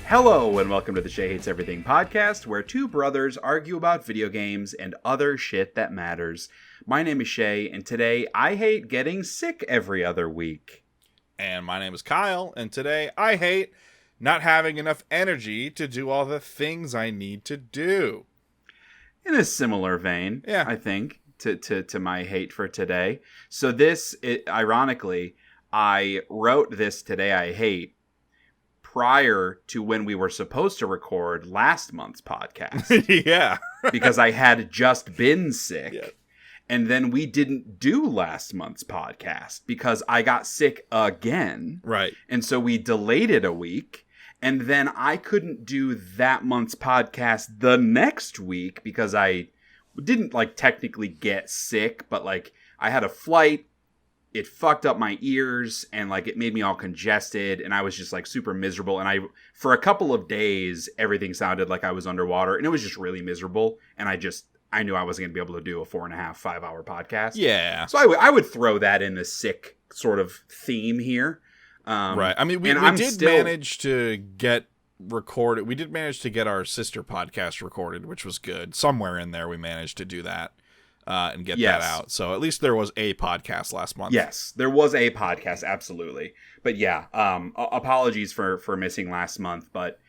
Hello and welcome to the Shea Hates Everything podcast, where two brothers argue about video games and other shit that matters. My name is Shea, and today I hate getting sick every other week. And my name is Kyle, and today I hate not having enough energy to do all the things I need to do. In a similar vein, Yeah. I think, to my hate for today. So ironically, I wrote this Today I Hate prior to when we were supposed to record last month's podcast. Yeah. Because I had just been sick. Yeah. And then we didn't do last month's podcast because I got sick again. Right. And so we delayed it a week. And then I couldn't do that month's podcast the next week because I didn't technically get sick, but I had a flight. It fucked up my ears and it made me all congested, and I was just super miserable. And for a couple of days, everything sounded like I was underwater, and it was just really miserable. And I knew I wasn't going to be able to do a 4.5, 5 hour podcast. Yeah. So I would throw that in the sick sort of theme here. Right. I mean, we did manage to get recorded. We did manage to get our sister podcast recorded, which was good. Somewhere in there, we managed to do that. And get that out. So at least there was a podcast last month. Yes, there was a podcast, absolutely. But yeah, apologies for missing last month. But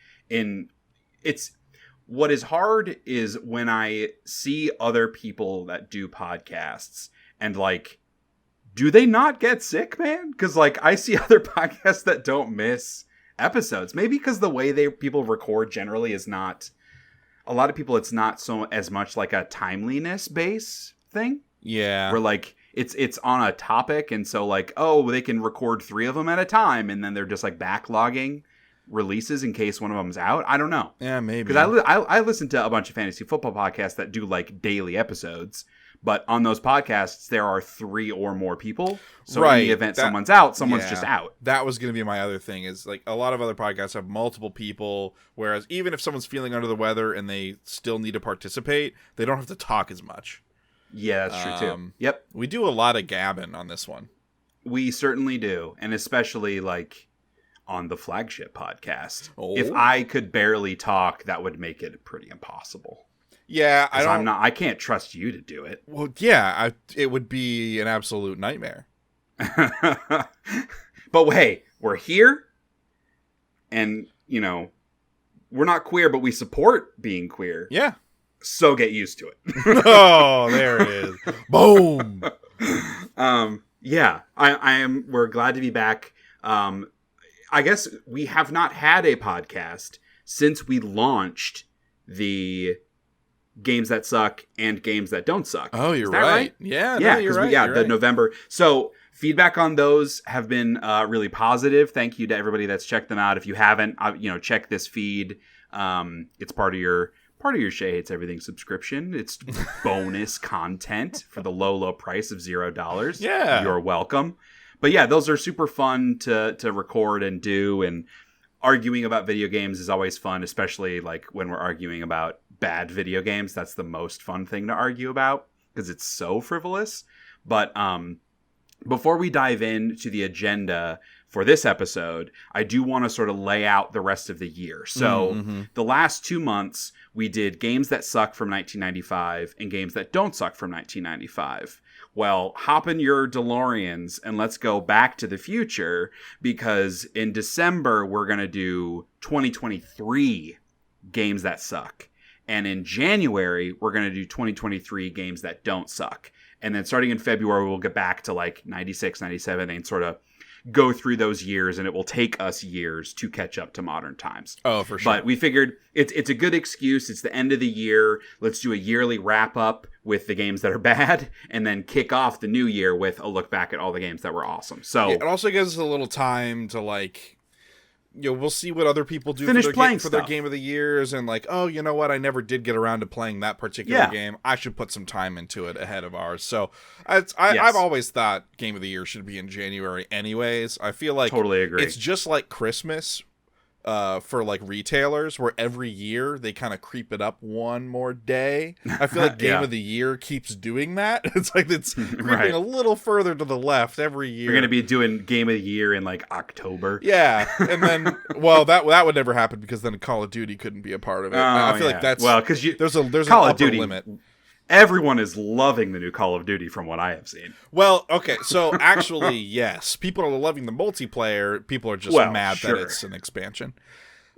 what is hard is when I see other people that do podcasts and do they not get sick, man? Because I see other podcasts that don't miss episodes. Maybe because the way people record generally is not. A lot of people, it's not so as much like a timeliness base thing. Yeah. Where it's on a topic, and so they can record 3 of them at a time, and then they're just backlogging releases in case one of them's out. I don't know. Yeah, maybe. Because I listen to a bunch of fantasy football podcasts that do daily episodes, but on those podcasts there are 3 or more people. So in the event someone's out, someone's just out. That was going to be my other thing is a lot of other podcasts have multiple people, whereas even if someone's feeling under the weather and they still need to participate, they don't have to talk as much. Yeah, that's true too. Yep. We do a lot of gabbing on this one. We certainly do. And especially on the flagship podcast. Oh. If I could barely talk, that would make it pretty impossible. Yeah, I can't trust you to do it. Well, yeah, it would be an absolute nightmare. But hey, we're here, and we're not queer, but we support being queer. Yeah. So get used to it. Oh, there it is. Boom. Yeah, we're glad to be back. I guess we have not had a podcast since we launched the Games That Suck and Games That Don't Suck. Oh, you're right. Yeah, yeah, no, you're right. The November. So feedback on those have been really positive. Thank you to everybody that's checked them out. If you haven't, check this feed. It's part of your Shea Hates Everything subscription. It's bonus content for the low price of $0. Yeah, you're welcome. But yeah, those are super fun to record and do, and arguing about video games is always fun, especially when we're arguing about bad video games. That's the most fun thing to argue about because it's so frivolous. But before we dive into the agenda for this episode, I do want to sort of lay out the rest of the year. So the last 2 months, we did Games That Suck from 1995 and Games That Don't Suck from 1995. Well, hop in your DeLoreans and let's go back to the future, because in December, we're going to do 2023 Games That Suck. And in January, we're going to do 2023 Games That Don't Suck. And then starting in February, we'll get back to 96, 97 and sort of go through those years, and it will take us years to catch up to modern times. Oh, for sure. But we figured it's a good excuse. It's the end of the year. Let's do a yearly wrap up with the games that are bad, and then kick off the new year with a look back at all the games that were awesome. So yeah, it also gives us a little time to we'll see what other people do for their game of the years, and oh, you know what? I never did get around to playing that particular game. I should put some time into it ahead of ours. So I've always thought game of the year should be in January anyways. I feel like totally agree. It's just like Christmas. for like retailers, where every year they kind of creep it up one more day. I feel like Game of the Year keeps doing that. It's like it's creeping a little further to the left every year. You're going to be doing Game of the Year in like October. Yeah, and then that would never happen because then Call of Duty couldn't be a part of it. I feel like that's because there's Call an of Duty limit. Everyone is loving the new Call of Duty from what I have seen. Well, okay, so actually, yes. People are loving the multiplayer. People are just mad that it's an expansion.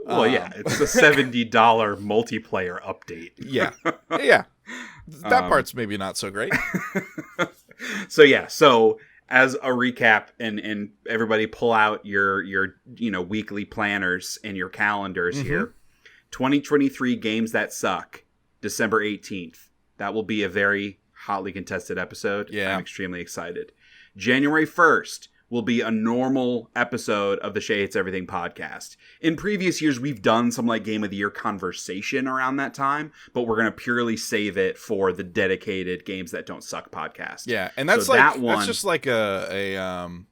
Well, it's a $70 multiplayer update. Yeah. That part's maybe not so great. So as a recap, and everybody pull out your weekly planners and your calendars here. 2023 Games That Suck, December 18th. That will be a very hotly contested episode. Yeah. I'm extremely excited. January 1st will be a normal episode of the Shea Hates Everything podcast. In previous years, we've done some like Game of the Year conversation around that time, but we're going to purely save it for the dedicated Games That Don't Suck podcast. Yeah, and that's that's just like a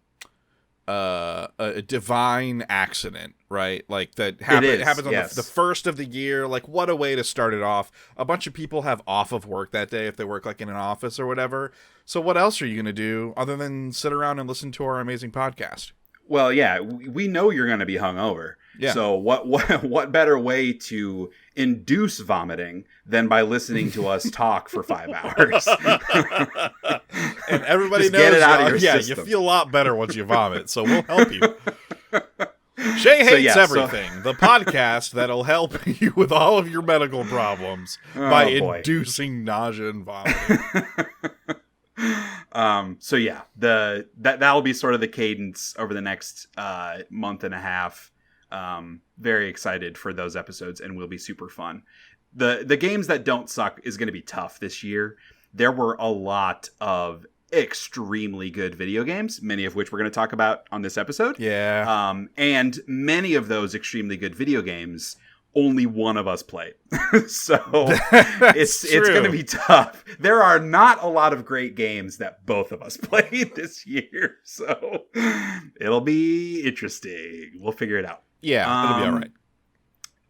divine accident, right? Like that happens on the first of the year. Like, what a way to start it off. A bunch of people have off of work that day if they work like in an office or whatever. So what else are you going to do other than sit around and listen to our amazing podcast? Well, yeah, we know you're going to be hungover. Yeah. So what better way to induce vomiting than by listening to us talk for 5 hours? And everybody knows, get it out of your system. You feel a lot better once you vomit, so we'll help you. Shea Hates Everything, the podcast that'll help you with all of your medical problems by inducing nausea and vomiting. That'll be sort of the cadence over the next month and a half. Very excited for those episodes, and will be super fun. The Games That Don't Suck is going to be tough this year. There were a lot of extremely good video games, many of which we're going to talk about on this episode. Yeah. And many of those extremely good video games, only one of us played. So it's going to be tough. There are not a lot of great games that both of us played this year. So it'll be interesting. We'll figure it out. Yeah, it'll be all right.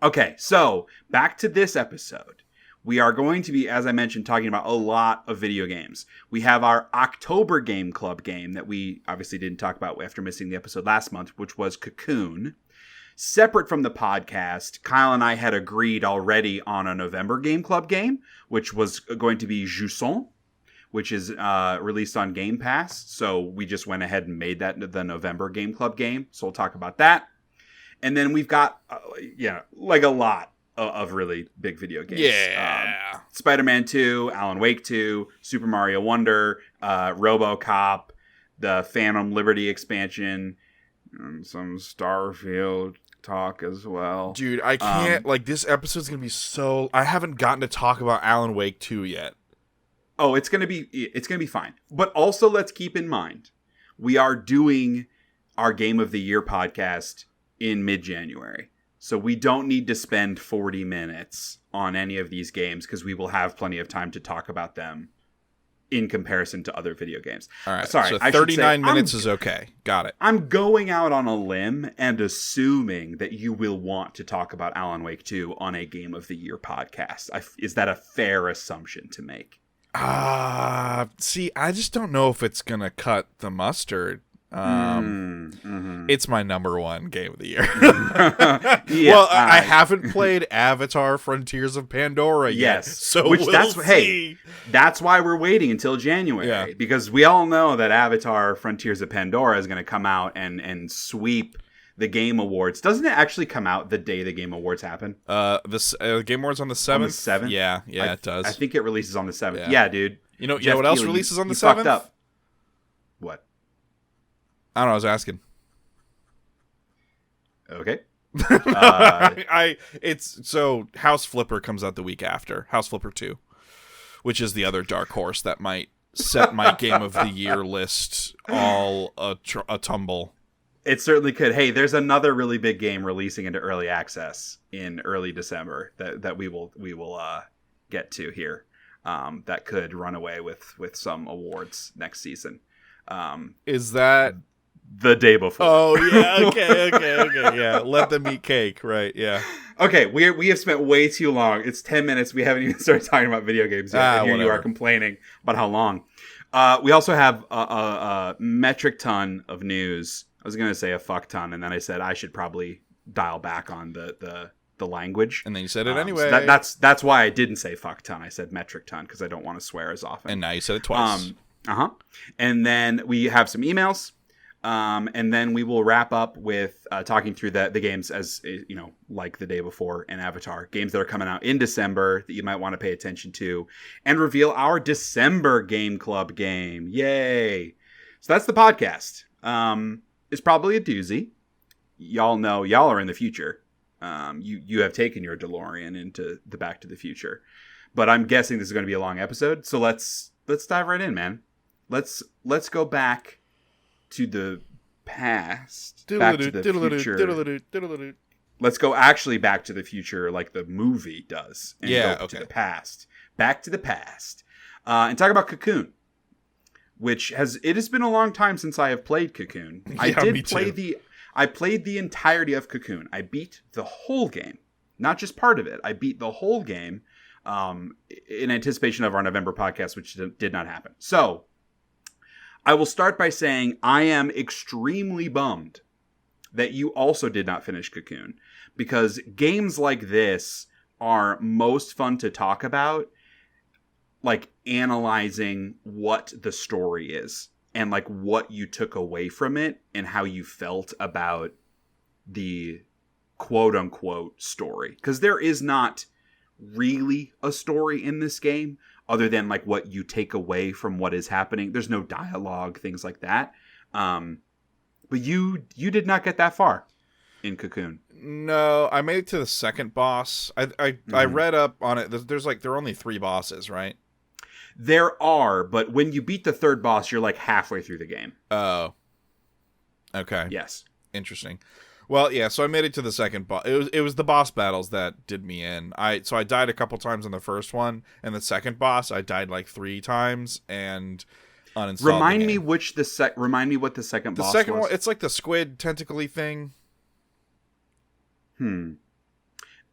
Okay, so back to this episode. We are going to be, as I mentioned, talking about a lot of video games. We have our October Game Club game that we obviously didn't talk about after missing the episode last month, which was Cocoon. Separate from the podcast, Kyle and I had agreed already on a November Game Club game, which was going to be Jusant, which is released on Game Pass. So we just went ahead and made that the November Game Club game. So we'll talk about that. And then we've got, like a lot of really big video games. Yeah. Spider-Man 2, Alan Wake 2, Super Mario Wonder, Robocop, the Phantom Liberty expansion, and some Starfield talk as well. Dude, I can't, this episode's going to be so... I haven't gotten to talk about Alan Wake 2 yet. Oh, it's going to be fine. But also let's keep in mind, we are doing our Game of the Year podcast in mid-January. So we don't need to spend 40 minutes on any of these games because we will have plenty of time to talk about them in comparison to other video games. All right. Sorry, so 39 minutes is okay. Got it. I'm going out on a limb and assuming that you will want to talk about Alan Wake 2 on a Game of the Year podcast. Is that a fair assumption to make? See, I just don't know if it's going to cut the mustard. It's my number one game of the year. I haven't played Avatar: Frontiers of Pandora yet. Yes, so we'll see. That's why we're waiting until January, because we all know that Avatar: Frontiers of Pandora is going to come out and sweep the Game Awards. Doesn't it actually come out the day the Game Awards happen? The Game Awards on the 7th? On the 7th? Yeah, it does. I think it releases on the 7th. Yeah, dude. You know what else releases on the 7th? Fucked up. What? I don't know, I was asking. Okay. So House Flipper comes out the week after. House Flipper 2, which is the other dark horse that might set my Game of the Year list all a tumble. It certainly could. Hey, there's another really big game releasing into early access in early December that we will get to here. That could run away with some awards next season. Is that the day before. Oh, yeah. Okay. Yeah. Let them eat cake. Right. Yeah. Okay. We have spent way too long. It's 10 minutes. We haven't even started talking about video games yet. And here whatever. You are complaining about how long. We also have a metric ton of news. I was going to say a fuck ton, and then I said I should probably dial back on the language. And then you said it anyway. So that's why I didn't say fuck ton. I said metric ton because I don't want to swear as often. And now you said it twice. And then we have some emails. And then we will wrap up with talking through the games as, you know, like the day before and Avatar. Games that are coming out in December that you might want to pay attention to. And reveal our December Game Club game. Yay! So that's the podcast. It's probably a doozy. Y'all know, y'all are in the future. You have taken your DeLorean into the Back to the Future. But I'm guessing this is going to be a long episode. So let's dive right in, man. Let's go back to the past, back to the future. Let's go actually back to the future like the movie does. And go to the past. Back to the past. And talk about Cocoon. It has been a long time since I have played Cocoon. I played the entirety of Cocoon. I beat the whole game. Not just part of it. I beat the whole game in anticipation of our November podcast, which did not happen. So, I will start by saying I am extremely bummed that you also did not finish Cocoon, because games like this are most fun to talk about, like analyzing what the story is and like what you took away from it and how you felt about the quote unquote story. Because there is not really a story in this game other than like what you take away from what is happening. There's no dialogue, things like that. But you did not get that far in Cocoon. No, I made it to the second boss. I read up on it. There are only 3 bosses, right? There are, but when you beat the third boss, you're like halfway through the game. Oh. Okay. Yes. Interesting. Well, yeah, so I made it to the second boss. It was the boss battles that did me in. So I died a couple times in the first one, and the second boss I died like 3 times and uninstalled. Remind me what the second boss was. The second one, it's like the squid tentacle-y thing.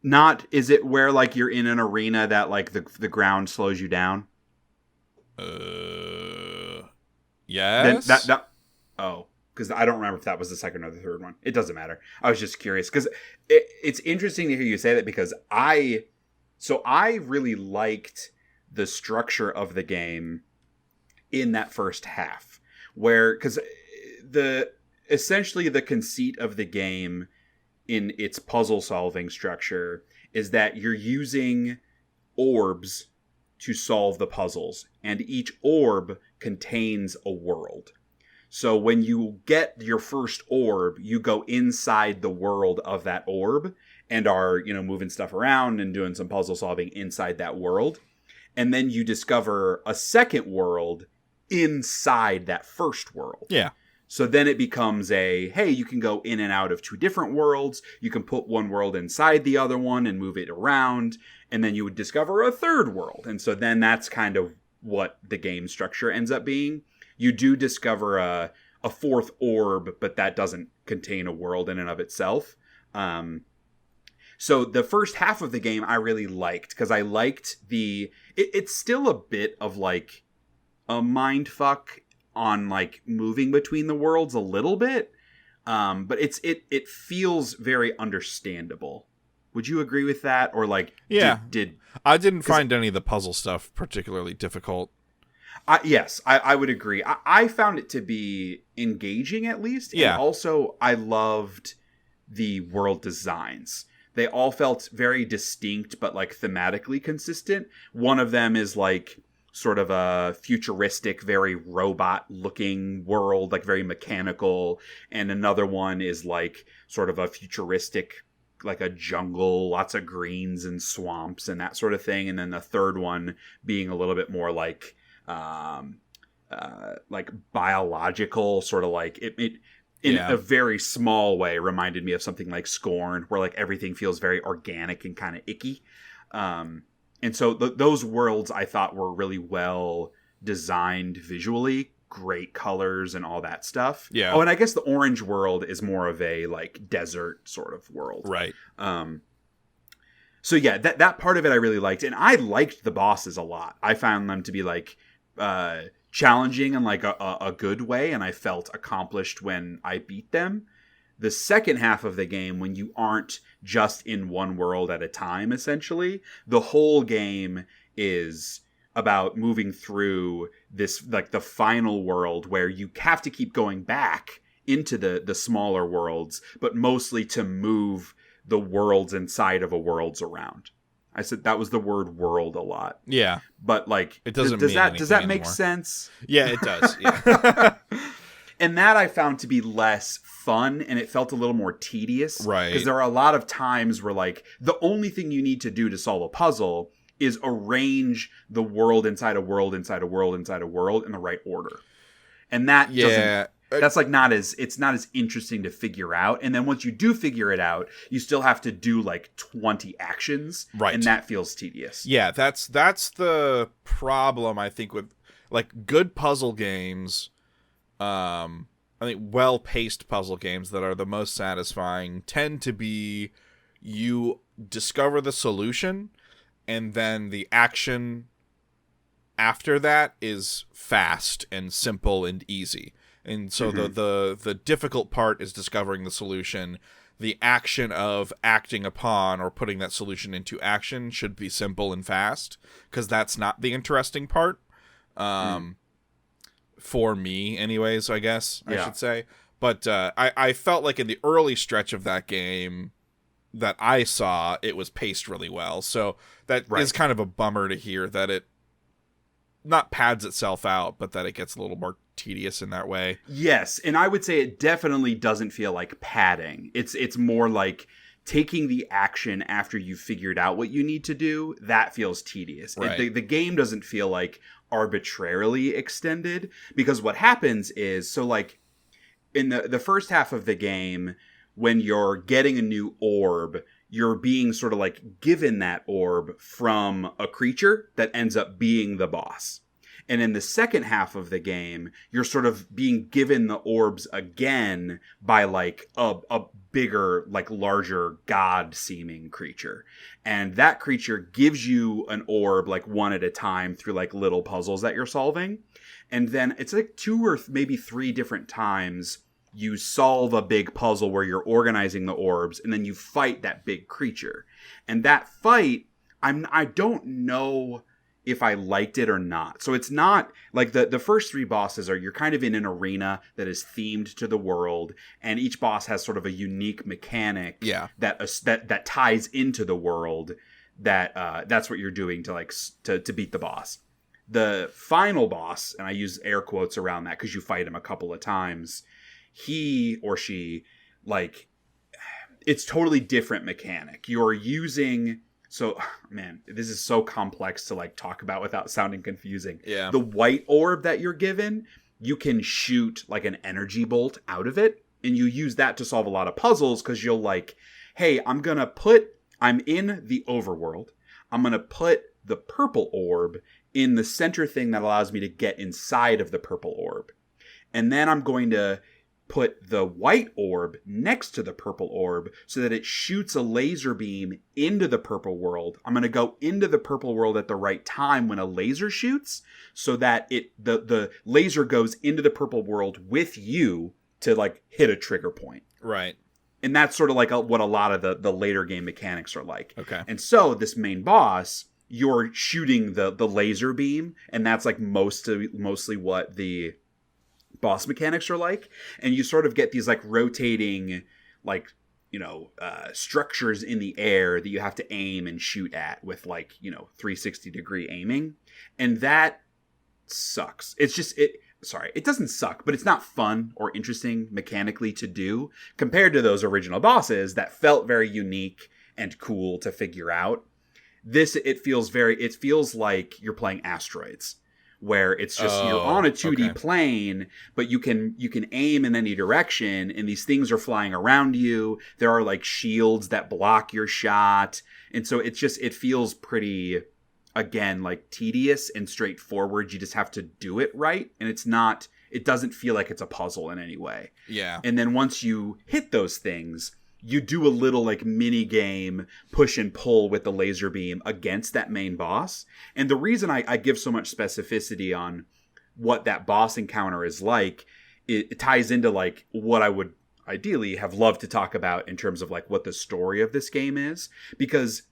Not, is it where like you're in an arena that like the ground slows you down? Yes. Because I don't remember if that was the second or the third one. It doesn't matter. I was just curious because it's interesting to hear you say that, because I really liked the structure of the game in that first half, because essentially the conceit of the game in its puzzle solving structure is that you're using orbs to solve the puzzles, and each orb contains a world. So when you get your first orb, you go inside the world of that orb and are, moving stuff around and doing some puzzle solving inside that world. And then you discover a second world inside that first world. Yeah. So then it becomes hey, you can go in and out of 2 different worlds. You can put one world inside the other one and move it around. And then you would discover a third world. And so then that's kind of what the game structure ends up being. You do discover a 4th orb, but that doesn't contain a world in and of itself. So the first half of the game I really liked, because I liked it's still a bit of like a mind fuck on like moving between the worlds a little bit. But it feels very understandable. Would you agree with that? Or like, yeah, I didn't find any of the puzzle stuff particularly difficult. Yes, I would agree. I found it to be engaging, at least. Yeah. And also, I loved the world designs. They all felt very distinct, but like thematically consistent. One of them is like sort of a futuristic, very robot-looking world, like very mechanical. And another one is like sort of a futuristic, like a jungle, lots of greens and swamps and that sort of thing. And then the third one being a little bit more like biological, sort of like it in a very small way reminded me of something like Scorn, where like everything feels very organic and kind of icky. And so those worlds I thought were really well designed visually, great colors and all that stuff. Yeah. Oh, and I guess the orange world is more of a like desert sort of world. Right. So yeah, that part of it I really liked, and I liked the bosses a lot. I found them to be like challenging in like a good way, and I felt accomplished when I beat them. The second half of the game, when you aren't just in one world at a time, essentially, the whole game is about moving through this, like the final world where you have to keep going back into the smaller worlds, but mostly to move the worlds inside of a worlds around. I said that was the word world a lot. Yeah. But like, it doesn't does that make anymore. sense? Yeah, it does. Yeah. And that I found to be less fun, and it felt a little more tedious. Right. Because there are a lot of times where like the only thing you need to do to solve a puzzle is arrange the world inside a world inside a world inside a world in the right order. And that doesn't... That's like it's not as interesting to figure out. And then once you do figure it out, you still have to do like 20 actions. Right. And that feels tedious. Yeah, that's the problem, I think, with like good puzzle games. I think well-paced puzzle games that are the most satisfying tend to be you discover the solution and then the action after that is fast and simple and easy. And so the difficult part is discovering the solution. The action of acting upon or putting that solution into action should be simple and fast, because that's not the interesting part. For me, anyways, I guess I should say. But I felt like in the early stretch of that game that I saw, it was paced really well. So that is kind of a bummer to hear that it not pads itself out, but that it gets a little more tedious in that way. Yes, and I would say it definitely doesn't feel like padding. It's more like taking the action after you've figured out what you need to do. That feels tedious. Right. The game doesn't feel like arbitrarily extended, because what happens is, so like in the first half of the game, when you're getting a new orb, you're being sort of like given that orb from a creature that ends up being the boss. And in the second half of the game, you're sort of being given the orbs again by like a bigger, like larger god-seeming creature. And that creature gives you an orb like one at a time through like little puzzles that you're solving. And then it's like 2 or maybe 3 different times you solve a big puzzle where you're organizing the orbs, and then you fight that big creature. And that fight, I don't know if I liked it or not. So it's not like the first 3 bosses are, you're kind of in an arena that is themed to the world, and each boss has sort of a unique mechanic that ties into the world. That's what you're doing to like to beat the boss. The final boss, and I use air quotes around that because you fight him a couple of times, he or she, like, it's totally different mechanic. You're using... So, man, this is so complex to like talk about without sounding confusing. Yeah. The white orb that you're given, you can shoot like an energy bolt out of it, and you use that to solve a lot of puzzles, because you'll like, hey, I'm in the overworld. I'm going to put the purple orb in the center thing that allows me to get inside of the purple orb. And then I'm going to put the white orb next to the purple orb so that it shoots a laser beam into the purple world. I'm going to go into the purple world at the right time when a laser shoots, so that the laser goes into the purple world with you to like hit a trigger point. Right. And that's sort of like what a lot of the later game mechanics are like. Okay. And so this main boss, you're shooting the laser beam, and that's like mostly what the boss mechanics are like. And you sort of get these like rotating, like, you know, structures in the air that you have to aim and shoot at with like, you know, 360-degree aiming. And that sucks. It doesn't suck, but it's not fun or interesting mechanically to do compared to those original bosses that felt very unique and cool to figure out. It feels like you're playing Asteroids, where it's just you're on a 2D plane, but you can aim in any direction, and these things are flying around you. There are like shields that block your shot, and so it feels pretty, again, like tedious and straightforward. You just have to do it right, and it's not It doesn't feel like it's a puzzle in any way. Yeah. And then once you hit those things, you do a little like mini game push and pull with the laser beam against that main boss. And the reason I give so much specificity on what that boss encounter is like, it ties into like what I would ideally have loved to talk about in terms of like what the story of this game is, because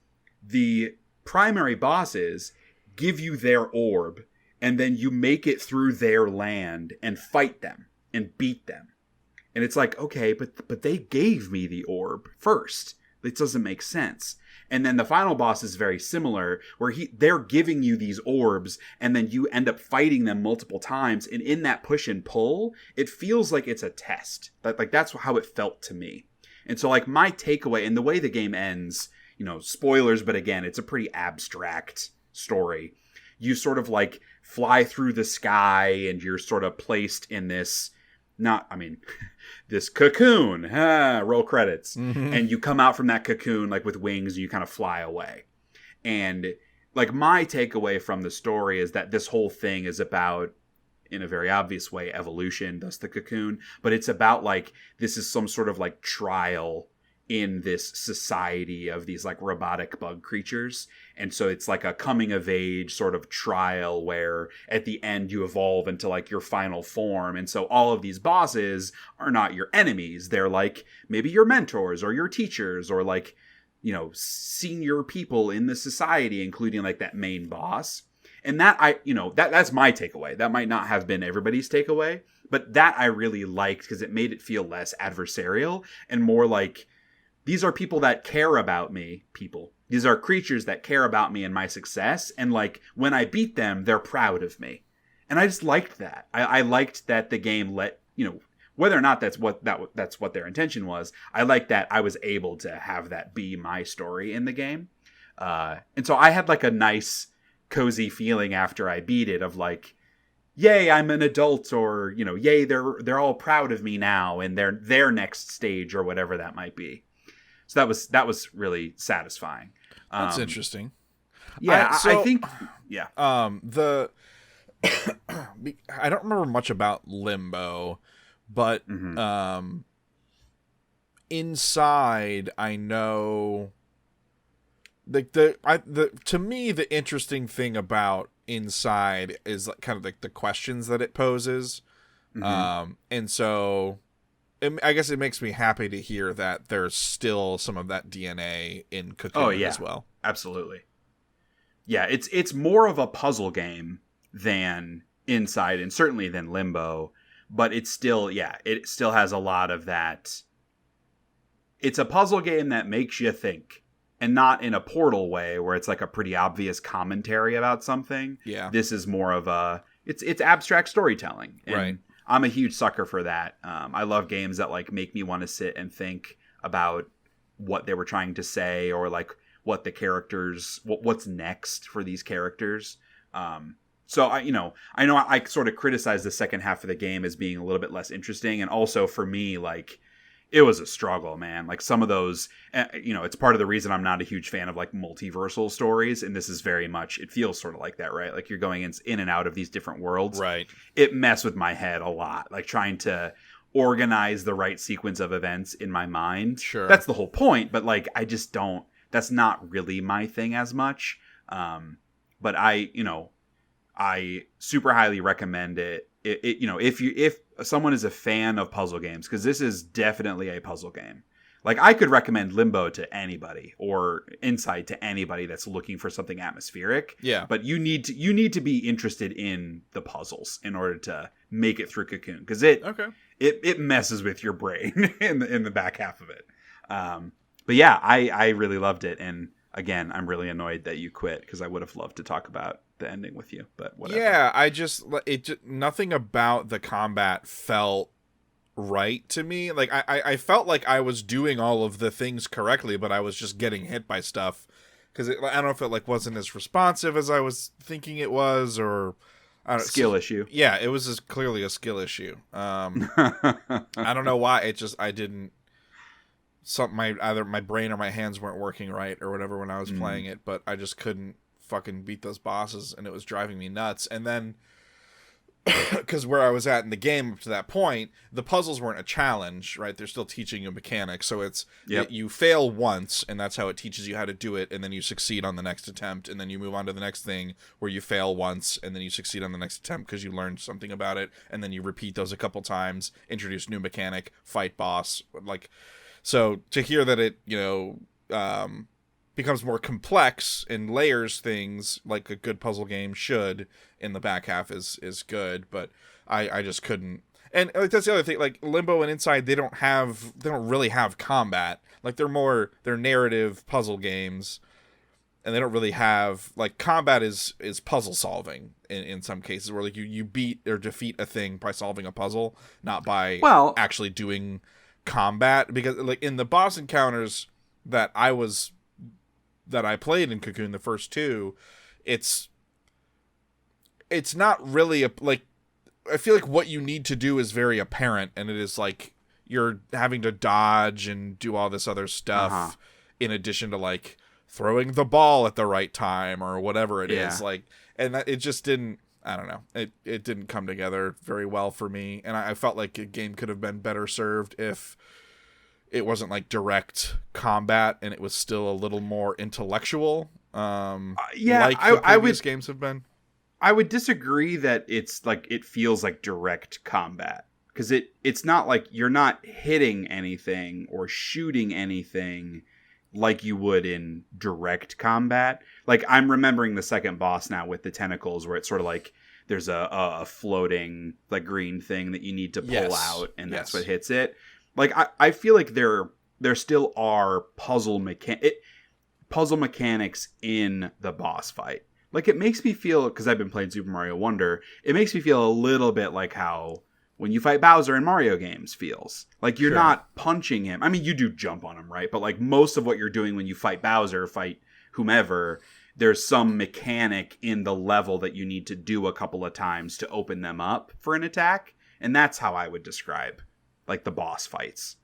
the primary bosses give you their orb and then you make it through their land and fight them and beat them. And it's like, okay, but they gave me the orb first. It doesn't make sense. And then the final boss is very similar, where they're giving you these orbs, and then you end up fighting them multiple times. And in that push and pull, it feels like it's a test. Like that's how it felt to me. And so like my takeaway, and the way the game ends, spoilers, but again, it's a pretty abstract story. You sort of like fly through the sky, and you're sort of placed in this. This cocoon, roll credits. Mm-hmm. And you come out from that cocoon like with wings and you kind of fly away. And like my takeaway from the story is that this whole thing is about, in a very obvious way, evolution, thus the cocoon. But it's about like, this is some sort of like trial in this society of these like robotic bug creatures. And so it's like a coming of age sort of trial where at the end you evolve into like your final form. And so all of these bosses are not your enemies. They're like maybe your mentors or your teachers or like, senior people in the society, including like that main boss. And that that's my takeaway. That might not have been everybody's takeaway, but that I really liked because it made it feel less adversarial and more like, these are people that care about me. These are creatures that care about me and my success. And like when I beat them, they're proud of me. And I just liked that. I liked that the game let, whether or not that's what their intention was. I liked that I was able to have that be my story in the game. And so I had like a nice cozy feeling after I beat it of like, yay, I'm an adult, or, yay, they're all proud of me now and their next stage or whatever that might be. So that was really satisfying. That's interesting. Yeah, I think. Yeah. I don't remember much about Limbo, but Inside, I know. To me, the interesting thing about Inside is like kind of like the questions that it poses, and so. I guess it makes me happy to hear that there's still some of that DNA in Cocoon as well. Absolutely. Yeah, it's more of a puzzle game than Inside and certainly than Limbo, but it still has a lot of that. It's a puzzle game that makes you think, and not in a Portal way where it's like a pretty obvious commentary about something. Yeah. This is more of it's abstract storytelling. And right. I'm a huge sucker for that. I love games that like make me want to sit and think about what they were trying to say, or like what the characters, what's next for these characters. So I know I sort of criticize the second half of the game as being a little bit less interesting, and also for me, like it was a struggle, man. Like some of those, it's part of the reason I'm not a huge fan of like multiversal stories. And this is very much, it feels sort of like that, right? Like you're going in and out of these different worlds. Right. It messed with my head a lot, like trying to organize the right sequence of events in my mind. Sure. That's the whole point. But like, I just don't, that's not really my thing as much. But I super highly recommend it. If someone is a fan of puzzle games, because this is definitely a puzzle game. Like I could recommend Limbo to anybody or Inside to anybody that's looking for something atmospheric. Yeah. But you need to be interested in the puzzles in order to make it through Cocoon, because it messes with your brain in the back half of it. But yeah, I really loved it, and again, I'm really annoyed that you quit because I would have loved to talk about the ending with you, but whatever. Yeah, nothing about the combat felt right to me. Like I felt like I was doing all of the things correctly, but I was just getting hit by stuff because I don't know if it like wasn't as responsive as I was thinking it was, or skill issue. Yeah, it was clearly a skill issue. I don't know why I didn't. Either my brain or my hands weren't working right or whatever when I was playing it, but I just couldn't fucking beat those bosses, and it was driving me nuts. And then because where I was at in the game up to that point, the puzzles weren't a challenge, right? They're still teaching you mechanics. So you fail once, and that's how it teaches you how to do it, and then you succeed on the next attempt, and then you move on to the next thing where you fail once, and then you succeed on the next attempt because you learned something about it, and then you repeat those a couple times, introduce new mechanic, fight boss. So to hear that it, becomes more complex and layers things like a good puzzle game should in the back half is good, but I just couldn't. And that's the other thing, like Limbo and Inside, they don't really have combat. Like they're narrative puzzle games, and they don't really have, like, combat is puzzle solving in some cases, where like you beat or defeat a thing by solving a puzzle, not by actually doing combat. Because like in the boss encounters that I played in Cocoon, the first two, it's not really I feel like what you need to do is very apparent, and it is like you're having to dodge and do all this other stuff in addition to like throwing the ball at the right time or whatever it is. Like, and that, it just didn't, I don't know, it didn't come together very well for me, and I felt like a game could have been better served if it wasn't like direct combat and it was still a little more intellectual. Like the previous games have been. I would disagree that it's like it feels like direct combat, because it's not like you're not hitting anything or shooting anything like you would in direct combat. Like, I'm remembering the second boss now with the tentacles, where it's sort of like there's a floating like green thing that you need to pull out, and that's what hits it. Like, I feel like there still are puzzle mechanics in the boss fight. Like, it makes me feel, because I've been playing Super Mario Wonder, it makes me feel a little bit like how when you fight Bowser in Mario games feels. Like, you're not punching him. I mean, you do jump on him, right? But like most of what you're doing when you fight Bowser, fight whomever, there's some mechanic in the level that you need to do a couple of times to open them up for an attack. And that's how I would describe like the boss fights.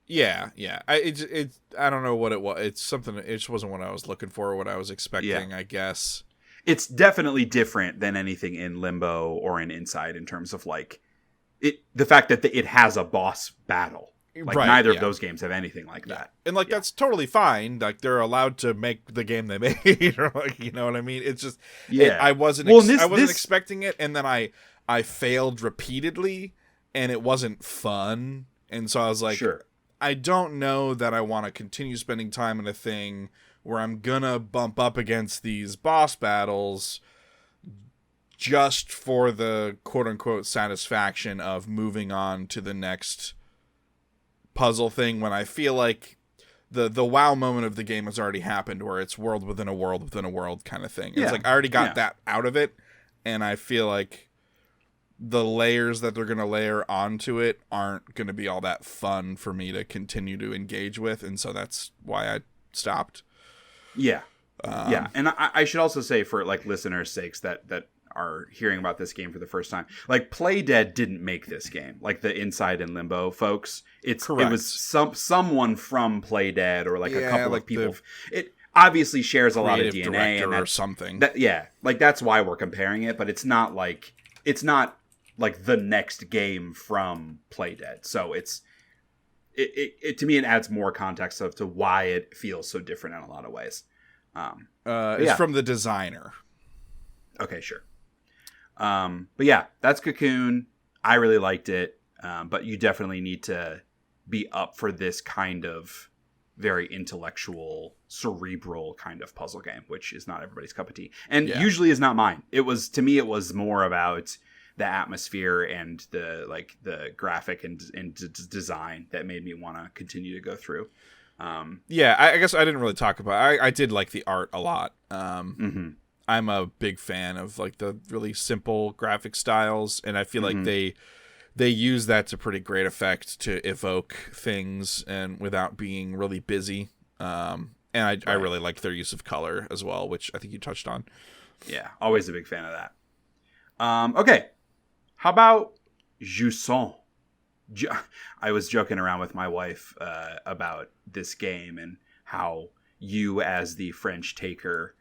Yeah. I don't know what it was. It's something. It just wasn't what I was looking for or what I was expecting, I guess. It's definitely different than anything in Limbo or in Inside in terms of like the fact that it has a boss battle. Like, neither of those games have anything like that. And like that's totally fine. Like, they're allowed to make the game they made, or like, you know what I mean? It's just I wasn't expecting it, and then I failed repeatedly, and it wasn't fun. And so I was like, I don't know that I want to continue spending time in a thing where I'm gonna bump up against these boss battles just for the quote-unquote satisfaction of moving on to the next puzzle thing, when I feel like the wow moment of the game has already happened, where it's world within a world within a world kind of thing. It's like I already got that out of it, and I feel like the layers that they're going to layer onto it aren't going to be all that fun for me to continue to engage with, and so that's why I stopped. And I should also say, for like listeners' sakes that are hearing about this game for the first time, like, Playdead didn't make this game. Like, the Inside and Limbo folks, it was someone from Playdead, or like a couple of people. It obviously shares a lot of DNA and or something. Like, that's why we're comparing it, but it's not like the next game from Playdead. So it to me, it adds more context to why it feels so different in a lot of ways. It's from the designer. Okay, sure. But yeah, that's Cocoon. I really liked it. But you definitely need to be up for this kind of very intellectual, cerebral kind of puzzle game, which is not everybody's cup of tea, and usually is not mine. It was more about the atmosphere and the graphic and design that made me want to continue to go through. I guess I didn't really talk about. I did like the art a lot. I'm a big fan of like the really simple graphic styles, and I feel like they use that to pretty great effect to evoke things and without being really busy. And I really liked their use of color as well, which I think you touched on. Yeah, always a big fan of that. Okay, how about Jusant? I was joking around with my wife about this game and how you, as the French taker,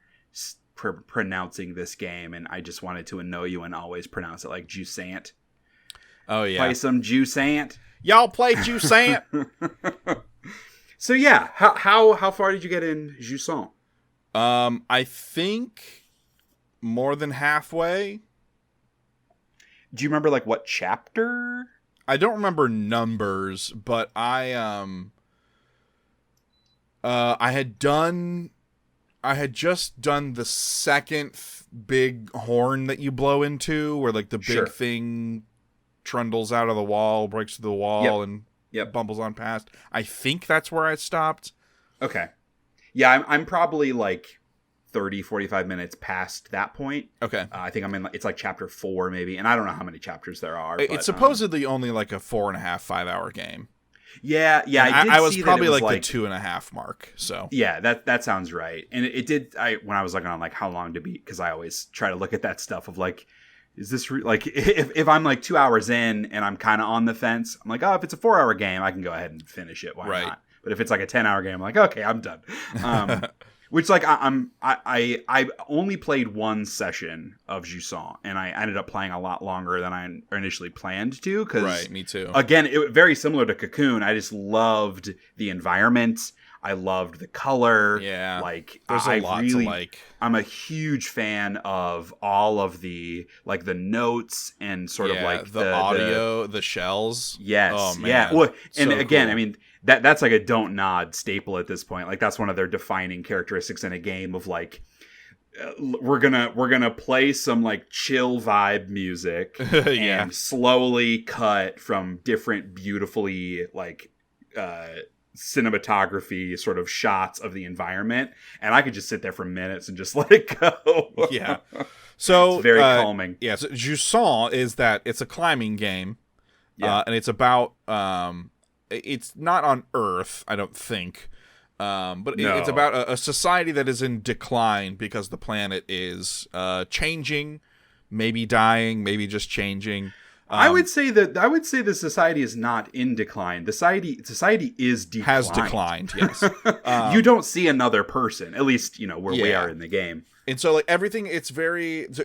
pronouncing this game, and I just wanted to annoy you and always pronounce it like Jusant. Oh yeah, play some Jusant. Y'all play Jusant. So yeah, how far did you get in Jusant? I think more than halfway. Do you remember like what chapter? I don't remember numbers, but I had just done the second big horn that you blow into, where like the big thing trundles out of the wall, breaks through the wall, and bumbles on past. I think that's where I stopped. Okay. Yeah, I'm probably like 30, 45 minutes past that point. Okay. I think I'm in, it's like chapter 4 maybe, and I don't know how many chapters there are. It's supposedly only like a 4.5, 5 hour game. Yeah. I was probably like the 2.5 mark. So yeah, that sounds right. And it did. When I was looking on like how long to beat, because I always try to look at that stuff of like, is this like if I'm like 2 hours in and I'm kind of on the fence, I'm like, oh, if it's a 4-hour game, I can go ahead and finish it. Why not? But if it's like a 10-hour game, I'm like, okay, I'm done. Which like I only played one session of Jusant, and I ended up playing a lot longer than I initially planned to. Cause, me too. Again, it very similar to Cocoon. I just loved the environment. I loved the color. Yeah, like there's a lot to like. I'm a huge fan of all of the like the notes and sort of like the audio, the shells. Yes. Oh man. Yeah. Well, and so again, cool. I mean that's like a don't nod staple at this point. Like that's one of their defining characteristics in a game of like we're gonna play some like chill vibe music and slowly cut from different beautifully like cinematography sort of shots of the environment, and I could just sit there for minutes and just let it go. Yeah. So it's very calming. Yeah. So Jusant is that it's a climbing game, and it's about it's not on Earth, I don't think, but it's about a society that is in decline because the planet is changing, maybe dying, maybe just changing. I would say the society is not in decline. The society is declined. Has declined, yes. You don't see another person, at least, where we are in the game. And so like everything, it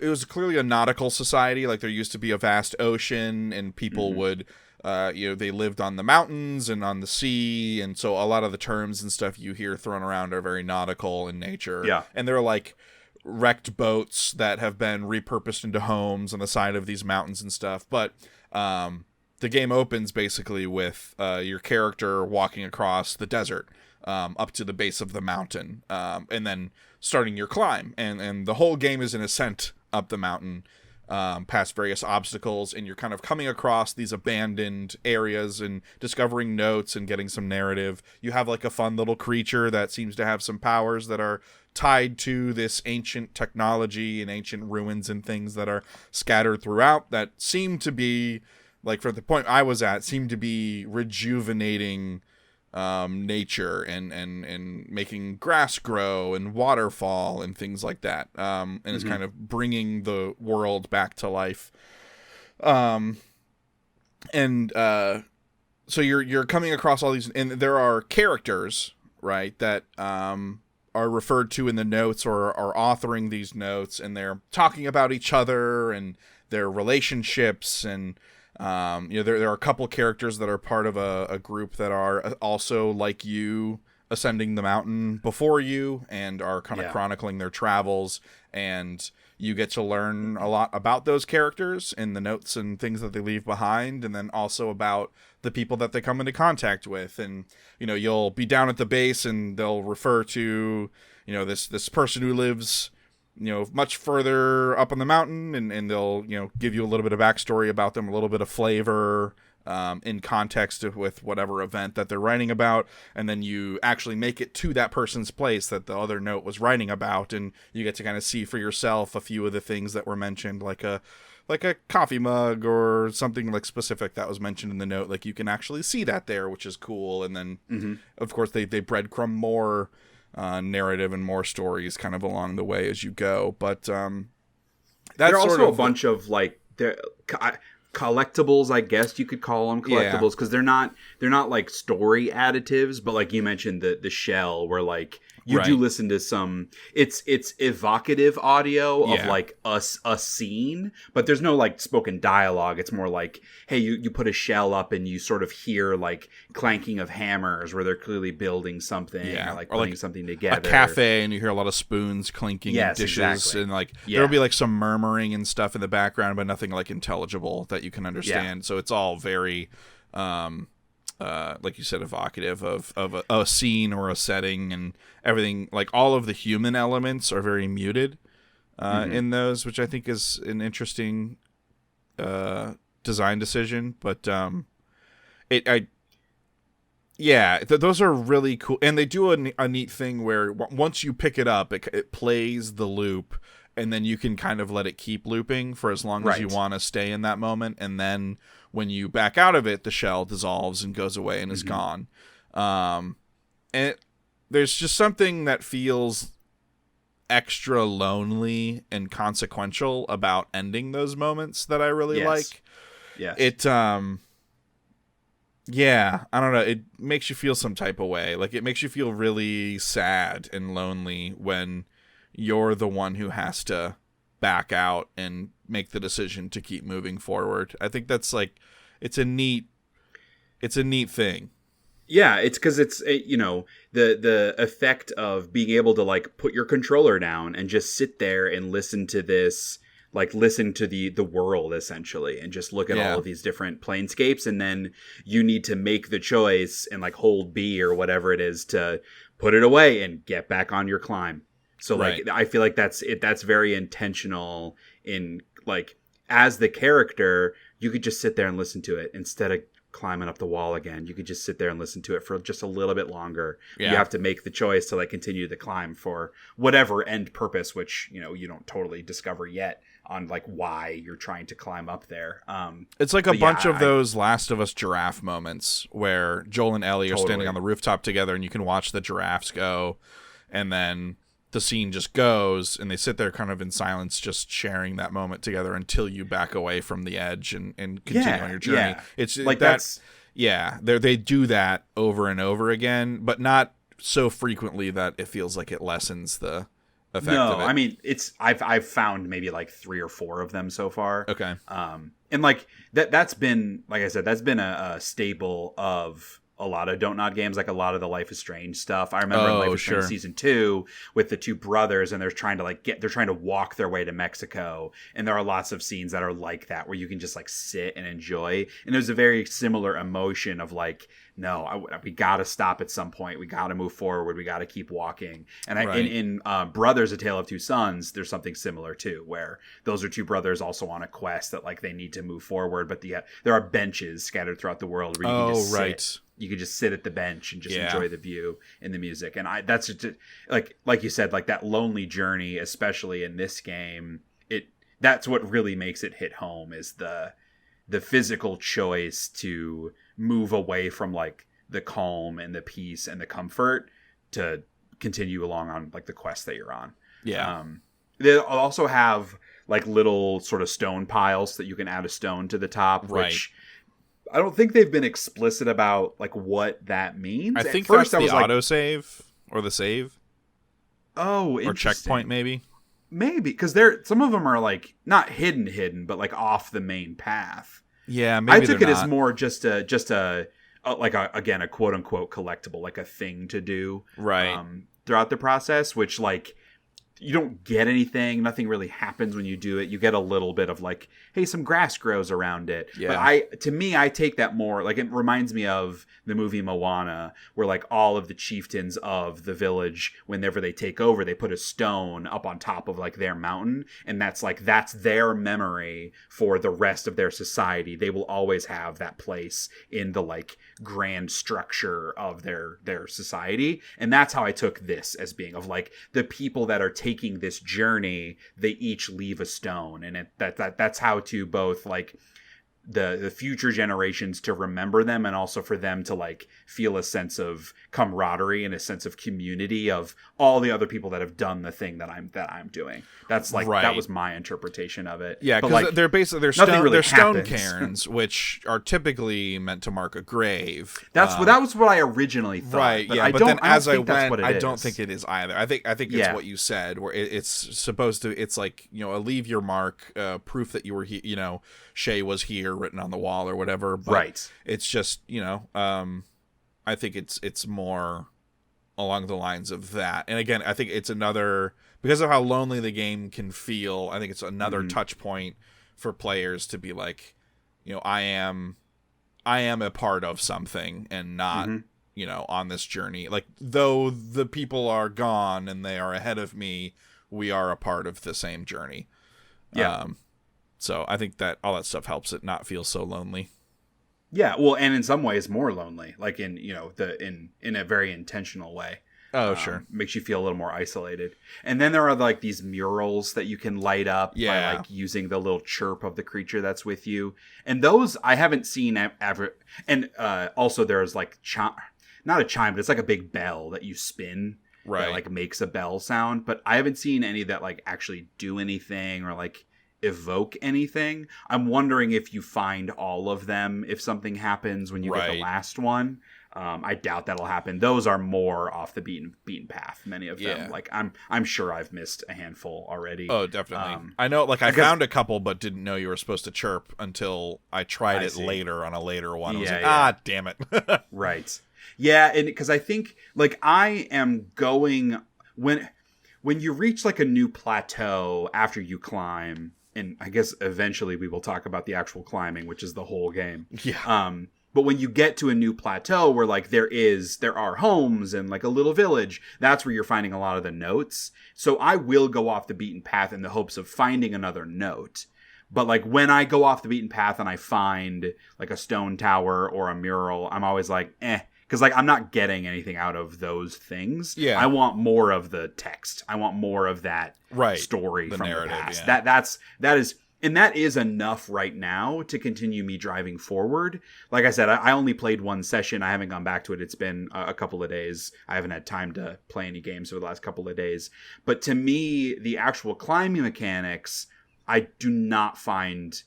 was clearly a nautical society. Like there used to be a vast ocean, and people would, they lived on the mountains and on the sea. And so a lot of the terms and stuff you hear thrown around are very nautical in nature. Yeah. And they're like wrecked boats that have been repurposed into homes on the side of these mountains and stuff. But the game opens basically with your character walking across the desert up to the base of the mountain, and then starting your climb. And the whole game is an ascent up the mountain past various obstacles, and you're kind of coming across these abandoned areas and discovering notes and getting some narrative. You have like a fun little creature that seems to have some powers that are tied to this ancient technology and ancient ruins and things that are scattered throughout that seem to be, like from the point I was at, seem to be rejuvenating nature and making grass grow and waterfall and things like that, and it's kind of bringing the world back to life. So you're coming across all these, and there are characters, right, that are referred to in the notes or are authoring these notes, and they're talking about each other and their relationships. And there are a couple characters that are part of a group that are also like you, ascending the mountain before you, and are kind of chronicling their travels. And you get to learn a lot about those characters in the notes and things that they leave behind, and then also about the people that they come into contact with. And you'll be down at the base, and they'll refer to this person who lives much further up on the mountain, and they'll give you a little bit of backstory about them, a little bit of flavor in context with whatever event that they're writing about. And then you actually make it to that person's place that the other note was writing about, and you get to kind of see for yourself a few of the things that were mentioned, like a coffee mug or something like specific that was mentioned in the note. Like you can actually see that there, which is cool. And then of course they breadcrumb more narrative and more stories kind of along the way as you go. But that's there are also a bunch of like collectibles, I guess you could call them collectibles, because they're not like story additives, but like you mentioned the shell, where like you do listen to some, it's evocative audio of like a scene, but there's no like spoken dialogue. It's more like, hey, you put a shell up and you sort of hear like clanking of hammers where they're clearly building something or like putting something together. A cafe and you hear a lot of spoons clinking and dishes exactly. and like there'll be like some murmuring and stuff in the background, but nothing like intelligible that you can understand. So it's all very like you said, evocative of a scene or a setting, and everything. Like all of the human elements are very muted in those, which I think is an interesting design decision. But those are really cool, and they do a neat thing where once you pick it up, it plays the loop, and then you can kind of let it keep looping for as long as you want to stay in that moment, and then when you back out of it, the shell dissolves and goes away and is gone. And there's just something that feels extra lonely and consequential about ending those moments that I really like. Yeah. It, I don't know. It makes you feel some type of way. Like it makes you feel really sad and lonely when you're the one who has to back out and make the decision to keep moving forward. I think that's like, it's a neat thing. Yeah, it's because it's the effect of being able to like put your controller down and just sit there and listen to this, like listen to the world essentially, and just look at all of these different planescapes, and then you need to make the choice and like hold B or whatever it is to put it away and get back on your climb. So like I feel like that's very intentional in like as the character, you could just sit there and listen to it instead of climbing up the wall again. You could just sit there and listen to it for just a little bit longer. You have to make the choice to like continue the climb for whatever end purpose, which you don't totally discover yet on like why you're trying to climb up there. It's like a bunch of those Last of Us giraffe moments where Joel and Ellie are standing on the rooftop together, and you can watch the giraffes go, and then the scene just goes, and they sit there kind of in silence, just sharing that moment together until you back away from the edge and continue on your journey. Yeah. It's like they do that over and over again, but not so frequently that it feels like it lessens the effect of it. I mean, I've found maybe like 3 or 4 of them so far. Okay. And like that's been, like I said, that's been a staple of a lot of Don't Nod games, like a lot of the Life is Strange stuff. I remember in Life is Strange Season 2 with the 2 brothers, and they're trying to walk their way to Mexico, and there are lots of scenes that are like that where you can just like sit and enjoy. And there's a very similar emotion of like, no, we got to stop at some point. We got to move forward. We got to keep walking. And in Brothers: A Tale of Two Sons, there's something similar too, where those are 2 brothers also on a quest that like they need to move forward, but there are benches scattered throughout the world where you can just sit. You could just sit at the bench and just enjoy the view and the music. And that's just, like you said, like that lonely journey, especially in this game. That's what really makes it hit home, is the physical choice to move away from like the calm and the peace and the comfort to continue along on like the quest that you're on. Yeah. They also have like little sort of stone piles that you can add a stone to the top, which I don't think they've been explicit about like what that means. I think first that's the autosave or the save. Oh, or checkpoint maybe. Maybe because some of them are like not hidden, but like off the main path. Yeah, maybe I took it as more just a again a quote unquote collectible, like a thing to do throughout the process, which like you don't get anything. Nothing really happens when you do it. You get a little bit of like, hey, some grass grows around it. Yeah. But I take that more like it reminds me of the movie Moana, where like all of the chieftains of the village, whenever they take over, they put a stone up on top of like their mountain, and that's their memory for the rest of their society. They will always have that place in the like grand structure of their society, and that's how I took this as being of like the people that are taking this journey, they each leave a stone, and that's how to both like the future generations to remember them, and also for them to like feel a sense of camaraderie and a sense of community of all the other people that have done the thing that I'm doing. That's like that was my interpretation of it. Yeah, because like, they're basically stone cairns, which are typically meant to mark a grave. That was what I originally thought. Right. But yeah. I but don't, then as I went, I is. don't think it is either. I think it's what you said, where it's supposed to. It's like, you know, a leave your mark, proof that you were here. You know, Shea was here, written on the wall or whatever. But right. It's just, you know, I think it's more along the lines of that. And again, I think it's another, because of how lonely the game can feel, I think it's another touch point for players to be like, you know, I am a part of something and not, you know, on this journey. Like, though the people are gone and they are ahead of me, we are a part of the same journey. Yeah. So I think that all that stuff helps it not feel so lonely. Yeah, well, and in some ways more lonely, like in, you know, in a very intentional way. Oh, sure. Makes you feel a little more isolated. And then there are like these murals that you can light up by like using the little chirp of the creature that's with you. And those I haven't seen ever. And also there's like not a chime, but it's like a big bell that you spin that like makes a bell sound. But I haven't seen any that like actually do anything or like evoke anything. I'm wondering if you find all of them if something happens when you get the last one. I doubt that'll happen. Those are more off the beaten path, many of them. Like I'm sure I've missed a handful already. Oh, definitely. I know, like I found a couple but didn't know you were supposed to chirp until I tried it later on a later one. I was like, damn it. Right. Yeah, and because I think like I am going when you reach like a new plateau after you climb, and I guess eventually we will talk about the actual climbing, which is the whole game. Yeah. But when you get to a new plateau where like there are homes and like a little village, that's where you're finding a lot of the notes. So I will go off the beaten path in the hopes of finding another note. But like when I go off the beaten path and I find like a stone tower or a mural, I'm always like, because like I'm not getting anything out of those things. Yeah. I want more of the text. I want more of that story from the past. Yeah. That is enough right now to continue me driving forward. Like I said, I only played one session. I haven't gone back to it. It's been a couple of days. I haven't had time to play any games over the last couple of days. But to me, the actual climbing mechanics, I do not find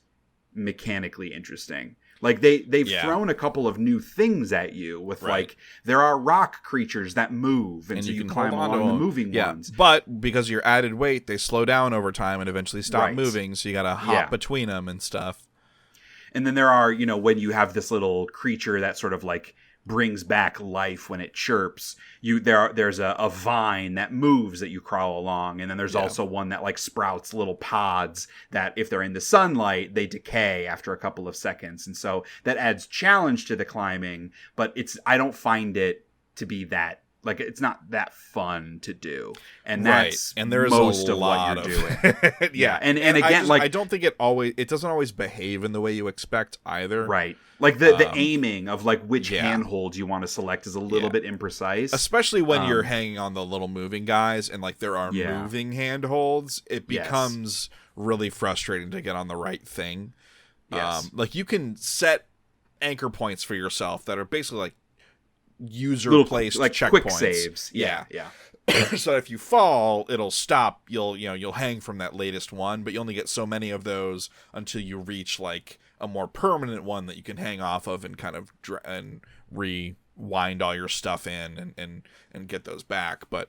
mechanically interesting. Like they've thrown a couple of new things at you with like there are rock creatures that move and so you can climb along the moving ones. But because of your added weight, they slow down over time and eventually stop moving, so you got to hop between them and stuff. And then there are, you know, when you have this little creature that sort of like brings back life when it chirps, there's a vine that moves that you crawl along, and then there's also one that like sprouts little pods that if they're in the sunlight they decay after a couple of seconds, and so that adds challenge to the climbing, but I don't find it to be that like it's not that fun to do, and that's and there's most a of lot what you're doing. and again, I don't think it doesn't always behave in the way you expect either. Right. Like the aiming of like which handhold you want to select is a little bit imprecise. Especially when you're hanging on the little moving guys and like there are moving handholds, it becomes really frustrating to get on the right thing. Yes. Like you can set anchor points for yourself that are basically like user placed like checkpoints. Quick saves. Yeah. So if you fall, it'll stop. You'll hang from that latest one, but you only get so many of those until you reach like a more permanent one that you can hang off of and kind of and rewind all your stuff in and get those back. But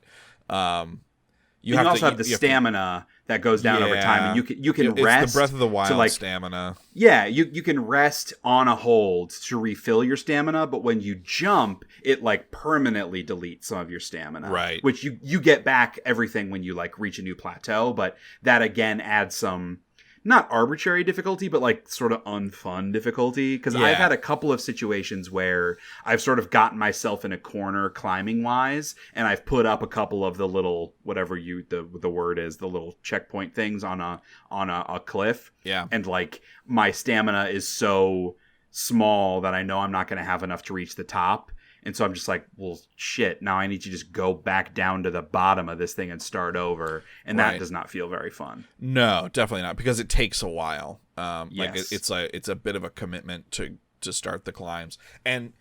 you also have the stamina that goes down over time, and you can rest. It's the Breath of the Wild stamina. Yeah, you can rest on a hold to refill your stamina, but when you jump, it like permanently deletes some of your stamina. Right. Which you get back everything when you like reach a new plateau, but that again adds some not arbitrary difficulty, but like sort of unfun difficulty. Because I've had a couple of situations where I've sort of gotten myself in a corner climbing wise, and I've put up a couple of the little whatever the word is, the little checkpoint things on a cliff. Yeah. And like my stamina is so small that I know I'm not going to have enough to reach the top. And so I'm just like, well, shit, now I need to just go back down to the bottom of this thing and start over. And that does not feel very fun. No, definitely not, because it takes a while. Yes. It's a bit of a commitment to start the climbs. And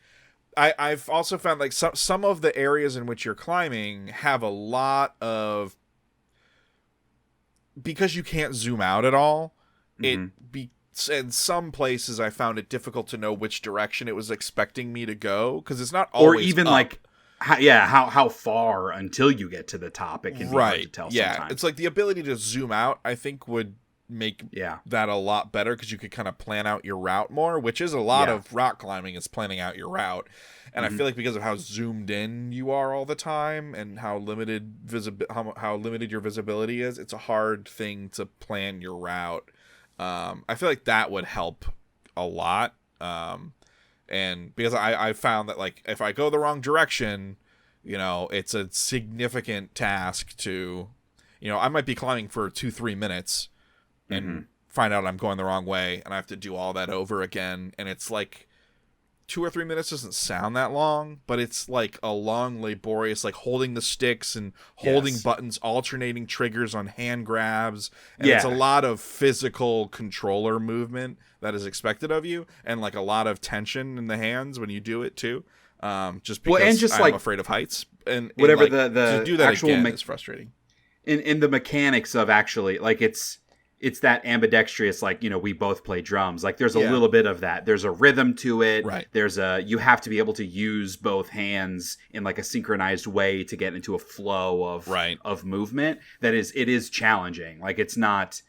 I've also found like some of the areas in which you're climbing have a lot of, because you can't zoom out at all, in some places I found it difficult to know which direction it was expecting me to go, because it's not always or even up. Like how far until you get to the top it can be hard to tell sometimes. It's like the ability to zoom out, I think, would make that a lot better, because you could kind of plan out your route more, which is a lot of rock climbing, is planning out your route. And I feel like because of how zoomed in you are all the time and how limited how limited your visibility is, it's a hard thing to plan your route. I feel like that would help a lot. And because I found that, like, if I go the wrong direction, it's a significant task to, I might be climbing for 2-3 minutes and find out I'm going the wrong way, and I have to do all that over again. And it's like 2 or 3 minutes doesn't sound that long, but it's like a long, laborious, like holding the sticks and holding buttons, alternating triggers on hand grabs. And it's a lot of physical controller movement that is expected of you, and like a lot of tension in the hands when you do it too. Just because I'm afraid of heights, and whatever, like, the to do that actual again is frustrating. In the mechanics of actually, like, it's that ambidextrous, like, we both play drums. Like, there's a little bit of that. There's a rhythm to it. Right. You have to be able to use both hands in like a synchronized way to get into a flow of movement. It is challenging. Like, it's not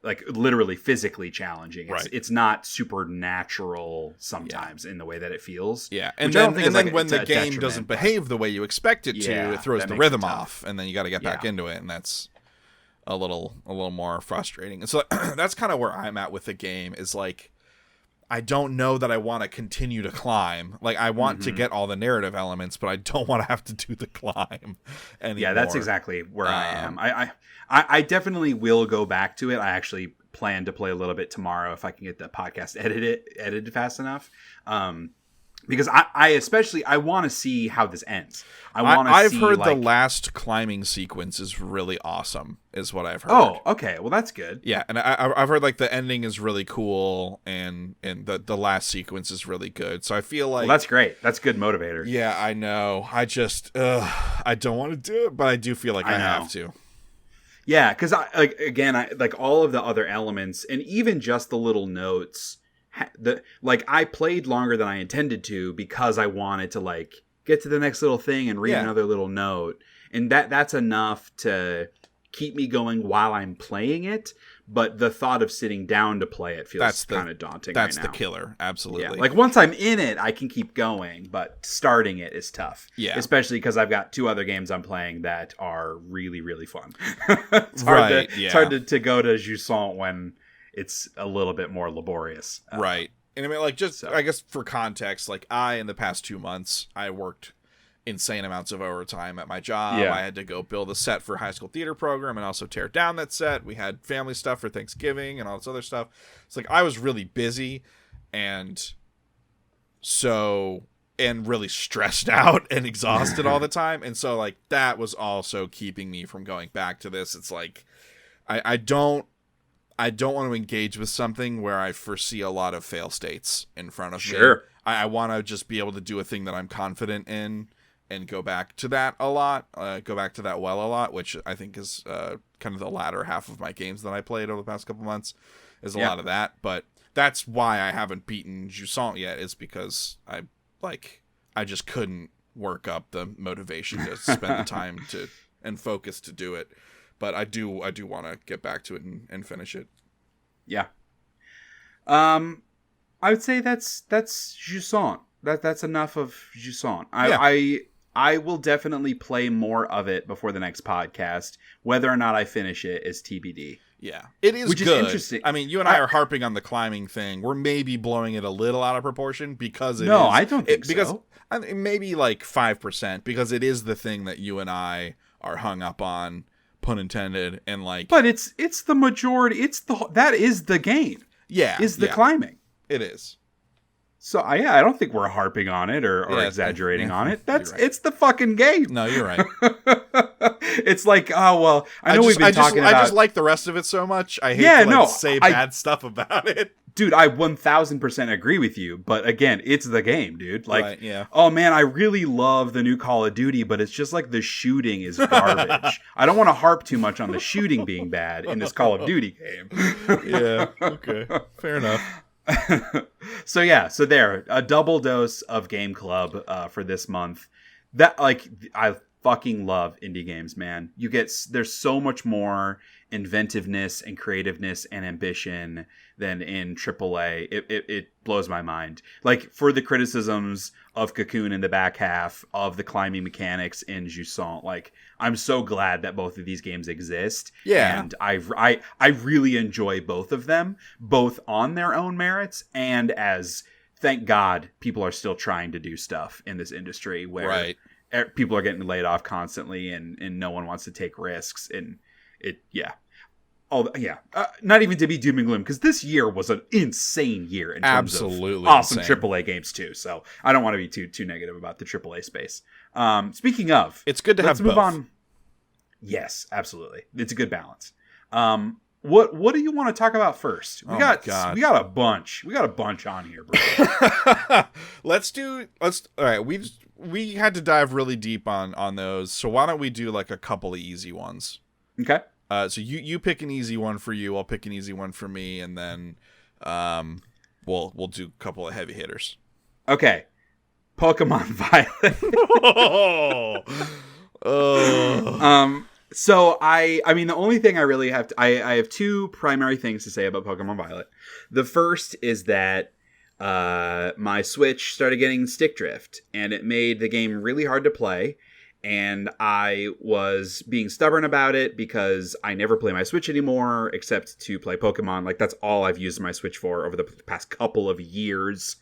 like literally physically challenging. It's not supernatural sometimes in the way that it feels. Yeah. And then when the game doesn't behave the way you expect it to, it throws the rhythm off, and then you got to get back into it. And that's a little more frustrating. And so that's kind of where I'm at with the game, is like, I don't know that I want to continue to climb. Like, I want to get all the narrative elements, but I don't want to have to do the climb anymore. Yeah, that's exactly where I am. I definitely will go back to it. I actually plan to play a little bit tomorrow if I can get the podcast edited fast enough. Because I want to see how this ends. I've heard the last climbing sequence is really awesome, is what I've heard. Oh, okay. Well, that's good. Yeah, and I've heard like the ending is really cool, and the last sequence is really good. So I feel like, well, that's great. That's good motivator. Yeah, I know. I just I don't want to do it, but I do feel like I have to. Yeah, because I like all of the other elements, and even just the little notes. I played longer than I intended to because I wanted to like get to the next little thing and read another little note, and that's enough to keep me going while I'm playing it. But the thought of sitting down to play it feels kind of daunting. That's right now. The killer, absolutely. Yeah, like once I'm in it, I can keep going, but starting it is tough. Yeah, especially because I've got 2 other games I'm playing that are really, really fun. It's hard to go to Jusant when it's a little bit more laborious. Right. And I mean, like, I guess for context, like, in the past 2 months, I worked insane amounts of overtime at my job. I had to go build a set for high school theater program and also tear down that set. We had family stuff for Thanksgiving and all this other stuff. It's like, I was really busy and really stressed out and exhausted all the time. And so, like, that was also keeping me from going back to this. It's like, I don't want to engage with something where I foresee a lot of fail states in front of me. I want to just be able to do a thing that I'm confident in and go back to that a lot, a lot, which I think is kind of the latter half of my games that I played over the past couple months, is a lot of that. But that's why I haven't beaten Jusant yet, is because I just couldn't work up the motivation to spend the time and focus to do it. But I do want to get back to it and finish it. Yeah. I would say that's Jusant. That's enough of Jusant. I will definitely play more of it before the next podcast. Whether or not I finish it is TBD. Yeah, it is, which good. Is interesting. I mean, you and I are harping on the climbing thing. We're maybe blowing it a little out of proportion because I don't think because so. I mean, maybe like 5%, because it is the thing that you and I are hung up on, pun intended, and like. But it's the majority. That is the game. Yeah, is the climbing. It is. So I don't think we're harping on it or exaggerating on it. It's the fucking game. No, you're right. It's like, oh well, I know we've been talking about. I just like the rest of it so much. I hate to say bad stuff about it. Dude, I 1000% agree with you. But again, it's the game, dude. Like, right, yeah. Oh man, I really love the new Call of Duty, but it's just like the shooting is garbage. I don't want to harp too much on the shooting being bad in this Call of Duty game. Yeah. Okay. Fair enough. So there, a double dose of Game Club for this month. That I fucking love indie games, man. There's so much more inventiveness and creativeness and ambition than in AAA. It blows my mind. Like, for the criticisms of Cocoon in the back half, of the climbing mechanics in Jusant, like, I'm so glad that both of these games exist. Yeah. And I really enjoy both of them, both on their own merits and as, thank God, people are still trying to do stuff in this industry where people are getting laid off constantly and no one wants to take risks. And not even to be doom and gloom, because this year was an insane year in terms of awesome insane AAA games too. So I don't want to be too negative about the AAA space. Speaking of, it's good to have both. Let's move on. Yes, absolutely. It's a good balance. What do you want to talk about first? We got a bunch. We got a bunch on here, bro. All right, we had to dive really deep on those. So why don't we do like a couple of easy ones? Okay. So you pick an easy one for you, I'll pick an easy one for me, and then we'll do a couple of heavy hitters. Okay. Pokemon Violet. So I mean, the only thing I really have I have two primary things to say about Pokemon Violet. The first is that my Switch started getting stick drift, and it made the game really hard to play. And I was being stubborn about it because I never play my Switch anymore except to play Pokemon. Like, that's all I've used my Switch for over the past couple of years.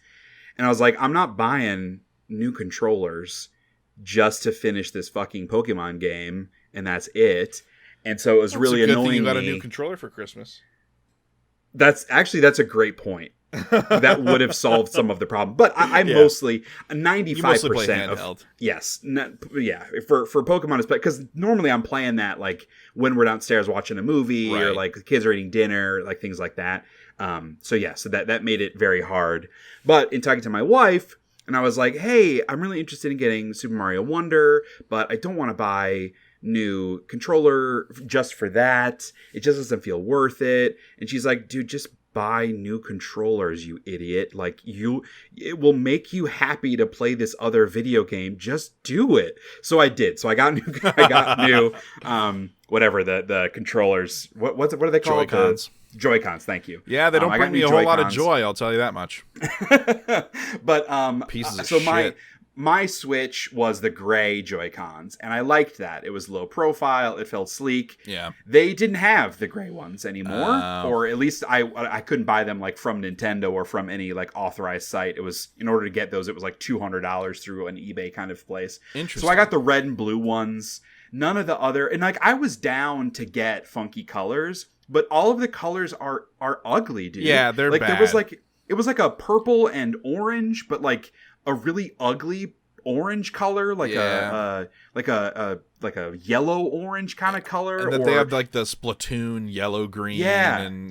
And I was like, I'm not buying new controllers just to finish this fucking Pokemon game, and that's it. And so it was really annoying. Thing you got a new controller for Christmas. That's a great point. That would have solved some of the problem. But I mostly 95% of yes, for Pokemon, because normally I'm playing that like when we're downstairs watching a movie or like the kids are eating dinner, like things like that. So that made it very hard. But in talking to my wife, and I was like, hey, I'm really interested in getting Super Mario Wonder, but I don't want to buy new controller just for that. It just doesn't feel worth it. And she's like, dude, just buy new controllers, you idiot. Like, it will make you happy to play this other video game. Just do it. So I did. So I got new whatever the controllers. What are they called? Joy-Cons. Joy-Cons, thank you. Yeah, they don't bring me a whole lot of joy, I'll tell you that much. But pieces of shit. My Switch was the gray Joy-Cons, and I liked that. It was low profile, it felt sleek. Yeah. They didn't have the gray ones anymore, or at least I couldn't buy them like from Nintendo or from any like authorized site. It was, in order to get those, it was like $200 through an eBay kind of place. Interesting. So I got the red and blue ones. None of the other, and like I was down to get funky colors, but all of the colors are ugly, dude. Yeah, they're like bad. It was like a purple and orange, but like a really ugly orange color, like a yellow orange kind of color. And that they have like the Splatoon yellow green. And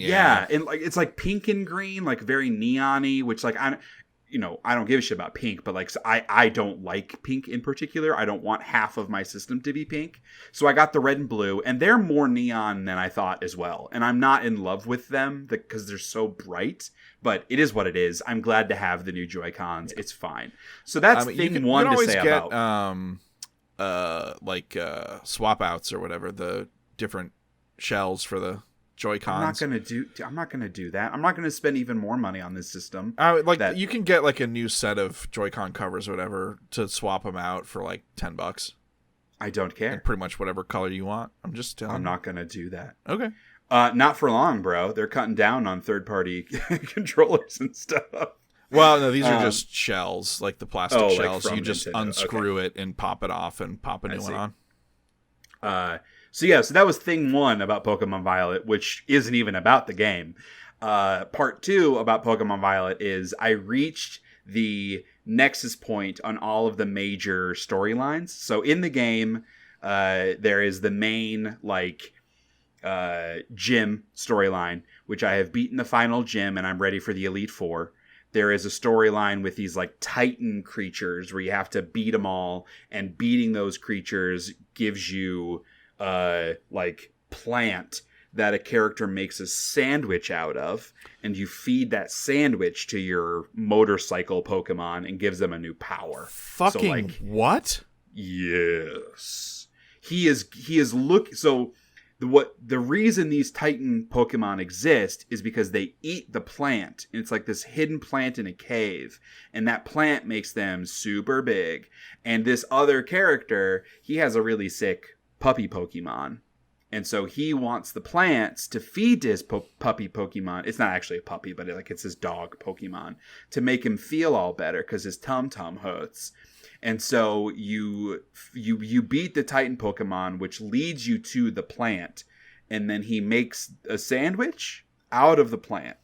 like it's like pink and green, like very neon-y, which like I don't give a shit about pink, but like I don't like pink in particular. I don't want half of my system to be pink. So I got the red and blue, and they're more neon than I thought as well. And I'm not in love with them because they're so bright, but it is what it is. I'm glad to have the new Joy-Cons. It's fine. So that's thing one to say about. Swap outs or whatever, the different shells for the Joy-Cons. I'm not gonna do that. I'm not gonna spend even more money on this system. You can get like a new set of Joy-Con covers or whatever to swap them out for like $10. I don't care. And pretty much whatever color you want. I'm just telling you. I'm not gonna do that. Okay. Not for long, bro. They're cutting down on third-party controllers and stuff. Well, no, these are just shells, like the plastic shells. Like you just Nintendo. unscrew it and pop it off and pop a new one on. So that was thing one about Pokemon Violet, which isn't even about the game. Part two about Pokemon Violet is I reached the nexus point on all of the major storylines. So in the game, there is the main gym storyline, which I have beaten the final gym and I'm ready for the Elite Four. There is a storyline with these like Titan creatures where you have to beat them all, and beating those creatures gives you plant that a character makes a sandwich out of, and you feed that sandwich to your motorcycle Pokemon and gives them a new power. Fucking what? Yes. The reason these Titan Pokemon exist is because they eat the plant. And it's like this hidden plant in a cave. And that plant makes them super big. And this other character, he has a really sick puppy Pokemon. And so he wants the plants to feed to his puppy Pokemon. It's not actually a puppy, but it's his dog Pokemon. To make him feel all better because his tum-tum hurts. And so you beat the Titan Pokemon, which leads you to the plant, and then he makes a sandwich out of the plant.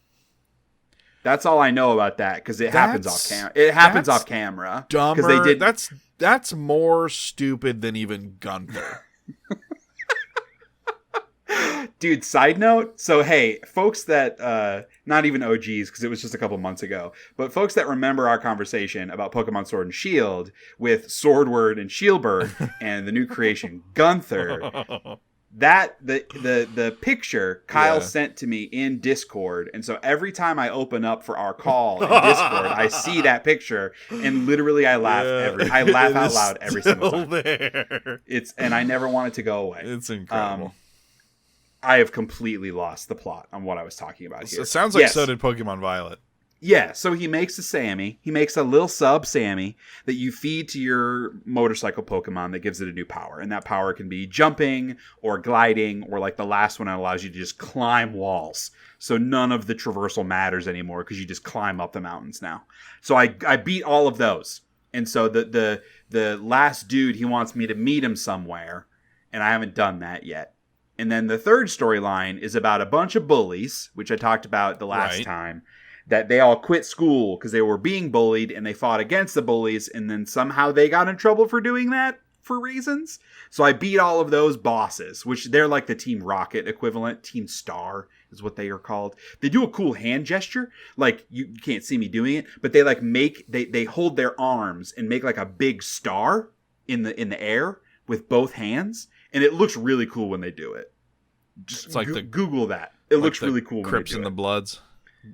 That's all I know about that because it happens off camera. It happens off camera. Dumber. That's more stupid than even Gunther. Dude, side note. So, hey, folks that, not even OGs, because it was just a couple months ago, but folks that remember our conversation about Pokemon Sword and Shield with Swordward and Shieldbird and the new creation Gunther, the picture Kyle sent to me in Discord. And so every time I open up for our call in Discord, I see that picture and literally I laugh out loud every single time. There. And I never want it to go away. It's incredible. I have completely lost the plot on what I was talking about here. It sounds like so did Pokemon Violet. Yeah, so he makes a Sammy. He makes a little sub Sammy that you feed to your motorcycle Pokemon that gives it a new power. And that power can be jumping or gliding, or like the last one, it allows you to just climb walls. So none of the traversal matters anymore because you just climb up the mountains now. So I beat all of those. And so the last dude, he wants me to meet him somewhere. And I haven't done that yet. And then the third storyline is about a bunch of bullies, which I talked about the last time, that they all quit school because they were being bullied and they fought against the bullies, and then somehow they got in trouble for doing that for reasons. So I beat all of those bosses, which they're like the Team Rocket equivalent. Team Star is what they are called. They do a cool hand gesture. Like, you can't see me doing it, but they like they hold their arms and make like a big star in the air with both hands. And it looks really cool when they do it. Just like Google that. It looks really cool when they do it. Crips and the Bloods.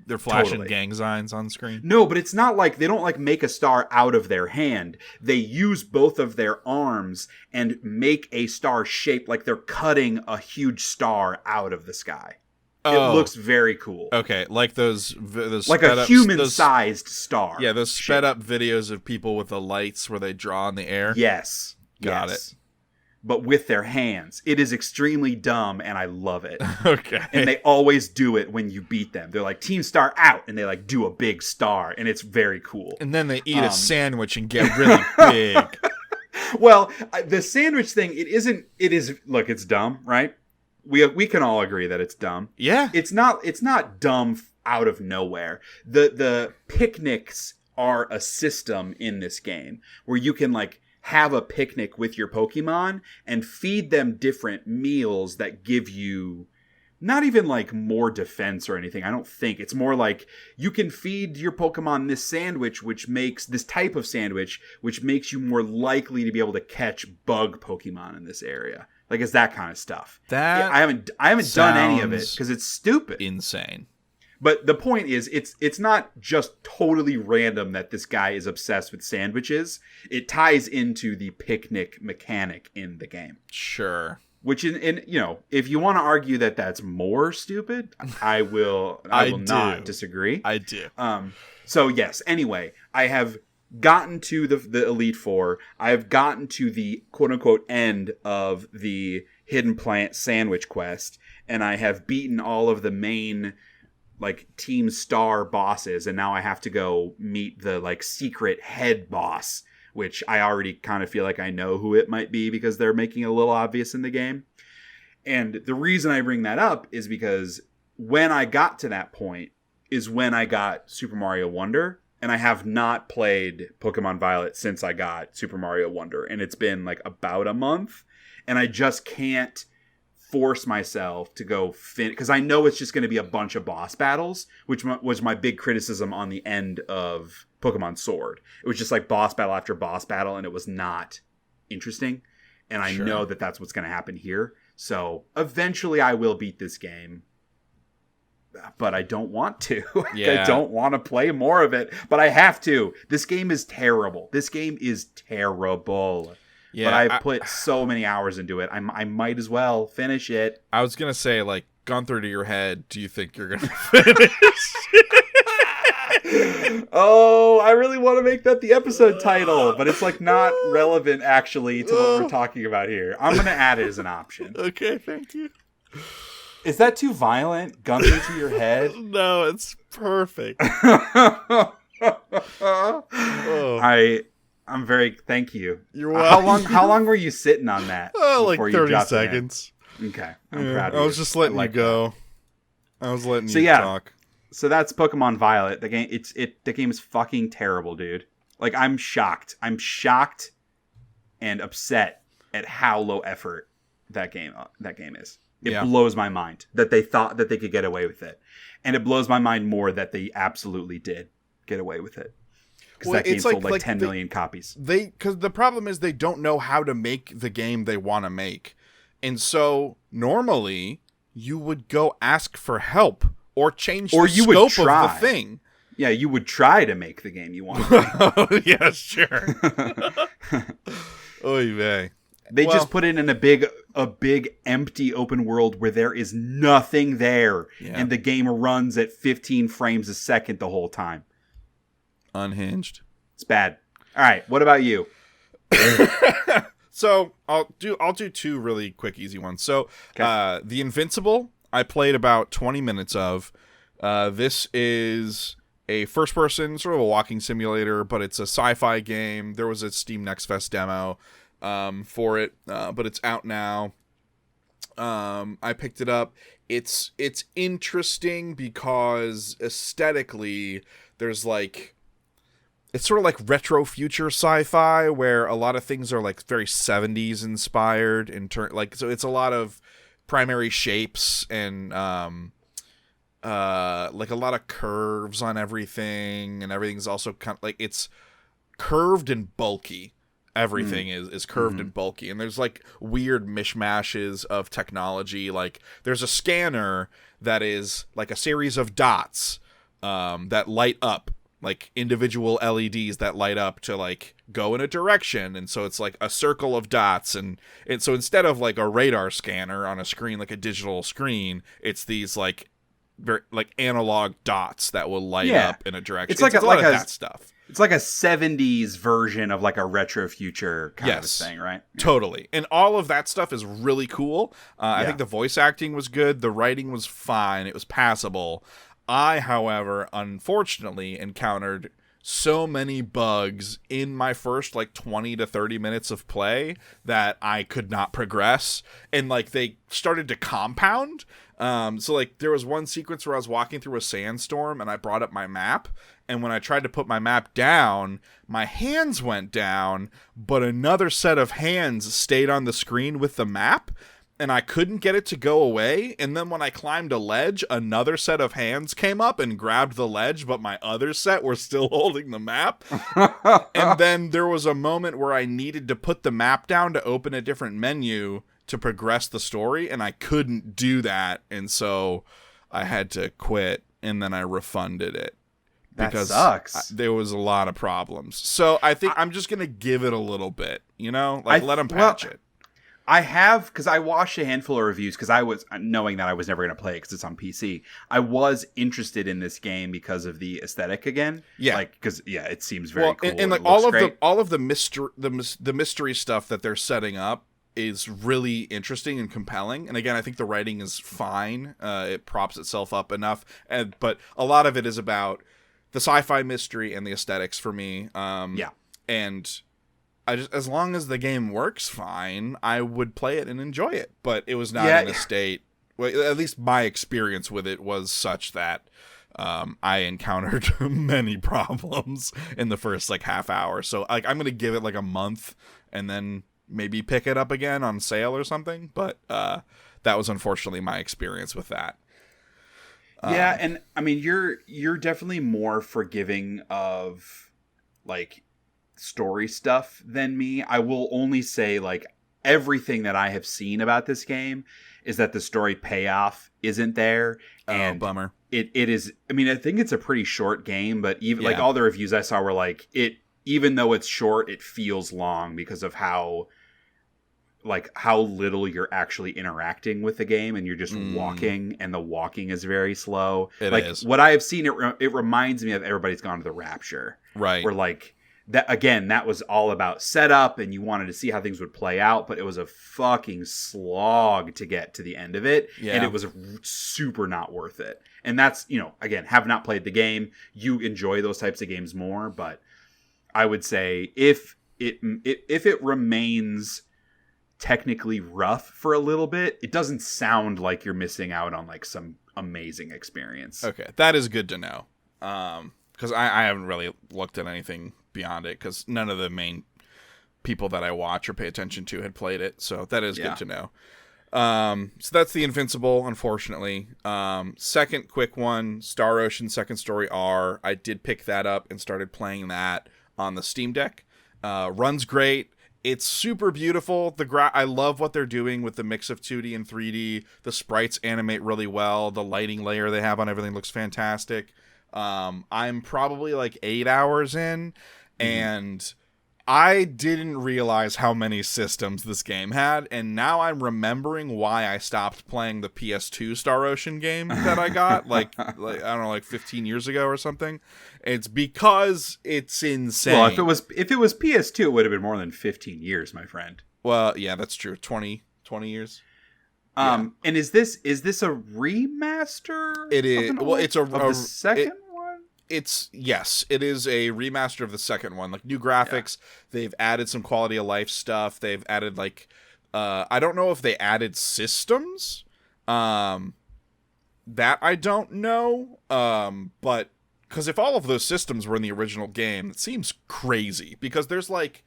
They're flashing gang signs on screen. No, but it's not like they don't like make a star out of their hand. They use both of their arms and make a star shape like they're cutting a huge star out of the sky. Oh. It looks very cool. Okay, like those like a human-sized star. Yeah, those sped up videos of people with the lights where they draw in the air. Yes. Got it. But with their hands. It is extremely dumb, and I love it. Okay. And they always do it when you beat them. They're like, Team Star out, and they like do a big star, and it's very cool. And then they eat a sandwich and get really big. Well, the sandwich thing, look, it's dumb, right? We can all agree that it's dumb. Yeah. It's not dumb out of nowhere. The picnics are a system in this game where you can like have a picnic with your Pokemon and feed them different meals that give you not even like more defense or anything. I don't think it's more like you can feed your Pokemon this sandwich, which makes this type of sandwich, which makes you more likely to be able to catch bug Pokemon in this area. Like it's that kind of stuff. I haven't done any of it because it's stupid. Insane. But the point is, it's not just totally random that this guy is obsessed with sandwiches. It ties into the picnic mechanic in the game. Sure. Which if you want to argue that that's more stupid, I will not disagree. I do. So yes. Anyway, I have gotten to the Elite Four. I have gotten to the quote unquote end of the Hidden Plant Sandwich quest, and I have beaten all of the main like Team Star bosses, and now I have to go meet the like secret head boss, which I already kind of feel like I know who it might be because they're making it a little obvious in the game. And the reason I bring that up is because when I got to that point is when I got Super Mario Wonder, and I have not played Pokemon Violet since I got Super Mario Wonder, and it's been like about a month, and I just can't force myself to go because I know it's just going to be a bunch of boss battles, which was my big criticism on the end of Pokemon Sword. It was just like boss battle after boss battle, and it was not interesting. And I know that that's what's going to happen here. So eventually I will beat this game. But I don't want to. I don't want to play more of it. But I have to. This game is terrible. This game is terrible. Yeah, but I've put so many hours into it. I might as well finish it. I was going to say, like, gone through to your head, do you think you're going to finish? Oh, I really want to make that the episode title, but it's like not relevant actually to what we're talking about here. I'm going to add it as an option. Okay, thank you. Is that too violent? Gun to your head? No, it's perfect. I'm very thank you. You're welcome. How long were you sitting on that? Like 30 seconds. Okay. I'm proud of you. I was just letting you go. That. I was letting you talk. So that's Pokemon Violet. The game the game is fucking terrible, dude. Like I'm shocked. I'm shocked and upset at how low effort that game is. It blows my mind that they thought that they could get away with it. And it blows my mind more that they absolutely did get away with it. Because that game sold like 10 million copies. Because the problem is they don't know how to make the game they want to make. And so normally you would go ask for help or change the scope of the thing. Yeah, you would try to make the game you want to make. Oh, yeah, sure. Oy vey. They just put it in a big empty open world where there is nothing there. Yeah. And the game runs at 15 frames a second the whole time. Unhinged. It's bad. All right, what about you? So I'll do two really quick, easy ones. So the Invincible, I played about 20 minutes of. This is a first-person, sort of a walking simulator, but it's a sci-fi game. There was a Steam Next Fest demo for it, but it's out now. I picked it up. It's interesting because aesthetically, there's like... It's sort of like retro future sci-fi where a lot of things are like very 70s inspired so it's a lot of primary shapes and like a lot of curves on everything, and everything's also kind of like it's curved and bulky. Everything is curved and bulky, and there's like weird mishmashes of technology. Like there's a scanner that is like a series of dots that light up, like individual LEDs that light up to like go in a direction. And so it's like a circle of dots. And so instead of like a radar scanner on a screen, like a digital screen, it's these like very like analog dots that will light up in a direction. It's like a lot of that stuff. It's like a 70s version of like a retro future kind of thing, right? Yeah. Totally. And all of that stuff is really cool. I think the voice acting was good. The writing was fine. It was passable. I, however, unfortunately encountered so many bugs in my first like 20 to 30 minutes of play that I could not progress, and like they started to compound. So like there was one sequence where I was walking through a sandstorm and I brought up my map, and when I tried to put my map down, my hands went down, but another set of hands stayed on the screen with the map, and I couldn't get it to go away. And then when I climbed a ledge, another set of hands came up and grabbed the ledge, but my other set were still holding the map. And then there was a moment where I needed to put the map down to open a different menu to progress the story, and I couldn't do that. And so I had to quit, and then I refunded it. Because that sucks. There was a lot of problems. So I think I'm just going to give it a little bit, like let them patch it. I have, because I watched a handful of reviews, because I was, knowing that I was never going to play it because it's on PC, I was interested in this game because of the aesthetic again. Yeah. Like, because, it seems very cool. And like all of the mystery stuff that they're setting up is really interesting and compelling. And again, I think the writing is fine. It props itself up enough. But a lot of it is about the sci-fi mystery and the aesthetics for me. And I just, as long as the game works fine, I would play it and enjoy it. But it was not in a state. Well, at least my experience with it was such that I encountered many problems in the first like half hour. So like I'm gonna give it like a month and then maybe pick it up again on sale or something. But that was unfortunately my experience with that. Yeah, and I mean you're definitely more forgiving of like story stuff than me. I will only say like everything that I have seen about this game is that the story payoff isn't there. And bummer. It is. I mean, I think it's a pretty short game, but even like all the reviews I saw were like even though it's short, it feels long because of how little you're actually interacting with the game, and you're just walking, and the walking is very slow. It is. What I have seen, it reminds me of Everybody's Gone to the Rapture, right? Where like that again, that was all about setup, and you wanted to see how things would play out, but it was a fucking slog to get to the end of it, and it was super not worth it. And that's, again, have not played the game, you enjoy those types of games more, but I would say if it remains technically rough for a little bit, it doesn't sound like you're missing out on like some amazing experience. Okay, that is good to know. Because I haven't really looked at anything beyond it, because none of the main people that I watch or pay attention to had played it, so that is good to know. So that's the Invincible, unfortunately. Second quick one, Star Ocean Second Story R. I did pick that up and started playing that on the Steam Deck. Runs great. It's super beautiful. I love what they're doing with the mix of 2D and 3D. The sprites animate really well. The lighting layer they have on everything looks fantastic. I'm probably like 8 hours in, and I didn't realize how many systems this game had, and now I'm remembering why I stopped playing the PS2 Star Ocean game that I got, like I don't know, like 15 years ago or something. It's because it's insane. Well, if it was PS2, it would have been more than 15 years, my friend. Well, yeah, that's true. 20 years. And is this a remaster? It is. Well, it's the second one. Yes, it is a remaster of the second one. Like new graphics, they've added some quality of life stuff. They've added like, I don't know if they added systems. That I don't know. But because if all of those systems were in the original game, it seems crazy, because there's like.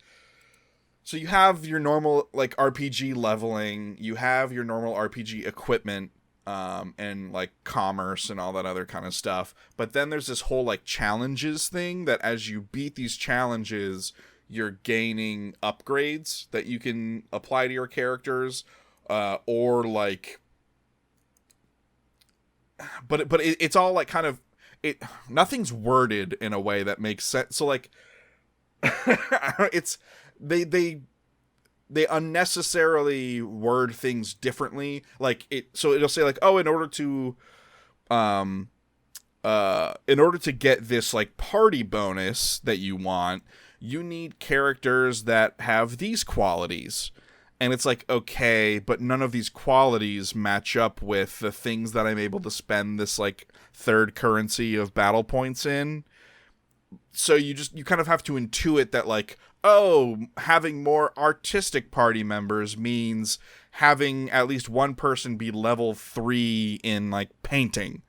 So you have your normal like RPG leveling, you have your normal RPG equipment, and like commerce and all that other kind of stuff. But then there's this whole like challenges thing that as you beat these challenges, you're gaining upgrades that you can apply to your characters, or like. But it's all like kind of nothing's worded in a way that makes sense. So like, it's. They unnecessarily word things differently. Like so it'll say like, oh, in order to get this like party bonus that you want, you need characters that have these qualities. And it's like, okay, but none of these qualities match up with the things that I'm able to spend this like third currency of battle points in. So you kind of have to intuit that like, oh, having more artistic party members means having at least one person be level 3 in like painting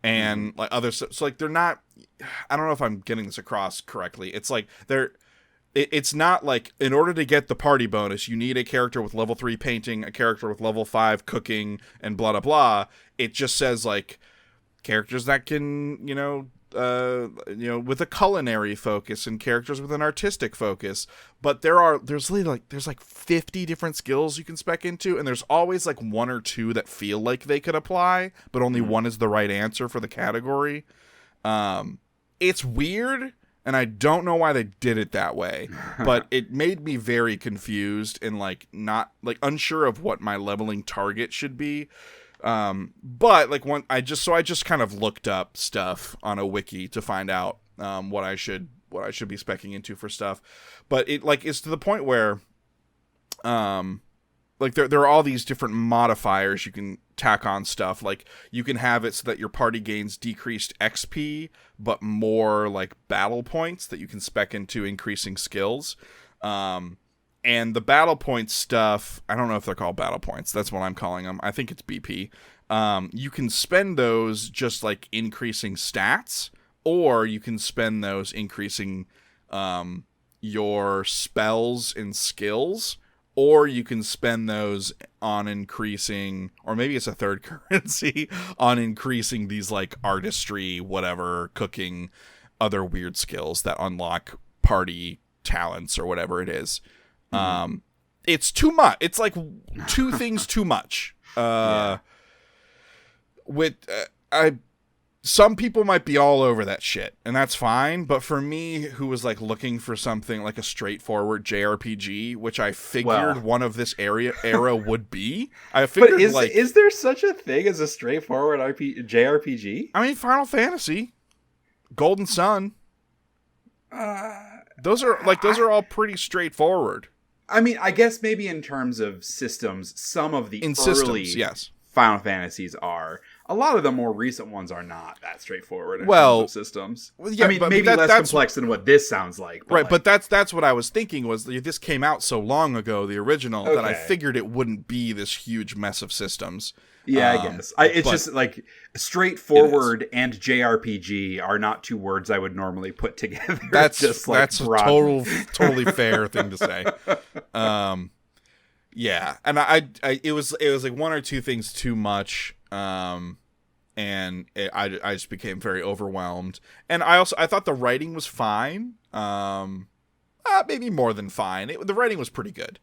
and like other. So like they're not, I don't know if I'm getting this across correctly. It's like it's not like in order to get the party bonus, you need a character with level 3 painting, a character with level 5 cooking, and blah, blah, blah. It just says like characters that can, with a culinary focus and characters with an artistic focus. But there's like 50 different skills you can spec into, and there's always like one or two that feel like they could apply, but only one is the right answer for the category. It's weird, and I don't know why they did it that way, but it made me very confused and like not like unsure of what my leveling target should be. But like I just kind of looked up stuff on a wiki to find out what I should be speccing into for stuff. But it like it's to the point where like there are all these different modifiers you can tack on stuff. Like you can have it so that your party gains decreased XP but more like battle points that you can spec into increasing skills. And the battle point stuff, I don't know if they're called battle points. That's what I'm calling them. I think it's BP. You can spend those just like increasing stats, or you can spend those increasing your spells and skills, or you can spend those on increasing, or maybe it's a third currency, on increasing these like artistry, whatever, cooking, other weird skills that unlock party talents or whatever it is. It's too much. It's like two things too much. Some people might be all over that shit, and that's fine. But for me, who was like looking for something like a straightforward JRPG, which I figured one of this era would be, I figured. But is there such a thing as a straightforward JRPG? I mean, Final Fantasy, Golden Sun. Those are all pretty straightforward. I mean, I guess maybe in terms of systems, some of the early Final Fantasies are. A lot of the more recent ones are not that straightforward in terms of systems. Yeah, I mean, maybe less complex than what this sounds like. But that's what I was thinking was this came out so long ago, the original, that I figured it wouldn't be this huge mess of systems. Yeah, I guess. It's just like straightforward and JRPG are not two words I would normally put together. That's just like that's a totally fair thing to say. Yeah, and it was like one or two things too much, and I just became very overwhelmed. And I thought the writing was fine, maybe more than fine. The writing was pretty good.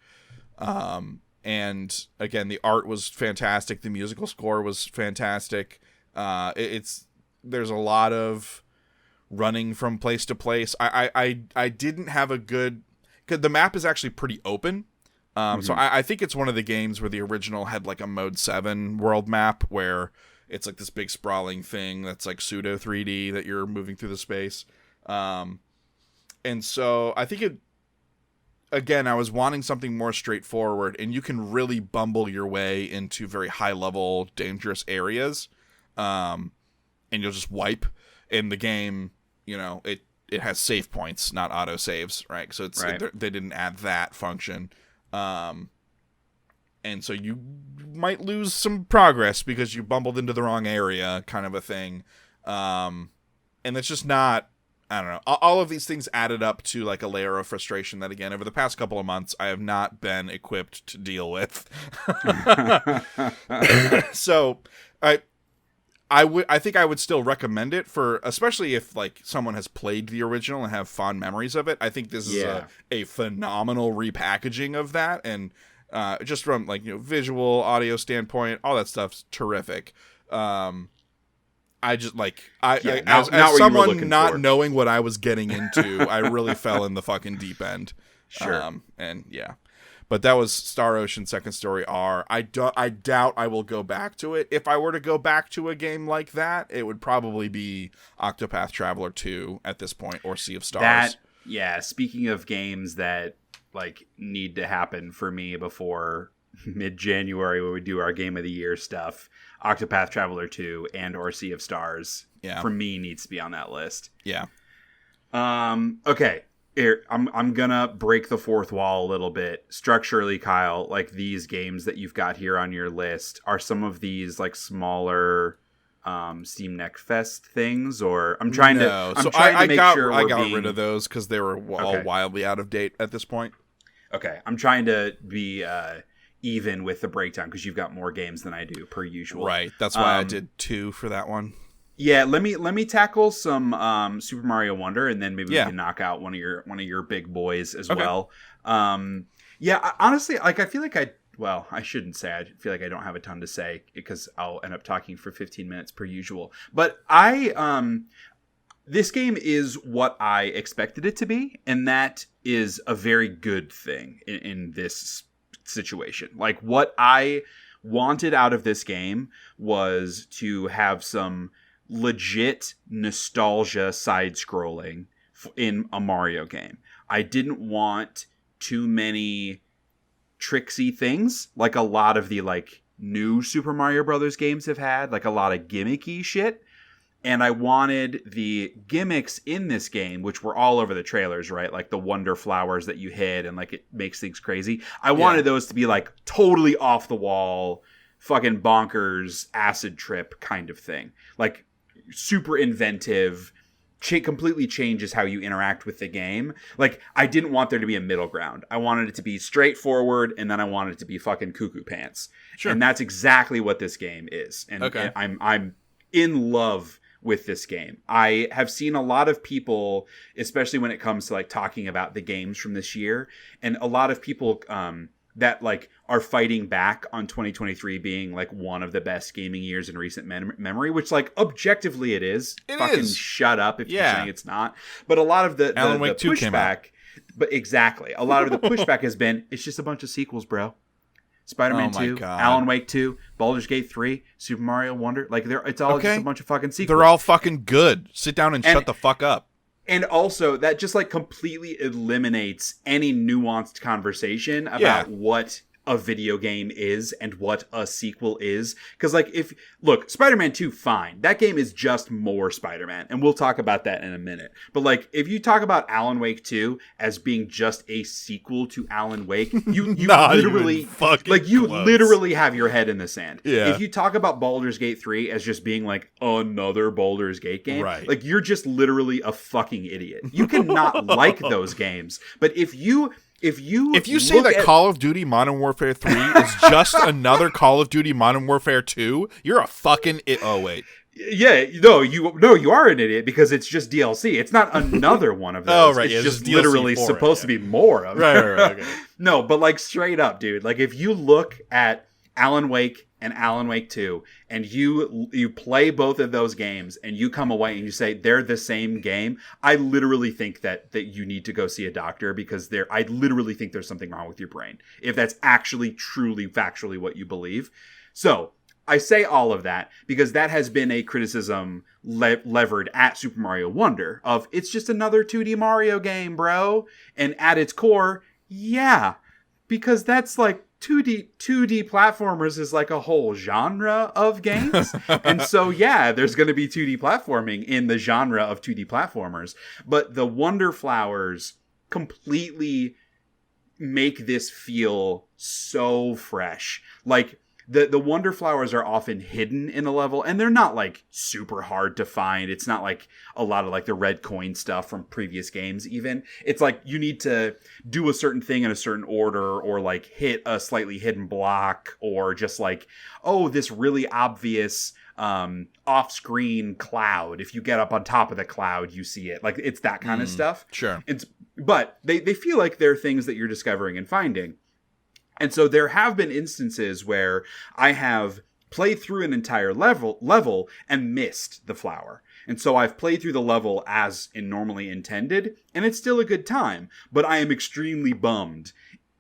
And again, the art was fantastic. The musical score was fantastic. There's a lot of running from place to place. I didn't have a good, because the map is actually pretty open. So I think it's one of the games where the original had like a Mode 7 world map where it's like this big sprawling thing that's like pseudo 3D that you're moving through the space. And so I think again, I was wanting something more straightforward, and you can really bumble your way into very high-level, dangerous areas, and you'll just wipe. In the game, it has save points, not auto-saves, right? So they didn't add that function. And so you might lose some progress because you bumbled into the wrong area, kind of a thing. And it's just not... I don't know. All of these things added up to like a layer of frustration that, again, over the past couple of months, I have not been equipped to deal with. So I think I would still recommend it for, especially if like someone has played the original and have fond memories of it. I think this is a phenomenal repackaging of that. And just from like, visual, audio standpoint, all that stuff's terrific. I just as someone not knowing what I was getting into, I really fell in the fucking deep end. Sure. And yeah, but that was Star Ocean Second Story R. I doubt I will go back to it. If I were to go back to a game like that, it would probably be Octopath Traveler 2 at this point, or Sea of Stars. Speaking of games that like need to happen for me before mid-January when we do our Game of the Year stuff, Octopath Traveler 2 and or Sea of Stars, for me, needs to be on that list. Yeah. Okay. Here, I'm gonna break the fourth wall a little bit. Structurally, Kyle, like these games that you've got here on your list, are some of these like smaller Steam Next Fest things, or I'm trying to make sure I got rid of those because they were all wildly out of date at this point. Okay, I'm trying to be even with the breakdown because you've got more games than I do per usual. Right, that's why I did 2 for that one. Yeah, let me tackle some Super Mario Wonder, and then maybe we can knock out one of your big boys as well. Honestly, like I feel like I shouldn't say. I feel like I don't have a ton to say because I'll end up talking for 15 minutes per usual. But this game is what I expected it to be, and that is a very good thing in this situation. Like what I wanted out of this game was to have some legit nostalgia side-scrolling in a Mario game. I didn't want too many tricksy things like a lot of the like new Super Mario Brothers games have had, like a lot of gimmicky shit. And I wanted the gimmicks in this game, which were all over the trailers, right? Like the wonder flowers that you hit and like it makes things crazy. I wanted those to be like totally off the wall, fucking bonkers acid trip kind of thing. Like, super inventive, completely changes how you interact with the game. Like, I didn't want there to be a middle ground. I wanted it to be straightforward, and then I wanted it to be fucking cuckoo pants. Sure. And that's exactly what this game is. And I'm in love with this game. I have seen a lot of people, especially when it comes to like talking about the games from this year, and a lot of people that like are fighting back on 2023 being like one of the best gaming years in recent memory, which like objectively it is. Fucking shut up if you're saying it's not. But a lot of the pushback, but exactly, a lot of the pushback has been, it's just a bunch of sequels, bro. Spider-Man 2, Alan Wake 2, Baldur's Gate 3, Super Mario Wonder. Like, it's all just a bunch of fucking sequels. They're all fucking good. Sit down and shut the fuck up. And also, that just, like, completely eliminates any nuanced conversation about what a video game is and what a sequel is. Because, like, look, Spider-Man 2, fine. That game is just more Spider-Man. And we'll talk about that in a minute. But, like, if you talk about Alan Wake 2 as being just a sequel to Alan Wake, you literally, like, you literally have your head in the sand. Yeah. If you talk about Baldur's Gate 3 as just being, like, another Baldur's Gate game, like, you're just literally a fucking idiot. You cannot like those games. But if you say that Call of Duty Modern Warfare 3 is just another Call of Duty Modern Warfare 2, you're a fucking oh wait. Yeah, you are an idiot because it's just DLC. It's not another one of those. It's just literally supposed to be more of it. Right. Okay. No, but like straight up, dude. Like if you look at Alan Wake and Alan Wake 2 and you play both of those games and you come away and you say they're the same game, I literally think that you need to go see a doctor because I literally think there's something wrong with your brain if that's actually truly factually what you believe. So I say all of that because that has been a criticism levered at Super Mario Wonder of it's just another 2D Mario game, bro. And at its core, yeah, because that's like 2D platformers is like a whole genre of games. And so, yeah, there's going to be 2D platforming in the genre of 2D platformers. But the Wonder Flowers completely make this feel so fresh. Like, the Wonder Flowers are often hidden in a level, and they're not, like, super hard to find. It's not, like, a lot of, like, the red coin stuff from previous games, even. It's, like, you need to do a certain thing in a certain order, or, like, hit a slightly hidden block, or just, like, oh, this really obvious off-screen cloud. If you get up on top of the cloud, you see it. Like, it's that kind of stuff. Sure. But they feel like they're things that you're discovering and finding. And so there have been instances where I have played through an entire level and missed the flower. And so I've played through the level as normally intended, and it's still a good time. But I am extremely bummed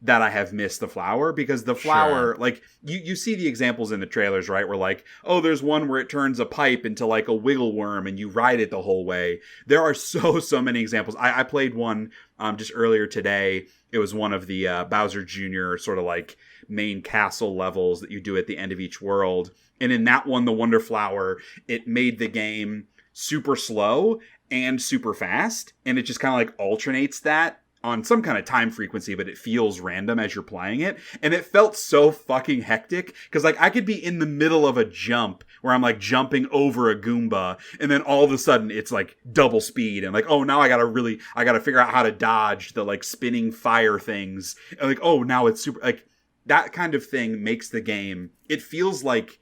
that I have missed the flower because the flower, like, you see the examples in the trailers, right? Where like, oh, there's one where it turns a pipe into like a wiggle worm and you ride it the whole way. There are so many examples. I played one just earlier today. It was one of the Bowser Jr. sort of like main castle levels that you do at the end of each world. And in that one, the Wonder Flower, it made the game super slow and super fast. And it just kind of like alternates that on some kind of time frequency, but it feels random as you're playing it. And it felt so fucking hectic because like I could be in the middle of a jump where I'm like jumping over a Goomba and then all of a sudden it's like double speed and like, oh, now I gotta figure out how to dodge the like spinning fire things. And like, oh, now it's super, like that kind of thing makes the game, it feels like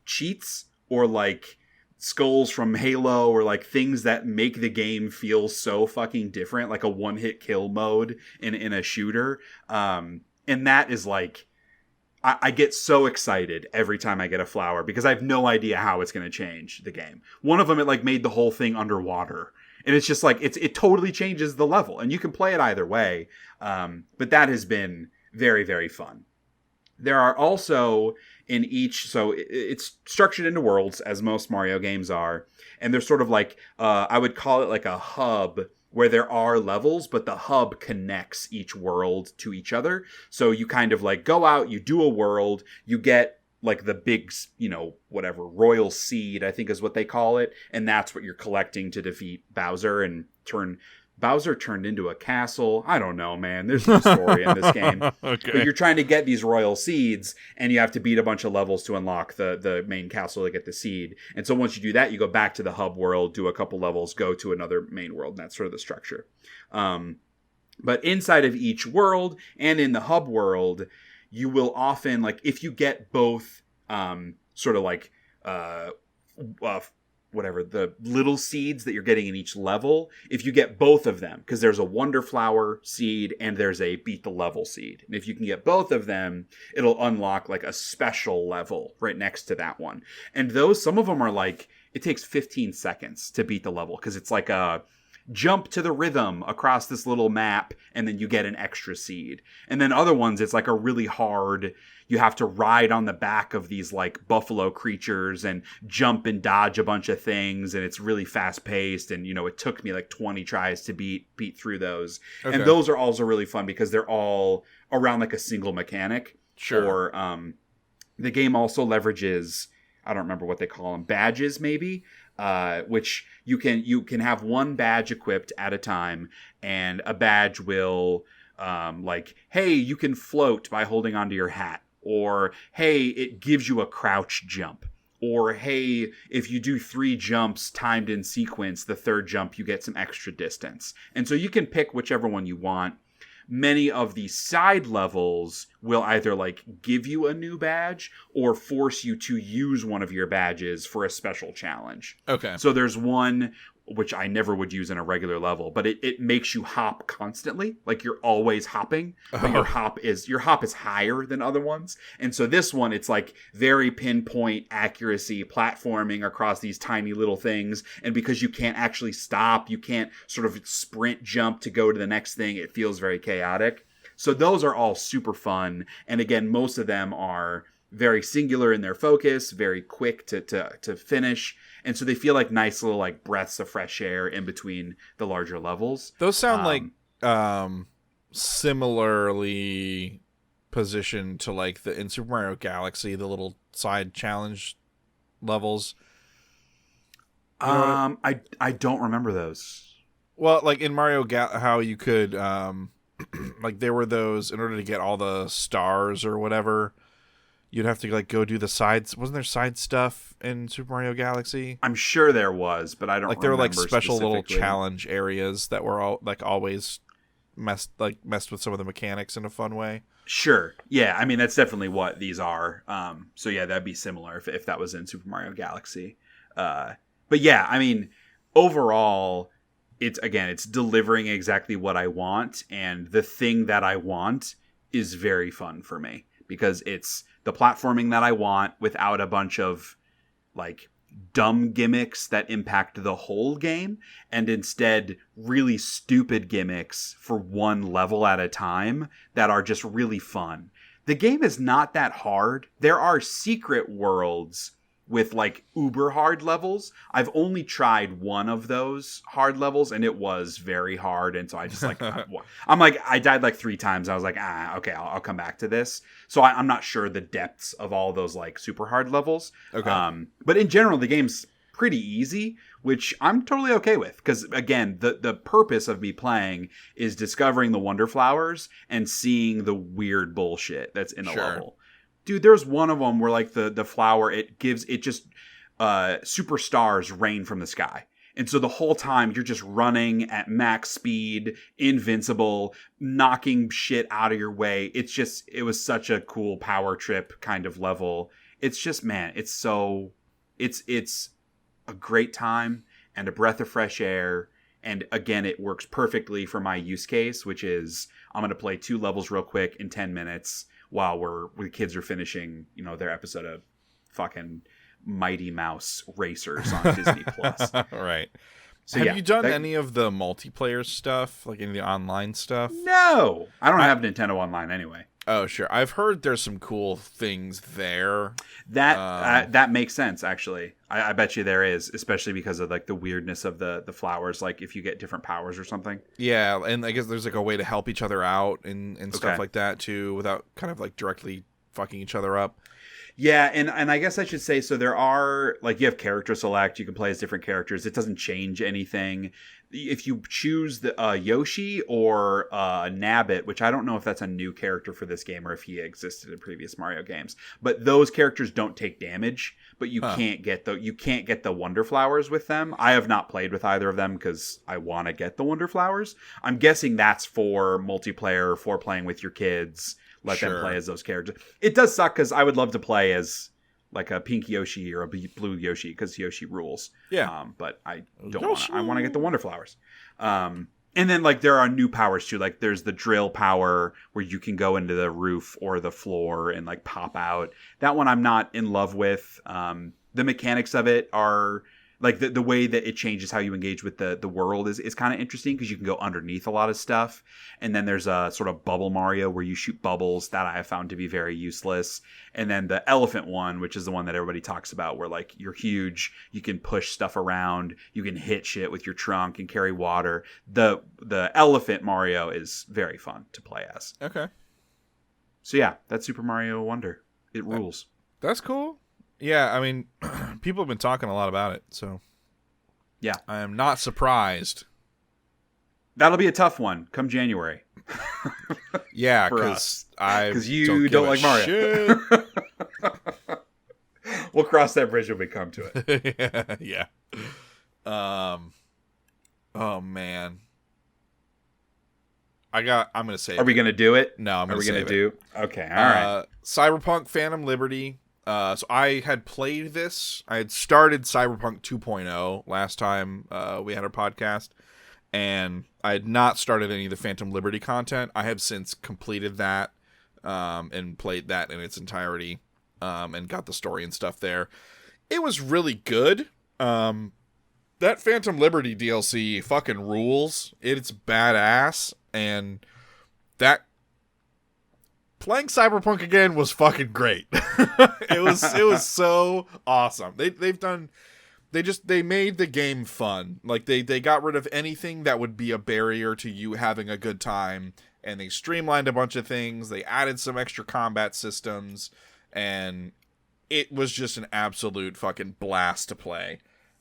cheats or like skulls from Halo or like things that make the game feel so fucking different, like a one-hit kill mode in a shooter. And that is like, I get so excited every time I get a flower because I have no idea how it's going to change the game. One of them, it like made the whole thing underwater. And it's just like, it totally changes the level and you can play it either way. But that has been very, very fun. There are also in each, so it's structured into worlds as most Mario games are. And there's sort of like, I would call it like a hub where there are levels, but the hub connects each world to each other. So you kind of like go out, you do a world, you get like the big, whatever, royal seed, I think is what they call it. And that's what you're collecting to defeat Bowser and turn Bowser turned into a castle. I don't know, man. There's no story in this game. Okay. But you're trying to get these royal seeds, and you have to beat a bunch of levels to unlock the main castle to get the seed. And so once you do that, you go back to the hub world, do a couple levels, go to another main world, and that's sort of the structure. But inside of each world and in the hub world, you will often, like, if you get both sort of like whatever, the little seeds that you're getting in each level, if you get both of them, because there's a Wonder Flower seed and there's a Beat the Level seed. And if you can get both of them, it'll unlock like a special level right next to that one. And those, some of them are like, it takes 15 seconds to beat the level, because it's like a jump to the rhythm across this little map, and then you get an extra seed. And then other ones, it's like a really hard, you have to ride on the back of these like buffalo creatures and jump and dodge a bunch of things, and it's really fast paced, and it took me like 20 tries to beat through those. Okay. And those are also really fun because they're all around like a single mechanic. Sure. Or the game also leverages, I don't remember what they call them, badges maybe, which you can have one badge equipped at a time, and a badge will like, hey, you can float by holding onto your hat, or hey, it gives you a crouch jump, or hey, if you do 3 jumps timed in sequence, the 3rd jump you get some extra distance. And so you can pick whichever one you want. Many of the side levels will either like give you a new badge or force you to use one of your badges for a special challenge. Okay. So there's one which I never would use in a regular level, but it makes you hop constantly. Like you're always hopping, but your hop is higher than other ones. And so this one, it's like very pinpoint accuracy platforming across these tiny little things. And because you can't actually stop, you can't sort of sprint jump to go to the next thing, it feels very chaotic. So those are all super fun. And again, most of them are very singular in their focus, very quick to finish. And so they feel like nice little like breaths of fresh air in between the larger levels. Those sound like similarly positioned to like in Super Mario Galaxy, the little side challenge levels. I don't remember those. Well, like in Mario how you could like there were those, in order to get all the stars or whatever, you'd have to like go do the sides. Wasn't there side stuff in Super Mario Galaxy? I'm sure there was, but I don't. Like there were like special little challenge areas that were all like always messed with some of the mechanics in a fun way. Sure, yeah. I mean that's definitely what these are. So yeah, that'd be similar if that was in Super Mario Galaxy. But yeah, I mean overall, it's delivering exactly what I want, and the thing that I want is very fun for me because it's the platforming that I want without a bunch of like dumb gimmicks that impact the whole game, and instead really stupid gimmicks for one level at a time that are just really fun. The game is not that hard. There are secret worlds with like uber hard levels. I've only tried one of those hard levels and it was very hard, and so I just like I'm like I died like 3 times. I was like okay, I'll come back to this. So I'm not sure the depths of all those like super hard levels. Okay. But in general the game's pretty easy, which I'm totally okay with, because again the purpose of me playing is discovering the Wonder Flowers and seeing the weird bullshit that's in a level. Dude, there's one of them where like the flower, it just superstars rain from the sky. And so the whole time you're just running at max speed, invincible, knocking shit out of your way. It was such a cool power trip kind of level. It's just, man, it's a great time and a breath of fresh air. And again, it works perfectly for my use case, which is I'm going to play 2 levels real quick in 10 minutes. While the kids are finishing, their episode of fucking Mighty Mouse Racers on Disney Plus. Right. So have you done any of the multiplayer stuff, like any of the online stuff? No, I don't have Nintendo Online anyway. Oh, sure. I've heard there's some cool things there. That makes sense, actually. I bet you there is, especially because of like the weirdness of the flowers, like if you get different powers or something. Yeah, and I guess there's like a way to help each other out and stuff like that too, without kind of like directly fucking each other up. Yeah, and I guess I should say, so there are, like, you have character select, you can play as different characters. It doesn't change anything. If you choose the Yoshi or Nabbit, which I don't know if that's a new character for this game or if he existed in previous Mario games, but those characters don't take damage, but you can't get the Wonder Flowers with them. I have not played with either of them because I want to get the Wonder Flowers. I'm guessing that's for multiplayer, for playing with your kids. Let them play as those characters. It does suck because I would love to play as like a pink Yoshi or a blue Yoshi because Yoshi rules. Yeah. But I don't want to. I want to get the Wonder Flowers. And then like there are new powers too. Like there's the drill power where you can go into the roof or the floor and like pop out. That one I'm not in love with. The mechanics of it are... Like the way that it changes how you engage with the world is kind of interesting because you can go underneath a lot of stuff. And then there's a sort of bubble Mario where you shoot bubbles that I have found to be very useless. And then the elephant one, which is the one that everybody talks about, where like you're huge, you can push stuff around, you can hit shit with your trunk and carry water. The elephant Mario is very fun to play as. Okay. So yeah, that's Super Mario Wonder. It rules. That's cool. Yeah, I mean, people have been talking a lot about it, so yeah, I am not surprised. That'll be a tough one come January. Yeah, because you don't like Mario. We'll cross that bridge when we come to it. Yeah. Oh man. I'm gonna say. Are we gonna do it? No, I'm gonna. Are we gonna do? Okay, all right. Cyberpunk Phantom Liberty. So I had played this. I had started Cyberpunk 2.0 last time we had our podcast, and I had not started any of the Phantom Liberty content. I have since completed that and played that in its entirety and got the story and stuff there. It was really good. That Phantom Liberty DLC fucking rules. It's badass, and that... Playing Cyberpunk again was fucking great. It was so awesome. They made the game fun. Like they got rid of anything that would be a barrier to you having a good time, and they streamlined a bunch of things. They added some extra combat systems, and it was just an absolute fucking blast to play.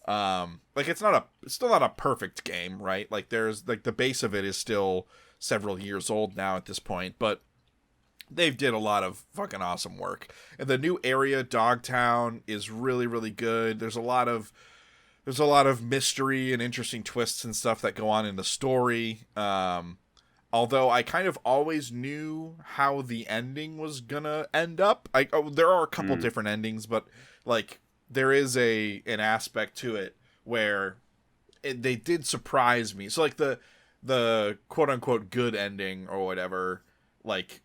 Like it's still not a perfect game, right? Like there's like the base of it is still several years old now at this point, but they've did a lot of fucking awesome work. And the new area, Dogtown, is really, really good. There's a lot of mystery and interesting twists and stuff that go on in the story. Although I kind of always knew how the ending was gonna end up. There are a couple different endings, but like there is an aspect to it where they did surprise me. So like the quote unquote good ending or whatever, like.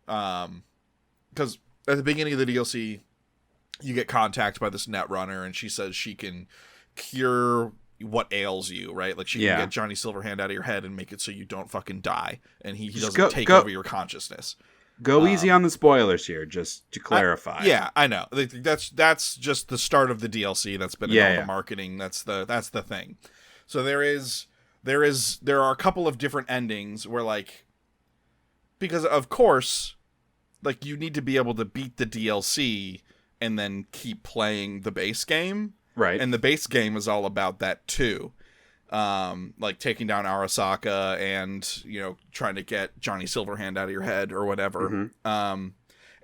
Because at the beginning of the DLC, you get contacted by this netrunner, and she says she can cure what ails you, right? Like she can get Johnny Silverhand out of your head and make it so you don't fucking die, and he doesn't take over your consciousness. Go easy on the spoilers here, just to clarify. I know. That's just the start of the DLC. That's been in all the marketing. That's the thing. So there are a couple of different endings where like. Because, of course, like, you need to be able to beat the DLC and then keep playing the base game. Right. And the base game is all about that, too. Like, taking down Arasaka and, you know, trying to get Johnny Silverhand out of your head or whatever. Mm-hmm.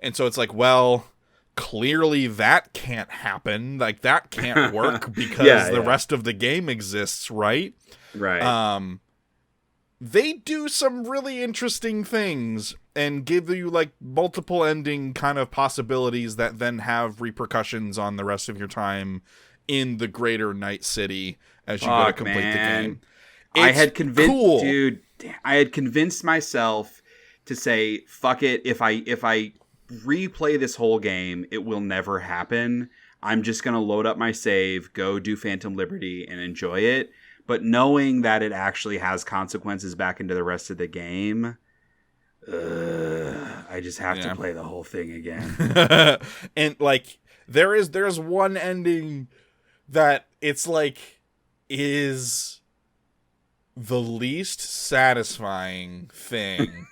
And so it's like, well, clearly that can't happen. Like, that can't work because the rest of the game exists, right? Right. They do some really interesting things and give you like multiple ending kind of possibilities that then have repercussions on the rest of your time in the greater Night City as you go to complete the game. I had convinced myself to say, fuck it. If I replay this whole game, it will never happen. I'm just going to load up my save, go do Phantom Liberty and enjoy it. But knowing that it actually has consequences back into the rest of the game, I just have to play the whole thing again. And like there's one ending that it's like is the least satisfying thing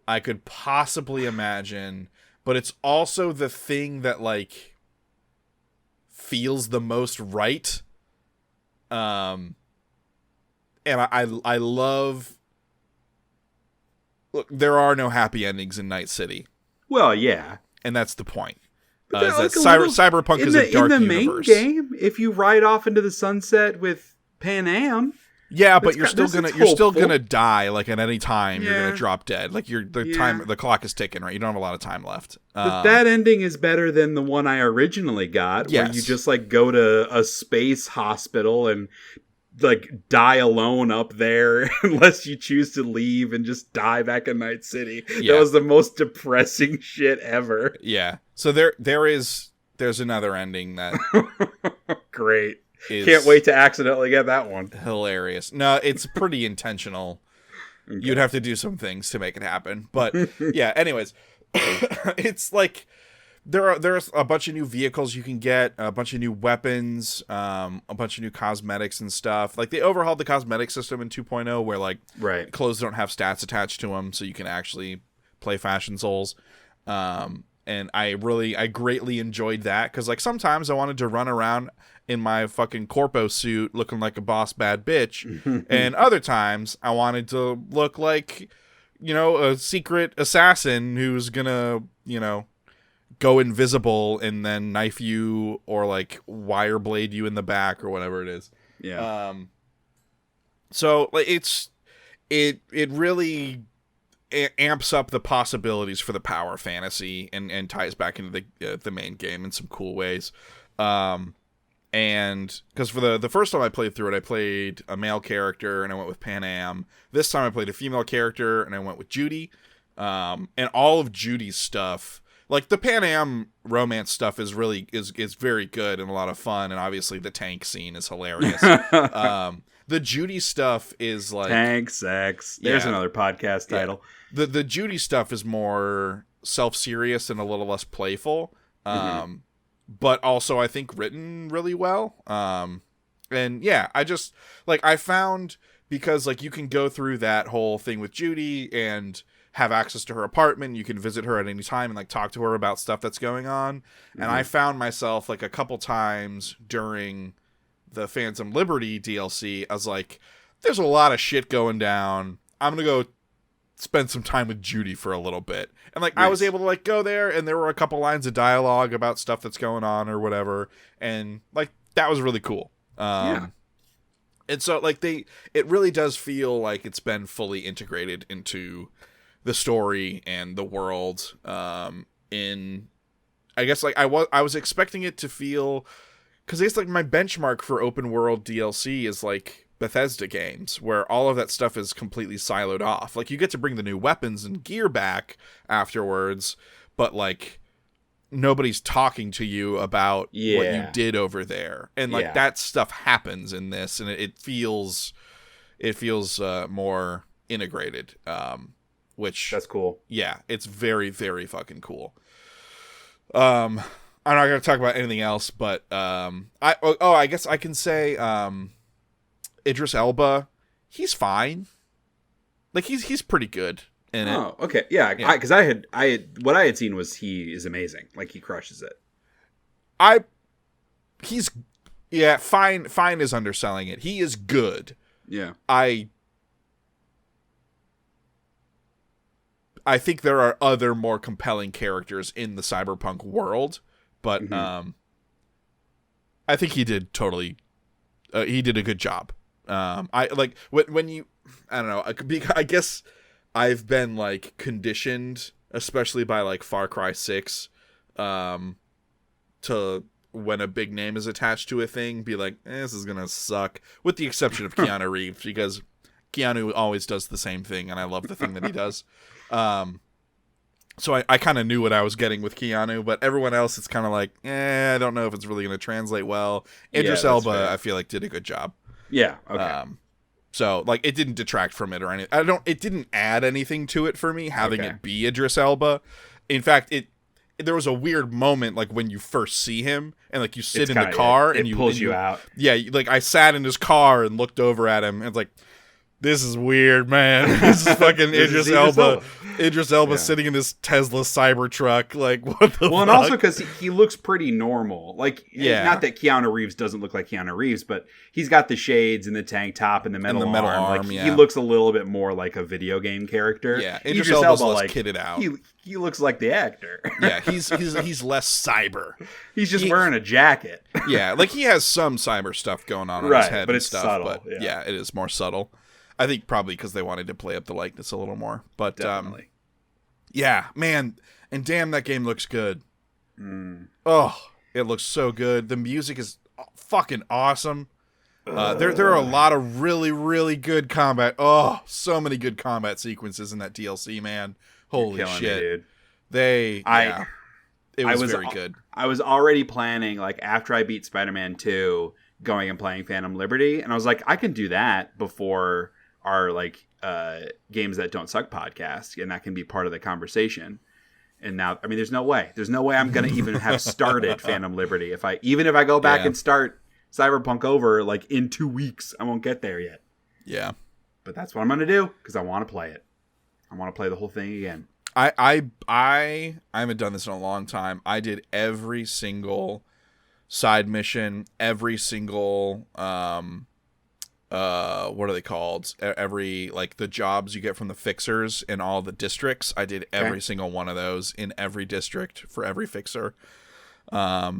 I could possibly imagine, but it's also the thing that like feels the most right. And I love. Look, there are no happy endings in Night City. Well, yeah, and that's the point. Is like Cyberpunk is a dark universe. In the main game, if you ride off into the sunset with Pan Am, yeah, but you're still gonna die. Like at any time, you're gonna drop dead. Like the clock is ticking, right? You don't have a lot of time left. But that ending is better than the one I originally got, where you just like go to a space hospital and like die alone up there unless you choose to leave and just die back in Night City. That was the most depressing shit ever. Yeah. So there's another ending that great. Can't wait to accidentally get that one. Hilarious. No, it's pretty intentional. Okay. You'd have to do some things to make it happen. But yeah, anyways, it's like there's a bunch of new vehicles you can get, a bunch of new weapons, a bunch of new cosmetics and stuff. Like they overhauled the cosmetic system in 2.0 where like clothes don't have stats attached to them, so you can actually play Fashion Souls. And I greatly enjoyed that because like sometimes I wanted to run around in my fucking corpo suit looking like a boss bad bitch, and other times I wanted to look like, you know, a secret assassin who's gonna, you know, go invisible and then knife you or like wire blade you in the back or whatever it is. Yeah. So like it really amps up the possibilities for the power fantasy and ties back into the main game in some cool ways. And because for the first time I played through it, I played a male character and I went with Pan Am. This time I played a female character and I went with Judy. And all of Judy's stuff, like the Pan Am romance stuff is very good and a lot of fun. And obviously the tank scene is hilarious. The Judy stuff is like tank sex. There's another podcast title. Yeah. The Judy stuff is more self-serious and a little less playful. But also I think written really well. And yeah, I just like I found because like you can go through that whole thing with Judy and have access to her apartment. You can visit her at any time and like talk to her about stuff that's going on. And I found myself like a couple times during the Phantom Liberty DLC, I was like, there's a lot of shit going down. I'm going to go spend some time with Judy for a little bit. And like, I was able to like go there and there were a couple lines of dialogue about stuff that's going on or whatever. And like, that was really cool. And so like it really does feel like it's been fully integrated into the story and the world. I guess like I was expecting it to feel, because it's like my benchmark for open world DLC is like Bethesda games, where all of that stuff is completely siloed off. Like you get to bring the new weapons and gear back afterwards, but like nobody's talking to you about what you did over there. And like that stuff happens in this, and it feels more integrated. Which that's cool. Yeah, it's very, very fucking cool. I'm not gonna talk about anything else, but I guess I can say Idris Elba, he's fine. Like he's pretty good in it. Oh, okay, yeah. Because I had what I had seen was he is amazing. Like he crushes it. Fine is underselling it. He is good. Yeah. I think there are other more compelling characters in the Cyberpunk world, but I think he did he did a good job. I like when you, I don't know, I guess I've been like conditioned, especially by like Far Cry 6, to when a big name is attached to a thing, be like, this is gonna suck, with the exception of Keanu Reeves, because Keanu always does the same thing, and I love the thing that he does. So I kind of knew what I was getting with Keanu, but everyone else, it's kind of like, I don't know if it's really going to translate well. Idris Elba, fair. I feel like did a good job. Yeah. Okay. So like it didn't detract from it or anything. It didn't add anything to it for me having it be Idris Elba. In fact, there was a weird moment like when you first see him and like you sit in the car and it pulls you out. Yeah. Like I sat in his car and looked over at him and it's like, this is weird, man. This is fucking Idris Elba. Idris Elba sitting in this Tesla Cybertruck. Like, what the fuck? And also because he looks pretty normal. Like, not that Keanu Reeves doesn't look like Keanu Reeves, but he's got the shades and the tank top and the metal arm. Like, he looks a little bit more like a video game character. Yeah, Idris Elba's less kitted out. He looks like the actor. Yeah, he's less cyber. He's just wearing a jacket. Yeah, like he has some cyber stuff going on his head but it's stuff. Subtle, but it is more subtle. I think probably because they wanted to play up the likeness a little more. But definitely. Yeah, man. And damn, that game looks good. Oh, it looks so good. The music is fucking awesome. There are a lot of really, really good combat. Oh, so many good combat sequences in that DLC, man. Holy shit. Me, dude. It was very good. I was already planning, like, after I beat Spider-Man 2, going and playing Phantom Liberty. And I was like, I can do that before our, like, Games That Don't Suck podcast. And that can be part of the conversation. And now, I mean, there's no way. There's no way I'm going to even have started Phantom Liberty. If I go back and start Cyberpunk over, like, in 2 weeks, I won't get there yet. Yeah. But that's what I'm going to do, because I want to play it. I want to play the whole thing again. I haven't done this in a long time. I did every single side mission, every single what are they called? Every, like, the jobs you get from the fixers in all the districts. I did every single one of those in every district for every fixer. Yeah.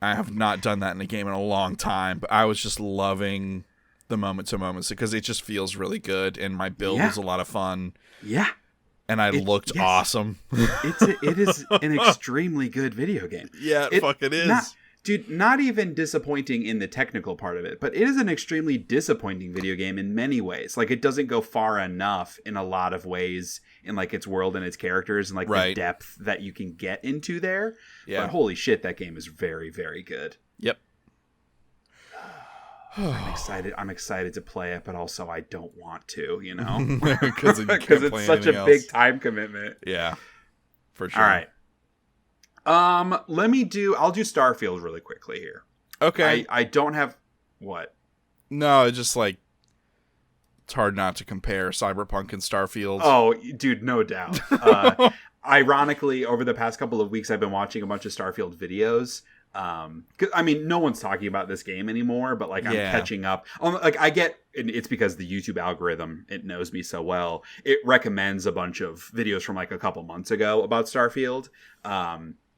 I have not done that in a game in a long time, but I was just loving the moment to moments because it just feels really good, and my build was a lot of fun. Yeah. And I looked awesome. It is an extremely good video game. Yeah, it fucking is. Not even disappointing in the technical part of it, but it is an extremely disappointing video game in many ways. Like, it doesn't go far enough in a lot of ways in, like, its world and its characters and, like, the depth that you can get into there. Yeah. But holy shit, that game is very, very good. Yep. I'm excited to play it, but also I don't want to, you know? Because it's such a big time commitment. Yeah. For sure. All right. I'll do Starfield really quickly here. Okay. I don't have what? No, it's just like it's hard not to compare Cyberpunk and Starfield. Oh, dude, no doubt. Ironically, over the past couple of weeks, I've been watching a bunch of Starfield videos. 'Cause, I mean, no one's talking about this game anymore, but, like, I'm catching up. Like, I get, and it's because the YouTube algorithm, it knows me so well. It recommends a bunch of videos from, like, a couple months ago about Starfield.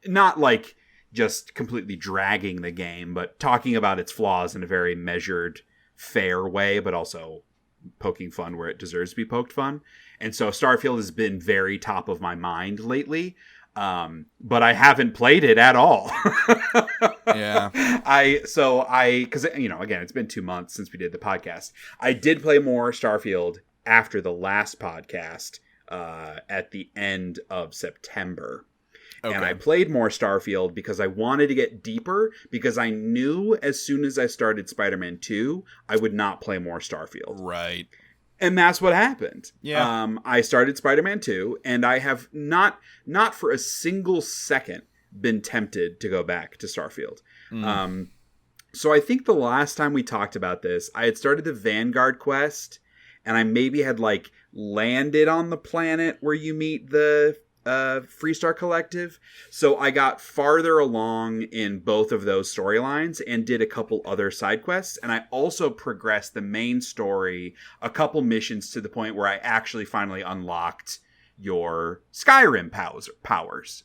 Not, like, just completely dragging the game, but talking about its flaws in a very measured, fair way, but also poking fun where it deserves to be poked fun. And so Starfield has been very top of my mind lately. But I haven't played it at all. Yeah. Because, you know, again, it's been 2 months since we did the podcast. I did play more Starfield after the last podcast, at the end of September. Okay. And I played more Starfield because I wanted to get deeper, because I knew as soon as I started Spider-Man 2, I would not play more Starfield. Right. And that's what happened. Yeah. I started Spider-Man 2, and I have not for a single second been tempted to go back to Starfield. So I think the last time we talked about this, I had started the Vanguard quest, and I maybe had, like, landed on the planet where you meet the Freestar Collective. So I got farther along in both of those storylines and did a couple other side quests. And I also progressed the main story a couple missions to the point where I actually finally unlocked your Skyrim powers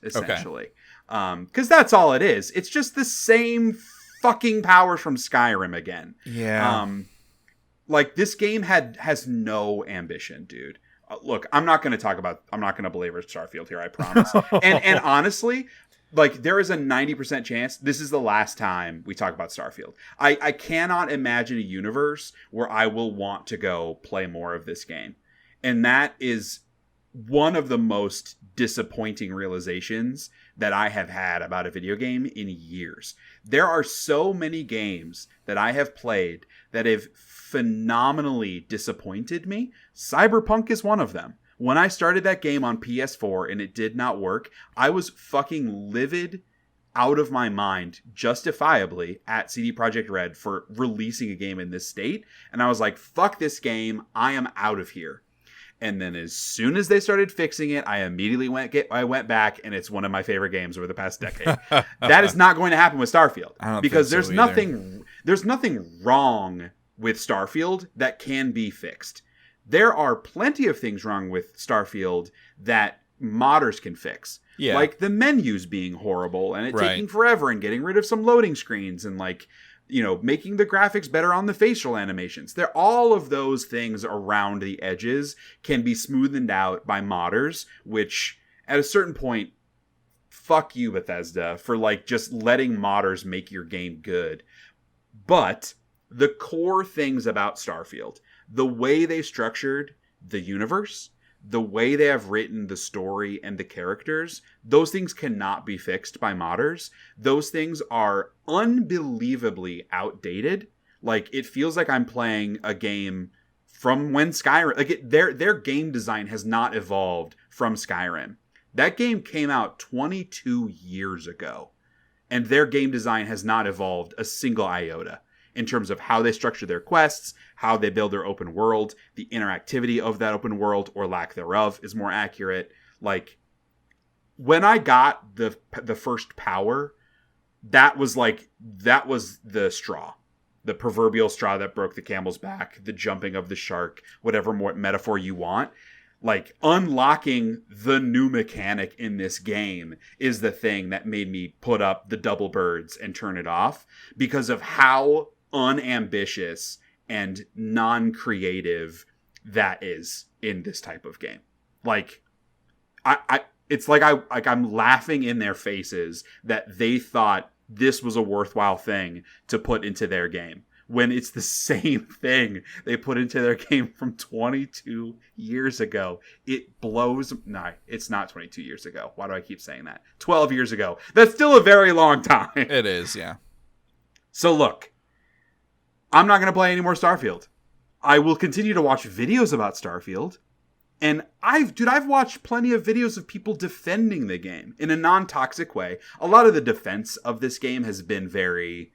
essentially. Because that's all it is. It's just the same fucking powers from Skyrim again. Yeah. Like, this game has no ambition, dude. Look, I'm not going to belabor Starfield here, I promise. and honestly, like, there is a 90% chance this is the last time we talk about Starfield. I cannot imagine a universe where I will want to go play more of this game. And that is one of the most disappointing realizations that I have had about a video game in years. There are so many games that I have played that have phenomenally disappointed me. Cyberpunk is one of them. When I started that game on PS4 and it did not work, I was fucking livid out of my mind, justifiably, at CD Projekt Red for releasing a game in this state. And I was like, fuck this game. I am out of here. And then as soon as they started fixing it, I immediately went back, and it's one of my favorite games over the past decade. That is not going to happen with Starfield, because there's nothing wrong with Starfield that can be fixed. There are plenty of things wrong with Starfield that modders can fix. Yeah. Like the menus being horrible and it taking forever and getting rid of some loading screens and like, you know, making the graphics better on the facial animations. All of those things around the edges can be smoothened out by modders, which at a certain point, fuck you, Bethesda, for like just letting modders make your game good. But the core things about Starfield, the way they structured the universe, the way they have written the story and the characters, those things cannot be fixed by modders. Those things are unbelievably outdated. Like, it feels like I'm playing a game from when Skyrim... Like, their game design has not evolved from Skyrim. That game came out 22 years ago, and their game design has not evolved a single iota in terms of how they structure their quests, how they build their open world, the interactivity of that open world, or lack thereof, is more accurate. Like, when I got the first power, that was the straw. The proverbial straw that broke the camel's back, the jumping of the shark, whatever more metaphor you want. Like, unlocking the new mechanic in this game is the thing that made me put up the double birds and turn it off, because of how unambitious and non-creative that is in this type of game. Like, it's like I'm laughing in their faces that they thought this was a worthwhile thing to put into their game, when it's the same thing they put into their game from 22 years ago. It blows... No, it's not 22 years ago. Why do I keep saying that? 12 years ago. That's still a very long time. It is, yeah. So look, I'm not going to play any more Starfield. I will continue to watch videos about Starfield. And I've watched plenty of videos of people defending the game in a non-toxic way. A lot of the defense of this game has been very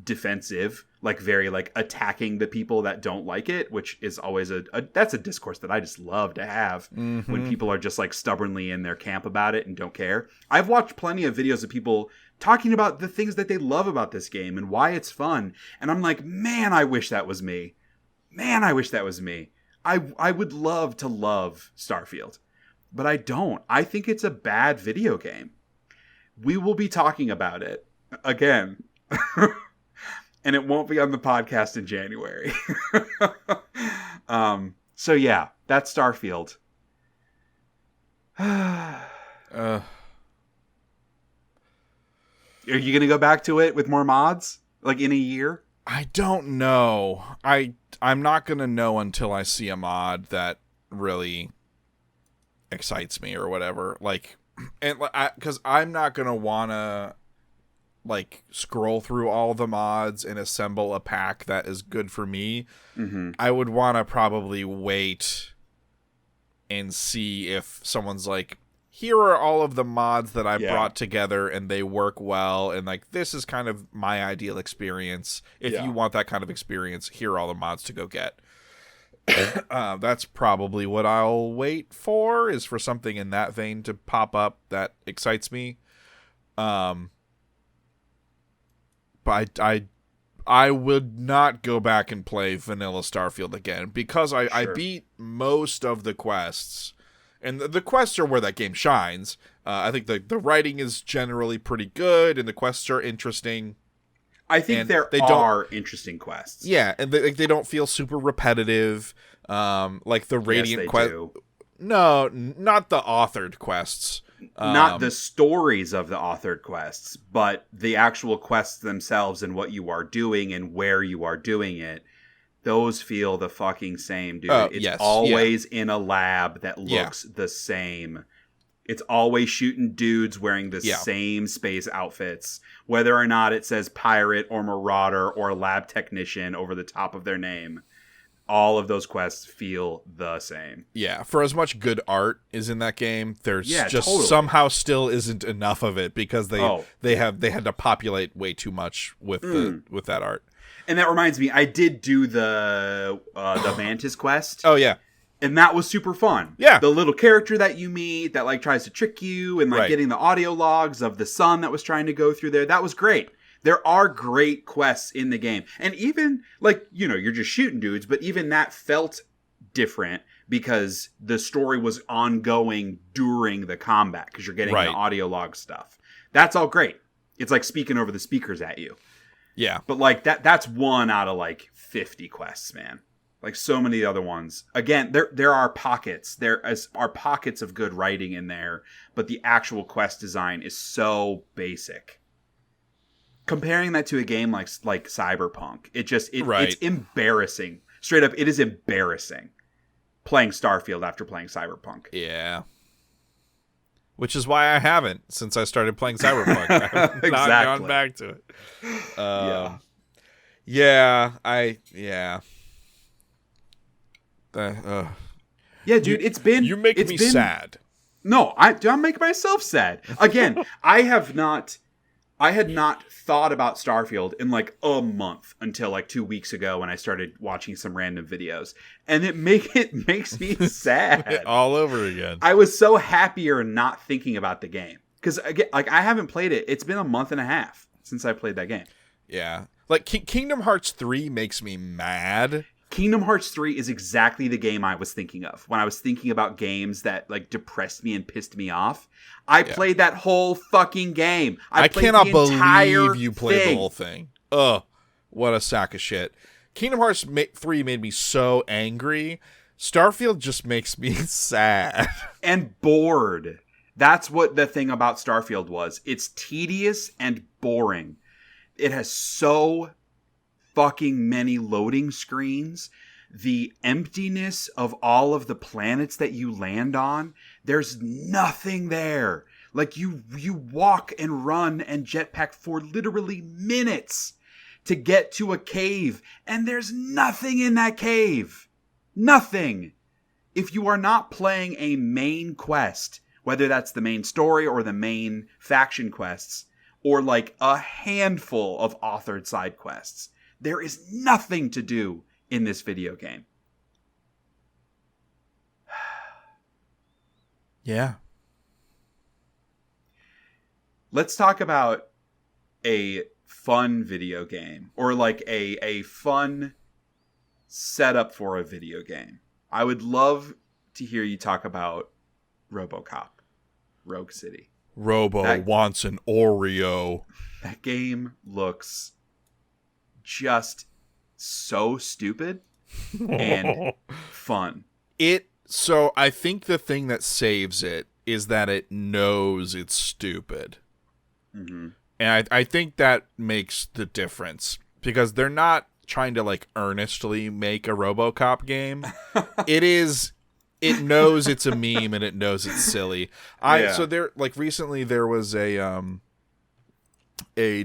defensive, like very like attacking the people that don't like it, which is always that's a discourse that I just love to have when people are just like stubbornly in their camp about it and don't care. I've watched plenty of videos of people talking about the things that they love about this game and why it's fun. And I'm like, man, I wish that was me. Man, I wish that was me. I would love to love Starfield, but I don't. I think it's a bad video game. We will be talking about it again. And it won't be on the podcast in January. So yeah, that's Starfield. Are you going to go back to it with more mods? Like in a year? I don't know. I'm not going to know until I see a mod that really excites me or whatever. Like, and because I'm not going to want to like scroll through all the mods and assemble a pack that is good for me. I would want to probably wait and see if someone's like, here are all of the mods that I brought together and they work well, and like this is kind of my ideal experience. If you want that kind of experience, here are all the mods to go get. That's probably what I'll wait for, is for something in that vein to pop up that excites me. But I would not go back and play vanilla Starfield again, because I beat most of the quests, and the quests are where that game shines. I think the writing is generally pretty good, and the quests are interesting. I think there are interesting quests. Yeah, and they don't feel super repetitive. Like the Radiant quest. No, not the authored quests. Not the stories of the authored quests, but the actual quests themselves and what you are doing and where you are doing it. Those feel the fucking same, dude. It's always in a lab that looks the same. It's always shooting dudes wearing the same space outfits, whether or not it says pirate or marauder or lab technician over the top of their name. all of those quests feel the same. Yeah, for as much good art is in that game, there's just totally. somehow still isn't enough of it because they had to populate way too much with with that art. And that reminds me, I did do the Mantis quest. Oh yeah. And that was super fun. Yeah. The little character that you meet that like tries to trick you and like getting the audio logs of the sun that was trying to go through there. That was great. There are great quests in the game. And even like, you know, you're just shooting dudes, but even that felt different because the story was ongoing during the combat because you're getting the audio log stuff. That's all great. It's like speaking over the speakers at you. Yeah. But like that's one out of like 50 quests, man. Like so many other ones. Again, there are pockets. There are pockets of good writing in there, but the actual quest design is so basic. Comparing that to a game like Cyberpunk, it's embarrassing. Straight up, it is embarrassing playing Starfield after playing Cyberpunk. Yeah. Which is why I haven't since I started playing Cyberpunk. I have not gone back to it. Yeah, dude, you make me sad. No, I'm making myself sad. Again, I had not thought about Starfield in like a month until like 2 weeks ago when I started watching some random videos, and it makes me sad all over again. I was so happier not thinking about the game because again, like I haven't played it. It's been a month and a half since I played that game. Yeah, like Kingdom Hearts 3 makes me mad. Kingdom Hearts 3 is exactly the game I was thinking of when I was thinking about games that like depressed me and pissed me off. I played that whole fucking game. I cannot believe you played the whole thing. Ugh, what a sack of shit. Kingdom Hearts 3 made me so angry. Starfield just makes me sad. And bored. That's what the thing about Starfield was. It's tedious and boring. It has so fucking many loading screens. The emptiness of all of the planets that you land on, there's nothing there. Like you walk and run and jetpack for literally minutes to get to a cave, and there's nothing in that cave. Nothing. If you are not playing a main quest, whether that's the main story or the main faction quests, or like a handful of authored side quests, there is nothing to do in this video game. Yeah. Let's talk about a fun video game, or like a fun setup for a video game. I would love to hear you talk about Robocop, Rogue City. Wants an Oreo. That game looks just so stupid and fun. So I think the thing that saves it is that it knows it's stupid. Mm-hmm. And I think that makes the difference because they're not trying to like earnestly make a RoboCop game. It knows it's a meme and it knows it's silly. So there, like recently there was a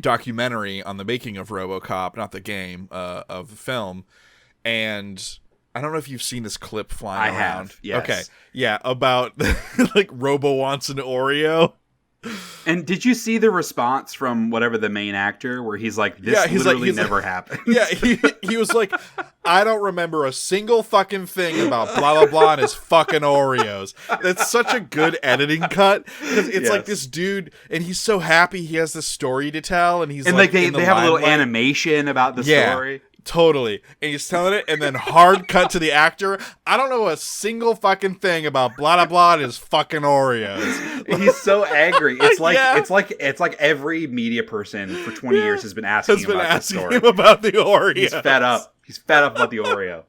documentary on the making of RoboCop, not the game, of the film, and I don't know if you've seen this clip flying around. I have, yes. Okay, yeah, about like Robo wants an Oreo. And did you see the response from whatever the main actor where he's like, this literally never happened? Yeah, he was like, I don't remember a single fucking thing about blah, blah, blah and his fucking Oreos. That's such a good editing cut. Because it's like this dude, and he's so happy he has this story to tell. And he's like they have a little animation about the story. Totally. And he's telling it, and then hard cut to the actor. I don't know a single fucking thing about blah blah blah and his fucking Oreos. He's so angry. It's like every media person for 20 years has been asking him about the story. Him about the Oreo. He's fed up. He's fed up about the Oreo.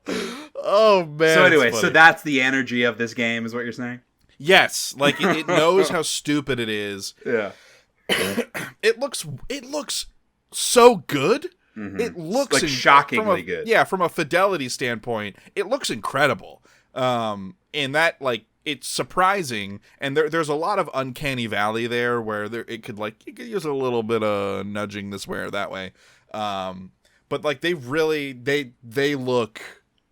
Oh man. So anyway, so that's the energy of this game, is what you're saying? Yes. Like it knows how stupid it is. Yeah. It looks so good. Mm-hmm. It looks like shockingly good. Yeah, from a fidelity standpoint, it looks incredible. In that, like, it's surprising, and there's a lot of uncanny valley there where it could use a little bit of nudging this way or that way. But like they look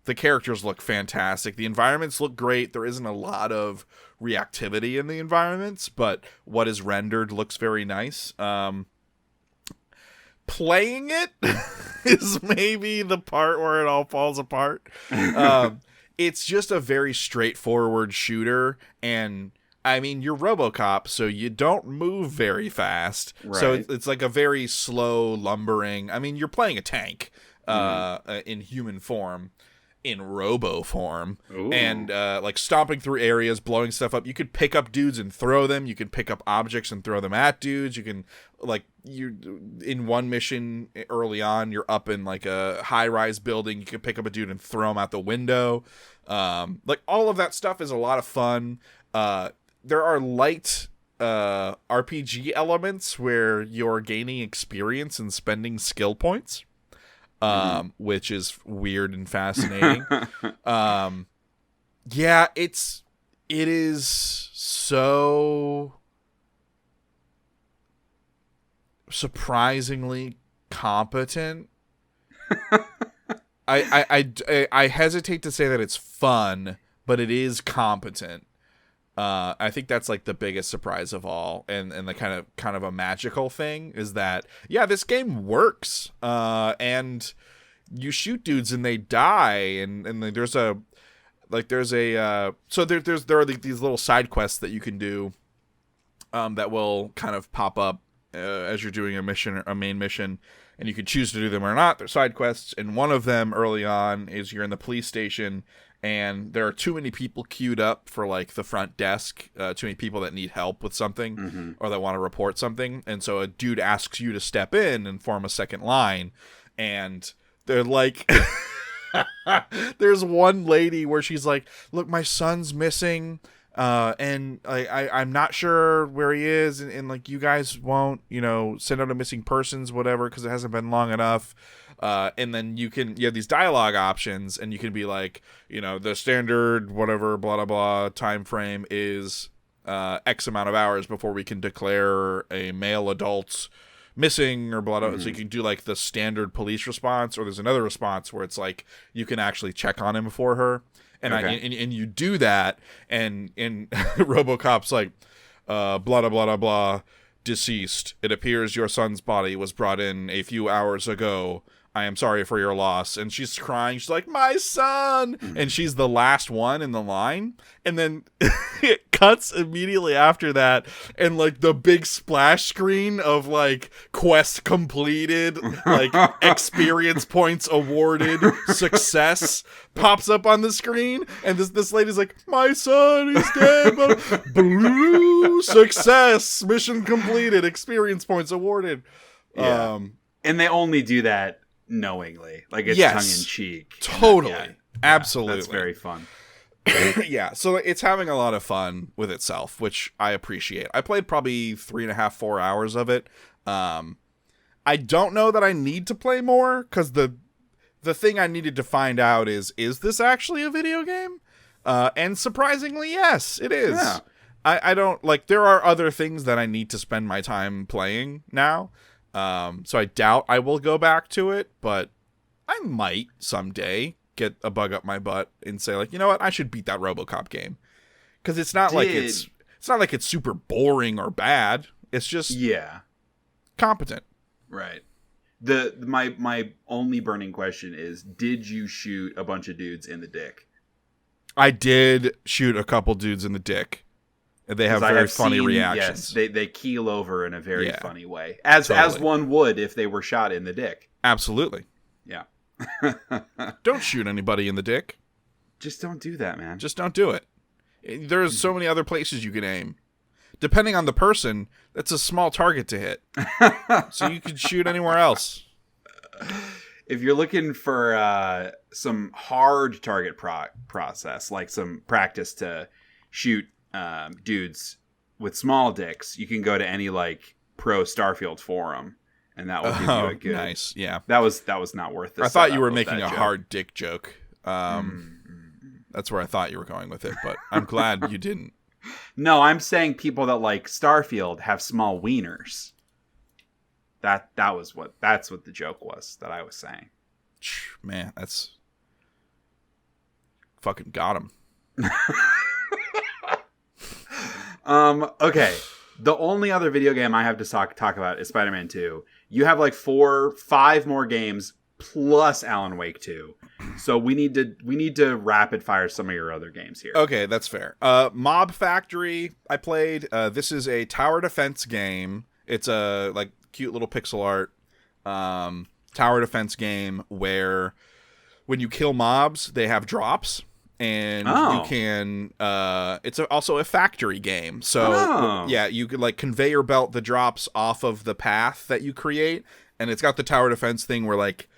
The characters look fantastic. The environments look great. There isn't a lot of reactivity in the environments, but what is rendered looks very nice. Playing it is maybe the part where it all falls apart. It's just a very straightforward shooter, and I mean, you're Robocop, so you don't move very fast. Right. So it's like a very slow, lumbering. I mean, you're playing a tank in human form, in robo form. Ooh. And like stomping through areas, blowing stuff up. You could pick up dudes and throw them. You can pick up objects and throw them at dudes. You can, like, in one mission early on, you're up in like a high-rise building. You can pick up a dude and throw him out the window. Like, all of that stuff is a lot of fun. There are light RPG elements where you're gaining experience and spending skill points. Which is weird and fascinating. Yeah, it is so surprisingly competent. I hesitate to say that it's fun, but it is competent. I think that's like the biggest surprise of all, and the kind of a magical thing is that, yeah, this game works, and you shoot dudes and they die, and there are these little side quests that you can do, that will kind of pop up as you're doing a main mission, and you can choose to do them or not. They're side quests, and one of them early on is you're in the police station. And there are too many people queued up for, like, the front desk, too many people that need help with something or that want to report something. And so a dude asks you to step in and form a second line. And they're like, there's one lady where she's like, look, my son's missing. And I'm not sure where he is. And like, you guys won't, send out a missing persons, whatever, because it hasn't been long enough. And then you have these dialogue options, and you can be like, the standard whatever blah blah blah time frame is X amount of hours before we can declare a male adult missing or blah blah. So you can do like the standard police response, or there's another response where it's like you can actually check on him for her, and and you do that, and RoboCop's like blah blah blah blah blah, deceased. It appears your son's body was brought in a few hours ago. I am sorry for your loss. And she's crying. She's like, my son. And she's the last one in the line. And then it cuts immediately after that. And like the big splash screen of like quest completed, like experience points awarded, success pops up on the screen. And this lady's like, my son is dead. Blue success. Mission completed. Experience points awarded. Yeah. And they only do that knowingly, like it's tongue-in-cheek. Totally. Absolutely. That's very fun. Yeah, so it's having a lot of fun with itself, which I appreciate. I played probably 3.5, 4 hours of it. I don't know that I need to play more, because the thing I needed to find out is this actually a video game? And surprisingly, yes, it is. Yeah. I don't, like, there are other things that I need to spend my time playing now. So I doubt I will go back to it, but I might someday get a bug up my butt and say, like, you know what, I should beat that RoboCop game, because it's not like it's super boring or bad. It's just competent. Right. My only burning question is, did you shoot a bunch of dudes in the dick? I did shoot a couple dudes in the dick. They have very funny reactions. Yes, they keel over in a very funny way, as one would if they were shot in the dick. Absolutely. Yeah. Don't shoot anybody in the dick. Just don't do that, man. Just don't do it. There's so many other places you can aim. Depending on the person, that's a small target to hit. So you can shoot anywhere else. If you're looking for some hard target process, like some practice to shoot dudes with small dicks, you can go to any like pro Starfield forum, and that will give you a good. Nice, yeah. That was not worth this. I thought you were making a hard dick joke. That's where I thought you were going with it, but I'm glad you didn't. No, I'm saying people that like Starfield have small wieners. That's what the joke was that I was saying. Man, that's fucking got him. Okay. The only other video game I have to talk about is Spider-Man 2. You have like 5 more games plus Alan Wake 2. So we need to rapid fire some of your other games here. Okay, that's fair. Mob Factory I played. This is a tower defense game. It's a like cute little pixel art tower defense game where when you kill mobs, they have drops. And you can it's also a factory game, so yeah, you could like conveyor belt the drops off of the path that you create, and it's got the tower defense thing where like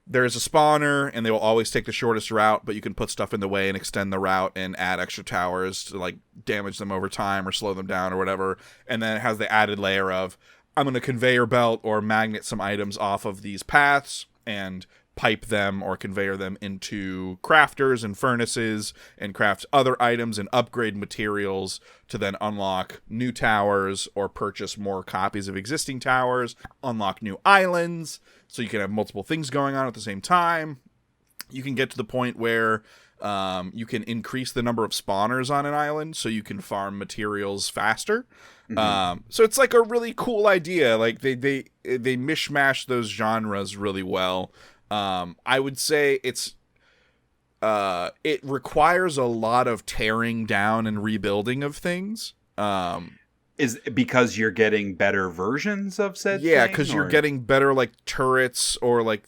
there's a spawner and they will always take the shortest route, but you can put stuff in the way and extend the route and add extra towers to like damage them over time or slow them down or whatever. And then it has the added layer of I'm going to conveyor belt or magnet some items off of these paths and pipe them or conveyor them into crafters and furnaces and craft other items and upgrade materials to then unlock new towers or purchase more copies of existing towers, unlock new islands, so you can have multiple things going on at the same time. You can get to the point where you can increase the number of spawners on an island so you can farm materials faster. Mm-hmm. So it's like a really cool idea. Like they mishmash those genres really well. I would say it requires a lot of tearing down and rebuilding of things. Is it because you're getting better versions of said thing? Yeah, because you're getting better like turrets or like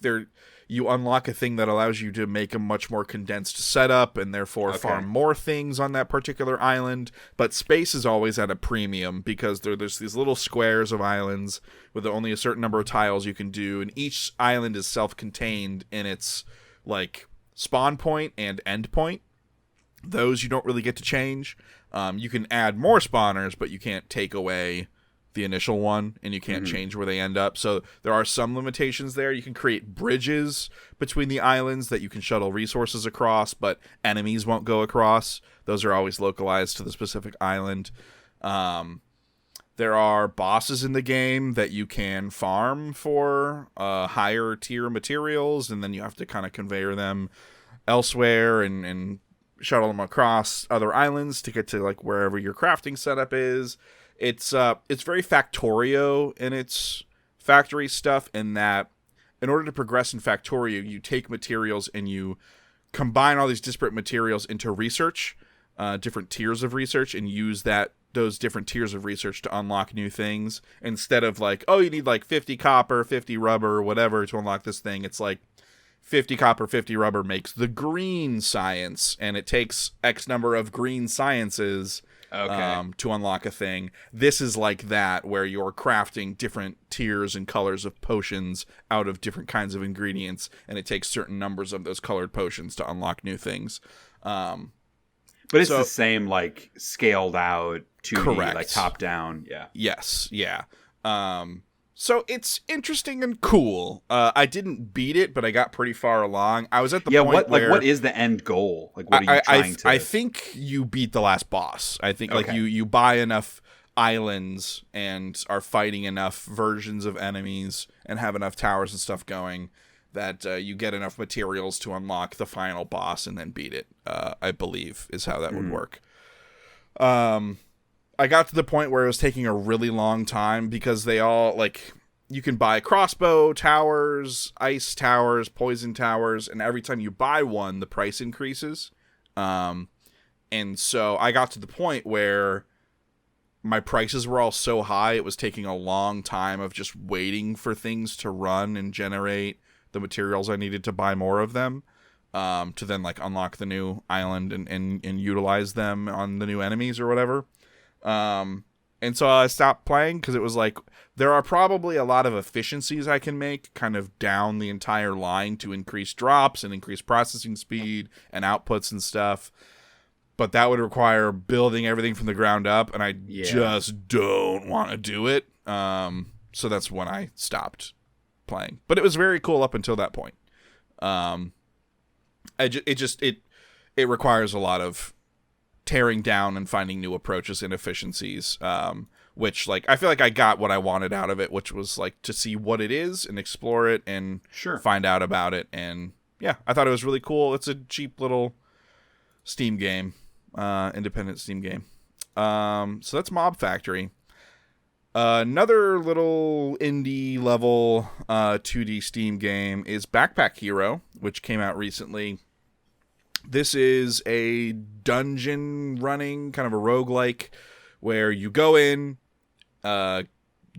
you unlock a thing that allows you to make a much more condensed setup and therefore farm more things on that particular island. But space is always at a premium because there's these little squares of islands with only a certain number of tiles you can do, and each island is self-contained in its like spawn point and end point. Those you don't really get to change. You can add more spawners, but you can't take away the initial one, and you can't change where they end up. So there are some limitations there. You can create bridges between the islands that you can shuttle resources across, but enemies won't go across. Those are always localized to the specific island. There are bosses in the game that you can farm for higher tier materials, and then you have to kind of conveyor them elsewhere and shuttle them across other islands to get to like wherever your crafting setup is. It's very Factorio in its factory stuff, in that in order to progress in Factorio, you take materials and you combine all these disparate materials into research, different tiers of research, and use those different tiers of research to unlock new things. Instead of like, oh, you need like 50 copper, 50 rubber, whatever to unlock this thing. It's like 50 copper, 50 rubber makes the green science, and it takes X number of green sciences to unlock a thing. This is like that, where you're crafting different tiers and colors of potions out of different kinds of ingredients, and it takes certain numbers of those colored potions to unlock new things. But it's the same, like, scaled out 2D, like top down. Yeah. Yes. Yeah. So it's interesting and cool. I didn't beat it, but I got pretty far along. I was at the point where... what is the end goal? Like, what are you trying to... I think you beat the last boss. I think like you buy enough islands and are fighting enough versions of enemies and have enough towers and stuff going that you get enough materials to unlock the final boss and then beat it, I believe, is how that would work. I got to the point where it was taking a really long time because they all, like, you can buy crossbow towers, ice towers, poison towers, and every time you buy one, the price increases. And so I got to the point where my prices were all so high, it was taking a long time of just waiting for things to run and generate the materials I needed to buy more of them, to then, like, unlock the new island and utilize them on the new enemies or whatever. And so I stopped playing because it was like, there are probably a lot of efficiencies I can make kind of down the entire line to increase drops and increase processing speed and outputs and stuff. But that would require building everything from the ground up, and I just don't want to do it. So that's when I stopped playing. But it was very cool up until that point. It requires a lot of tearing down and finding new approaches and efficiencies, which, like, I feel like I got what I wanted out of it, which was, like, to see what it is and explore it and find out about it. And yeah, I thought it was really cool. It's a cheap little Steam game, independent Steam game. So that's Mob Factory. Another little indie level 2D Steam game is Backpack Hero, which came out recently. This is a dungeon running, kind of a roguelike, where you go in, dive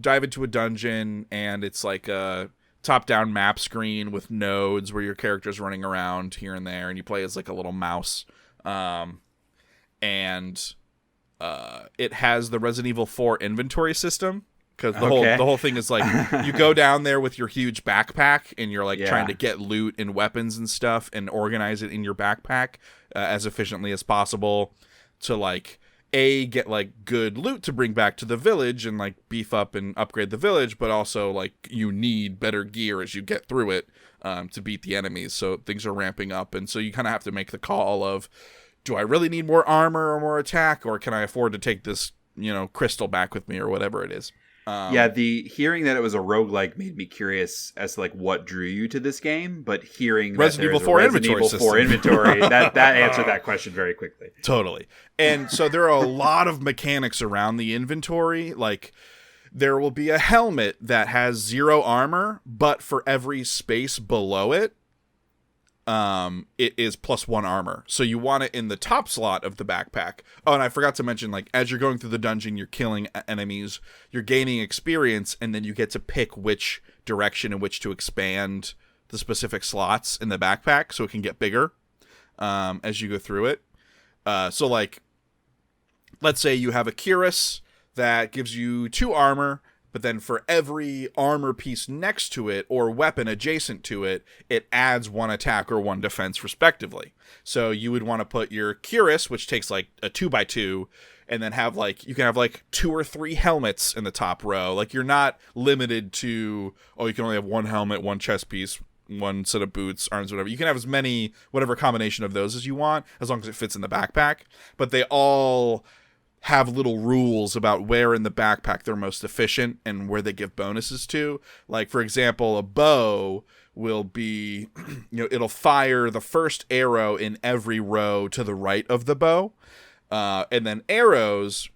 into a dungeon, and it's like a top-down map screen with nodes where your character's running around here and there, and you play as like a little mouse. It has the Resident Evil 4 inventory system, because the whole thing is like you go down there with your huge backpack and you're like trying to get loot and weapons and stuff and organize it in your backpack as efficiently as possible to like get like good loot to bring back to the village and like beef up and upgrade the village, but also like you need better gear as you get through it to beat the enemies. So things are ramping up, and so you kind of have to make the call of, do I really need more armor or more attack, or can I afford to take this, crystal back with me or whatever it is? The hearing that it was a roguelike made me curious as to like what drew you to this game, but hearing Resident Evil 4 inventory, that answered that question very quickly. Totally. And so there are a lot of mechanics around the inventory. Like, there will be a helmet that has 0 armor, but for every space below it, it is +1 armor. So you want it in the top slot of the backpack. Oh, and I forgot to mention, like, as you're going through the dungeon, you're killing enemies, you're gaining experience, and then you get to pick which direction in which to expand the specific slots in the backpack so it can get bigger as you go through it. So, like, let's say you have a cuirass that gives you 2 armor, but then for every armor piece next to it or weapon adjacent to it, it adds 1 attack or 1 defense respectively. So you would want to put your cuirass, which takes like a 2x2, and then have like, you can have like 2 or 3 helmets in the top row. Like, you're not limited to, you can only have 1 helmet, 1 chest piece, 1 set of boots, arms, whatever. You can have as many, whatever combination of those as you want, as long as it fits in the backpack. But they all have little rules about where in the backpack they're most efficient and where they give bonuses to. Like, for example, a bow will be, it'll fire the first arrow in every row to the right of the bow. And then arrows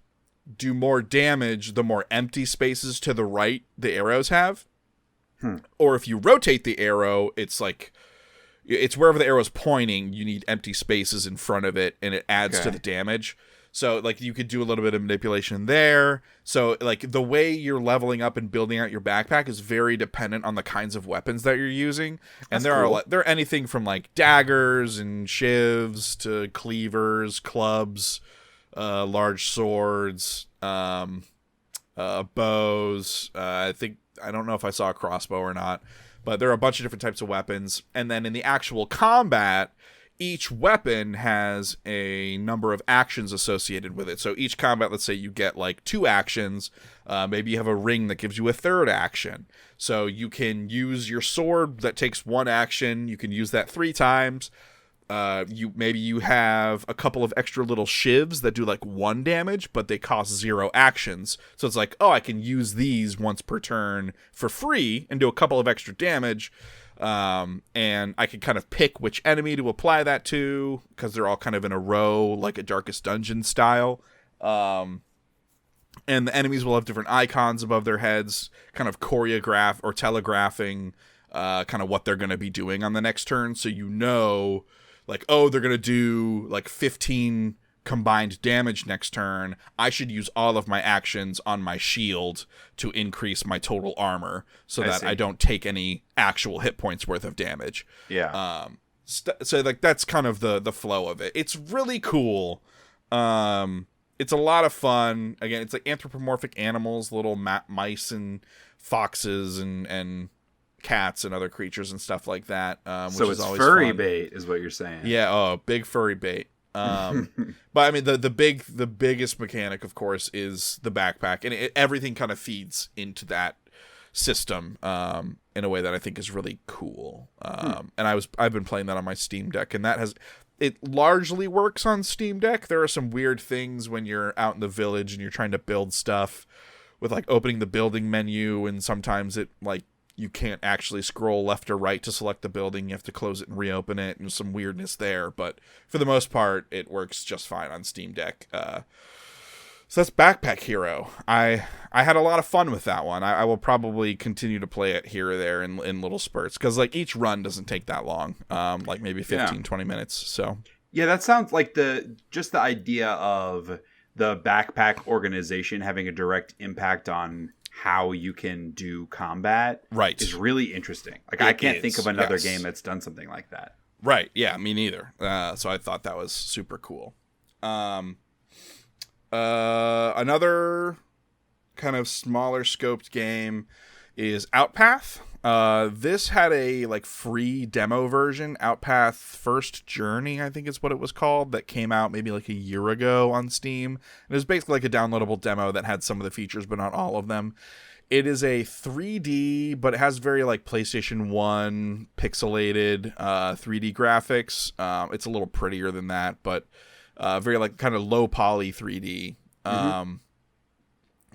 do more damage the more empty spaces to the right the arrows have. Or if you rotate the arrow, it's like, it's wherever the arrow's pointing, you need empty spaces in front of it, and it adds to the damage. So, like, you could do a little bit of manipulation there. So, like, the way you're leveling up and building out your backpack is very dependent on the kinds of weapons that you're using. And there are anything from, like, daggers and shivs to cleavers, clubs, large swords, bows. I don't know if I saw a crossbow or not, but there are a bunch of different types of weapons. And then in the actual combat, each weapon has a number of actions associated with it. So each combat, let's say you get like 2 actions. Maybe you have a ring that gives you a 3rd action. So you can use your sword that takes 1 action. You can use that 3 times. You have a couple of extra little shivs that do like 1 damage, but they cost 0 actions. So it's like, I can use these once per turn for free and do a couple of extra damage. And I can kind of pick which enemy to apply that to, because they're all kind of in a row, like a Darkest Dungeon style. And the enemies will have different icons above their heads, kind of telegraphing kind of what they're going to be doing on the next turn. So like, they're going to do like 15 combined damage next turn. I should use all of my actions on my shield to increase my total armor so that I don't take any actual hit points worth of damage. Yeah. So like that's kind of the flow of it. It's really cool. It's a lot of fun. Again, it's like anthropomorphic animals, little mice and foxes and cats and other creatures and stuff like that. So which it's is always furry fun. bait is what you're saying. Yeah. Big furry bait. But I mean, the biggest mechanic, of course, is the backpack, and everything kind of feeds into that system in a way that I think is really cool. And I've been playing that on my Steam Deck, and it largely works on Steam Deck. There are some weird things when you're out in the village and you're trying to build stuff with like opening the building menu, and sometimes it like you can't actually scroll left or right to select the building. You have to close it and reopen it, and some weirdness there. But for the most part, it works just fine on Steam Deck. So that's Backpack Hero. I had a lot of fun with that one. I will probably continue to play it here or there in little spurts, because like each run doesn't take that long, like maybe 15-20 minutes. So yeah, that sounds like the idea of the backpack organization having a direct impact on how you can do combat is really interesting. Like I can't think of another game that's done something like that. Right. Yeah, me neither. So I thought that was super cool. Another kind of smaller scoped game is Outpath. This had a like free demo version, Outpath First Journey, I think is what it was called, that came out maybe like a year ago on Steam. It was basically like a downloadable demo that had some of the features, but not all of them. It is a 3D, but it has very like PlayStation 1 pixelated 3D graphics. It's a little prettier than that, but very like kind of low poly 3D.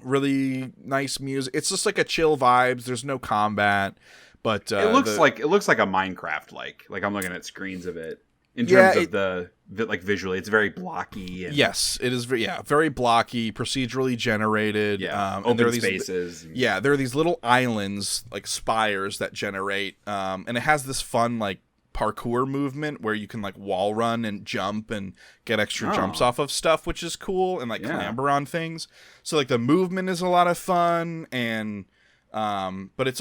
Really nice music. It's just like a chill vibes. There's no combat, but it looks like a Minecraft like I'm looking at screens of it in terms of the like visually. It's very blocky. And yes, it is very blocky, procedurally generated. Open spaces. There are these little islands like spires that generate, and it has this fun like parkour movement where you can like wall run and jump and get extra jumps off of stuff, which is cool, and like clamber on things. So like the movement is a lot of fun, and but it's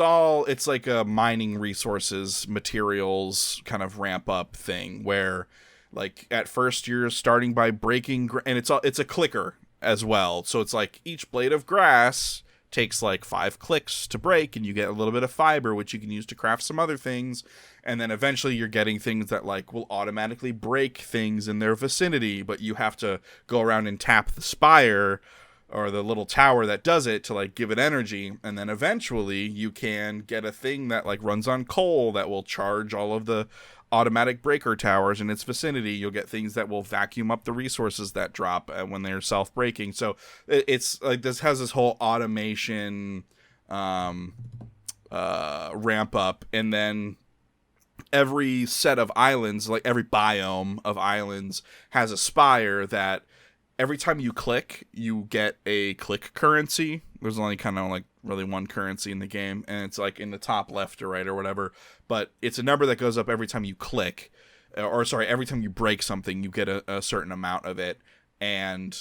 like a mining resources, materials kind of ramp up thing where like at first you're starting by breaking and it's a clicker as well. So it's like each blade of grass takes like 5 clicks to break, and you get a little bit of fiber, which you can use to craft some other things. And then eventually you're getting things that like will automatically break things in their vicinity, but you have to go around and tap the spire or the little tower that does it to like give it energy. And then eventually you can get a thing that like runs on coal that will charge all of the automatic breaker towers in its vicinity. You'll get things that will vacuum up the resources that drop when they're self-breaking. So it's like this has this whole automation ramp up, and then every set of islands, like every biome of islands, has a spire that every time you click, you get a click currency. There's only kind of like really one currency in the game, and it's like in the top left or right or whatever. But it's a number that goes up every time you click, or sorry, every time you break something, you get a certain amount of it. And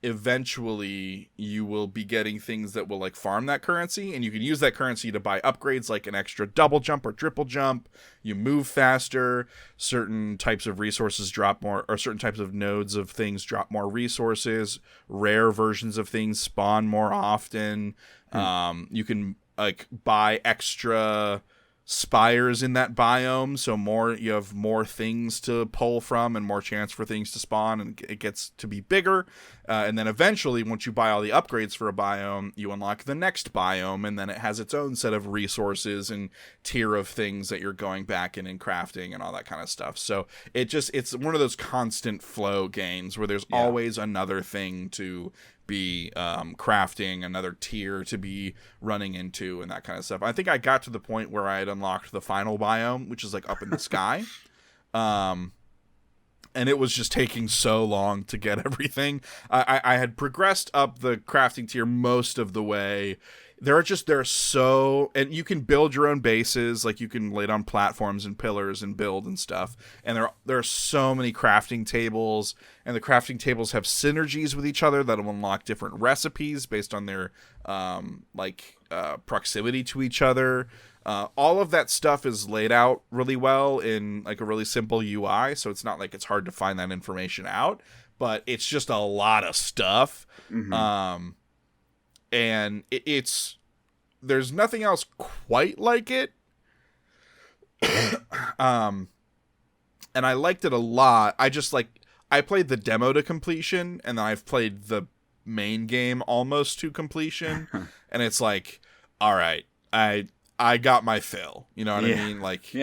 eventually you will be getting things that will like farm that currency, and you can use that currency to buy upgrades like an extra double jump or triple jump. You move faster, certain types of resources drop more, or certain types of nodes of things drop more resources, rare versions of things spawn more often. You can like buy extra spires in that biome, so you have more things to pull from and more chance for things to spawn, and it gets to be bigger. And then eventually, once you buy all the upgrades for a biome, you unlock the next biome, and then it has its own set of resources and tier of things that you're going back in and crafting and all that kind of stuff. So it's one of those constant flow games where there's always another thing to be crafting, another tier to be running into, and that kind of stuff. I think I got to the point where I had unlocked the final biome, which is like up in the sky. And it was just taking so long to get everything. I had progressed up the crafting tier most of the way. And you can build your own bases, like you can lay down platforms and pillars and build and stuff. And there are so many crafting tables, and the crafting tables have synergies with each other that will unlock different recipes based on their proximity to each other. All of that stuff is laid out really well in like a really simple UI, so it's not like it's hard to find that information out, but it's just a lot of stuff. And there's nothing else quite like it. And I liked it a lot. I played the demo to completion, and then I've played the main game almost to completion. And it's like, all right, I got my fill. You know what I mean? Like,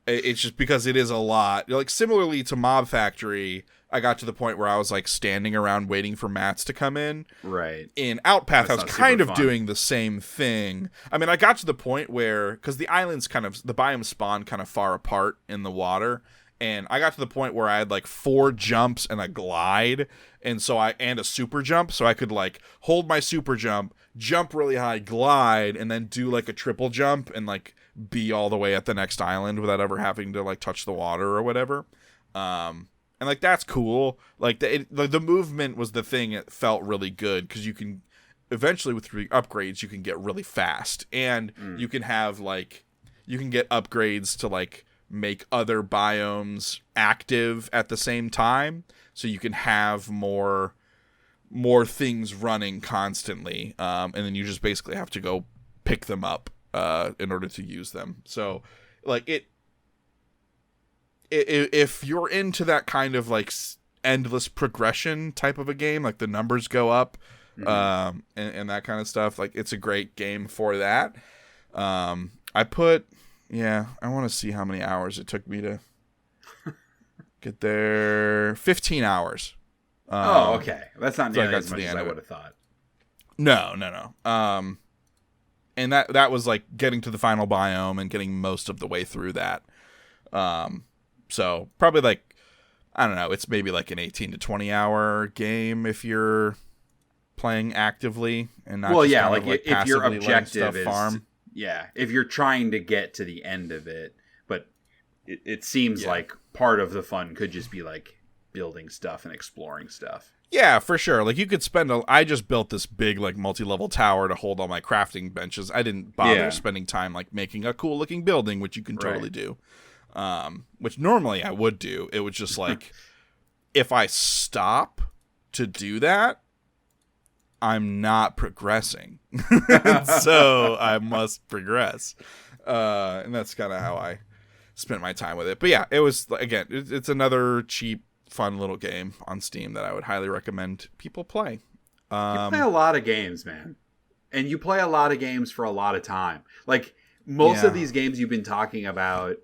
It's just because it is a lot. Like, similarly to Mob Factory, I got to the point where I was, like, standing around waiting for mats to come in. Right. In Outpath, I was kind of doing the same thing. I mean, I got to the point where, because the islands the biomes spawn kind of far apart in the water, and I got to the point where I had, like, 4 jumps and a glide, and a super jump, so I could, like, hold my super jump really high, glide, and then do, like, a triple jump, and, like, be all the way at the next island without ever having to, like, touch the water or whatever. And, like, that's cool. Like, the movement was the thing that felt really good, because you can, eventually with upgrades, you can get really fast. And you can have, like, you can get upgrades to, like, make other biomes active at the same time. So you can have more things running constantly. And then you just basically have to go pick them up in order to use them. So, like, if you're into that kind of, like, endless progression type of a game, like the numbers go up, and that kind of stuff, like, it's a great game for that. I want to see how many hours it took me to get there. 15 hours. Okay. That's not nearly as much as I would have thought. No. And that was, like, getting to the final biome and getting most of the way through that. So probably, like, I don't know, it's maybe like an 18 to 20 hour game if you're playing actively and not just kind of, like, if your objective is farm. Yeah, if you're trying to get to the end of it, but it seems like part of the fun could just be, like, building stuff and exploring stuff. Yeah, for sure. Like, you could I just built this big, like, multi-level tower to hold all my crafting benches. I didn't bother spending time, like, making a cool looking building, which you can totally do. Which normally I would do. It was just like, if I stop to do that, I'm not progressing. So I must progress. And that's kind of how I spent my time with it. But yeah, it was, again, it's another cheap, fun little game on Steam that I would highly recommend people play. You play a lot of games, man. And you play a lot of games for a lot of time. Like, most of these games you've been talking about,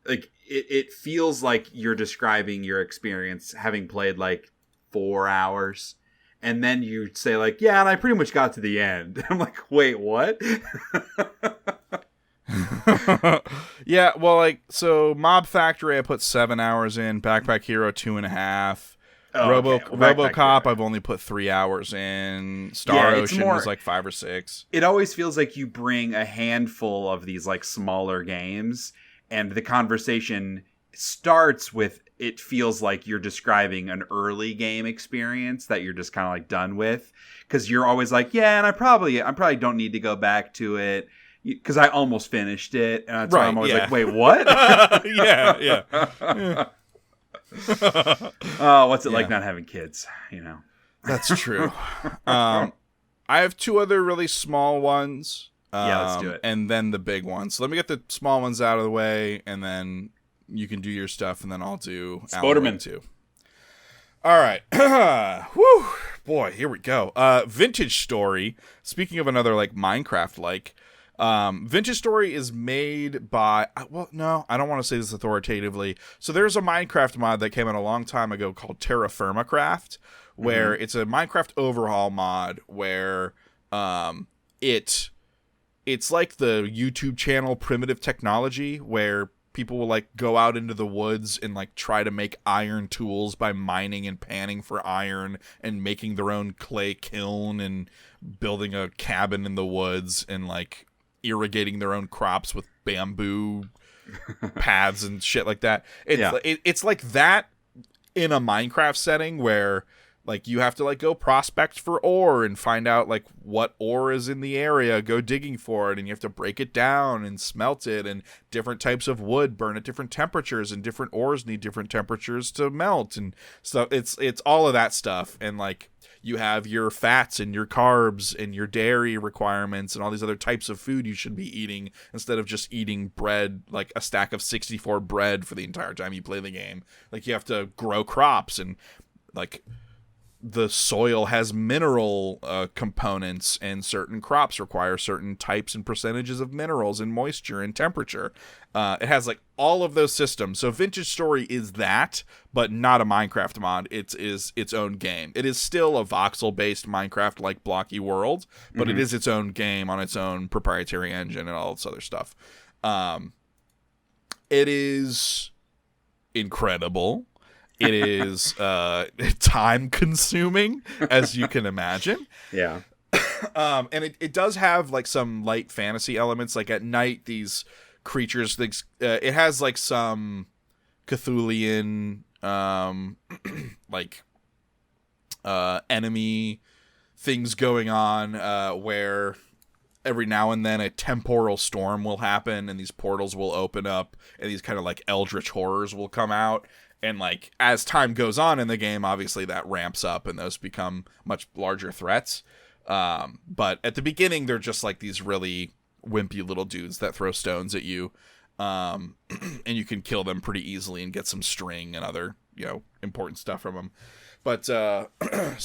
like, it feels like you're describing your experience having played, like, 4 hours. And then you say, like, yeah, and I pretty much got to the end. I'm like, wait, what? Yeah, well, like, so Mob Factory I put 7 hours in, Backpack Hero 2.5. Robocop I've only put 3 hours in. Star Ocean was like 5 or 6. It always feels like you bring a handful of these, like, smaller games, and the conversation starts with, it feels like you're describing an early game experience that you're just kind of, like, done with, because you're always like, yeah, and I probably don't need to go back to it because I almost finished it, and that's why I'm always like, wait, what? yeah. Oh, what's it like not having kids? You know, that's true. I have 2 other really small ones. Let's do it, and then the big ones. So let me get the small ones out of the way, and then you can do your stuff, and then I'll do Spoderman too. All right. Whew. Boy, here we go. Vintage Story. Speaking of another, like, Minecraft-like, Vintage Story is made by, well, no, I don't want to say this authoritatively. So there's a Minecraft mod that came out a long time ago called Terra Firma Craft, where it's a Minecraft overhaul mod where it's like the YouTube channel Primitive Technology, where people will, like, go out into the woods and, like, try to make iron tools by mining and panning for iron and making their own clay kiln and building a cabin in the woods and, like, irrigating their own crops with bamboo paths and shit like that. It's like that in a Minecraft setting where, like, you have to, like, go prospect for ore and find out, like, what ore is in the area, go digging for it, and you have to break it down and smelt it, and different types of wood burn at different temperatures, and different ores need different temperatures to melt, and stuff. It's all of that stuff, and, like, you have your fats and your carbs and your dairy requirements and all these other types of food you should be eating instead of just eating bread, like a stack of 64 bread for the entire time you play the game. Like, you have to grow crops and, like, the soil has mineral components, and certain crops require certain types and percentages of minerals and moisture and temperature. It has like all of those systems. So Vintage Story is that, but not a Minecraft mod. It is its own game. It is still a voxel-based Minecraft-like blocky world, but it is its own game on its own proprietary engine and all this other stuff. It is incredible. It is time consuming, as you can imagine. Yeah. And it does have like some light fantasy elements. Like at night, these creatures, it has like some Cthulhian enemy things going on where every now and then a temporal storm will happen and these portals will open up and these kind of like eldritch horrors will come out. And, like, as time goes on in the game, obviously that ramps up and those become much larger threats. But at the beginning, they're just, like, these really wimpy little dudes that throw stones at you. And you can kill them pretty easily and get some string and other, important stuff from them. But so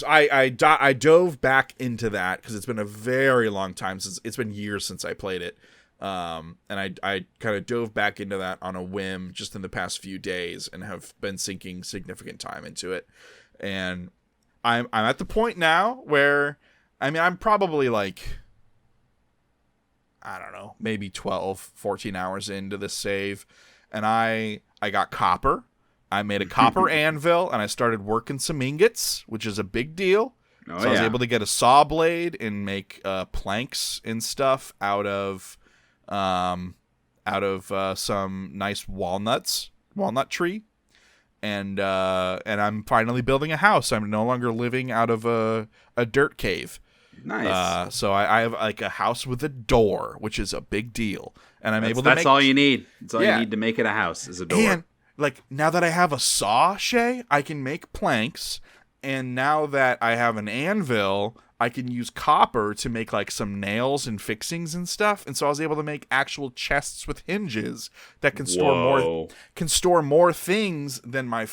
I dove back into that because it's been a very long time since... It's been years since I played it. And I kind of dove back into that on a whim just in the past few days and have been sinking significant time into it. And I'm at the point now where, I'm probably like, I don't know, maybe 12, 14 hours into this save. And I got copper. I made a copper anvil and I started working some ingots, which is a big deal. I was able to get a saw blade and make planks and stuff out of some nice walnut tree, and I'm finally building a house. I'm no longer living out of a dirt cave. Nice. So I have like a house with a door, which is a big deal, and that's all you need. That's all you need to make it a house is a door. And like now that I have a saw, Shay, I can make planks, and now that I have an anvil, I can use copper to make like some nails and fixings and stuff. And so I was able to make actual chests with hinges that can store more things than my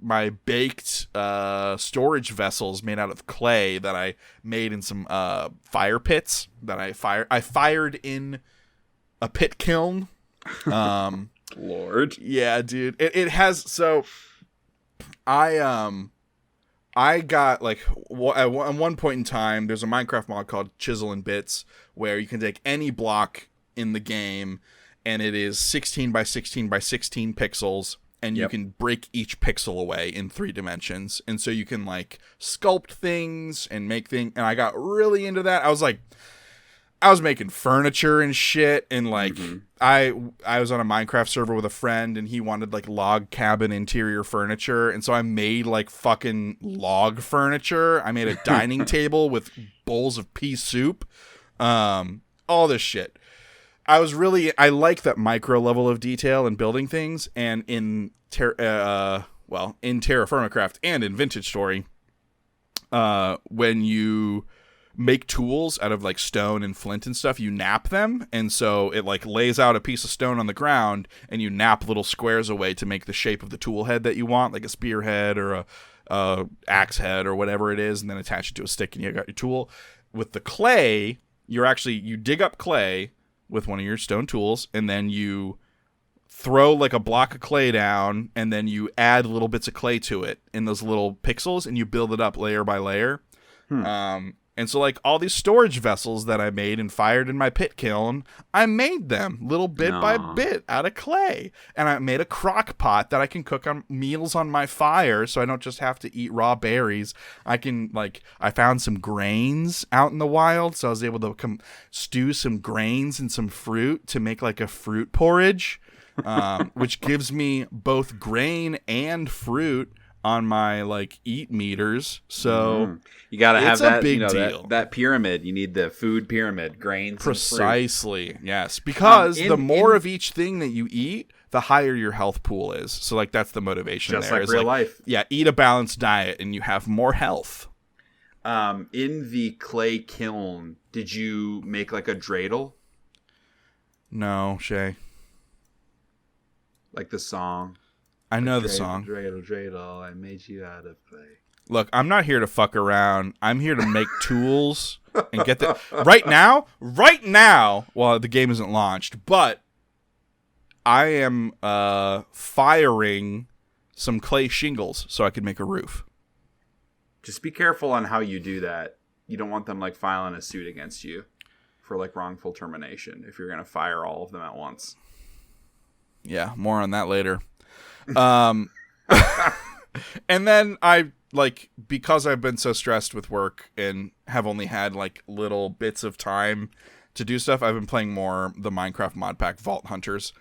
my baked storage vessels made out of clay that I made in some fire pits that I fired in a pit kiln. Lord. Yeah, dude. It has so I got, like, at one point in time, there's a Minecraft mod called Chisel and Bits, where you can take any block in the game, and it is 16 by 16 by 16 pixels, and you can break each pixel away in 3 dimensions. And so you can, like, sculpt things and make things, and I got really into that. I was making furniture and shit, and like I was on a Minecraft server with a friend, and he wanted like log cabin interior furniture, and so I made like fucking log furniture. I made a dining table with bowls of pea soup, all this shit. I like that micro level of detail in building things, and in Terraformacraft and in Vintage Story, when you make tools out of like stone and flint and stuff, you nap them, and so it like lays out a piece of stone on the ground, and you nap little squares away to make the shape of the tool head that you want, like a spear head or a axe head or whatever it is, and then attach it to a stick and you got your tool. With the clay, you dig up clay with one of your stone tools, and then you throw like a block of clay down, and then you add little bits of clay to it in those little pixels, and you build it up layer by layer. And so, like, all these storage vessels that I made and fired in my pit kiln, I made them little bit by bit out of clay. And I made a crock pot that I can cook on meals on my fire, so I don't just have to eat raw berries. I found some grains out in the wild, so I was able to stew some grains and some fruit to make, like, a fruit porridge, which gives me both grain and fruit on my like eat meters. So you gotta have that big deal. That pyramid. You need the food pyramid, grains precisely and fruit. Yes, because the more of each thing that you eat, the higher your health pool is. So like that's the motivation, just there like real life. Yeah, eat a balanced diet and you have more health. In the clay kiln, did you make like a dreidel? No, Shay. Like the song. I know the song. Dreidel, I made you out of clay. Look, I'm not here to fuck around. I'm here to make tools and get the right now. Well, the game isn't launched, but I am firing some clay shingles so I could make a roof. Just be careful on how you do that. You don't want them like filing a suit against you for like wrongful termination if you're going to fire all of them at once. Yeah, more on that later. And then I because I've been so stressed with work and have only had like little bits of time to do stuff, I've been playing more the Minecraft mod pack Vault Hunters.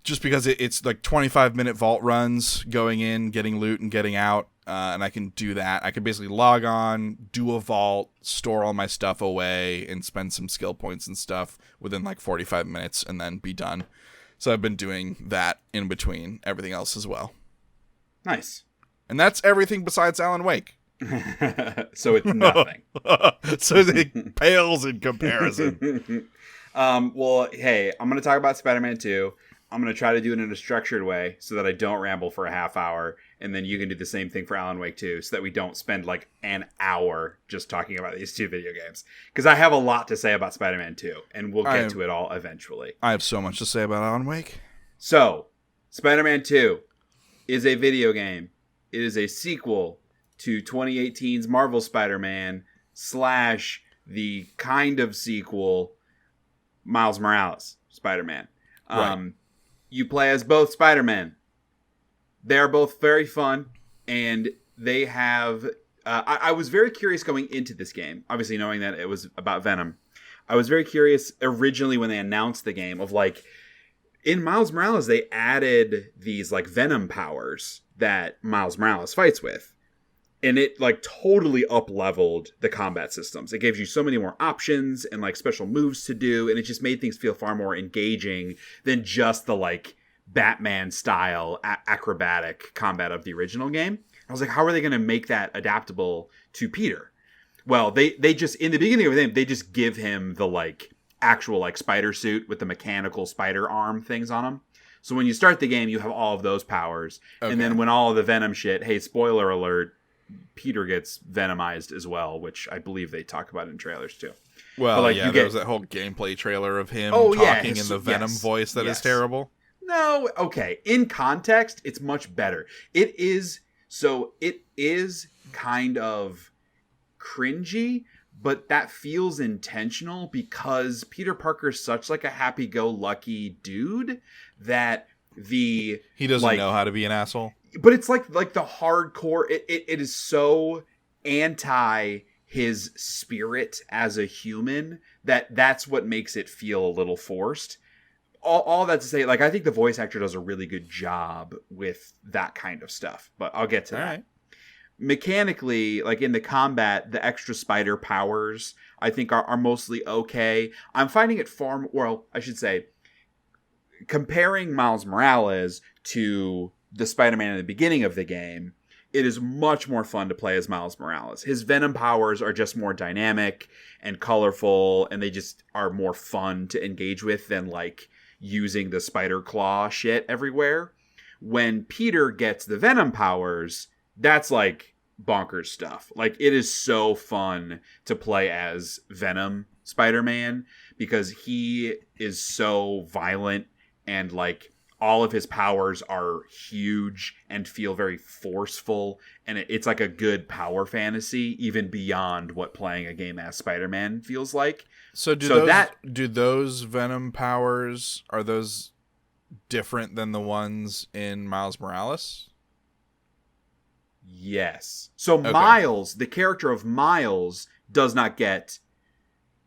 Just because it's like 25-minute vault runs, going in, getting loot and getting out. And I can do that. I can basically log on, do a vault, store all my stuff away, and spend some skill points and stuff within like 45 minutes and then be done. So I've been doing that in between everything else as well. Nice. And that's everything besides Alan Wake. So it's nothing. So it pales in comparison. Well, hey, I'm going to talk about Spider-Man 2. I'm going to try to do it in a structured way so that I don't ramble for a half hour. And then you can do the same thing for Alan Wake 2 so that we don't spend like an hour just talking about these two video games. Because I have a lot to say about Spider-Man 2, and we'll get to it all eventually. I have so much to say about Alan Wake. So, Spider-Man 2 is a video game. It is a sequel to 2018's Marvel Spider-Man / the kind of sequel Miles Morales Spider-Man. Right. You play as both Spider-Men. They're both very fun, and they have... I was very curious going into this game, obviously knowing that it was about Venom. I was very curious originally when they announced the game of like, in Miles Morales, they added these like Venom powers that Miles Morales fights with. And it like totally up-leveled the combat systems. It gives you so many more options and like special moves to do. And it just made things feel far more engaging than just the like Batman style acrobatic combat of the original game. I was like, how are they going to make that adaptable to Peter? Well, they just, in the beginning of the game, they just give him the like actual like spider suit with the mechanical spider arm things on him. So when you start the game, you have all of those powers. Okay. And then when all of the Venom shit, hey, spoiler alert, Peter gets venomized as well, which I believe they talk about in trailers too. Well, like, yeah, there was that whole gameplay trailer of him talking in the Venom voice that is terrible. No, okay. In context, it's much better. It is kind of cringy, but that feels intentional because Peter Parker's such like a happy-go-lucky dude that he doesn't know how to be an asshole. But it's like the hardcore. It is so anti his spirit as a human that's what makes it feel a little forced. All that to say, like I think the voice actor does a really good job with that kind of stuff. But I'll get to that. Right. Mechanically, like in the combat, the extra spider powers I think are mostly okay. I'm finding it I should say, comparing Miles Morales to the Spider-Man in the beginning of the game, it is much more fun to play as Miles Morales. His Venom powers are just more dynamic and colorful, and they just are more fun to engage with than like using the spider claw shit everywhere. When Peter gets the Venom powers, that's like bonkers stuff. Like it is so fun to play as Venom Spider-Man because he is so violent and like all of his powers are huge and feel very forceful, and it's like a good power fantasy even beyond what playing a game as Spider-Man feels like. So do those Venom powers, are those different than the ones in Miles Morales? Yes. So okay. Miles, the character of Miles, does not get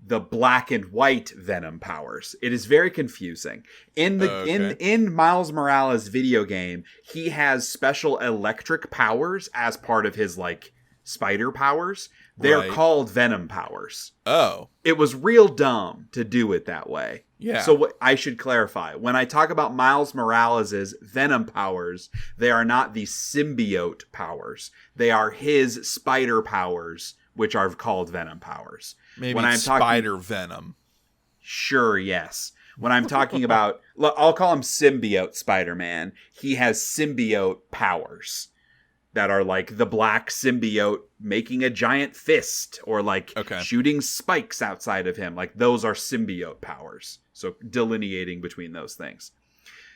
the black and white Venom powers. It is very confusing. In Miles Morales video game, he has special electric powers as part of his like spider powers. They're called Venom powers. Oh. It was real dumb to do it that way. Yeah. So what I should clarify, when I talk about Miles Morales' Venom powers, they are not the symbiote powers. They are his spider powers, which are called Venom powers. Maybe when I'm Spider Venom. Sure, yes. When I'm talking about, I'll call him Symbiote Spider-Man. He has symbiote powers that are like the black symbiote making a giant fist or like shooting spikes outside of him. Like those are symbiote powers. So delineating between those things.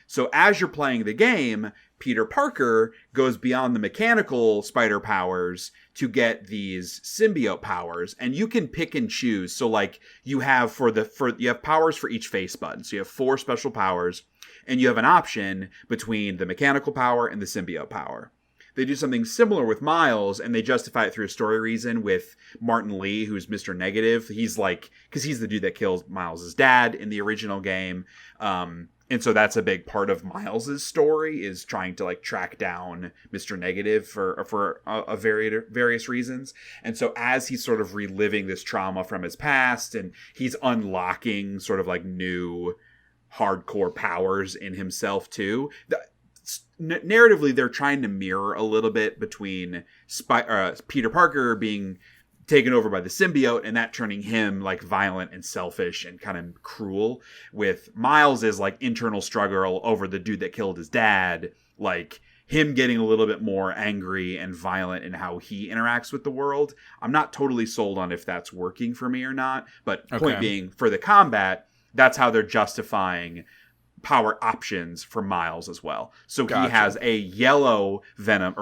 So as you're playing the game, Peter Parker goes beyond the mechanical spider powers to get these symbiote powers, and you can pick and choose. So like you have you have powers for each face button. So you have 4 special powers, and you have an option between the mechanical power and the symbiote power. They do something similar with Miles, and they justify it through a story reason with Martin Lee, who's Mr. Negative. He's like, because he's the dude that kills Miles' dad in the original game. And so that's a big part of Miles's story, is trying to like track down Mr. Negative for various reasons. And so as he's sort of reliving this trauma from his past, and he's unlocking sort of like new hardcore powers in himself too. Narratively, they're trying to mirror a little bit between Peter Parker being taken over by the symbiote and that turning him like violent and selfish and kind of cruel, with Miles' like internal struggle over the dude that killed his dad, like him getting a little bit more angry and violent in how he interacts with the world. I'm not totally sold on if that's working for me or not, but point being, for the combat, that's how they're justifying power options for Miles as well. So he has a yellow Venom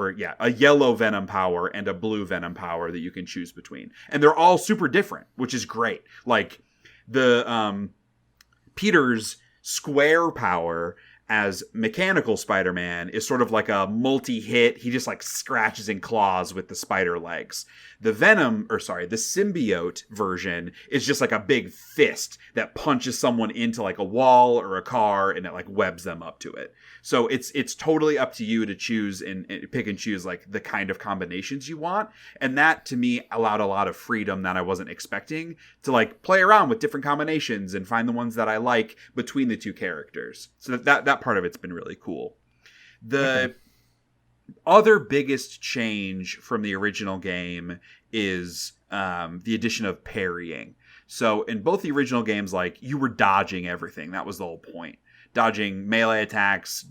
power and a blue Venom power that you can choose between. And they're all super different, which is great. Like the Peter's square power as mechanical Spider-Man is sort of like a multi-hit. He just like scratches and claws with the spider legs. The symbiote version is just like a big fist that punches someone into like a wall or a car, and it like webs them up to it. So it's totally up to you to choose and pick and choose like the kind of combinations you want. And that to me allowed a lot of freedom that I wasn't expecting, to like play around with different combinations and find the ones that I like between the two characters. So that part of it's been really cool. The other biggest change from the original game is the addition of parrying. So in both the original games, like you were dodging everything. That was the whole point. Dodging melee attacks,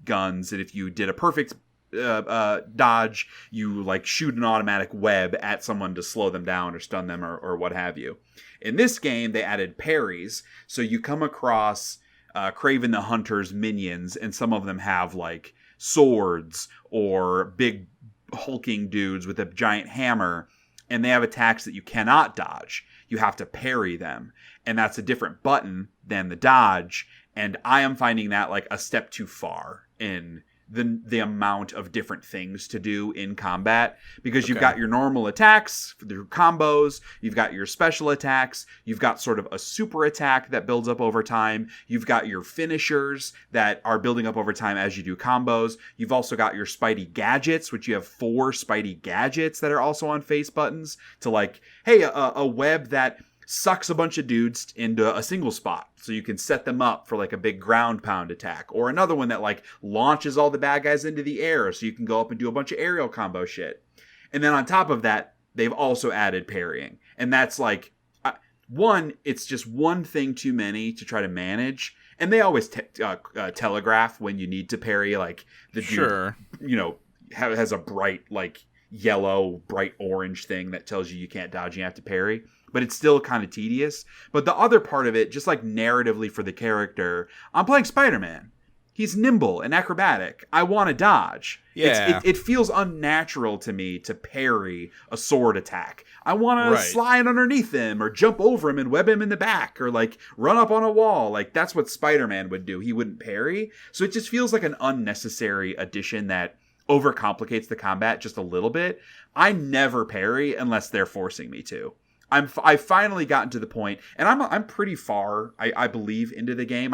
guns. And if you did a perfect dodge, you like shoot an automatic web at someone to slow them down or stun them or what have you. In this game, they added parries. So you come across Kraven the Hunter's minions, and some of them have like swords or big hulking dudes with a giant hammer, and they have attacks that you cannot dodge. You have to parry them, and that's a different button than the dodge. And I am finding that like a step too far in the amount of different things to do in combat, because you've got your normal attacks through combos, you've got your special attacks, you've got sort of a super attack that builds up over time, you've got your finishers that are building up over time as you do combos, you've also got your Spidey gadgets, which you have 4 Spidey gadgets that are also on face buttons to like, hey, a web that sucks a bunch of dudes into a single spot, so you can set them up for like a big ground pound attack, or another one that like launches all the bad guys into the air so you can go up and do a bunch of aerial combo shit. And then on top of that, they've also added parrying, and that's like it's just one thing too many to try to manage, and they always telegraph when you need to parry, like the dude has a bright like yellow bright orange thing that tells you can't dodge, you have to parry. But it's still kind of tedious. But the other part of it, just like narratively for the character, I'm playing Spider-Man. He's nimble and acrobatic. I want to dodge. Yeah. It feels unnatural to me to parry a sword attack. I want to slide underneath him or jump over him and web him in the back or like run up on a wall. Like that's what Spider-Man would do. He wouldn't parry. So it just feels like an unnecessary addition that overcomplicates the combat just a little bit. I never parry unless they're forcing me to. I've finally gotten to the point, and I'm pretty far, I believe, into the game.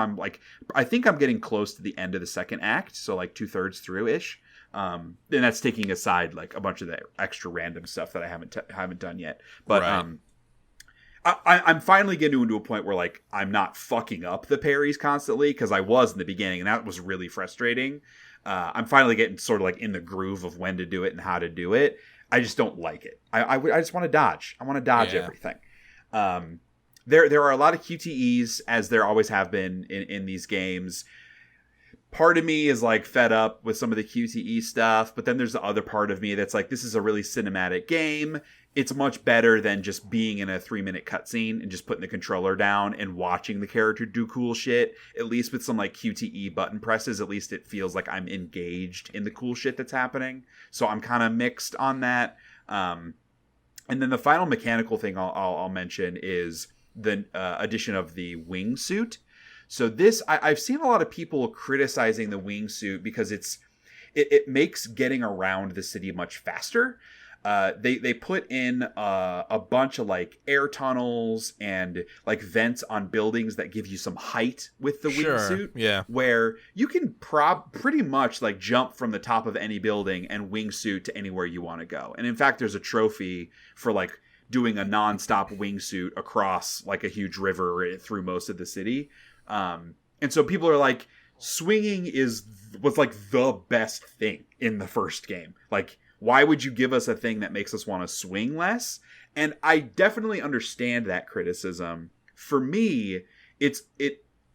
I think I'm getting close to the end of the second act, so like 2/3 through ish. And that's taking aside like a bunch of the extra random stuff that I haven't done yet. But I'm finally getting into a point where like I'm not fucking up the parries constantly, because I was in the beginning, and that was really frustrating. I'm finally getting sort of like in the groove of when to do it and how to do it. I just don't like it. I just want to dodge. I want to dodge everything. there are a lot of QTEs, as there always have been in these games. Part of me is like fed up with some of the QTE stuff, but then there's the other part of me that's like, this is a really cinematic game. It's much better than just being in a 3-minute cutscene and just putting the controller down and watching the character do cool shit. At least with some like QTE button presses, at least it feels like I'm engaged in the cool shit that's happening. So I'm kind of mixed on that. And then the final mechanical thing I'll mention is the addition of the wingsuit. So this, I've seen a lot of people criticizing the wingsuit because it makes getting around the city much faster. They put in a bunch of like air tunnels and like vents on buildings that give you some height with the wingsuit. Yeah, where you can pretty much like jump from the top of any building and wingsuit to anywhere you want to go. And in fact, there's a trophy for like doing a nonstop wingsuit across like a huge river through most of the city. And so people are like, swinging was like the best thing in the first game. Like, why would you give us a thing that makes us want to swing less? And I definitely understand that criticism. For me, it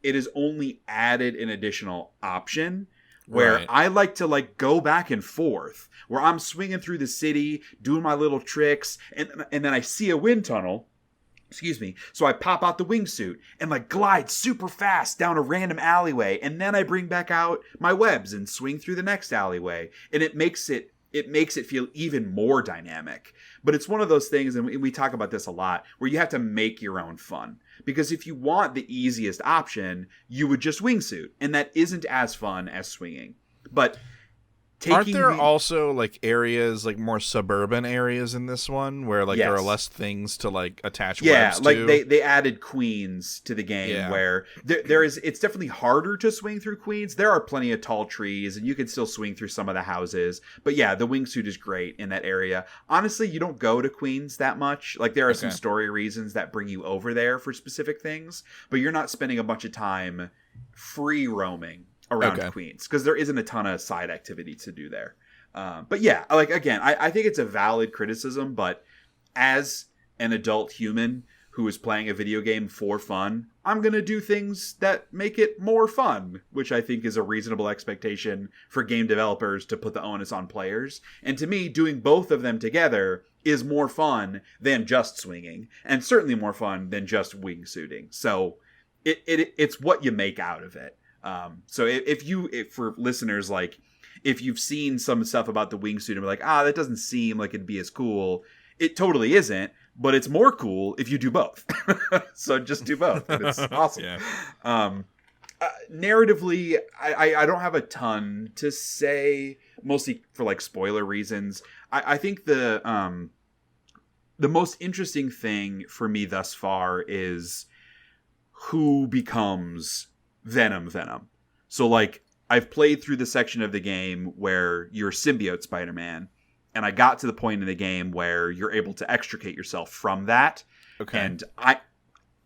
is only added an additional option where right. I like to like go back and forth, where I'm swinging through the city, doing my little tricks, and then I see a wind tunnel. Excuse me. So I pop out the wingsuit and like glide super fast down a random alleyway. And then I bring back out my webs and swing through the next alleyway. And it makes it feel even more dynamic. But it's one of those things, and we talk about this a lot, where you have to make your own fun. Because if you want the easiest option, you would just wingsuit. And that isn't as fun as swinging. But aren't there also like areas, like more suburban areas in this one where like there are less things to like attach webs to? Yeah, like they added Queens to the game where it's definitely harder to swing through Queens. There are plenty of tall trees and you can still swing through some of the houses. But yeah, the wingsuit is great in that area. Honestly, you don't go to Queens that much. Like there are some story reasons that bring you over there for specific things, but you're not spending a bunch of time free roaming around Queens, because there isn't a ton of side activity to do there. But yeah, like again, I think it's a valid criticism, but as an adult human who is playing a video game for fun, I'm going to do things that make it more fun, which I think is a reasonable expectation for game developers to put the onus on players. And to me, doing both of them together is more fun than just swinging, and certainly more fun than just wingsuiting. So it's what you make out of it. So if for listeners, like if you've seen some stuff about the wingsuit and be like, that doesn't seem like it'd be as cool, it totally isn't, but it's more cool if you do both. So just do both. It's awesome. Narratively, I don't have a ton to say, mostly for like spoiler reasons. I think the most interesting thing for me thus far is who becomes Venom. So like I've played through the section of the game where you're symbiote Spider-Man, and I got to the point in the game where you're able to extricate yourself from that. Okay. And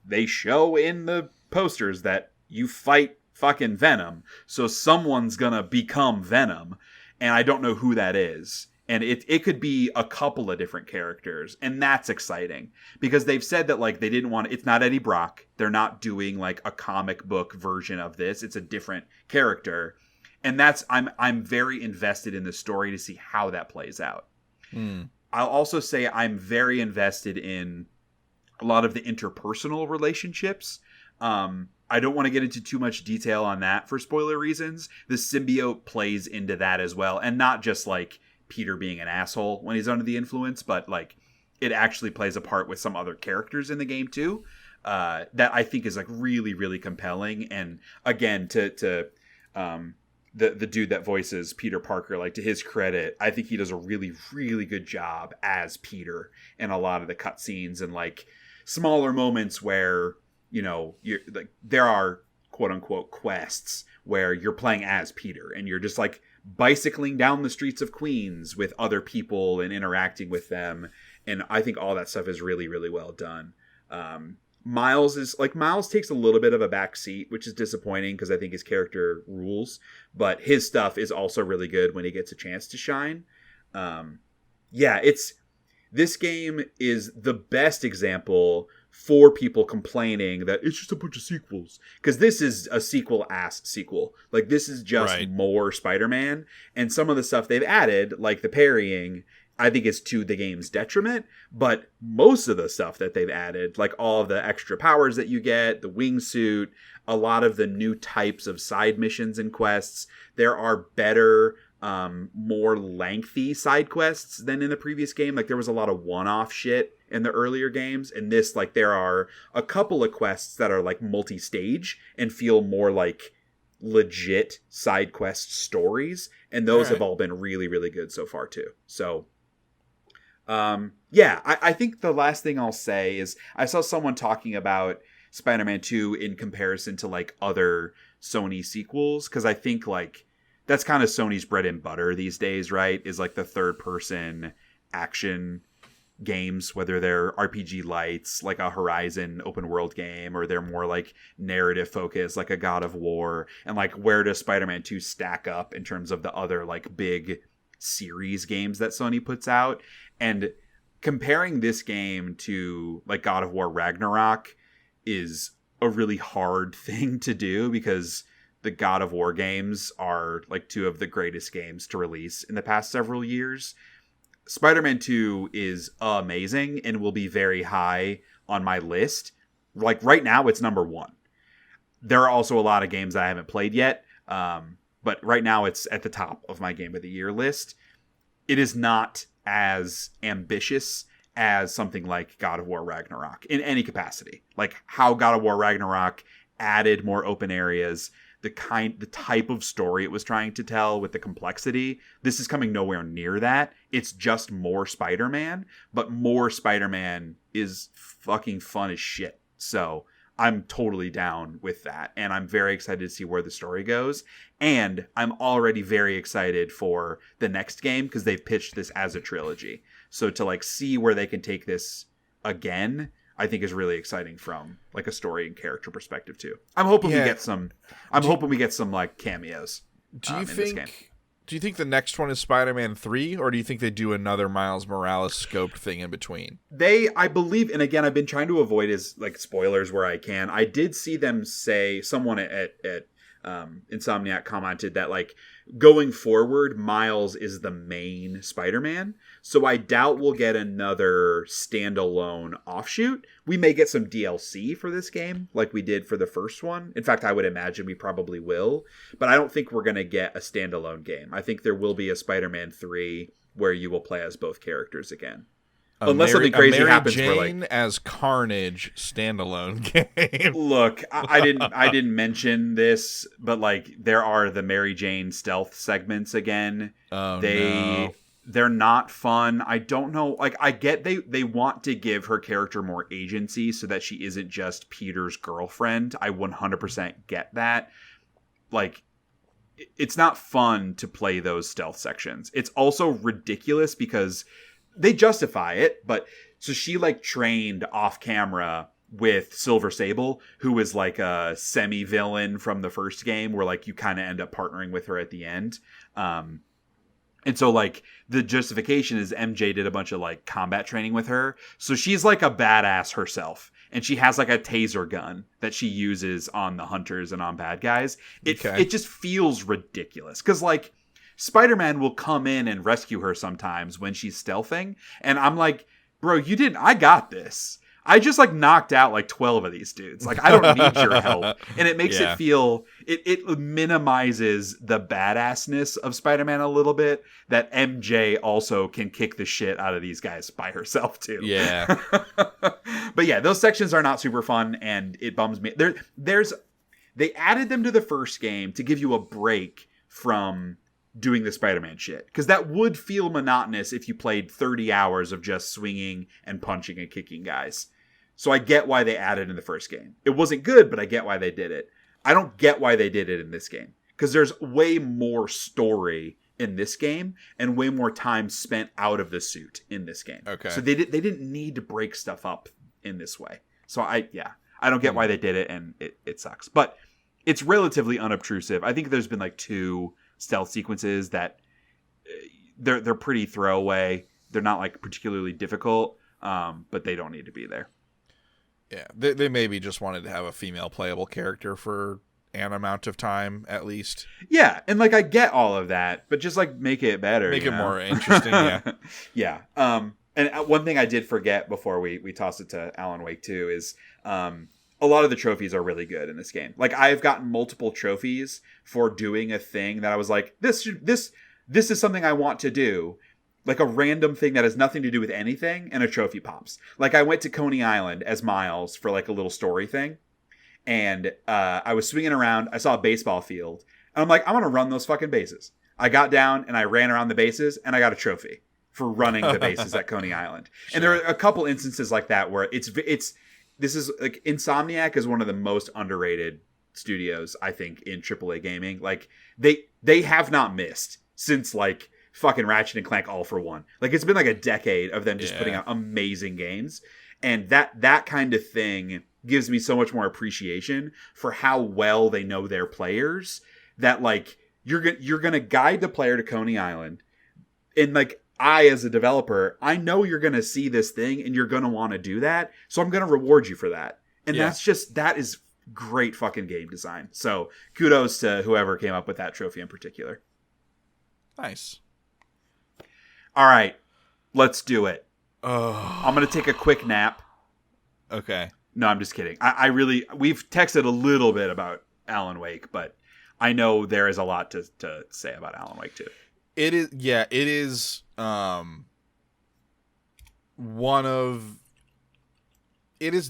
they show in the posters that you fight fucking Venom, so someone's gonna become Venom, and I don't know who that is. And it could be a couple of different characters. And that's exciting. Because they've said that, like, they didn't want... It's not Eddie Brock. They're not doing, like, a comic book version of this. It's a different character. And that's... I'm very invested in the story to see how that plays out. I'll also say I'm very invested in a lot of the interpersonal relationships. I don't want to get into too much detail on that for spoiler reasons. The symbiote plays into that as well. And not just, like... Peter being an asshole when he's under the influence, but like it actually plays a part with some other characters in the game too, that I think is like really, really compelling. And again, to the dude that voices Peter Parker, like to his credit, I think he does a really, really good job as Peter in a lot of the cutscenes and like smaller moments where, you know, you're like there are quote unquote quests where you're playing as Peter and you're just like bicycling down the streets of Queens with other people and interacting with them. And I think all that stuff is really, really well done. Miles takes a little bit of a back seat, which is disappointing because I think his character rules, but his stuff is also really good when he gets a chance to shine. This game is the best example for people complaining that it's just a bunch of sequels. Because this is a sequel-ass sequel. Like, this is just more Spider-Man. And some of the stuff they've added, like the parrying, I think is to the game's detriment. But most of the stuff that they've added, like all of the extra powers that you get, the wingsuit, a lot of the new types of side missions and quests, there are better, more lengthy side quests than in the previous game. Like, there was a lot of one-off shit in the earlier games. And this, like, there are a couple of quests that are, like, multi-stage and feel more like legit side quest stories. And those have all been really, really good so far, too. So, I think the last thing I'll say is I saw someone talking about Spider-Man 2 in comparison to, like, other Sony sequels. Because I think, like, that's kind of Sony's bread and butter these days, right? Is, like, the third-person action games, whether they're RPG lights, like a Horizon open world game, or they're more like narrative focused, like a God of War. And, like, where does Spider-Man 2 stack up in terms of the other, like, big series games that Sony puts out? And comparing this game to, like, God of War Ragnarok is a really hard thing to do, because the God of War games are, like, two of the greatest games to release in the past several years. Spider-Man 2 is amazing and will be very high on my list. Like, right now, it's number 1. There are also a lot of games that I haven't played yet, but right now it's at the top of my Game of the Year list. It is not as ambitious as something like God of War Ragnarok in any capacity. Like, how God of War Ragnarok added more open areas, the type of story it was trying to tell with the complexity. This is coming nowhere near that. It's just more Spider-Man, but more Spider-Man is fucking fun as shit. So I'm totally down with that. And I'm very excited to see where the story goes. And I'm already very excited for the next game, because they've pitched this as a trilogy. So to, like, see where they can take this again, I think is really exciting from, like, a story and character perspective too. I'm hoping we get some. Hoping we get some, like, cameos. Do you think the next one is Spider-Man 3, or do you think they do another Miles Morales scoped thing in between? I believe, and again, I've been trying to avoid spoilers where I can. I did see them say, someone at Insomniac commented that, like, going forward, Miles is the main Spider-Man. So I doubt we'll get another standalone offshoot. We may get some DLC for this game, like we did for the first one. In fact, I would imagine we probably will. But I don't think we're going to get a standalone game. I think there will be a Spider-Man 3 where you will play as both characters again. Unless something crazy happens. Jane as Carnage standalone game. Look, I didn't mention this, but, like, there are the Mary Jane stealth segments again. Oh, they're not fun. I don't know. Like, I get they want to give her character more agency so that she isn't just Peter's girlfriend. I 100% get that. Like, it's not fun to play those stealth sections. It's also ridiculous because they justify it, but so she, like, trained off camera with Silver Sable, who is, like, a semi-villain from the first game, where, like, you kind of end up partnering with her at the end. And so, like, the justification is MJ did a bunch of, like, combat training with her. So she's, like, a badass herself. And she has, like, a taser gun that she uses on the hunters and on bad guys. It just feels ridiculous. Because, like, Spider-Man will come in and rescue her sometimes when she's stealthing. And I'm like, bro, I got this. I just, like, knocked out, like, 12 of these dudes. Like, I don't need your help. And it makes it feel, it minimizes the badassness of Spider-Man a little bit, that MJ also can kick the shit out of these guys by herself, too. Yeah. But yeah, those sections are not super fun, and it bums me. They added them to the first game to give you a break from doing the Spider-Man shit, because that would feel monotonous if you played 30 hours of just swinging and punching and kicking guys. So I get why they added it in the first game. It wasn't good, but I get why they did it. I don't get why they did it in this game, because there's way more story in this game and way more time spent out of the suit in this game. Okay. So they didn't need to break stuff up in this way. So I don't get why they did it, and it sucks. But it's relatively unobtrusive. I think there's been, like, 2 stealth sequences that they're pretty throwaway. They're not, like, particularly difficult, but they don't need to be there. Yeah, they maybe just wanted to have a female playable character for an amount of time at least. Yeah, and like I get all of that, but just like make it better, make it more interesting. Yeah. Yeah. And one thing I did forget before we tossed it to Alan Wake 2 is a lot of the trophies are really good in this game. Like I've gotten multiple trophies for doing a thing that I was like, this is something I want to do. Like a random thing that has nothing to do with anything, and a trophy pops. Like I went to Coney Island as Miles for like a little story thing. And I was swinging around. I saw a baseball field. And I'm like, I'm going to run those fucking bases. I got down and I ran around the bases and I got a trophy for running the bases at Coney Island. Sure. And there are a couple instances like that where this is like Insomniac is one of the most underrated studios, I think, in AAA gaming. Like they have not missed since like fucking Ratchet and Clank All for One. Like it's been like a decade of them just putting out amazing games. And that kind of thing gives me so much more appreciation for how well they know their players, that like you're going to guide the player to Coney Island, and like I as a developer, I know you're going to see this thing and you're going to want to do that, so I'm going to reward you for that. And that is great fucking game design. So kudos to whoever came up with that trophy in particular. Nice. All right, let's do it. I'm going to take a quick nap. Okay. No, I'm just kidding. We've texted a little bit about Alan Wake, but I know there is a lot to say about Alan Wake 2. It is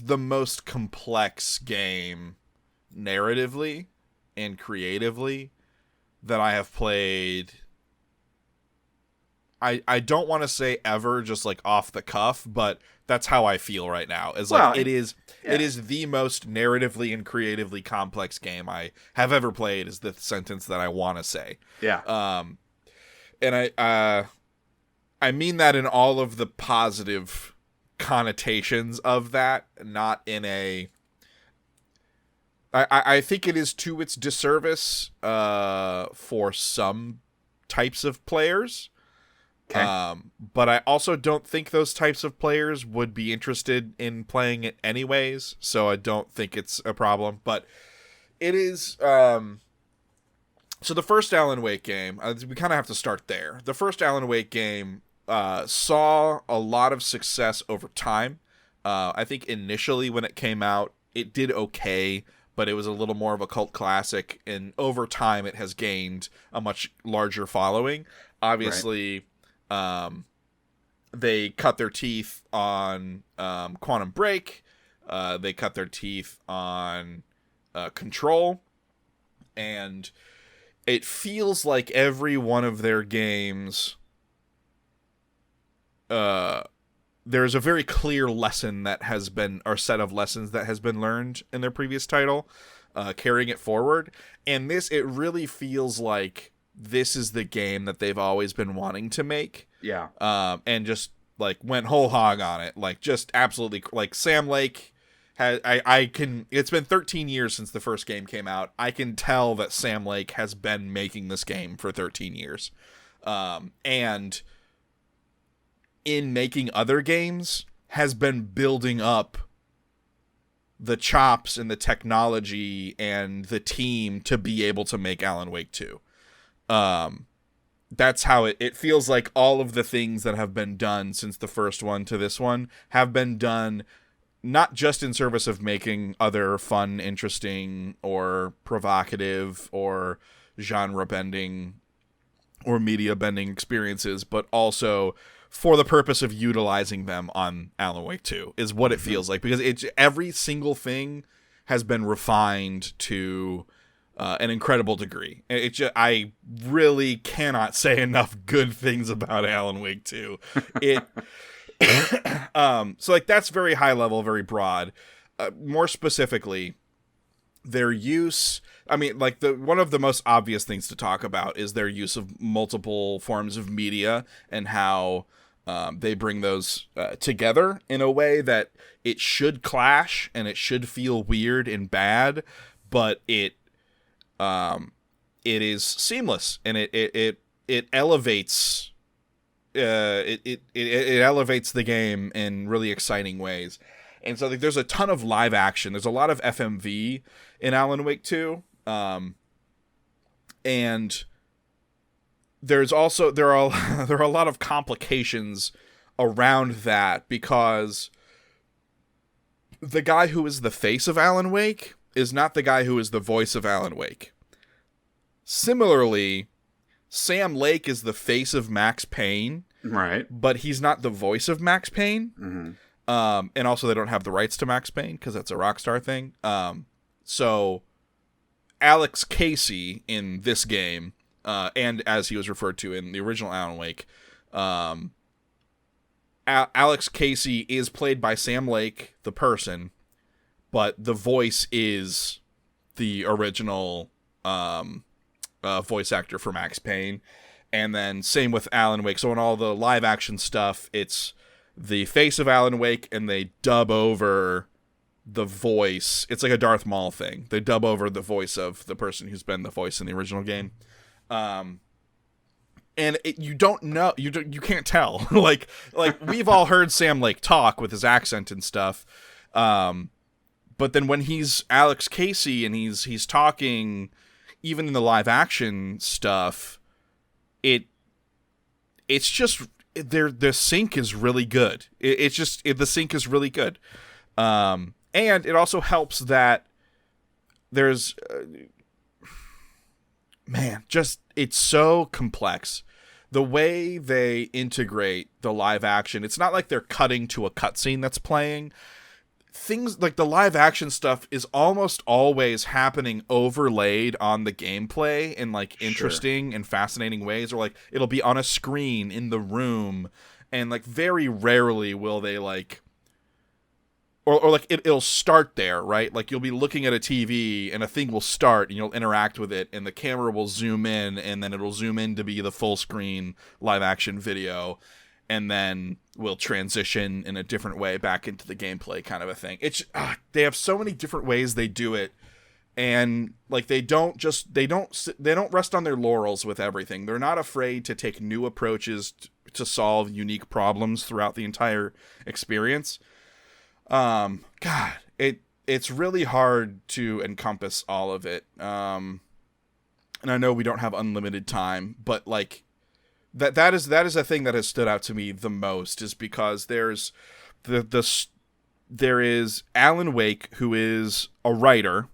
the most complex game narratively and creatively that I have played. I don't want to say ever, just like off the cuff, but that's how I feel right now. It is the most narratively and creatively complex game I have ever played, is the sentence that I want to say. Yeah. And I mean that in all of the positive connotations of that, not in a... I think it is to its disservice for some types of players. Okay. But I also don't think those types of players would be interested in playing it anyways, so I don't think it's a problem. But it is... So the first Alan Wake game, we kind of have to start there. The first Alan Wake game saw a lot of success over time. I think initially when it came out, it did okay, but it was a little more of a cult classic, and over time it has gained a much larger following. Obviously... Right. They cut their teeth on Quantum Break. They cut their teeth on Control. And it feels like every one of their games, there's a very clear lesson that has been, or set of lessons that has been learned in their previous title, carrying it forward. And it really feels like this is the game that they've always been wanting to make. Yeah. And just like went whole hog on it. Like just absolutely, like Sam Lake has, it's been 13 years since the first game came out. I can tell that Sam Lake has been making this game for 13 years. And in making other games has been building up the chops and the technology and the team to be able to make Alan Wake 2. That's how it feels like all of the things that have been done since the first one to this one have been done not just in service of making other fun, interesting, or provocative, or genre-bending, or media-bending experiences, but also for the purpose of utilizing them on Alan Wake 2, is what it feels like. Because every single thing has been refined to... an incredible degree. I really cannot say enough good things about Alan Wake 2. So like that's very high level, very broad. More specifically, their use. I mean, like one of the most obvious things to talk about is their use of multiple forms of media and how they bring those together in a way that it should clash and it should feel weird and bad, but it is seamless, and it elevates it elevates the game in really exciting ways. And so like, there's a ton of live action. There's a lot of FMV in Alan Wake 2. And there are a lot of complications around that, because the guy who is the face of Alan Wake is not the guy who is the voice of Alan Wake. Similarly, Sam Lake is the face of Max Payne, right? But he's not the voice of Max Payne. Mm-hmm. And also they don't have the rights to Max Payne because that's a Rockstar thing. So Alex Casey in this game, and as he was referred to in the original Alan Wake, Alex Casey is played by Sam Lake, the person, but the voice is the original voice actor for Max Payne. And then same with Alan Wake. So in all the live action stuff, it's the face of Alan Wake, and they dub over the voice. It's like a Darth Maul thing. They dub over the voice of the person who's been the voice in the original game. And you don't know, you can't tell. like we've all heard Sam Lake talk with his accent and stuff. But then when he's Alex Casey and he's talking, even in the live action stuff, it's just the sync is really good. The sync is really good. And it also helps that there's it's so complex. The way they integrate the live action, it's not like they're cutting to a cutscene that's playing. Things like the live action stuff is almost always happening overlaid on the gameplay in like interesting and fascinating ways, or like it'll be on a screen in the room, and like very rarely will they like or like it'll start there, right? Like you'll be looking at a TV and a thing will start and you'll interact with it and the camera will zoom in and then it'll zoom in to be the full screen live action video, and then we'll transition in a different way back into the gameplay kind of a thing. It's they have so many different ways they do it, and like they don't rest on their laurels with everything. They're not afraid to take new approaches to solve unique problems throughout the entire experience. It's really hard to encompass all of it. And I know we don't have unlimited time, but like that is a thing that has stood out to me the most, is because there's there is Alan Wake, who is a writer.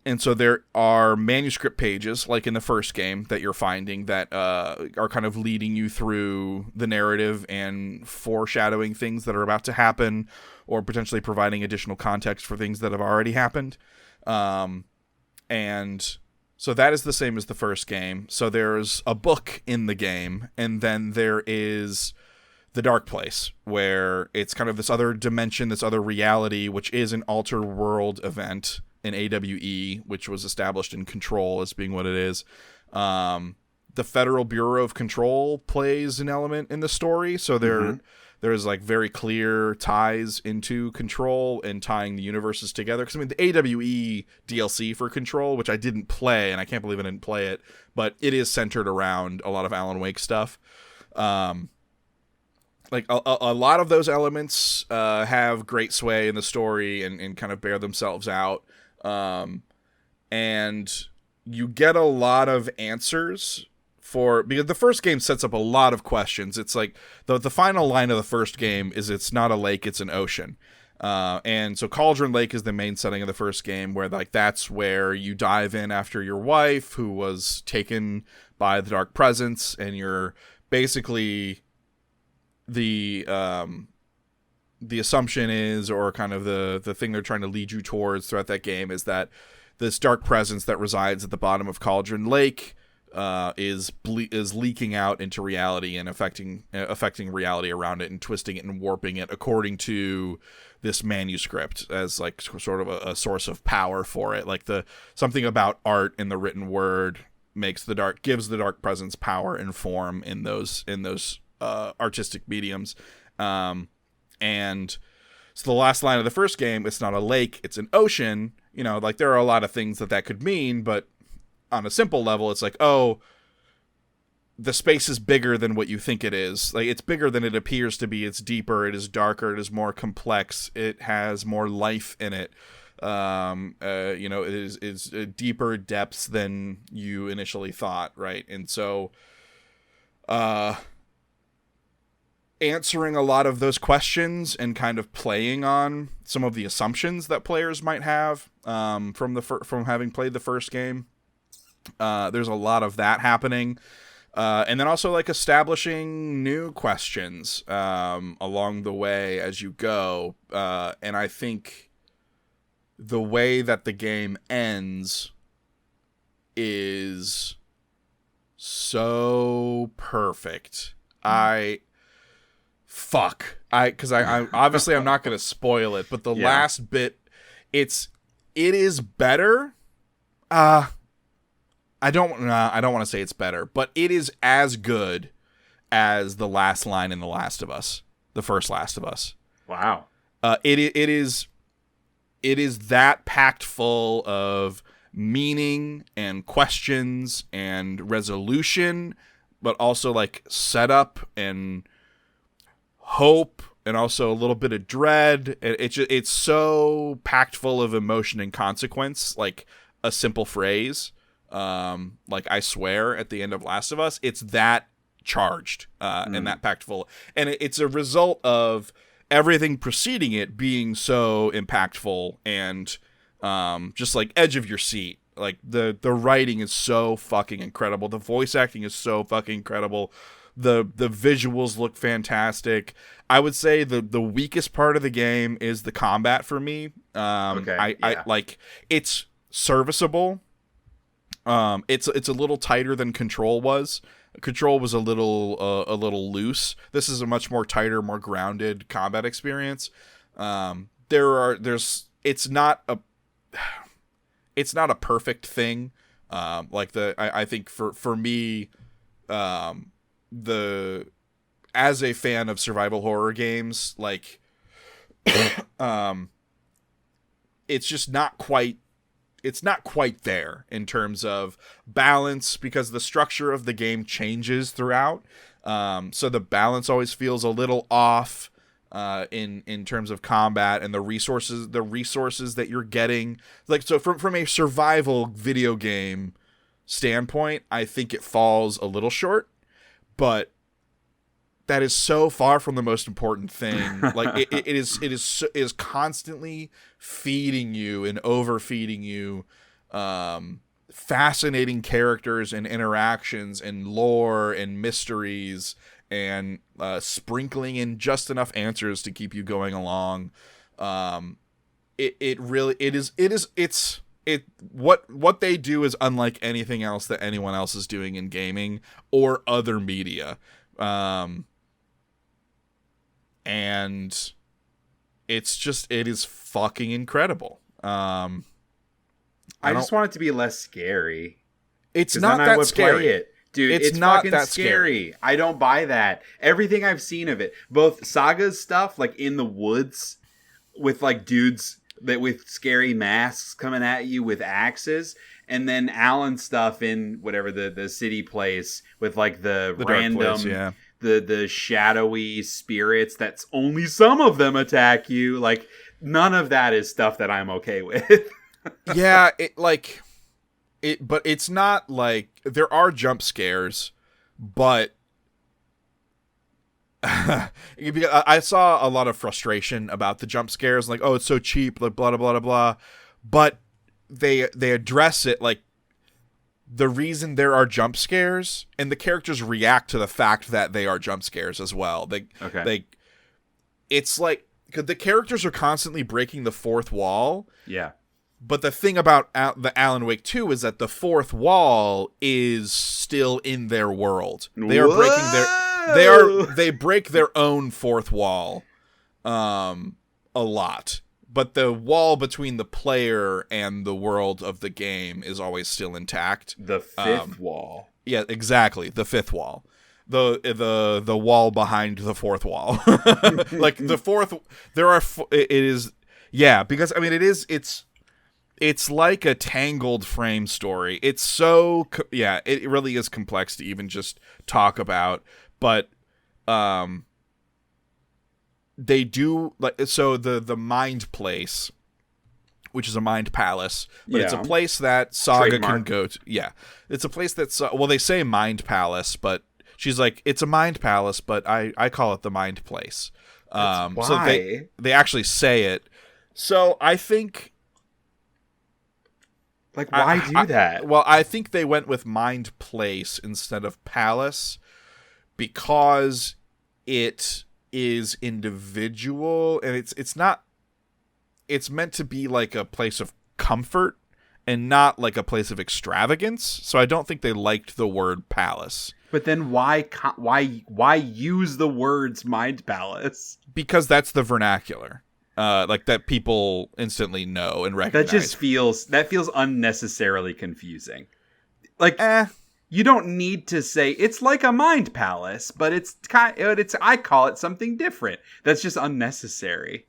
And so there are manuscript pages, like in the first game, that you're finding that are kind of leading you through the narrative and foreshadowing things that are about to happen, or potentially providing additional context for things that have already happened. And so that is the same as the first game. So there's a book in the game, and then there is the Dark Place, where it's kind of this other dimension, this other reality, which is an alter world event in AWE, which was established in Control as being what it is. The Federal Bureau of Control plays an element in the story, so there's like very clear ties into Control and tying the universes together. Because I mean, the AWE DLC for Control, which I didn't play, and I can't believe I didn't play it, but it is centered around a lot of Alan Wake stuff. Like a lot of those elements have great sway in the story and kind of bear themselves out. And you get a lot of answers because the first game sets up a lot of questions. It's like the final line of the first game is, it's not a lake, it's an ocean. And so Cauldron Lake is the main setting of the first game, where like that's where you dive in after your wife, who was taken by the Dark Presence, and you're basically the assumption is, or kind of the thing they're trying to lead you towards throughout that game, is that this dark presence that resides at the bottom of Cauldron Lake is leaking out into reality and affecting reality around it, and twisting it and warping it according to this manuscript as like sort of a source of power for it. Like something about art in the written word gives the dark presence power and form in those artistic mediums. And so the last line of the first game, it's not a lake, it's an ocean. You know, like there are a lot of things that could mean, but on a simple level, it's like, oh, the space is bigger than what you think it is. Like, it's bigger than it appears to be. It's deeper. It is darker. It is more complex. It has more life in it. It is deeper depths than you initially thought, right? And so, answering a lot of those questions and kind of playing on some of the assumptions that players might have, from having played the first game. There's a lot of that happening. And then also like establishing new questions along the way as you go. And I think the way that the game ends is so perfect. Because I obviously I'm not going to spoil it, but the last bit, it is better. I don't want to say it's better, but it is as good as the last line in The Last of Us, the first Last of Us. Wow. It is that packed full of meaning and questions and resolution, but also like setup and hope and also a little bit of dread. It's so packed full of emotion and consequence, like a simple phrase. Like I swear at the end of Last of Us, it's that charged, and that packed full. And it's a result of everything preceding it being so impactful and, just like edge of your seat. Like the writing is so fucking incredible. The voice acting is so fucking incredible. The visuals look fantastic. I would say the weakest part of the game is the combat for me. I like, it's serviceable. It's a little tighter than Control was. Control was a little loose. This is a much more tighter, more grounded combat experience. It's not a perfect thing. I think for me, as a fan of survival horror games, like, it's just not quite. It's not quite there in terms of balance, because the structure of the game changes throughout. So the balance always feels a little off in terms of combat and the resources that you're getting. Like, so from a survival video game standpoint, I think it falls a little short, but that is so far from the most important thing. Like it is constantly feeding you and overfeeding you fascinating characters and interactions and lore and mysteries, and sprinkling in just enough answers to keep you going along. What they do is unlike anything else that anyone else is doing in gaming or other media. And it is fucking incredible. I just want it to be less scary. It's not that scary. Play it. Dude, it's not fucking that scary. I don't buy that. Everything I've seen of it, both Saga's stuff, like in the woods with like dudes with scary masks coming at you with axes, and then Alan's stuff in whatever the city place with like the random place, yeah. The shadowy spirits that's only some of them attack you. Like, none of that is stuff that I'm okay with. Yeah, but it's not like there are jump scares, but I saw a lot of frustration about the jump scares, like, oh, it's so cheap, like blah blah blah blah. But they address it, like, the reason there are jump scares, and the characters react to the fact that they are jump scares as well. It's like, 'cause the characters are constantly breaking the fourth wall. Yeah. But the thing about the Alan Wake 2 is that the fourth wall is still in their world. They are they break their own fourth wall a lot. But the wall between the player and the world of the game is always still intact. The fifth wall. Yeah, exactly. The fifth wall. The wall behind the fourth wall. Like the fourth, it is, yeah, because I mean it's it's like a tangled frame story. It's so it really is complex to even just talk about, but they do the mind place, which is a mind palace, but it's a place that Saga can go to. Yeah, it's a place that's they say mind palace, but she's like, it's a mind palace, but I call it the mind place. Why? So they actually say it. So I think, like, why do that? Well, I think they went with mind place instead of palace because it is individual, and it's not. It's meant to be like a place of comfort and not like a place of extravagance. So I don't think they liked the word palace. But then why use the words mind palace? Because that's the vernacular. Like that people instantly know and recognize. That feels unnecessarily confusing. Like you don't need to say it's like a mind palace, but I call it something different. That's just unnecessary.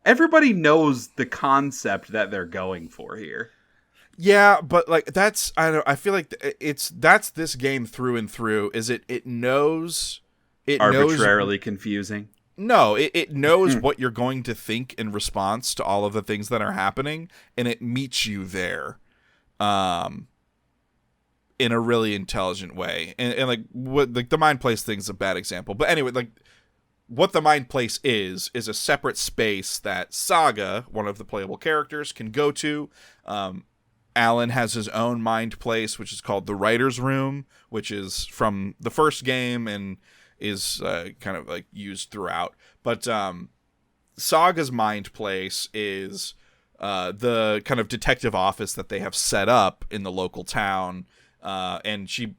Everybody knows the concept that they're going for here. Yeah, but like I feel like that's this game through and through. Is it knows arbitrarily confusing? No, it knows what you're going to think in response to all of the things that are happening, and it meets you there, in a really intelligent way. And like what the mind place thing's a bad example, but anyway, like. What the mind place is a separate space that Saga, one of the playable characters, can go to. Alan has his own mind place, which is called the Writer's Room, which is from the first game and is kind of like used throughout. But Saga's mind place is the kind of detective office that they have set up in the local town. And she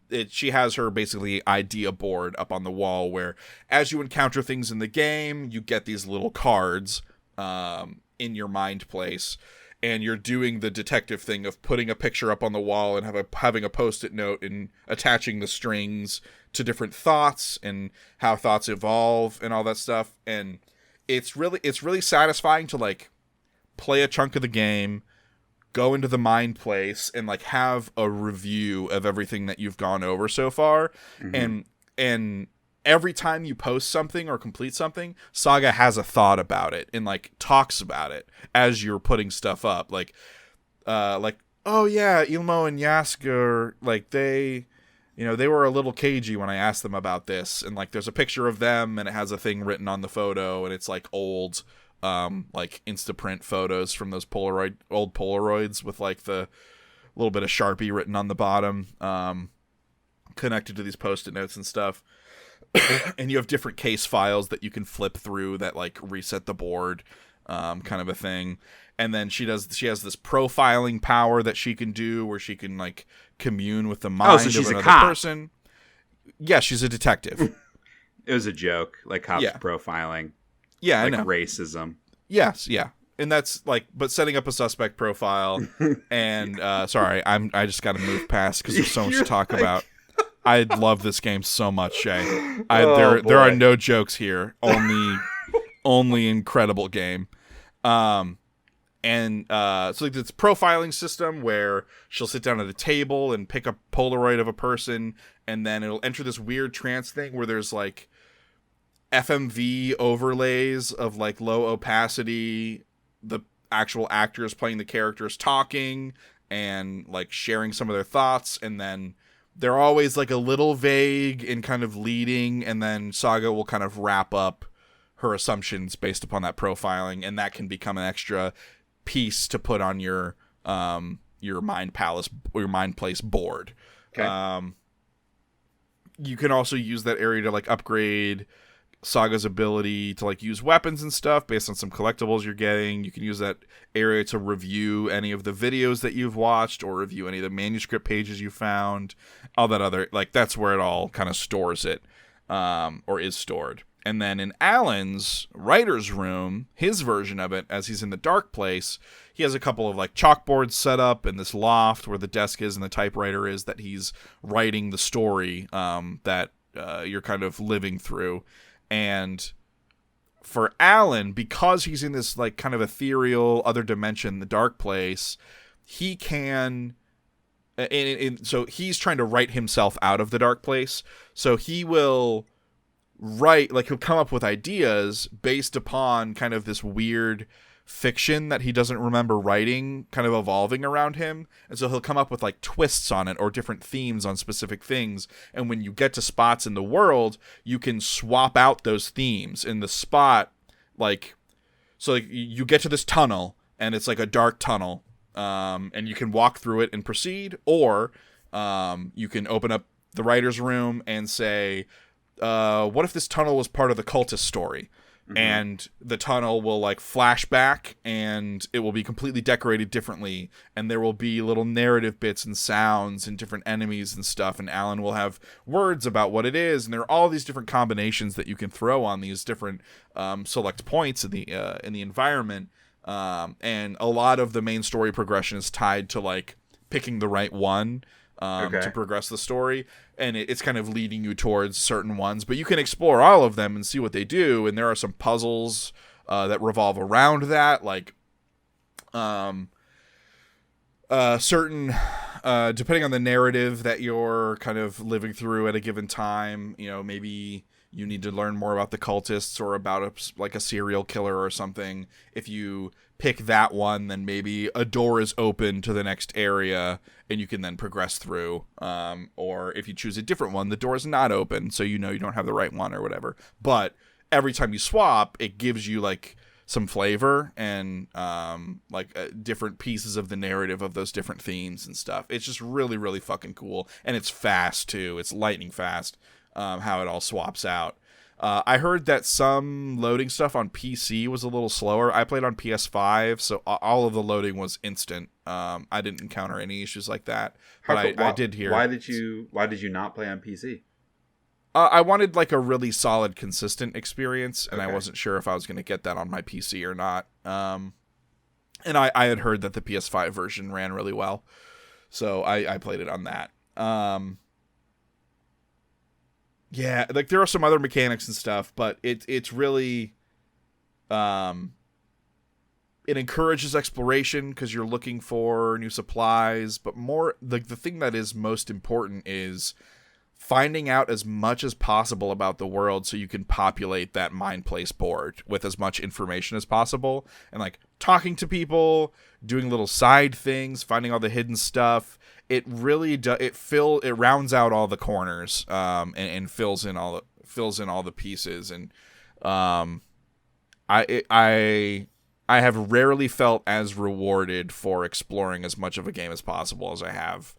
has her basically idea board up on the wall where as you encounter things in the game, you get these little cards in your mind place, and you're doing the detective thing of putting a picture up on the wall and having a post-it note and attaching the strings to different thoughts and how thoughts evolve and all that stuff. And it's really satisfying to like play a chunk of the game, go into the mind place, and like have a review of everything that you've gone over so far. Mm-hmm. And every time you post something or complete something, Saga has a thought about it and like talks about it as you're putting stuff up. Like, oh yeah, Ilmo and Yasker, like they were a little cagey when I asked them about this. And like, there's a picture of them and it has a thing written on the photo, and it's like old, like Instaprint photos from those old Polaroids with like the little bit of Sharpie written on the bottom, connected to these Post-it notes and stuff. And you have different case files that you can flip through that like reset the board, kind of a thing. And then she has this profiling power that she can do where she can like commune with the mind of another person. Yeah, she's a detective. It was a joke, like cops profiling. Yeah, like I know. Racism. Yes, yeah. And that's like, but setting up a suspect profile and, sorry, I just got to move past because there's so much to talk about. I love this game so much, Shay. There are no jokes here. Only incredible game. So like this profiling system where she'll sit down at a table and pick a Polaroid of a person, and then it'll enter this weird trance thing where there's like FMV overlays of like low opacity, the actual actors playing the characters talking and like sharing some of their thoughts, and then they're always like a little vague and kind of leading, and then Saga will kind of wrap up her assumptions based upon that profiling, and that can become an extra piece to put on your mind palace or your mind place board. Okay. You can also use that area to like upgrade Saga's ability to like use weapons and stuff based on some collectibles you're getting. You can use that area to review any of the videos that you've watched or review any of the manuscript pages you found. All that other, like, that's where it all kind of stores it, or is stored. And then in Alan's writer's room, his version of it, as he's in the dark place, he has a couple of like chalkboards set up in this loft where the desk is and the typewriter is that he's writing the story that you're kind of living through. And for Alan, because he's in this like kind of ethereal other dimension, the dark place, he can, so he's trying to write himself out of the dark place. So he will write, like he'll come up with ideas based upon kind of this weird fiction that he doesn't remember writing kind of evolving around him, and so he'll come up with like twists on it or different themes on specific things, and when you get to spots in the world you can swap out those themes in the spot, like so like you get to this tunnel and it's like a dark tunnel, and you can walk through it and proceed, or you can open up the writer's room and say, what if this tunnel was part of the cultist story? Mm-hmm. And the tunnel will like flash back and it will be completely decorated differently, and there will be little narrative bits and sounds and different enemies and stuff, and Alan will have words about what it is, and there are all these different combinations that you can throw on these different select points in the environment, and a lot of the main story progression is tied to like picking the right one to progress the story, and it's kind of leading you towards certain ones, but you can explore all of them and see what they do, and there are some puzzles that revolve around that, like certain depending on the narrative that you're kind of living through at a given time, you know, maybe you need to learn more about the cultists or about like a serial killer or something. If you pick that one, then maybe a door is open to the next area and you can then progress through. Or if you choose a different one, the door is not open, so you know you don't have the right one or whatever. But every time you swap, it gives you like some flavor and different pieces of the narrative of those different themes and stuff. It's just really, really fucking cool. And it's fast too. It's lightning fast. How it all swaps out. I heard that some loading stuff on PC was a little slower. I played on PS5, so all of the loading was instant. I didn't encounter any issues like that. But I did hear. Why did you not play on PC? I wanted like a really solid, consistent experience, and I wasn't sure if I was going to get that on my PC or not. And I had heard that the PS5 version ran really well, so I played it on that. Yeah, like there are some other mechanics and stuff, but it's really, it encourages exploration because you're looking for new supplies, but more, like the thing that is most important is finding out as much as possible about the world so you can populate that mind place board with as much information as possible, and like talking to people, doing little side things, finding all the hidden stuff. It really does. It rounds out all the corners, and fills in all the pieces. And I have rarely felt as rewarded for exploring as much of a game as possible as I have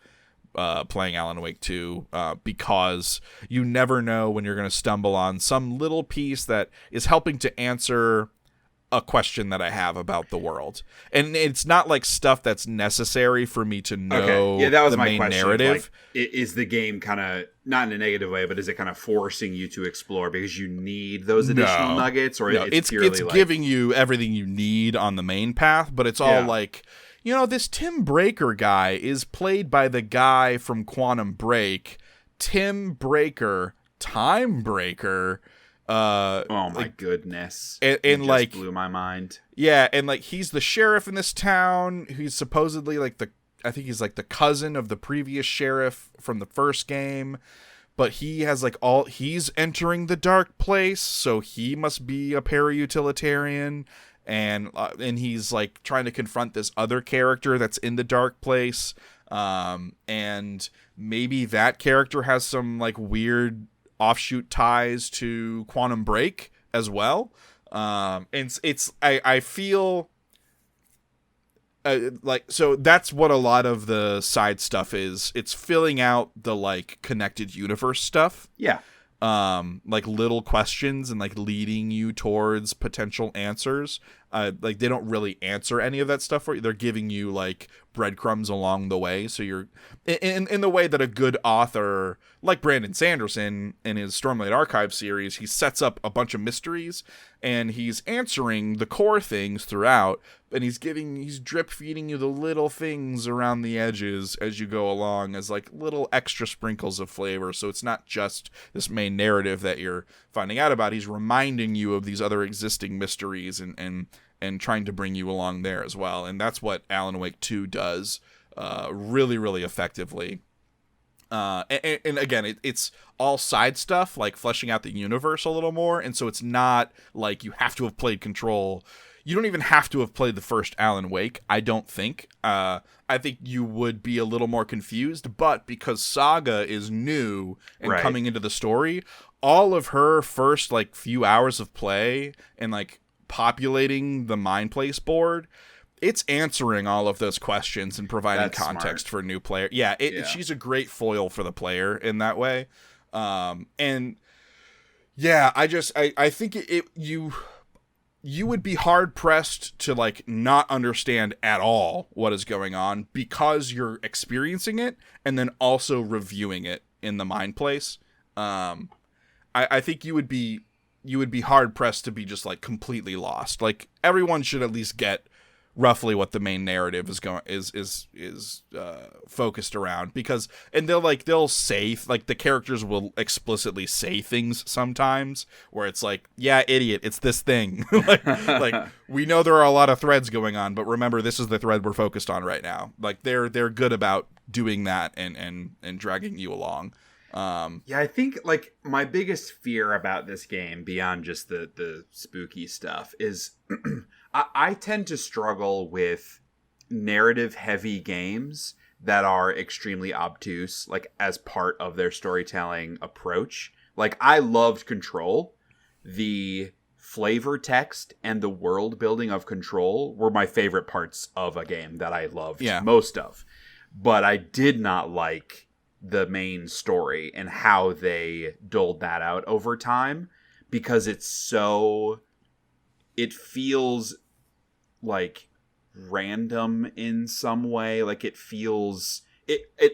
playing Alan Wake 2, because you never know when you're going to stumble on some little piece that is helping to answer a question that I have about the world. And it's not like stuff that's necessary for me to know. Yeah, that was the my main question. narrative. Like, is the game kind of, not in a negative way, but is it kind of forcing you to explore because you need those additional nuggets? Or it's purely like, giving you everything you need on the main path, but it's all like, you know, this Tim Breaker guy is played by the guy from Quantum Break. Tim Breaker, Time Breaker. Oh my goodness. And like blew my mind. Yeah, and like he's the sheriff in this town. He's supposedly like I think he's like the cousin of the previous sheriff from the first game. But he has like he's entering the dark place, so he must be a para-utilitarian. And he's like trying to confront this other character that's in the dark place. And maybe that character has some like weird offshoot ties to Quantum Break as well. And I feel like, so that's what a lot of the side stuff is. It's filling out the like connected universe stuff. Yeah. Like little questions and like leading you towards potential answers. Like they don't really answer any of that stuff for you. They're giving you like breadcrumbs along the way. So you're in the way that a good author like Brandon Sanderson in his Stormlight Archive series, he sets up a bunch of mysteries and he's answering the core things throughout, and he's drip feeding you the little things around the edges as you go along as like little extra sprinkles of flavor. So it's not just this main narrative that you're finding out about. He's reminding you of these other existing mysteries and trying to bring you along there as well. And that's what Alan Wake 2 does really, really effectively. And again, it's all side stuff, like fleshing out the universe a little more. And so it's not like you have to have played Control. You don't even have to have played the first Alan Wake, I don't think. I think you would be a little more confused, but because Saga is new and coming into the story, all of her first, like, few hours of play and, like, populating the Mind Place board, it's answering all of those questions and providing context for new player. Yeah, she's a great foil for the player in that way. And yeah, I think you would be hard pressed to, like, not understand at all what is going on because you're experiencing it and then also reviewing it in the Mind Place. I think you would be hard pressed to be just, like, completely lost. Like, everyone should at least get roughly what the main narrative is focused around, because they'll say, like, the characters will explicitly say things sometimes where it's like, yeah, idiot, it's this thing. like we know there are a lot of threads going on, but remember, this is the thread we're focused on right now. Like, they're good about doing that and dragging you along. Yeah, I think, like, my biggest fear about this game, beyond just the spooky stuff, is I tend to struggle with narrative-heavy games that are extremely obtuse, like, as part of their storytelling approach. Like, I loved Control. The flavor text and the world building of Control were my favorite parts of a game that I loved most of. But I did not like the main story and how they doled that out over time, because it feels like random in some way. Like, it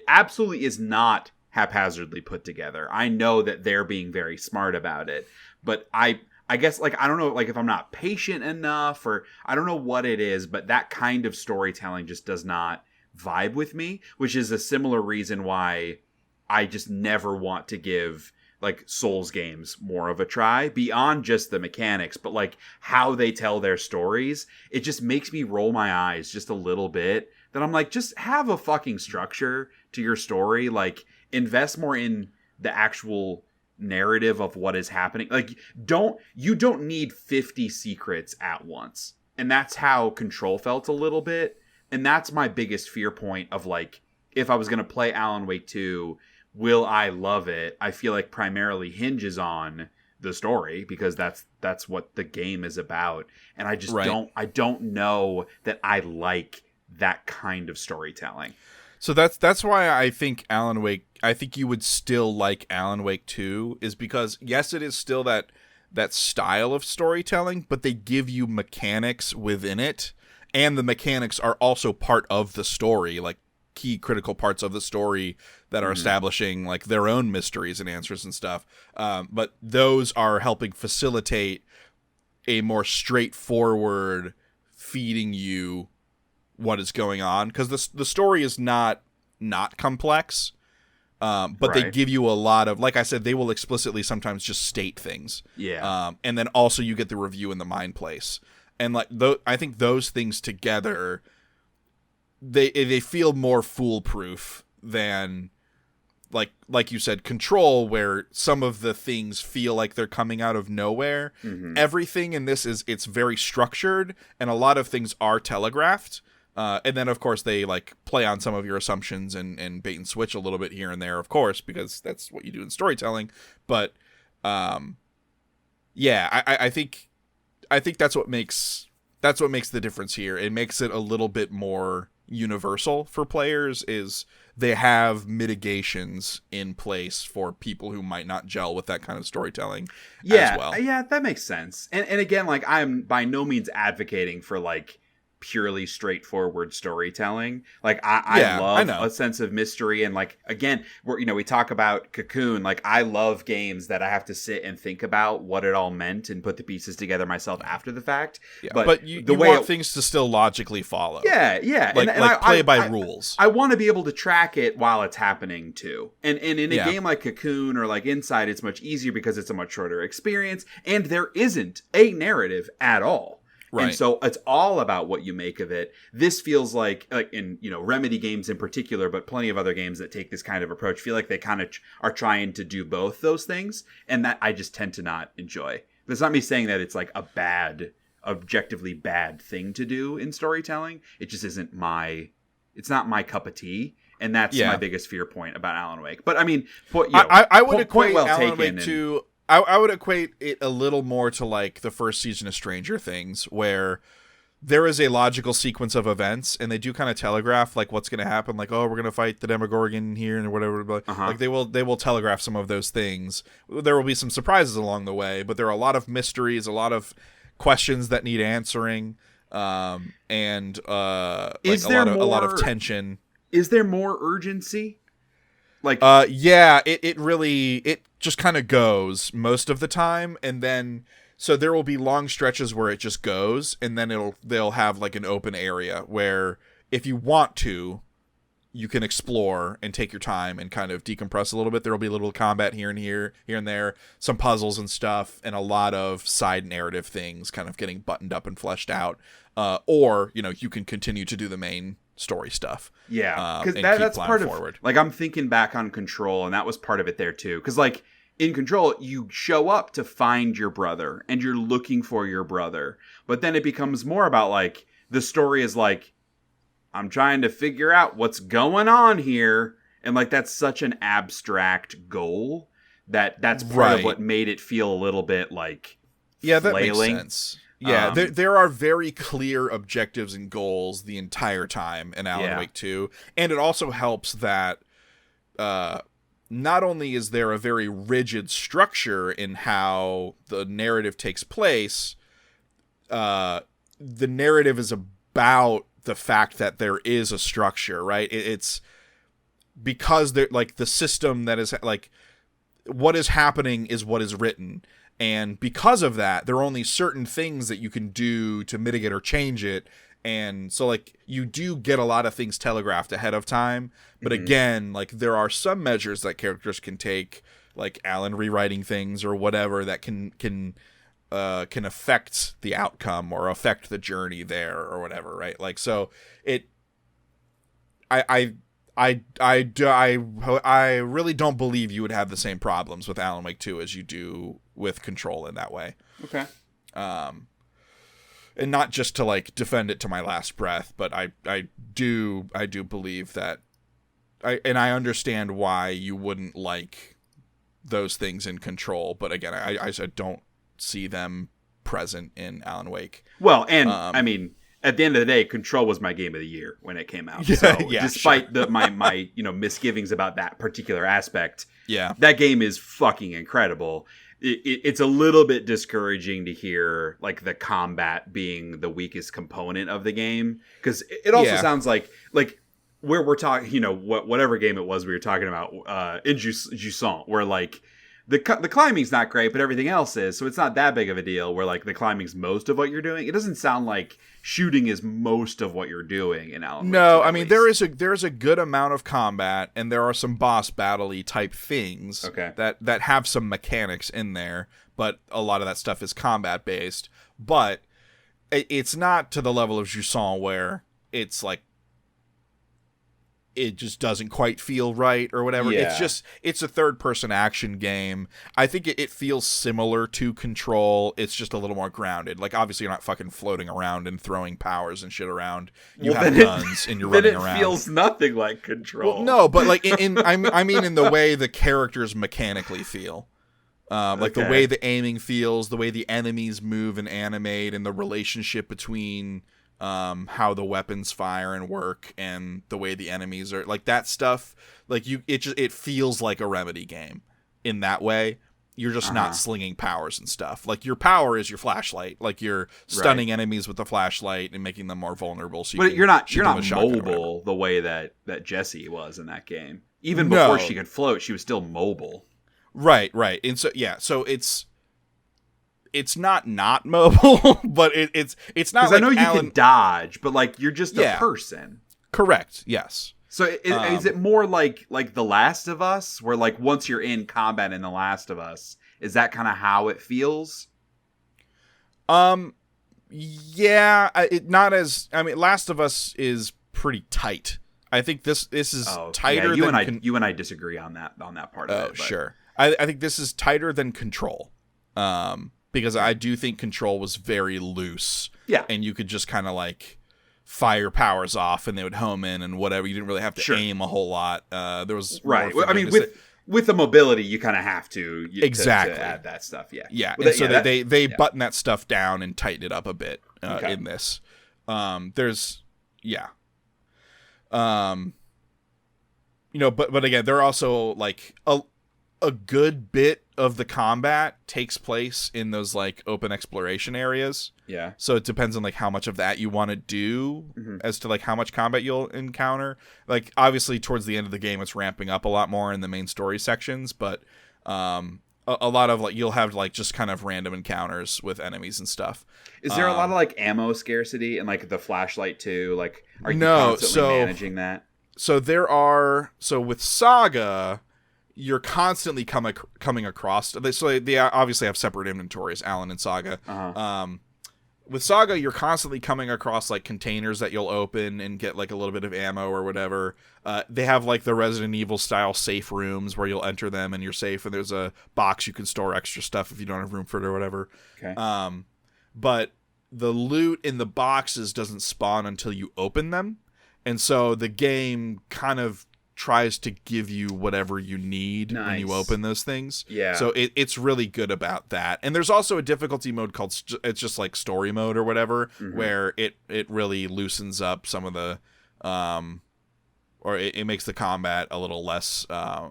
absolutely is not haphazardly put together. I know that they're being very smart about it, but I guess, like, I don't know, like, if I'm not patient enough, or I don't know what it is, but that kind of storytelling just does not vibe with me, which is a similar reason why I just never want to give, like, Souls games more of a try, beyond just the mechanics, but, like, how they tell their stories. It just makes me roll my eyes just a little bit, that I'm like, just have a fucking structure to your story. Like, invest more in the actual narrative of what is happening. Like, you don't need 50 secrets at once. And that's how Control felt a little bit. And that's my biggest fear point of, like, if I was going to play Alan Wake 2, will I love it? I feel like primarily hinges on the story, because that's what the game is about. And I just don't know that I like that kind of storytelling. So that's why I think you would still like Alan Wake 2, is because, yes, it is still that style of storytelling, but they give you mechanics within it, and the mechanics are also part of the story, like key critical parts of the story that are establishing, like, their own mysteries and answers and stuff. But those are helping facilitate a more straightforward feeding you what is going on, because the story is not complex, but they give you a lot of, like I said, they will explicitly sometimes just state things. Yeah. And then also you get the review in the Mind Place. And, like, I think those things together, they feel more foolproof than, like you said, Control, where some of the things feel like they're coming out of nowhere. Mm-hmm. Everything in this it's very structured, and a lot of things are telegraphed. And then, of course, they, like, play on some of your assumptions and bait and switch a little bit here and there, of course, because that's what you do in storytelling. But yeah, I think that's what makes the difference here. It makes it a little bit more universal for players, is they have mitigations in place for people who might not gel with that kind of storytelling as well. Yeah, that makes sense. And again, like, I'm by no means advocating for, like, purely straightforward storytelling. Like I love a sense of mystery, and like again, we talk about Cocoon. Like I love games that I have to sit and think about what it all meant and put the pieces together myself after the fact. Yeah. But you want things to still logically follow. Yeah. Like play by rules. I want to be able to track it while it's happening too. And in a game like Cocoon or like Inside, it's much easier because it's a much shorter experience, and there isn't a narrative at all. Right. And so it's all about what you make of it. This feels like in, Remedy games in particular, but plenty of other games that take this kind of approach feel like they kind of are trying to do both those things. And that I just tend to not enjoy. That's not me saying that it's like a objectively bad thing to do in storytelling. It just isn't it's not my cup of tea. And that's my biggest fear point about Alan Wake. But I mean, I would equate Alan Wake to... I would equate it a little more to like the first season of Stranger Things, where there is a logical sequence of events, and they do kind of telegraph like what's going to happen. Like, oh, we're going to fight the Demogorgon here and whatever. Like they will telegraph some of those things. There will be some surprises along the way, but there are a lot of mysteries, a lot of questions that need answering, and a lot of tension. Is there more urgency? Like, it just kind of goes most of the time, and then so there will be long stretches where it just goes, and then they'll have like an open area where if you want to, you can explore and take your time and kind of decompress a little bit. There will be a little combat here and there, some puzzles and stuff, and a lot of side narrative things kind of getting buttoned up and fleshed out. Or you can continue to do the main story stuff. Yeah, because that's part forward. Like I'm thinking back on Control, and that was part of it there too. Because like in Control, you show up to find your brother, and you're looking for your brother. But then it becomes more about like the story is like, I'm trying to figure out what's going on here, and like that's such an abstract goal that's part of what made it feel a little bit like that makes sense. Yeah, there are very clear objectives and goals the entire time in Alan Wake 2. And it also helps that not only is there a very rigid structure in how the narrative takes place, the narrative is about the fact that there is a structure, right? It's because there like the system that is like what is happening is what is written. And because of that, there are only certain things that you can do to mitigate or change it. And so, like, you do get a lot of things telegraphed ahead of time. But again, like, there are some measures that characters can take, like Alan rewriting things or whatever that can affect the outcome or affect the journey there or whatever, right? Like, so I really don't believe you would have the same problems with Alan Wake 2 as you do with Control in that way. Okay. And not just to like defend it to my last breath, but I do believe that I understand why you wouldn't like those things in Control, but again, I don't see them present in Alan Wake. Well, and I mean, at the end of the day, Control was my game of the year when it came out. So despite my misgivings about that particular aspect, that game is fucking incredible. It's a little bit discouraging to hear like the combat being the weakest component of the game, because it also sounds like where we're talking, whatever game it was we were talking about in Jusant, where like the climbing's not great, but everything else is, so it's not that big of a deal. Where like the climbing's most of what you're doing. It doesn't sound like shooting is most of what you're doing in Alan Wake 2, No, I mean there is a good amount of combat, and there are some boss battle-y type things that have some mechanics in there, but a lot of that stuff is combat based. But it's not to the level of Jusant where it's like it just doesn't quite feel right or whatever. It's a third-person action game. I think it feels similar to Control. It's just a little more grounded. Like, obviously, you're not fucking floating around and throwing powers and shit around. You have guns and you're running around. Then it feels nothing like Control. Well, no, but like I mean in the way the characters mechanically feel. Like the way the aiming feels, the way the enemies move and animate, and the relationship between how the weapons fire and work and the way the enemies are, like that stuff, like it feels like a Remedy game in that way, You're just not slinging powers and stuff. Like, your power is your flashlight. Like, you're stunning enemies with the flashlight and making them more vulnerable. So you're not mobile the way that Jessie was in that game. Even before she could float, she was still mobile. Right. And so it's not mobile, but it's not. Because I know you can dodge, but like, you're just a person. Correct. Yes. So is it more like The Last of Us, where like once you're in combat in The Last of Us, is that kind of how it feels? Yeah. Not as. I mean, Last of Us is pretty tight. I think this is tighter. Yeah, you and I disagree on that part of it. But. Sure. I think this is tighter than Control. Because I do think Control was very loose. Yeah. And you could just kind of like fire powers off and they would home in and whatever. You didn't really have to aim a whole lot. There was I mean, with the mobility, you kind of have to exactly to add that stuff. Yeah. Yeah. And so they button that stuff down and tighten it up a bit in this. There's but again, they're also like a good bit of the combat takes place in those like open exploration areas. Yeah. So it depends on like how much of that you want to do as to like how much combat you'll encounter. Like, obviously towards the end of the game, it's ramping up a lot more in the main story sections, but a lot of like, you'll have like just kind of random encounters with enemies and stuff. Is there a lot of like ammo scarcity and like the flashlight too? Like, are you constantly managing that? So with Saga, you're constantly coming across. So they obviously have separate inventories, Alan and Saga. With Saga, you're constantly coming across like containers that you'll open and get like a little bit of ammo or whatever. They have like the Resident Evil style safe rooms where you'll enter them and you're safe, and there's a box you can store extra stuff if you don't have room for it or whatever. Okay. But the loot in the boxes doesn't spawn until you open them, and so the game kind of tries to give you whatever you need when you open those things. Yeah. So it's really good about that. And there's also a difficulty mode called, it's just like story mode or whatever, where it really loosens up some of the, or it makes the combat a little less,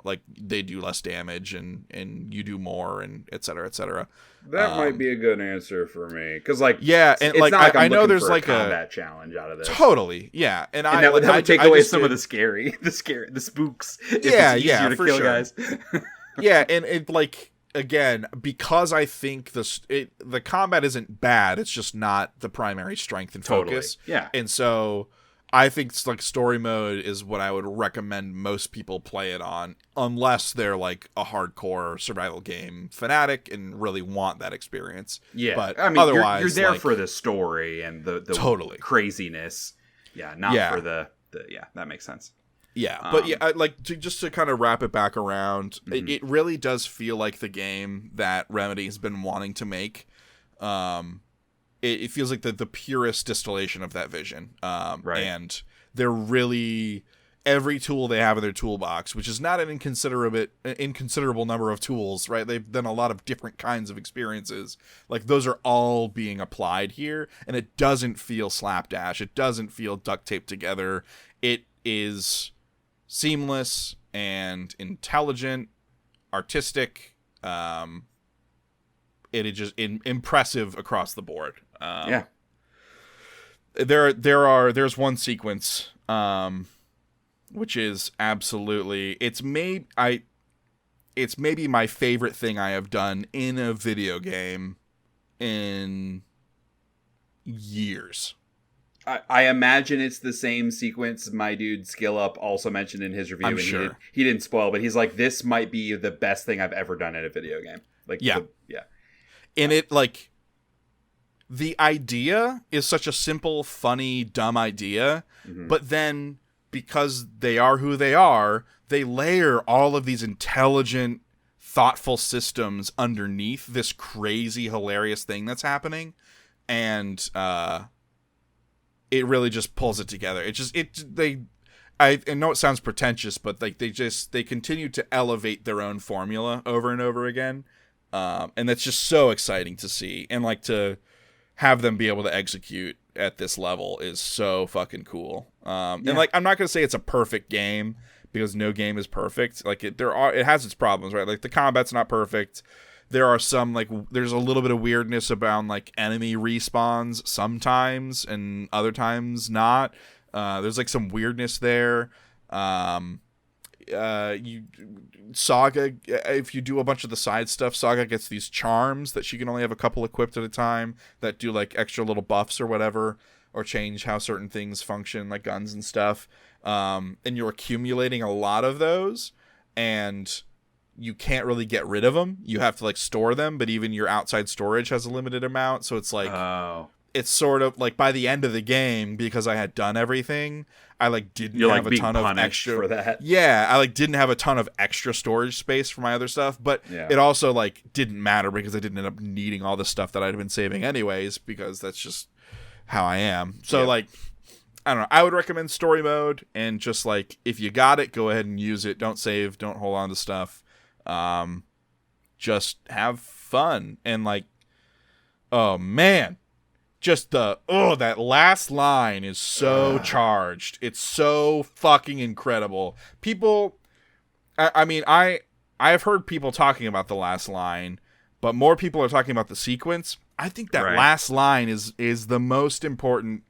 like they do less damage and you do more and et cetera, et cetera. That might be a good answer for me. Cause like, and like, I know there's like a combat challenge out of this. Totally. Yeah. And that would take away some of the spooks. Yeah. To kill guys. Yeah. And it like, again, because I think the combat isn't bad. It's just not the primary strength and focus. Yeah. And so I think it's like story mode is what I would recommend most people play it on, unless they're like a hardcore survival game fanatic and really want that experience. Yeah, but I mean, otherwise, you're there for the story and the craziness. Yeah, not for the that makes sense. Yeah, but just to kind of wrap it back around, it really does feel like the game that Remedy has been wanting to make. It feels like the purest distillation of that vision. Right. And they're really, every tool they have in their toolbox, which is not an inconsiderable number of tools, right? They've done a lot of different kinds of experiences. Like, those are all being applied here, and it doesn't feel slapdash. It doesn't feel duct taped together. It is seamless and intelligent, artistic. It is just impressive across the board. There's one sequence, which is absolutely, it's maybe my favorite thing I have done in a video game in years. I imagine it's the same sequence my dude Skill Up also mentioned in his review. I'm sure. He didn't spoil, but he's like, this might be the best thing I've ever done in a video game. Like, And it, like, the idea is such a simple, funny, dumb idea, but then because they are who they are, they layer all of these intelligent, thoughtful systems underneath this crazy, hilarious thing that's happening, and it really just pulls it together. I know it sounds pretentious, but like they continue to elevate their own formula over and over again. And that's just so exciting to see, and like to have them be able to execute at this level is so fucking cool. And like, I'm not gonna say it's a perfect game, because no game is perfect. Like, it has its problems, right? Like, the combat's not perfect, there are some, like, there's a little bit of weirdness about, like, enemy respawns sometimes and other times not. There's, like, some weirdness there. Saga, if you do a bunch of the side stuff, Saga gets these charms that she can only have a couple equipped at a time that do, like, extra little buffs or whatever, or change how certain things function, like guns and stuff. And you're accumulating a lot of those, and you can't really get rid of them. You have to, like, store them, but even your outside storage has a limited amount, so it's like... Oh. It's sort of like by the end of the game, because I had done everything, I like didn't have a ton of extra for that. Yeah, I like didn't have a ton of extra storage space for my other stuff, but it also like didn't matter because I didn't end up needing all the stuff that I'd been saving anyways, because that's just how I am. So like, I don't know. I would recommend story mode, and just like if you got it, go ahead and use it. Don't save. Don't hold on to stuff. Just have fun, and like, oh man. Just that last line is so charged. It's so fucking incredible. People, I've heard people talking about the last line, but more people are talking about the sequence. I think that last line is the most important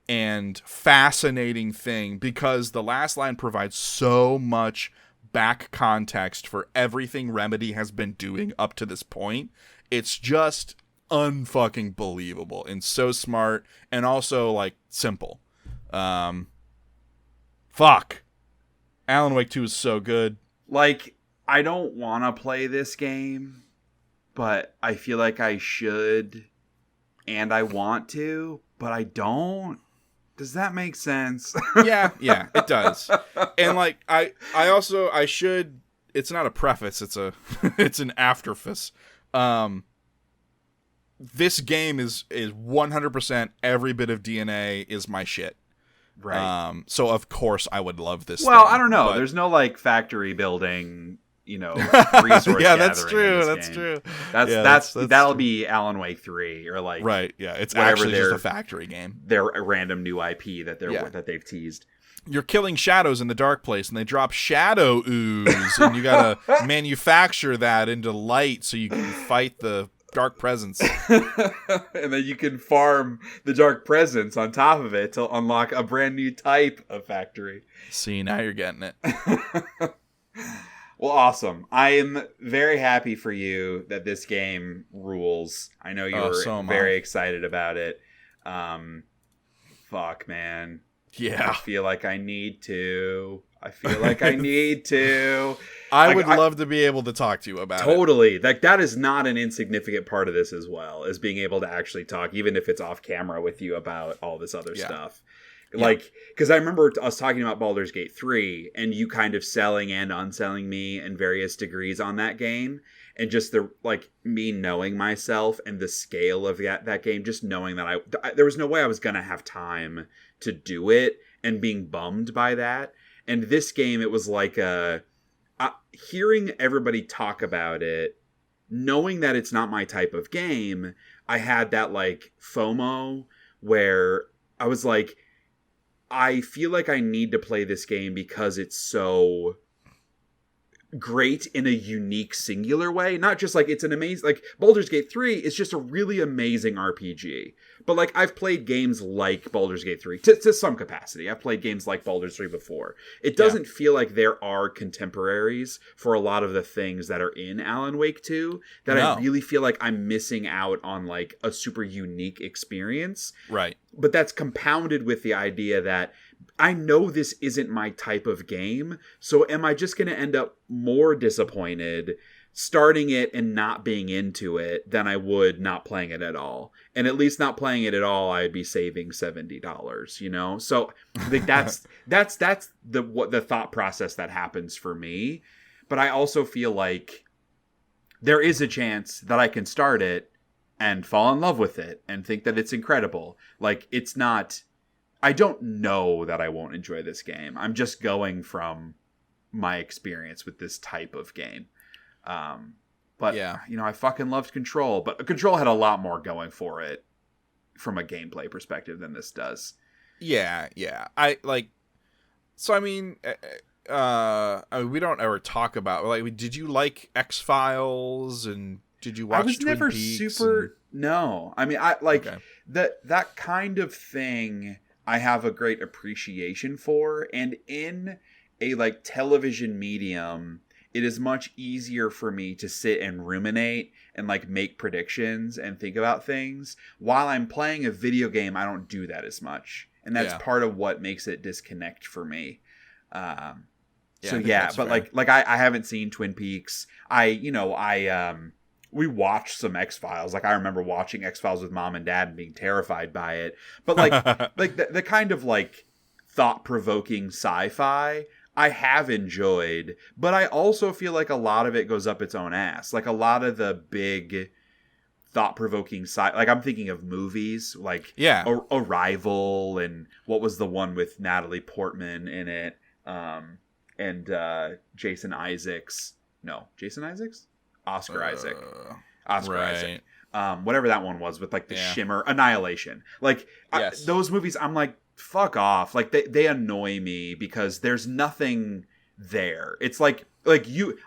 and fascinating thing, because the last line provides so much back context for everything Remedy has been doing up to this point. It's just unfucking believable and so smart, and also like simple. Fuck, Alan Wake 2 is so good. Like, I don't want to play this game, but I feel like I should, and I want to, but I don't. Does that make sense? yeah, it does. And like, I should. It's not a preface. It's an afterface. This game is 100% every bit of DNA is my shit. Right. So of course I would love this. Well, I don't know. But... There's no like factory building, resource yeah, gathering. That's true. That's game. True. That'll true. Be Alan Wake 3 or like right. Yeah, it's actually just a factory game. Their random new IP that they've teased. You're killing shadows in the dark place, and they drop shadow ooze, and you gotta manufacture that into light so you can fight the dark presence. And then you can farm the dark presence on top of it to unlock a brand new type of factory. See, now you're getting it. Well, awesome. I am very happy for you that this game rules. I know you're very excited about it. Fuck, man. Yeah. I feel like I need to. I would love to be able to talk to you about it. Totally. Like, that is not an insignificant part of this as well, as being able to actually talk, even if it's off camera with you, about all this other stuff. Like, because I remember us talking about Baldur's Gate 3, and you kind of selling and unselling me in various degrees on that game. And just the, like, me knowing myself and the scale of that game, just knowing that there was no way I was going to have time to do it, and being bummed by that. And this game, it was like hearing everybody talk about it, knowing that it's not my type of game, I had that like FOMO where I was like, I feel like I need to play this game because it's so great in a unique singular way. Not just like it's an amazing, like Baldur's Gate 3 is just a really amazing RPG. But like, I've played games like Baldur's Gate 3 to some capacity. I've played games like Baldur's 3 before. It doesn't feel like there are contemporaries for a lot of the things that are in Alan Wake 2 that I really feel like I'm missing out on like a super unique experience. Right. But that's compounded with the idea that I know this isn't my type of game, so am I just going to end up more disappointed starting it and not being into it than I would not playing it at all? And at least not playing it at all, I'd be saving $70, So like, that's the thought process that happens for me. But I also feel like there is a chance that I can start it and fall in love with it and think that it's incredible. Like, it's not... I don't know that I won't enjoy this game. I'm just going from my experience with this type of game. But, I fucking loved Control. But Control had a lot more going for it from a gameplay perspective than this does. Yeah. I mean, we don't ever talk about, like, did you like X-Files, and did you watch I was Twin never Peaks super no. I mean, I like Okay. that kind of thing I have a great appreciation for, and in a like television medium, it is much easier for me to sit and ruminate and like make predictions and think about things. While I'm playing a video game, I don't do that as much. And that's part of what makes it disconnect for me. So yeah, but fair. like I haven't seen Twin Peaks. We watched some X-Files. Like I remember watching X-Files with mom and dad and being terrified by it. But like like the kind of like thought-provoking sci-fi I have enjoyed, but I also feel like a lot of it goes up its own ass. Like a lot of the big thought-provoking like I'm thinking of movies like Arrival, and what was the one with Natalie Portman in it, and Jason Isaacs. Oscar Isaac. Whatever that one was with like the shimmer, Annihilation. Like those movies, I'm like, fuck off. Like they annoy me because there's nothing there. It's like I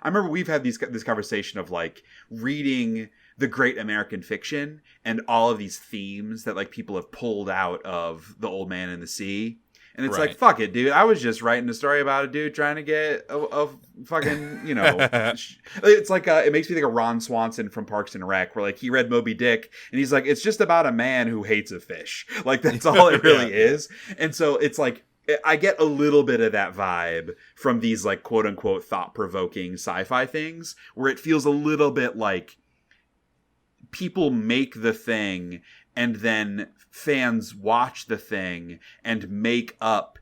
remember we've had this conversation of like reading the great American fiction and all of these themes that like people have pulled out of The Old Man and the Sea. And it's like, fuck it, dude. I was just writing a story about a dude trying to get a fucking, it's like, it makes me think of Ron Swanson from Parks and Rec, where like he read Moby Dick and he's like, it's just about a man who hates a fish. Like that's all it really is. And so it's like, I get a little bit of that vibe from these like quote unquote thought provoking sci-fi things, where it feels a little bit like people make the thing and then fans watch the thing and make up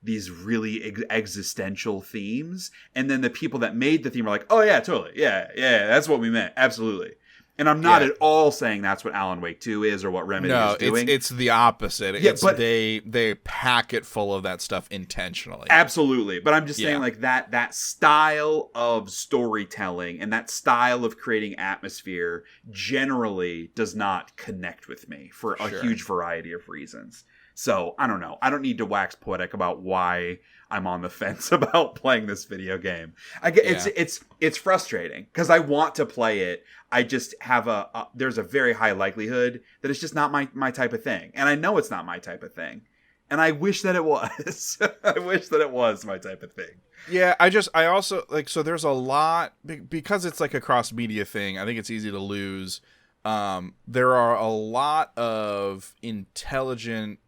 these really existential themes. And then the people that made the theme are like, oh yeah, totally. Yeah, that's what we meant. Absolutely. And I'm not at all saying that's what Alan Wake 2 is or what Remedy is doing. No, it's the opposite. But they pack it full of that stuff intentionally. Absolutely. But I'm just saying like that style of storytelling and that style of creating atmosphere generally does not connect with me for a huge variety of reasons. So I don't know. I don't need to wax poetic about why I'm on the fence about playing this video game. It's frustrating because I want to play it. I just have there's a very high likelihood that it's just not my type of thing. And I know it's not my type of thing. And I wish that it was. I wish that it was my type of thing. Yeah, I also like, so there's a lot, because it's like a cross media thing. I think it's easy to lose. There are a lot of intelligent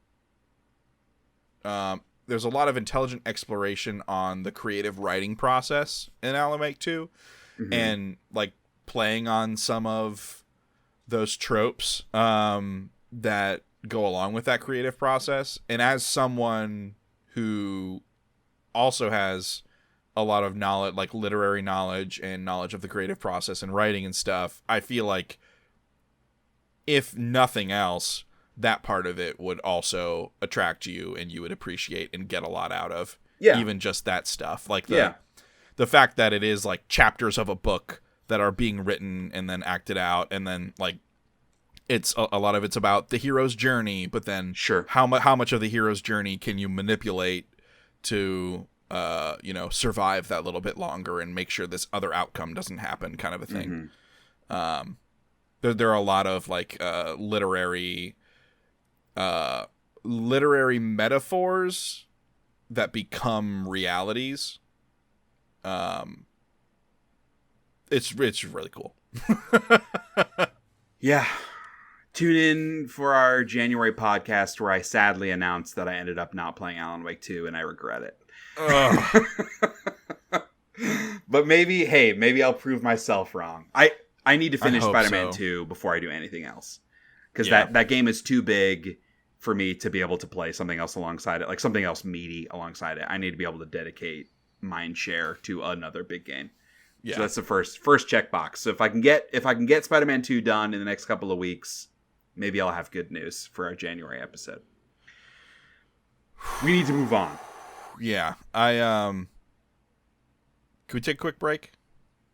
there's a lot of intelligent exploration on the creative writing process in Alan Wake 2, and like playing on some of those tropes that go along with that creative process. And as someone who also has a lot of knowledge, like literary knowledge and knowledge of the creative process and writing and stuff, I feel like if nothing else, that part of it would also attract you and you would appreciate and get a lot out of. Even just that stuff. Like the fact that it is like chapters of a book that are being written and then acted out, and then like it's a lot of it's about the hero's journey, but then how much of the hero's journey can you manipulate to survive that little bit longer and make sure this other outcome doesn't happen, kind of a thing. There are a lot of like literary metaphors that become realities. It's really cool. Yeah. Tune in for our January podcast where I sadly announced that I ended up not playing Alan Wake 2 and I regret it. But maybe I'll prove myself wrong. I need to finish Spider-Man 2 before I do anything else. Because that game is too big for me to be able to play something else alongside it, like something else meaty alongside it. I need to be able to dedicate mind share to another big game. Yeah. So that's the first checkbox. So if I can get Spider-Man 2 done in the next couple of weeks, maybe I'll have good news for our January episode. We need to move on. Yeah. Can we take a quick break?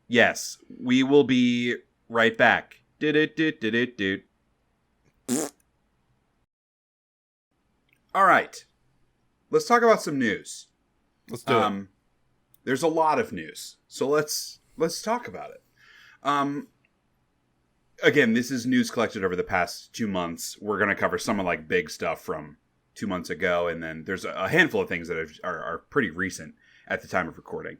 Yes. We will be right back. All right. Let's talk about some news. Let's do it. there's a lot of news. So let's talk about it. Again, this is news collected over the past 2 months. We're going to cover some of like big stuff from 2 months ago, and then there's a handful of things that are pretty recent at the time of recording.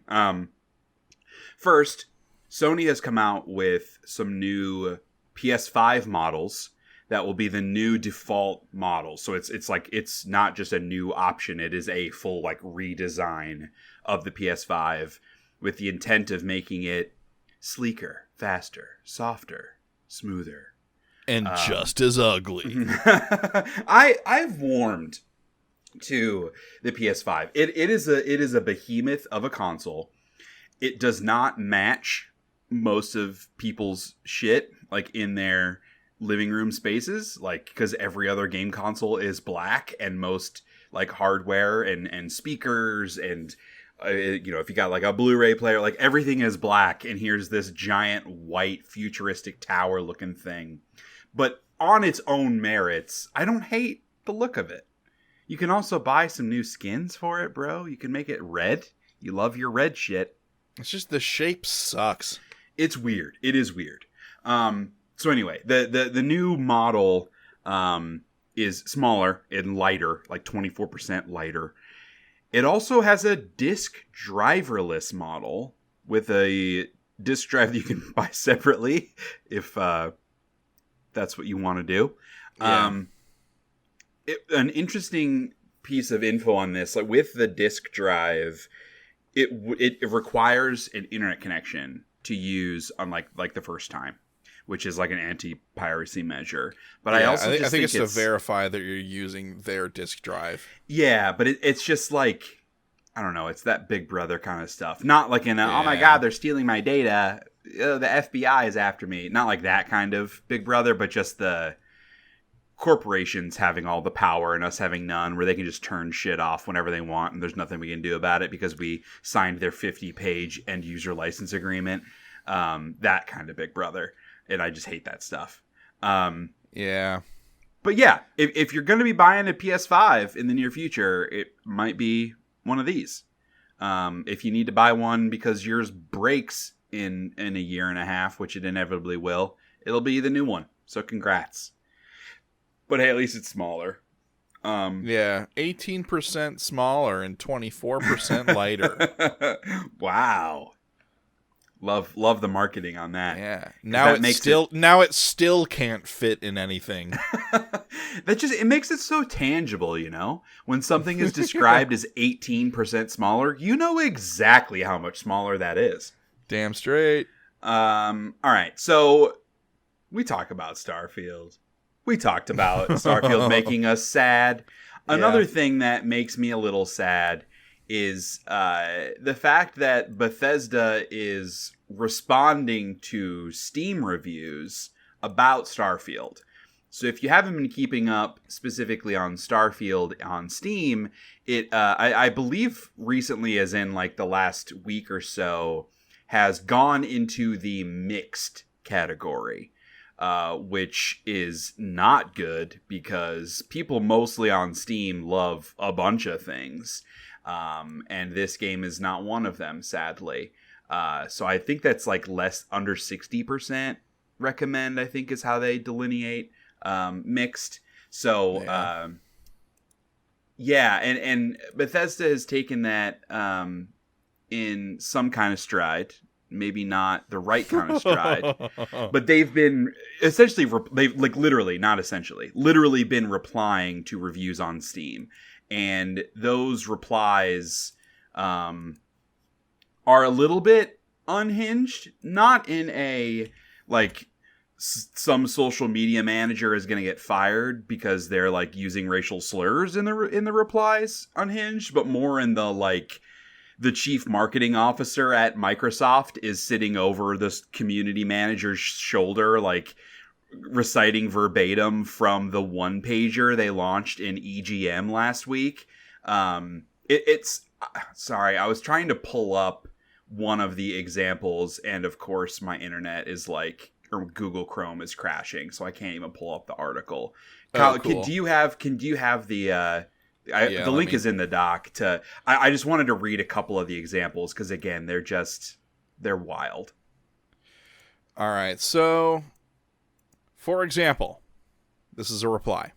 First, Sony has come out with some new PS5 models that will be the new default model. So it's like, it's not just a new option. It is a full like redesign of the PS5 with the intent of making it sleeker, faster, softer, smoother, and just as ugly. I've warmed to the PS5. It is a behemoth of a console. It does not match most of people's shit like in their living room spaces, like because every other game console is black, and most like hardware and speakers and if you got like a Blu-ray player, like everything is black, and here's this giant white futuristic tower looking thing. But on its own merits, I don't hate the look of it. You can also buy some new skins for it, bro. You can make it red. You love your red shit. It's just the shape sucks. It's weird. It is weird. So anyway, the new model is smaller and lighter, like 24% lighter. It also has a disc driverless model with a disc drive that you can buy separately if that's what you want to do. Yeah. An interesting piece of info on this, like with the disc drive, it requires an internet connection to use on like the first time, which is like an anti-piracy measure. But yeah, I think it's to verify that you're using their disk drive. Yeah, but it's just like, I don't know, it's that Big Brother kind of stuff. Not like in oh my God, they're stealing my data. The FBI is after me. Not like that kind of Big Brother, but just the corporations having all the power and us having none, where they can just turn shit off whenever they want, and there's nothing we can do about it because we signed their 50-page end user license agreement. That kind of Big Brother. And I just hate that stuff. Yeah. But yeah, if you're going to be buying a PS5 in the near future, it might be one of these. If you need to buy one because yours breaks in a year and a half, which it inevitably will, it'll be the new one. So congrats. But hey, at least it's smaller. Yeah, 18% smaller and 24% lighter. Wow. Love the marketing on that. Yeah. Now it still can't fit in anything. It makes it so tangible, you know? When something is described as 18% smaller, you know exactly how much smaller that is. Damn straight. All right. So we talk about Starfield. We talked about Starfield making us sad. Another thing that makes me a little sad is the fact that Bethesda is responding to Steam reviews about Starfield. So if you haven't been keeping up specifically on Starfield on Steam, I believe recently, as in like the last week or so, has gone into the mixed category. Which is not good because people mostly on Steam love a bunch of things. And this game is not one of them, sadly. So I think that's like under 60% recommend, I think is how they delineate mixed. So, and Bethesda has taken that in some kind of stride. Maybe not the right kind of stride, but they've been essentially, literally been replying to reviews on Steam. And those replies are a little bit unhinged, not in a, like, some social media manager is going to get fired because they're, like, using racial slurs in the replies unhinged, but more in the, like, the chief marketing officer at Microsoft is sitting over this community manager's shoulder, like reciting verbatim from the one pager they launched in EGM last week. Sorry, I was trying to pull up one of the examples, and of course my internet is like, or Google Chrome is crashing, so I can't even pull up the article. Kyle, cool. can you have the The link is in the doc. I just wanted to read a couple of the examples because, again, they're wild. All right, so, for example, this is a reply.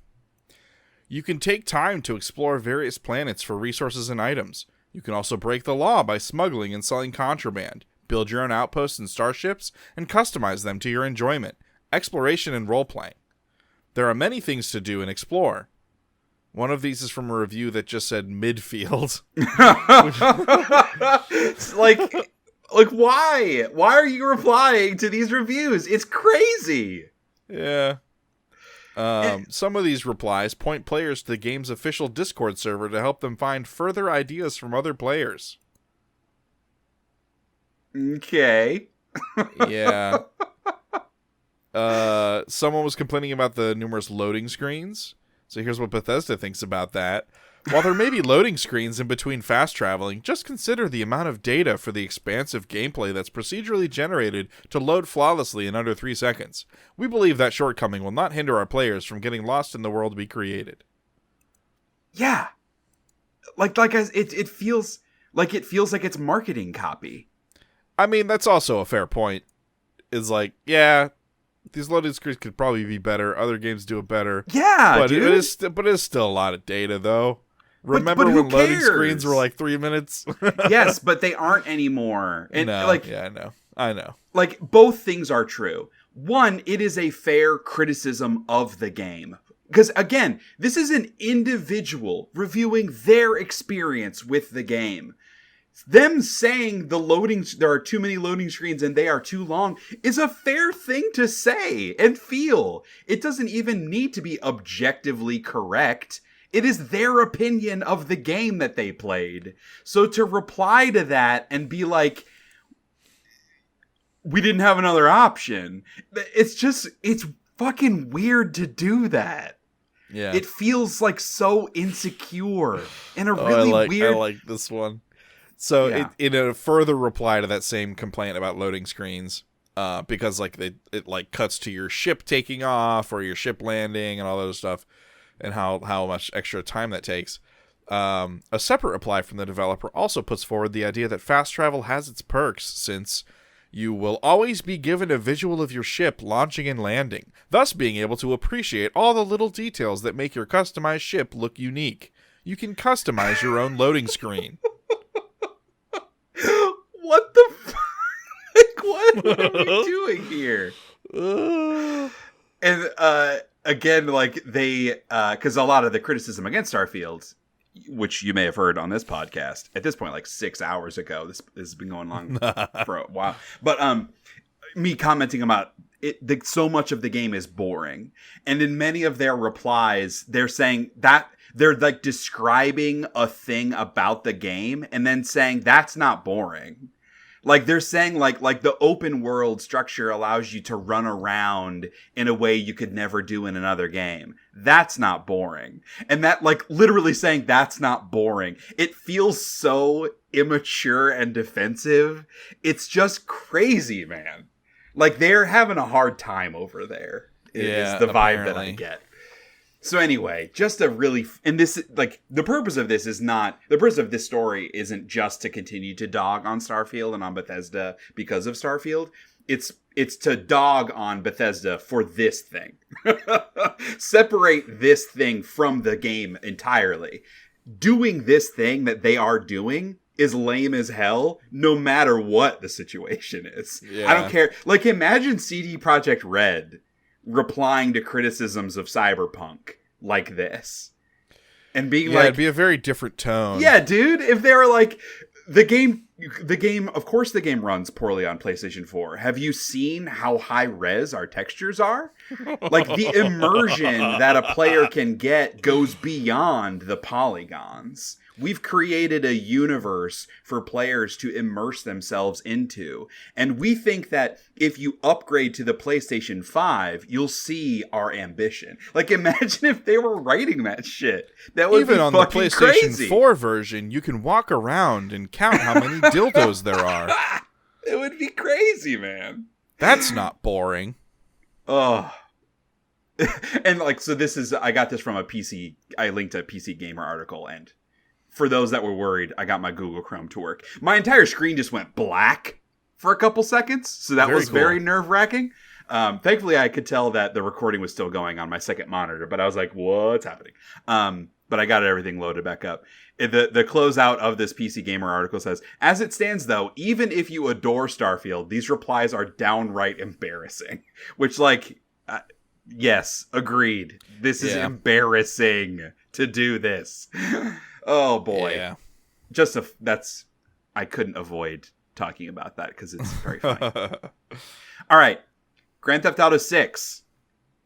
You can take time to explore various planets for resources and items. You can also break the law by smuggling and selling contraband, build your own outposts and starships, and customize them to your enjoyment. Exploration and role-playing. There are many things to do and explore. One of these is from a review that just said midfield. It's like why? Why are you replying to these reviews? It's crazy. Yeah. Some of these replies point players to the game's official Discord server to help them find further ideas from other players. Okay. Yeah. Someone was complaining about the numerous loading screens. So here's what Bethesda thinks about that. While there may be loading screens in between fast traveling, just consider the amount of data for the expansive gameplay that's procedurally generated to load flawlessly in under 3 seconds. We believe that shortcoming will not hinder our players from getting lost in the world we created. Yeah. It feels like it's marketing copy. I mean, that's also a fair point. It's like, yeah, these loading screens could probably be better. Other games do it better. Yeah, but dude. It is still a lot of data, though. Remember but when loading screens were like 3 minutes? Yes, but they aren't anymore. And no, I know. Like, both things are true. One, it is a fair criticism of the game. Because, again, this is an individual reviewing their experience with the game. Them saying there are too many loading screens and they are too long is a fair thing to say and feel. It doesn't even need to be objectively correct. It is their opinion of the game that they played. So to reply to that and be like, we didn't have another option. It's fucking weird to do that. Yeah. It feels like so insecure and a really weird. I like this one. So yeah. in a further reply to that same complaint about loading screens, because like it cuts to your ship taking off or your ship landing and all that other stuff, and how much extra time that takes. A separate reply from the developer also puts forward the idea that fast travel has its perks, since you will always be given a visual of your ship launching and landing, thus being able to appreciate all the little details that make your customized ship look unique. You can customize your own loading screen. What the fuck? What are we doing here? And again, like they, because a lot of the criticism against Starfield, which you may have heard on this podcast at this point, like 6 hours ago, this has been going on for a while. But me commenting about it, so much of the game is boring, and in many of their replies, they're saying that. They're like describing a thing about the game and then saying that's not boring. Like they're saying like the open world structure allows you to run around in a way you could never do in another game. That's not boring. And that like literally saying that's not boring. It feels so immature and defensive. It's just crazy, man. Like they're having a hard time over there. Is the vibe that I get. So anyway, just a really, and this, like, the purpose of this story isn't just to continue to dog on Starfield and on Bethesda because of Starfield. It's to dog on Bethesda for this thing. Separate this thing from the game entirely. Doing this thing that they are doing is lame as hell, no matter what the situation is. Yeah. I don't care. Like, imagine CD Projekt Red replying to criticisms of Cyberpunk like this and being like, it'd be a very different tone. Yeah, dude, if they were like, the game, of course the game runs poorly on PlayStation 4. Have you seen how high res our textures are? Like, the immersion that a player can get goes beyond the polygons. We've created a universe for players to immerse themselves into. And we think that if you upgrade to the PlayStation 5, you'll see our ambition. Like, imagine if they were writing that shit. That would even be on the fucking PlayStation crazy. 4 version, you can walk around and count how many dildos there are. It would be crazy, man. That's not boring. Oh. And like, so this is, I got this from I linked a PC Gamer article, and for those that were worried, I got my Google Chrome to work. My entire screen just went black for a couple seconds, so that was very nerve-wracking. Thankfully, I could tell that the recording was still going on my second monitor, but I was like, what's happening? But I got everything loaded back up. The closeout of this PC Gamer article says, as it stands, though, even if you adore Starfield, these replies are downright embarrassing. Which, like, yes, agreed. This is embarrassing to do this. Oh, boy. Yeah. I couldn't avoid talking about that because it's very funny. All right. Grand Theft Auto 6.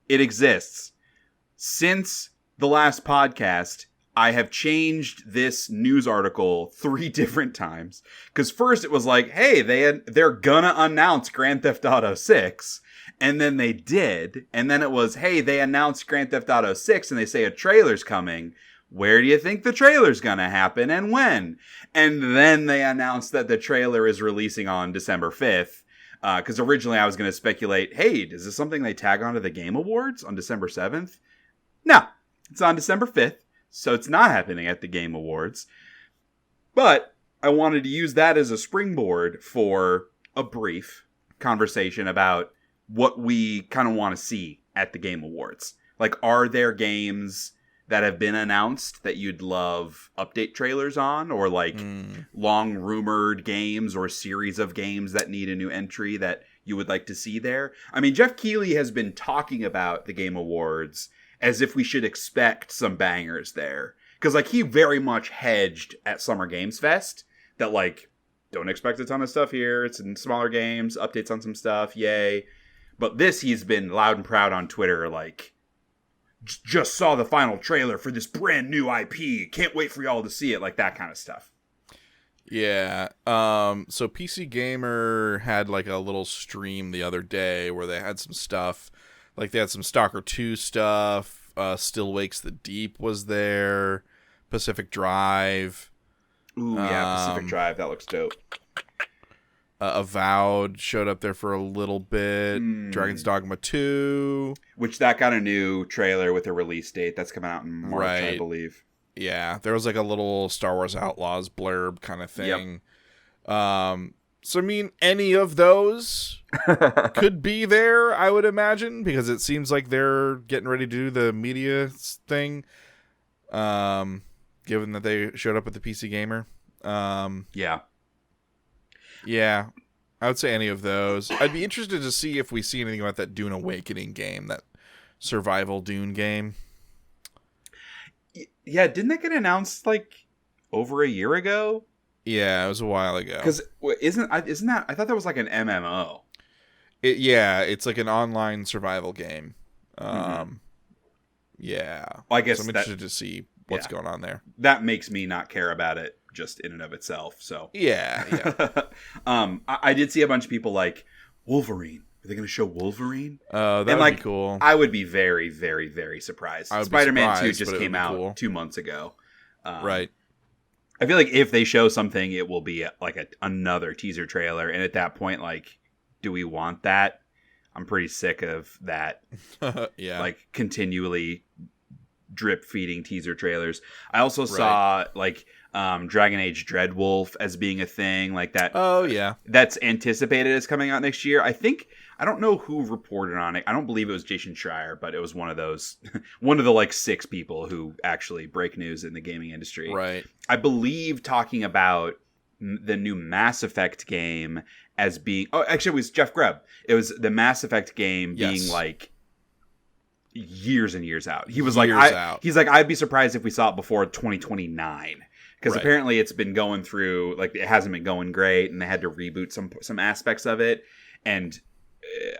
It exists. Since the last podcast, I have changed this news article 3 different times. Because first it was like, hey, they're gonna announce Grand Theft Auto 6. And then they did. And then it was, hey, they announced Grand Theft Auto 6 and they say a trailer's coming. Where do you think the trailer's gonna happen and when? And then they announced that the trailer is releasing on December 5th. Because originally I was going to speculate, hey, is this something they tag onto the Game Awards on December 7th? No, it's on December 5th, so it's not happening at the Game Awards. But I wanted to use that as a springboard for a brief conversation about what we kind of want to see at the Game Awards. Like, are there games that have been announced that you'd love update trailers on, or like long rumored games or series of games that need a new entry that you would like to see there? I mean, Jeff Keighley has been talking about the Game Awards as if we should expect some bangers there. Because like he very much hedged at Summer Games Fest that like, don't expect a ton of stuff here. It's in smaller games, updates on some stuff, yay. But this, he's been loud and proud on Twitter, like, just saw the final trailer for this brand new IP. Can't wait for y'all to see it. Like that kind of stuff. Yeah. So PC Gamer had like a little stream the other day where they had some stuff. Like they had some Stalker 2 stuff. Still Wakes the Deep was there. Pacific Drive. Ooh, yeah, Pacific Drive. That looks dope. Avowed showed up there for a little bit. Dragon's Dogma 2. Which that got a new trailer with a release date. That's coming out in March, I believe. Yeah, there was like a little Star Wars Outlaws blurb kind of thing. Yep. So, I mean, any of those could be there, I would imagine, because it seems like they're getting ready to do the media thing, given that they showed up at the PC Gamer. Yeah. Yeah, I would say any of those. I'd be interested to see if we see anything about that Dune Awakening game, that survival Dune game. Yeah, didn't that get announced like over a year ago? Yeah, it was a while ago. Because isn't that? I thought that was like an MMO. It's like an online survival game. Yeah, well, I guess so I'm interested to see what's going on there. That makes me not care about it just in and of itself. So yeah. I did see a bunch of people like Wolverine. Are they going to show Wolverine? That would be cool. I would be very, very, very surprised. Spider-Man 2 just came out 2 months ago. Right. I feel like if they show something, it will be like another teaser trailer. And at that point, like, do we want that? I'm pretty sick of that. Yeah. Like, continually drip feeding teaser trailers. I also saw like Dragon Age Dreadwolf as being a thing like that. Oh yeah, that's anticipated as coming out next year. I don't know who reported on it. I don't believe it was Jason Schreier, but it was one of the like 6 people who actually break news in the gaming industry. Right. I believe talking about the new Mass Effect game as being. Oh, actually, it was Jeff Grubb. It was the Mass Effect game being like years and years out. He was he's like, I'd be surprised if we saw it before 2029 because apparently it's been going through, like, it hasn't been going great and they had to reboot some aspects of it. And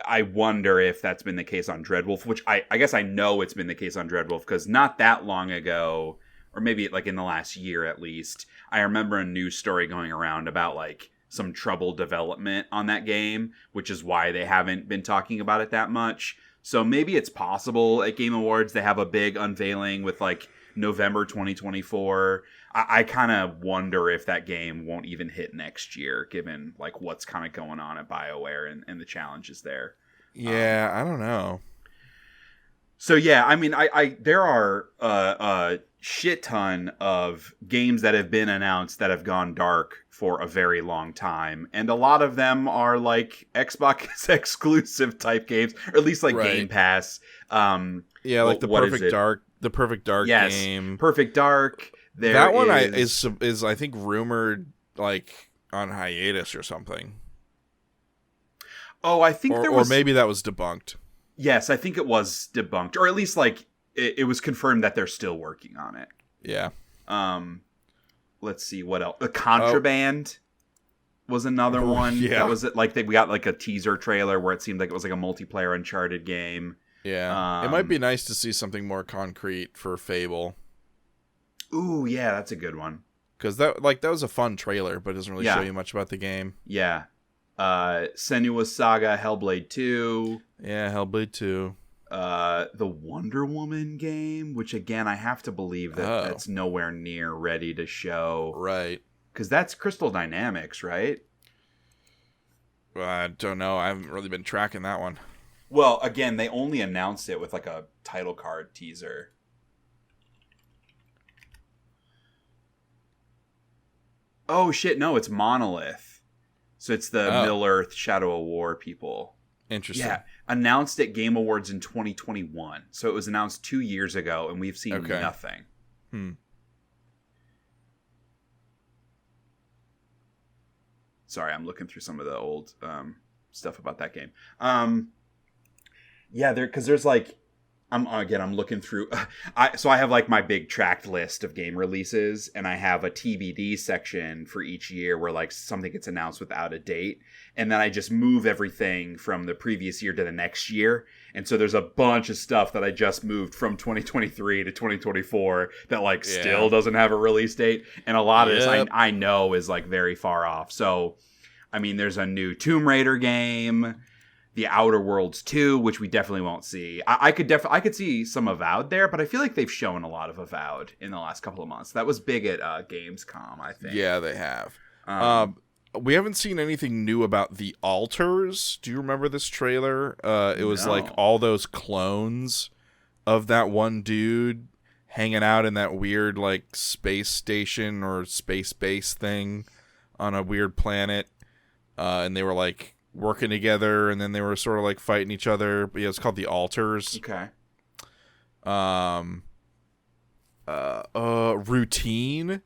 I wonder if that's been the case on Dreadwolf, which I guess I know it's been the case on Dreadwolf because not that long ago, or maybe like in the last year at least, I remember a news story going around about like some troubled development on that game, which is why they haven't been talking about it that much. So maybe it's possible at Game Awards they have a big unveiling with like November 2024. I kind of wonder if that game won't even hit next year, given like what's kind of going on at BioWare and the challenges there. Yeah, I don't know. So yeah, I mean, I there are a shit ton of games that have been announced that have gone dark for a very long time, and a lot of them are like Xbox exclusive type games, or at least like Game Pass. Yeah, like the Perfect Dark game. Perfect Dark. That one is I think rumored like on hiatus or something. Oh, I think there was, or maybe that was debunked. Yes, I think it was debunked, or at least like it was confirmed that they're still working on it. Yeah. Let's see what else. The Contraband was another one. Yeah. That was it. Like we got like a teaser trailer where it seemed like it was like a multiplayer Uncharted game. Yeah. It might be nice to see something more concrete for Fable. Ooh, yeah, that's a good one. Because that was a fun trailer, but it doesn't really show you much about the game. Yeah. Senua's Saga, Hellblade 2. Yeah, Hellblade 2. The Wonder Woman game, which again, I have to believe that's nowhere near ready to show. Right. Because that's Crystal Dynamics, right? Well, I don't know. I haven't really been tracking that one. Well, again, they only announced it with like a title card teaser. Oh shit, no, it's Monolith. So it's the Middle-earth Shadow of War people. Interesting. Yeah, announced at Game Awards in 2021. So it was announced 2 years ago, and we've seen nothing. Sorry, I'm looking through some of the old stuff about that game. Yeah, because there's like, I'm looking through. I have like my big tracked list of game releases, and I have a TBD section for each year where like something gets announced without a date, and then I just move everything from the previous year to the next year. And so there's a bunch of stuff that I just moved from 2023 to 2024 that like still doesn't have a release date, and a lot of this I know is like very far off. So, I mean, there's a new Tomb Raider game. The Outer Worlds 2, which we definitely won't see. I could see some Avowed there, but I feel like they've shown a lot of Avowed in the last couple of months. That was big at Gamescom, I think. Yeah, they have. We haven't seen anything new about The Altars. Do you remember this trailer? It was like all those clones of that one dude hanging out in that weird like space station or space base thing on a weird planet. And they were like working together, and then they were sort of like fighting each other. But yeah, it's called The Altars. Okay. Routine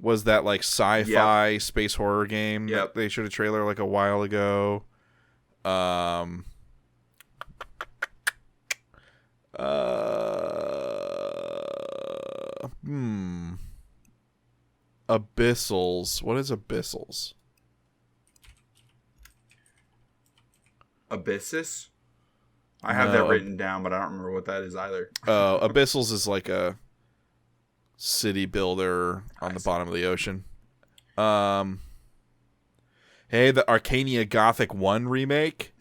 was that like sci-fi space horror game that they showed a trailer like a while ago. Abyssals. What is Abyssals? Abyssus? I have that written down, but I don't remember what that is either. Abyssals is like a city builder on the bottom of the ocean. Hey, the Arcania Gothic 1 remake.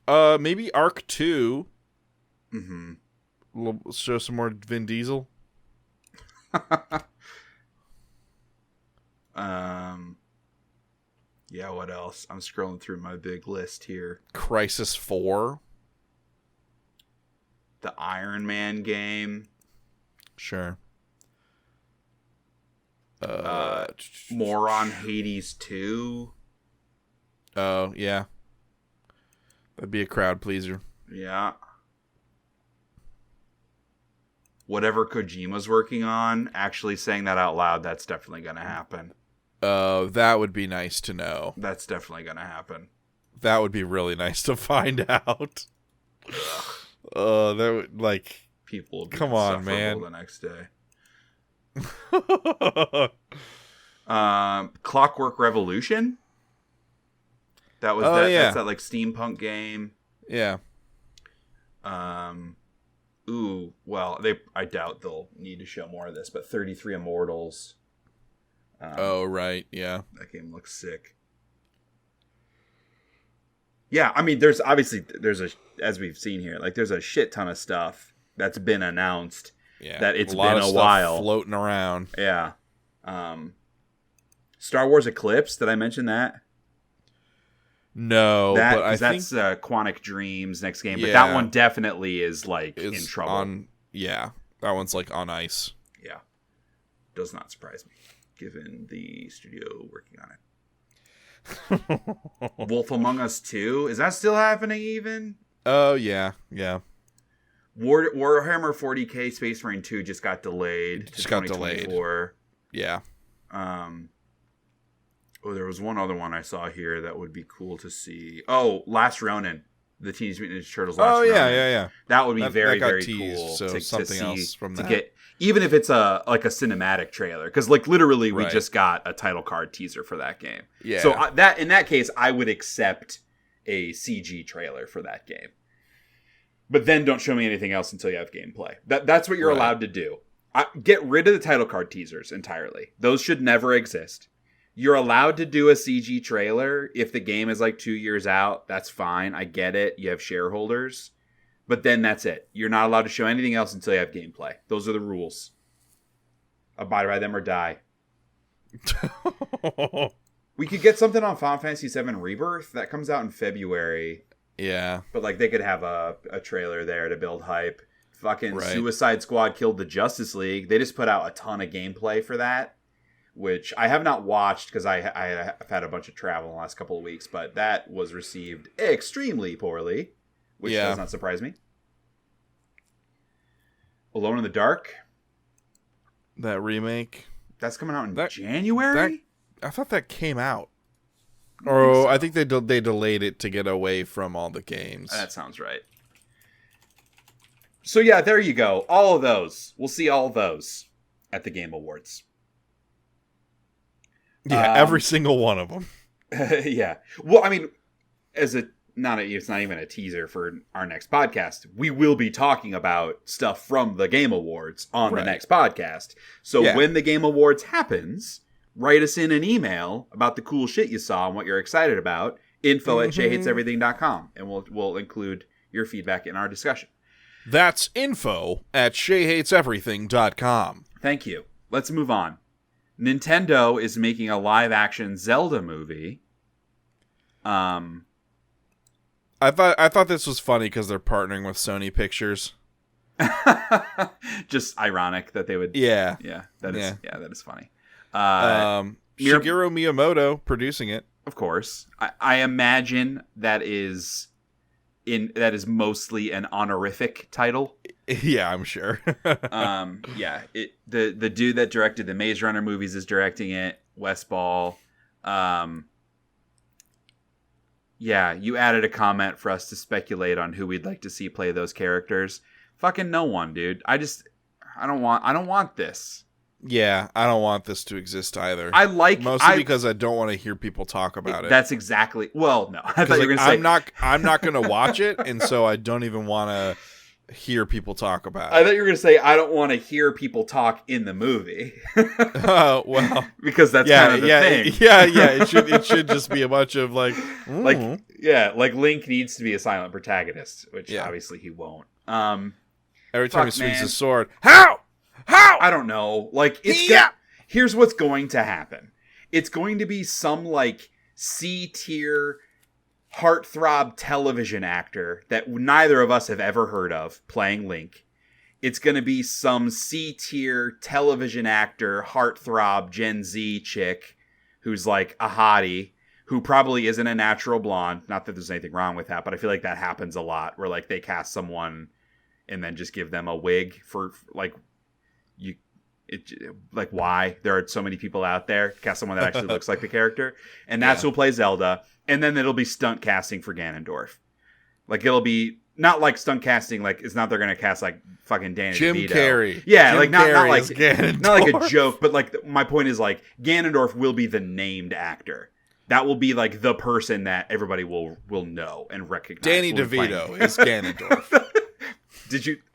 Maybe Arc 2. Mm-hmm. Let's show some more Vin Diesel. Yeah, what else? I'm scrolling through my big list here. Crisis 4. The Iron Man game. Sure. More on Hades 2. Oh, yeah. That'd be a crowd pleaser. Yeah. Whatever Kojima's working on, actually saying that out loud, that's definitely going to happen. That would be nice to know. That's definitely going to happen. That would be really nice to find out. That would, like... People will be come on, man. The next day. Clockwork Revolution? That was that's that like steampunk game. Yeah. Ooh, well, I doubt they'll need to show more of this, but 33 Immortals. Right, yeah. That game looks sick. Yeah, I mean, there's as we've seen here, like there's a shit ton of stuff that's been announced. Yeah, that it's been a while floating around. Yeah. Star Wars Eclipse, did I mention that? No, but I think that's Quantic Dream's next game. But that one definitely is like in trouble. That one's like on ice. Yeah, does not surprise me, given the studio working on it. Wolf Among Us 2, is that still happening? Even? Oh yeah. Warhammer 40k Space Marine 2 just got delayed to 2024. Yeah. There was one other one I saw here that would be cool to see. Oh, Last Ronin, the Teenage Mutant Ninja Turtles. Last Ronin. Yeah. That would be very cool. So something else from that. Get, even if it's a cinematic trailer, because like literally we just got a title card teaser for that game. Yeah. So in that case, I would accept a CG trailer for that game. But then don't show me anything else until you have gameplay. That's what you're allowed to do. Get rid of the title card teasers entirely. Those should never exist. You're allowed to do a CG trailer if the game is like 2 years out. That's fine. I get it. You have shareholders. But then that's it. You're not allowed to show anything else until you have gameplay. Those are the rules. Abide by them or die. We could get something on Final Fantasy VII Rebirth. That comes out in February. Yeah. But like they could have a trailer there to build hype. Fucking Suicide Squad killed the Justice League. They just put out a ton of gameplay for that, which I have not watched because I've had a bunch of travel in the last couple of weeks, but that was received extremely poorly, which does not surprise me. Alone in the Dark. That remake. That's coming out in January? I thought that came out. Or I think they delayed it to get away from all the games. That sounds right. So yeah, there you go. All of those. We'll see all of those at the Game Awards. Yeah, every single one of them. Yeah. Well, I mean, it's not even a teaser for our next podcast. We will be talking about stuff from the Game Awards on the next podcast. So when the Game Awards happens, write us in an email about the cool shit you saw and what you're excited about. info@shayhateseverything.com, and we'll include your feedback in our discussion. That's info@shayhateseverything.com. Thank you. Let's move on. Nintendo is making a live-action Zelda movie. I thought this was funny because they're partnering with Sony Pictures. Just ironic that they would. Yeah. That is funny. Shigeru Miyamoto producing it, of course. I imagine that is mostly an honorific title. Yeah, I'm sure. The dude that directed the Maze Runner movies is directing it. Wes Ball. You added a comment for us to speculate on who we'd like to see play those characters. Fucking no one, dude. I don't want this. Yeah, I don't want this to exist either. Mostly because I don't want to hear people talk about it. That's exactly. Well, no. I thought you were going to say I'm not going to watch it, and so I don't even want to hear people talk about it. I thought you were going to say I don't want to hear people talk in the movie. Well, because that's kind of the thing. Yeah. It should just be a bunch of like Link needs to be a silent protagonist, which obviously he won't. Every time he swings his sword, how? I don't know. Here's what's going to happen. It's going to be some like C-tier heartthrob television actor that neither of us have ever heard of playing Link. It's going to be some C-tier television actor, heartthrob Gen Z chick who's like a hottie who probably isn't a natural blonde. Not that there's anything wrong with that, but I feel like that happens a lot where like they cast someone and then just give them a wig for like why there are so many people out there. Cast someone that actually looks like the character, and that's who'll play Zelda. And then it'll be stunt casting for Ganondorf. Like it'll be not like stunt casting. Like it's not they're gonna cast like fucking Danny Jim DeVito. Carrey. Yeah, Jim like not like Ganondorf. Not like a joke, but like my point is like Ganondorf will be the named actor. That will be like the person that everybody will know and recognize. Danny DeVito is Ganondorf.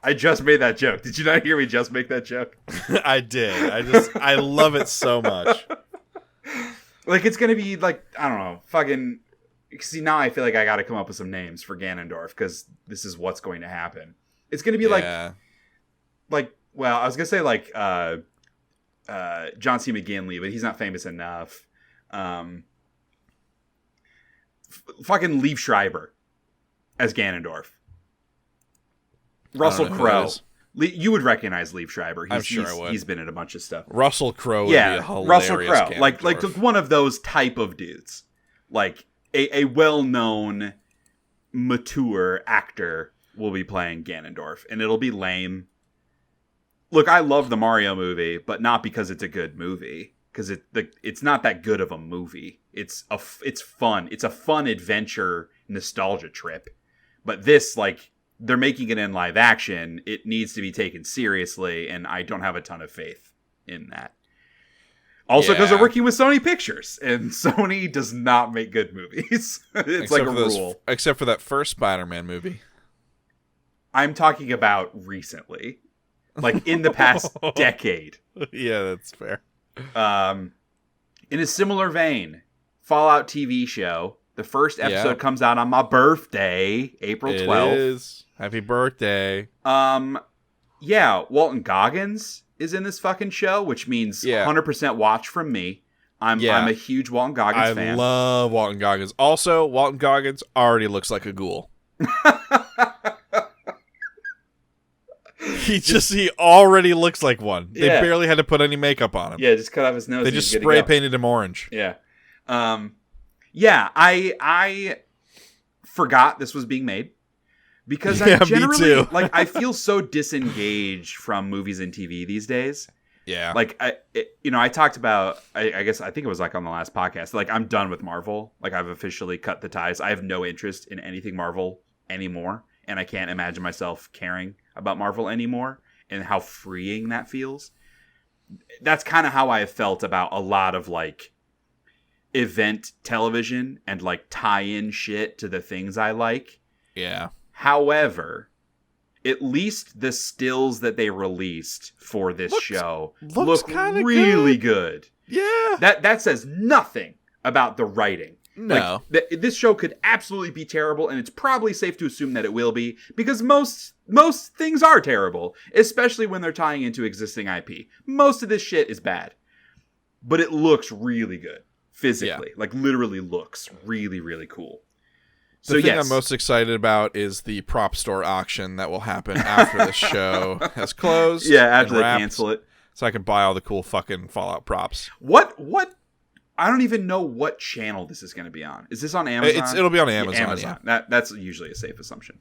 I just made that joke. Did you not hear me just make that joke? I did. I love it so much. Like, it's going to be, like, I don't know, fucking... See, now I feel like I got to come up with some names for Ganondorf, because this is what's going to happen. It's going to be well, I was going to say, like, John C. McGinley, but he's not famous enough. fucking Liev Schreiber as Ganondorf. Russell Crowe. You would recognize Liev Schreiber. I'm sure I would. He's been in a bunch of stuff. Russell Crowe would be a hilarious Russell Crowe. Ganondorf. Like one of those type of dudes. Like a well-known, mature actor will be playing Ganondorf, and it'll be lame. Look, I love the Mario movie, but not because it's a good movie. Because it's not that good of a movie. It's fun. It's a fun adventure nostalgia trip. But this, like, they're making it in live action. It needs to be taken seriously, and I don't have a ton of faith in that. Also, because they're working with Sony Pictures, and Sony does not make good movies. It's like a rule. Except for that first Spider-Man movie. I'm talking about recently. Like, in the past decade. Yeah, that's fair. In a similar vein, Fallout TV show. The first episode comes out on my birthday, April 12th. It is. Happy birthday. Yeah, Walton Goggins is in this fucking show, which means 100% watch from me. I'm a huge Walton Goggins fan. I love Walton Goggins. Also, Walton Goggins already looks like a ghoul. He already looks like one. They barely had to put any makeup on him. Yeah, just cut off his nose. They just spray painted him orange. Yeah. I forgot this was being made because I generally like I feel so disengaged from movies and TV these days. Yeah. Like I talked about I guess I think it was like on the last podcast. Like I'm done with Marvel. Like I've officially cut the ties. I have no interest in anything Marvel anymore, and I can't imagine myself caring about Marvel anymore and how freeing that feels. That's kind of how I have felt about a lot of like event television and like tie-in shit to the things I like. Yeah. However, at least the stills that they released for this show look really good. Yeah. That says nothing about the writing. No. Like, this show could absolutely be terrible, and it's probably safe to assume that it will be, because most things are terrible, especially when they're tying into existing IP. Most of this shit is bad. But it looks really good, physically. Like, literally looks really, really cool. The thing I'm most excited about is the prop store auction that will happen after the show has closed. Yeah, after they cancel it. So I can buy all the cool fucking Fallout props. What? I don't even know what channel this is going to be on. Is this on Amazon? It'll be on Amazon. Yeah. That's usually a safe assumption.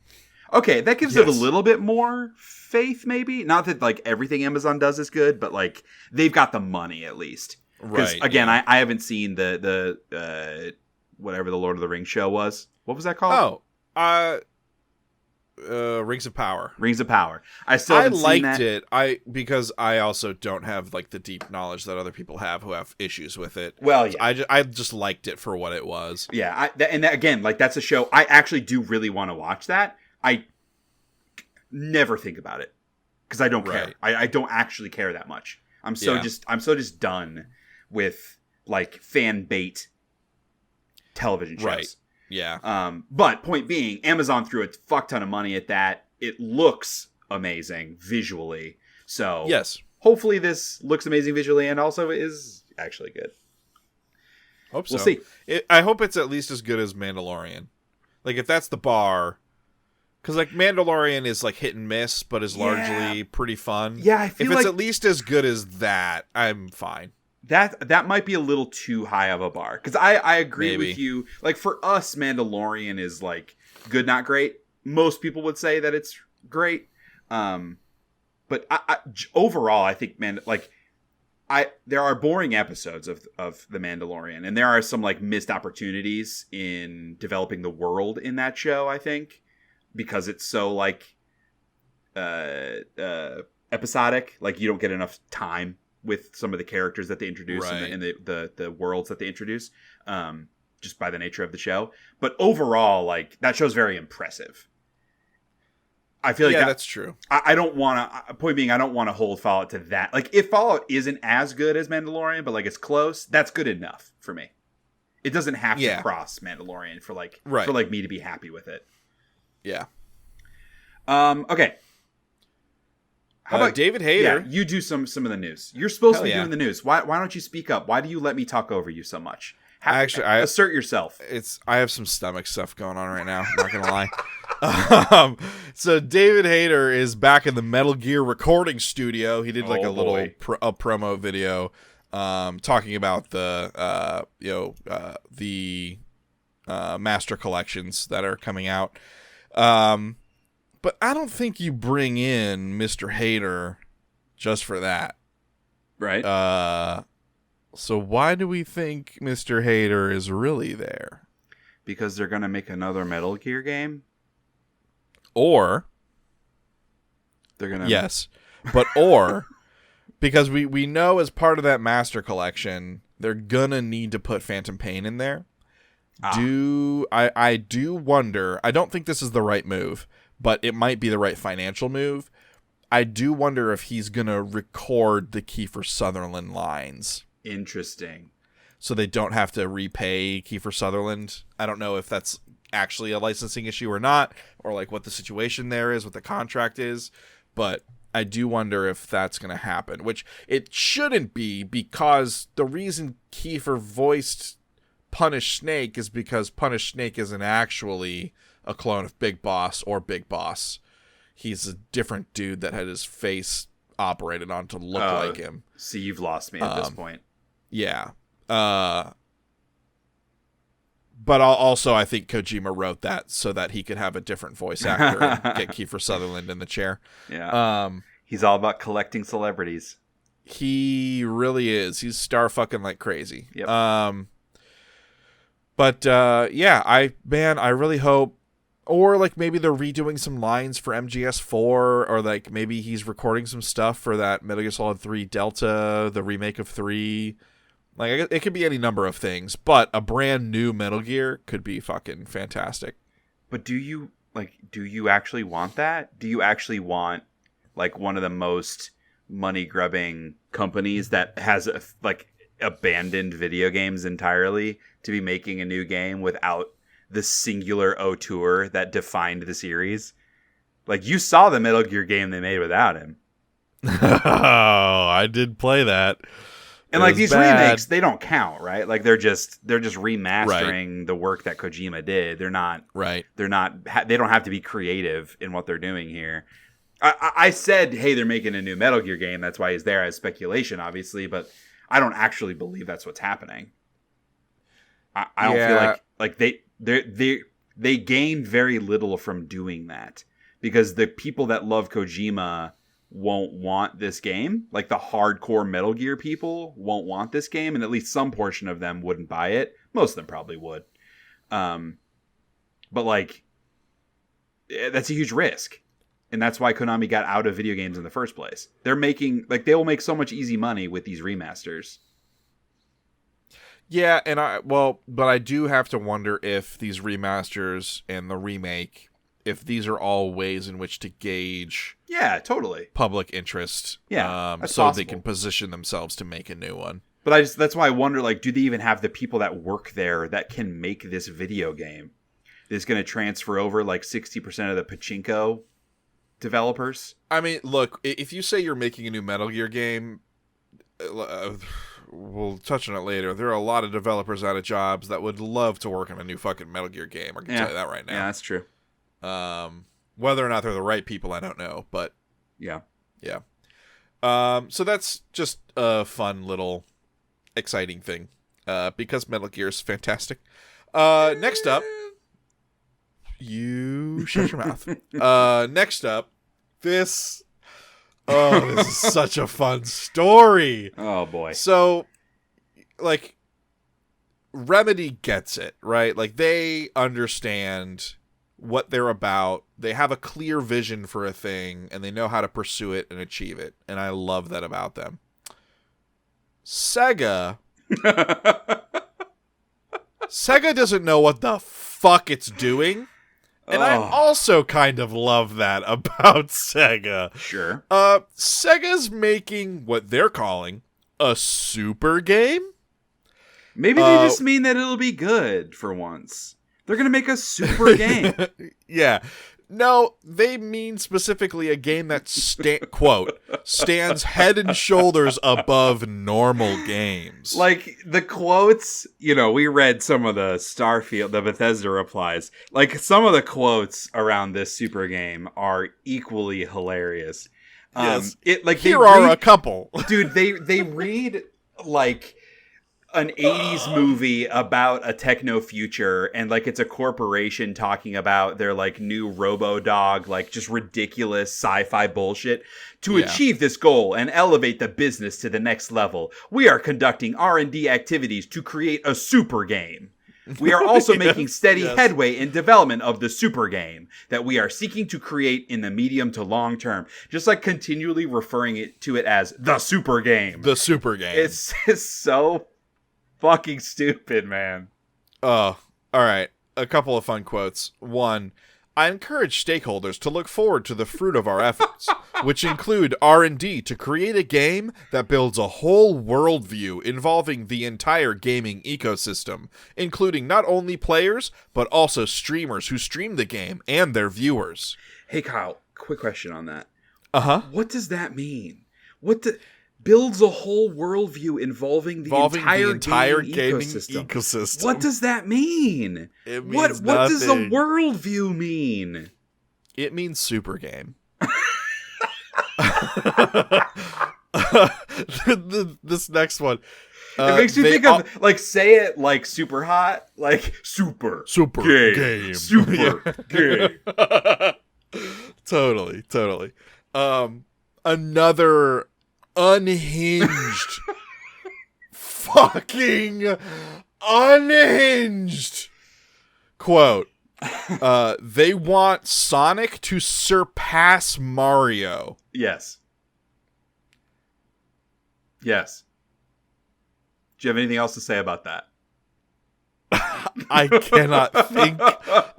Okay, that gives it a little bit more faith, maybe. Not that like everything Amazon does is good, but like they've got the money at least. Because again, I haven't seen the whatever the Lord of the Rings show was. What was that called? Rings of Power. Rings of Power. I liked it. Because I also don't have like the deep knowledge that other people have who have issues with it. Well, yeah. I just liked it for what it was. Yeah, again, like that's a show I actually do really want to watch. That I never think about it because I don't care. I don't actually care that much. I'm so just done with like fan bait television shows. Right. Yeah. But point being, Amazon threw a fuck ton of money at that. It looks amazing visually. So yes, hopefully this looks amazing visually and also is actually good. Hope so. We'll see. I hope it's at least as good as Mandalorian. Like if that's the bar, because like Mandalorian is like hit and miss, but is largely pretty fun. Yeah, I feel if it's at least as good as that, I'm fine. That might be a little too high of a bar. Because I agree with you. Like, for us, Mandalorian is, like, good, not great. Most people would say that it's great. But overall, I think, there are boring episodes of The Mandalorian. And there are some, like, missed opportunities in developing the world in that show, I think. Because it's so, like, episodic. Like, you don't get enough time with some of the characters that they introduce and the worlds that they introduce, just by the nature of the show. But overall, like, that show's very impressive. I feel like that's true. I don't want to. Point being, I don't want to hold Fallout to that. Like, if Fallout isn't as good as Mandalorian, but like it's close, that's good enough for me. It doesn't have to cross Mandalorian for me to be happy with it. Yeah. Okay. How about David Hayter? Yeah, you do some of the news. You're supposed to be doing the news. Why don't you speak up? Why do you let me talk over you so much? Assert yourself. I have some stomach stuff going on right now. I'm not gonna lie. So David Hayter is back in the Metal Gear recording studio. He did like a little promo video, talking about the master collections that are coming out. But I don't think you bring in Mr. Hayter just for that, right? So why do we think Mr. Hayter is really there? Because they're going to make another Metal Gear game? Or they're going to... Yes. But or because we know as part of that master collection, they're going to need to put Phantom Pain in there. I do wonder, I don't think this is the right move, but it might be the right financial move. I do wonder if he's going to record the Kiefer Sutherland lines. Interesting. So they don't have to repay Kiefer Sutherland. I don't know if that's actually a licensing issue or not, or like what the situation there is, what the contract is. But I do wonder if that's going to happen, which it shouldn't be, because the reason Kiefer voiced Punish Snake is because Punish Snake isn't actually a clone of Big Boss or Big Boss. He's a different dude that had his face operated on to look like him. See, you've lost me at this point. Yeah. But also I think Kojima wrote that so that he could have a different voice actor and get Kiefer Sutherland in the chair. Yeah. He's all about collecting celebrities. He really is. He's star fucking like crazy. Yep. But I really hope, or like maybe they're redoing some lines for MGS4, or like maybe he's recording some stuff for that Metal Gear Solid 3 Delta, the remake of 3. Like, it could be any number of things, but a brand new Metal Gear could be fucking fantastic. But do you actually want that? Do you actually want like one of the most money grubbing companies that has abandoned video games entirely to be making a new game without the singular auteur that defined the series? Like, you saw the Metal Gear game they made without him. Oh, I did play that. And like these remakes, they don't count, right? Like they're just remastering the work that Kojima did. They're not right. They don't have to be creative in what they're doing here. I said, hey, they're making a new Metal Gear game. That's why he's there as speculation, obviously, but I don't actually believe that's what's happening. I don't feel like they gained very little from doing that, because the people that love Kojima won't want this game. Like the hardcore Metal Gear people won't want this game, and at least some portion of them wouldn't buy it. Most of them probably would. But like, that's a huge risk. And that's why Konami got out of video games in the first place. They will make so much easy money with these remasters. Yeah, but I do have to wonder if these remasters and the remake, if these are all ways in which to gauge totally public interest. Yeah, so possible. They can position themselves to make a new one. But that's why I wonder, like, do they even have the people that work there that can make this video game? That's going to transfer over like 60% of the pachinko developers? I mean, look, if you say you're making a new Metal Gear game, we'll touch on it later. There are a lot of developers out of jobs that would love to work on a new fucking Metal Gear game. I can tell you that right now. Yeah, that's true. Whether or not they're the right people, I don't know, but yeah. So that's just a fun little exciting thing, because Metal Gear is fantastic. Next up, you shut your mouth. Next up, this is such a fun story. Oh boy. So, like, Remedy gets it, right? Like, they understand what they're about. They have a clear vision for a thing, and they know how to pursue it and achieve it. And I love that about them. Sega doesn't know what the fuck it's doing. And I also kind of love that about Sega. Sure. Sega's making what they're calling a super game. Maybe they just mean that it'll be good for once. They're going to make a super game. Yeah. No, they mean specifically a game that, quote, stands head and shoulders above normal games. Like, the quotes, we read some of the Starfield, the Bethesda replies. Like, some of the quotes around this super game are equally hilarious. Yes. Here are a couple. Dude, they read, like, an 80s movie about a techno future, and like it's a corporation talking about their like new robo-dog, like just ridiculous sci-fi bullshit. To achieve this goal and elevate the business to the next level, we are conducting R&D activities to create a super game. We are also making steady headway in development of the super game that we are seeking to create in the medium to long term. Just like continually referring to it as the super game. The super game. It's so fucking stupid, man. All right. A couple of fun quotes. One, I encourage stakeholders to look forward to the fruit of our efforts, which include R&D to create a game that builds a whole worldview involving the entire gaming ecosystem, including not only players, but also streamers who stream the game and their viewers. Hey, Kyle, quick question on that. Uh-huh. What does that mean? Builds a whole worldview involving the entire gaming ecosystem. What does that mean? It means nothing. What does a worldview mean? It means super game. This next one. It makes you think of, like, say it like super hot, like super game. Super game. Totally. Another unhinged fucking unhinged quote. They want Sonic to surpass Mario. Yes. Do you have anything else to say about that? I cannot think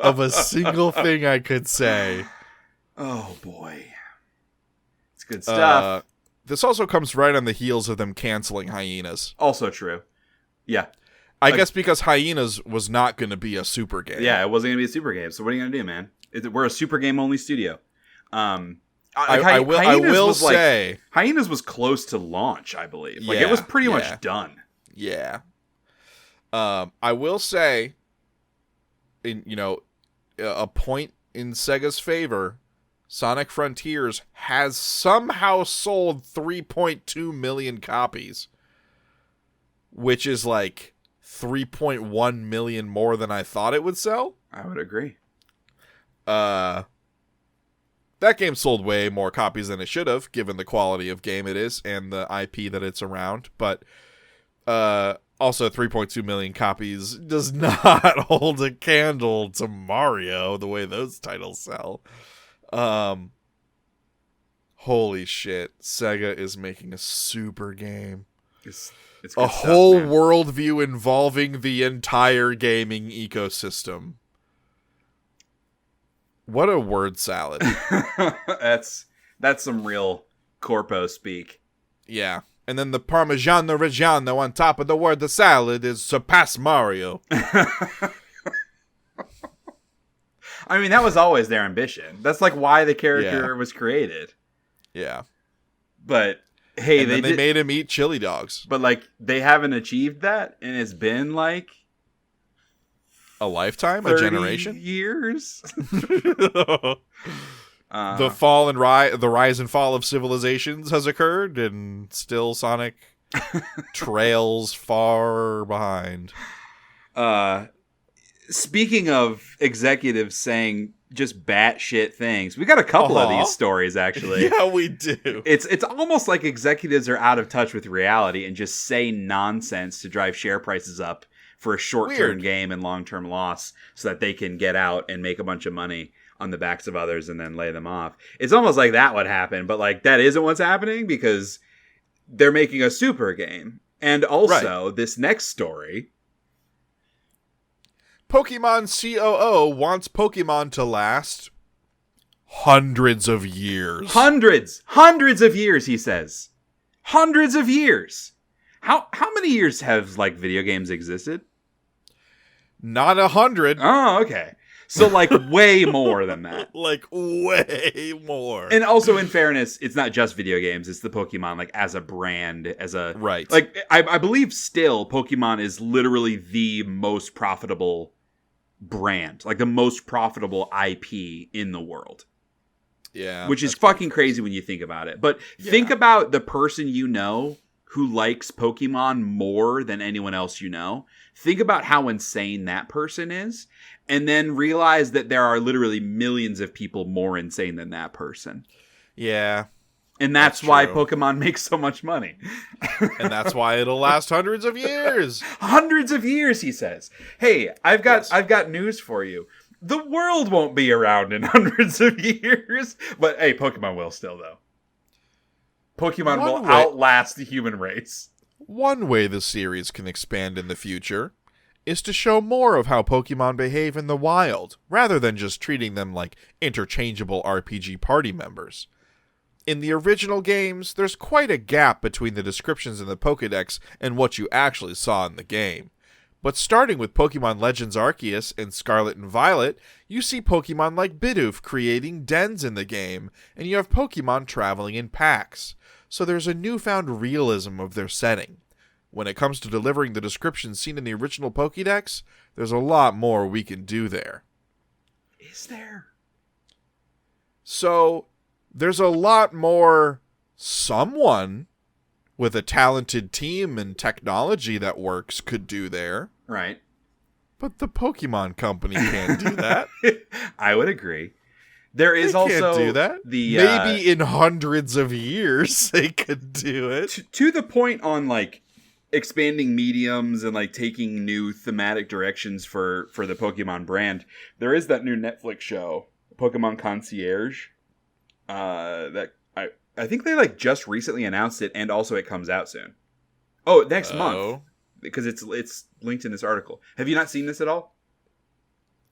of a single thing I could say. Oh boy, it's good stuff. This also comes right on the heels of them canceling Hyenas. Also true. Yeah. I guess because Hyenas was not going to be a super game. Yeah, it wasn't going to be a super game. So what are you going to do, man? We're a super game only studio. I will say Hyenas was close to launch, I believe. Like it was pretty much done. Yeah. I will say, a point in Sega's favor, Sonic Frontiers has somehow sold 3.2 million copies, which is like 3.1 million more than I thought it would sell. I would agree. That game sold way more copies than it should have, given the quality of game it is and the IP that it's around. But also 3.2 million copies does not hold a candle to Mario the way those titles sell. Holy shit, Sega is making a super game. It's a whole worldview involving the entire gaming ecosystem. What a word salad. That's some real corpo speak. Yeah. And then the Parmigiano Reggiano on top of the word the salad is surpass Mario. I mean, that was always their ambition. That's like why the character was created. Yeah. But hey, they made him eat chili dogs. But like they haven't achieved that, and it's been like a lifetime, a generation, years. The rise and fall of civilizations has occurred, and still Sonic trails far behind. Speaking of executives saying just batshit things, we got a couple of these stories, actually. Yeah, we do. It's almost like executives are out of touch with reality and just say nonsense to drive share prices up for a short-term game and long-term loss so that they can get out and make a bunch of money on the backs of others and then lay them off. It's almost like that would happen, but like that isn't what's happening because they're making a super game. And also, this next story... Pokemon COO wants Pokemon to last hundreds of years. Hundreds of years, he says. Hundreds of years. How many years have like video games existed? Not 100. Oh, okay. So, like, way more than that. Like, way more. And also, in fairness, it's not just video games. It's the Pokemon, like, as a brand, as a... Right. Like, I believe still Pokemon is literally the most profitable brand. Like, the most profitable IP in the world. Yeah. Which is fucking crazy when you think about it. But think about the person you know who likes Pokemon more than anyone else you know. Think about how insane that person is. And then realize that there are literally millions of people more insane than that person. Yeah. And that's why Pokemon makes so much money. And that's why it'll last hundreds of years. Hundreds of years, he says. Hey, I've got news for you. The world won't be around in hundreds of years. But hey, Pokemon will still, though. Pokemon will outlast the human race. One way the series can expand in the future is to show more of how Pokemon behave in the wild, rather than just treating them like interchangeable RPG party members. In the original games, there's quite a gap between the descriptions in the Pokédex and what you actually saw in the game. But starting with Pokemon Legends Arceus and Scarlet and Violet, you see Pokemon like Bidoof creating dens in the game, and you have Pokemon traveling in packs. So there's a newfound realism of their setting. When it comes to delivering the descriptions seen in the original Pokédex, there's a lot more we can do there. Is there? So, there's a lot more someone with a talented team and technology that works could do there. Right. But the Pokemon Company can't do that. I would agree. There is they also can't do that. Maybe in hundreds of years they could do it. To the point on, like, expanding mediums and like taking new thematic directions for the Pokemon brand, there is that new Netflix show, Pokemon Concierge, that I think they like just recently announced it, and also it comes out soon. Oh, next month, because it's linked in this article. Have you not seen this at all?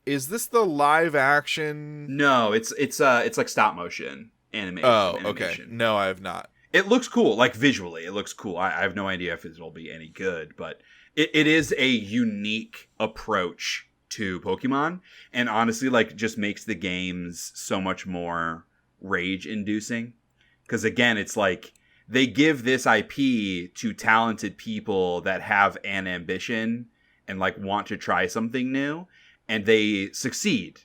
Is this the live action? No, it's like stop motion animation. Oh, okay. No, I have not. It looks cool, like visually. It looks cool. I have no idea if it'll be any good, but it is a unique approach to Pokemon, and honestly, like, just makes the games so much more rage-inducing. Because again, it's like they give this IP to talented people that have an ambition and like want to try something new, and they succeed.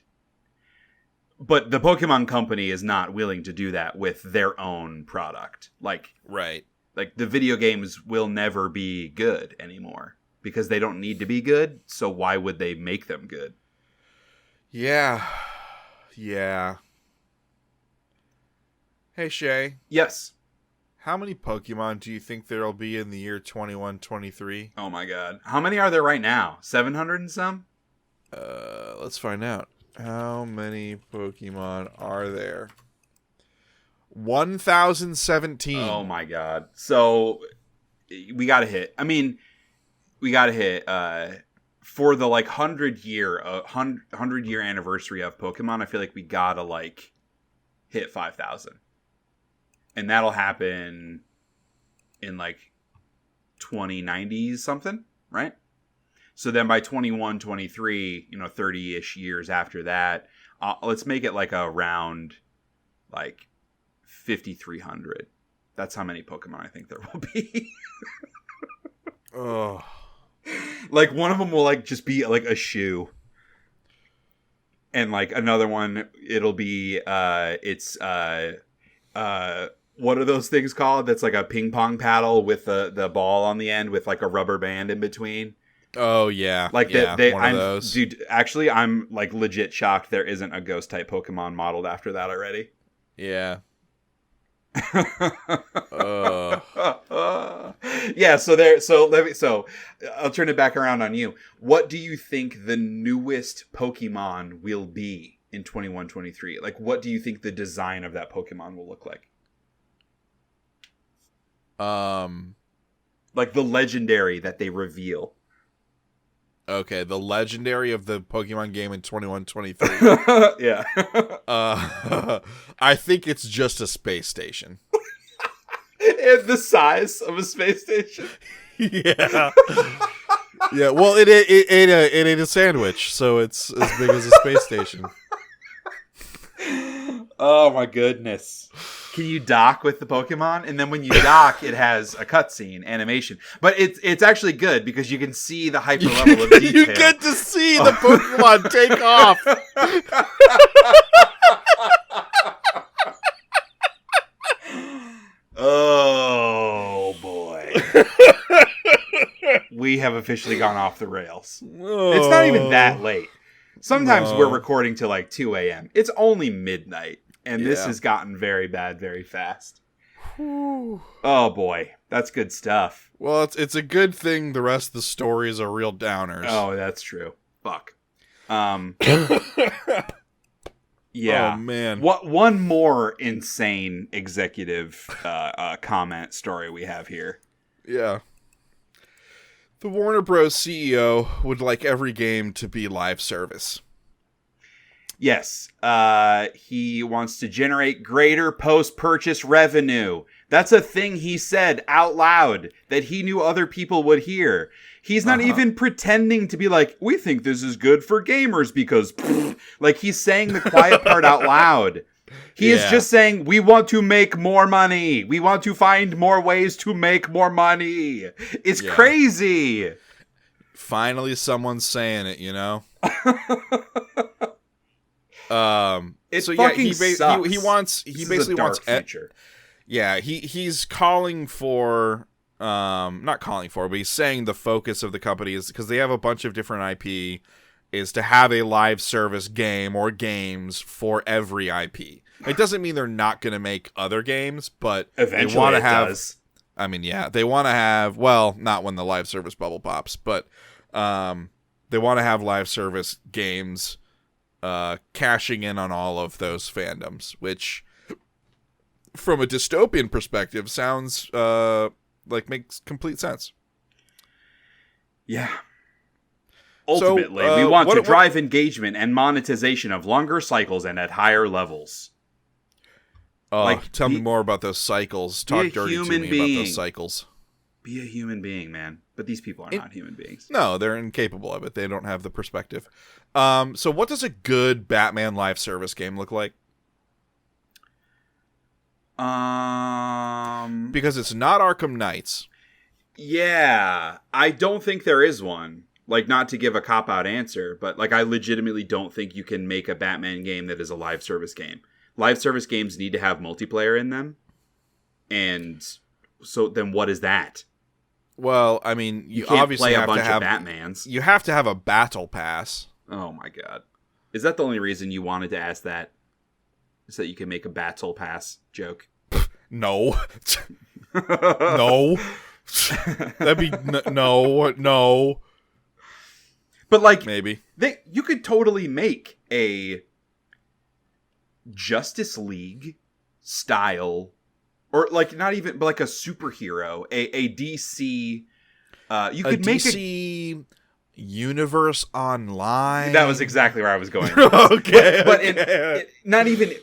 But the Pokemon Company is not willing to do that with their own product. Like, right. Like, the video games will never be good anymore because they don't need to be good. So why would they make them good? Yeah. Yeah. Hey, Shay. Yes. How many Pokemon do you think there'll be in the year 2123? Oh my god. How many are there right now? 700 and some? Let's find out. How many Pokemon are there? 1,017. Oh my god. So we gotta hit. I mean, we gotta hit for the like 100-year anniversary of Pokemon. I feel like we gotta like hit 5,000, and that'll happen in like 2090 something, right? So then by 21, 23, 30-ish years after that, let's make it like around like 5,300. That's how many Pokemon I think there will be. Oh. Like, one of them will like just be like a shoe. And like another one, it'll be what are those things called? That's like a ping pong paddle with the ball on the end with like a rubber band in between. Oh yeah, like yeah, one of those. Dude, actually, I'm like legit shocked there isn't a ghost type Pokemon modeled after that already. Yeah. Yeah. So I'll turn it back around on you. What do you think the newest Pokemon will be in 2123? Like, what do you think the design of that Pokemon will look like? Like the legendary that they reveal. Okay, the legendary of the Pokemon game in 2123. Yeah. I think it's just a space station. And the size of a space station. Yeah. Yeah, well, it ate a sandwich, so it's as big as a space station. Oh my goodness. Can you dock with the Pokemon? And then when you dock, it has a cutscene animation. But it's actually good because you can see the hyper level of detail. You get to see the Pokemon take off. Oh boy. We have officially gone off the rails. Oh, it's not even that late. Sometimes we're recording till like 2 a.m. It's only midnight. And this has gotten very bad very fast. Oh boy, that's good stuff. Well, it's a good thing the rest of the stories are real downers. Oh, that's true. Fuck. Yeah. Oh man. One more insane executive comment story we have here. Yeah. The Warner Bros. CEO would like every game to be live service. Yes, he wants to generate greater post-purchase revenue. That's a thing he said out loud that he knew other people would hear. He's not even pretending to be like, we think this is good for gamers because, like, he's saying the quiet part out loud. He is just saying, we want to make more money. We want to find more ways to make more money. It's crazy. Finally, someone's saying it, you know? It fucking sucks. He basically wants future. Yeah, he's calling for not calling for, but he's saying the focus of the company is because they have a bunch of different IP is to have a live service game or games for every IP. It doesn't mean they're not going to make other games, but eventually they want to have does. I mean, yeah, they want to have, well, not when the live service bubble pops, but they want to have live service games cashing in on all of those fandoms, which from a dystopian perspective sounds like makes complete sense. Yeah. Ultimately, we want to drive engagement and monetization of longer cycles and at higher levels. Tell me more about those cycles. Talk dirty to me about those cycles. Be a human being, man. But these people are not human beings. No, they're incapable of it. They don't have the perspective. So what does a good Batman live service game look like? Because it's not Arkham Knights. Yeah, I don't think there is one. Like, not to give a cop-out answer, but like I legitimately don't think you can make a Batman game that is a live service game. Live service games need to have multiplayer in them. And so then what is that? Well, I mean, you can't obviously play a have bunch to have of Batmans. You have to have a battle pass. Oh my god. Is that the only reason you wanted to ask that? Is that you can make a battle pass joke? No. No. That'd be no. But like maybe you could totally make a Justice League style, or like not even, but like a superhero, a DC. You could make DC Universe Online. That was exactly where I was going. Okay, but not even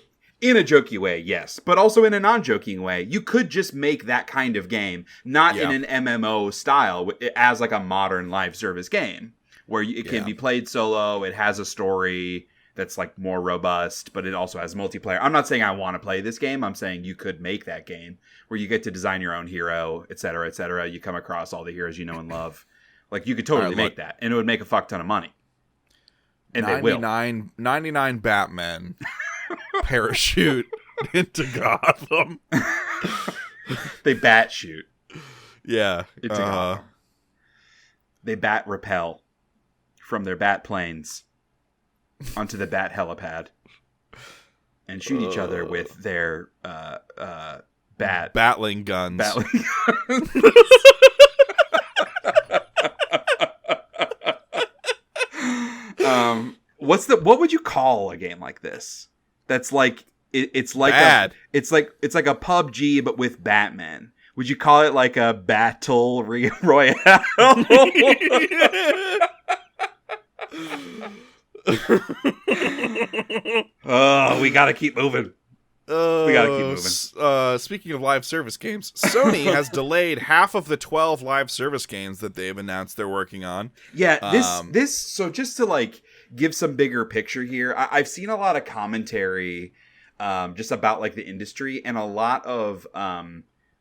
in a jokey way, yes, but also in a non-joking way. You could just make that kind of game, not in an MMO style, as like a modern live service game where it can be played solo. It has a story that's like more robust, but it also has multiplayer. I'm not saying I want to play this game. I'm saying you could make that game where you get to design your own hero, et cetera, et cetera. You come across all the heroes you know and love. Like, you could totally make that, and it would make a fuck ton of money. And 99 Batmen parachute into Gotham. They bat shoot. Yeah. Into Gotham. They bat repel from their bat planes onto the bat helipad and shoot each other with their battling guns. What would you call a game like this? That's like it's like bad. It's like a PUBG but with Batman. Would you call it like a battle royale? Oh, we gotta keep moving. We gotta keep moving. Speaking of live service games, Sony has delayed half of the 12 live service games that they've announced they're working on. Yeah, so just to like give some bigger picture here, I've seen a lot of commentary just about like the industry, and a lot of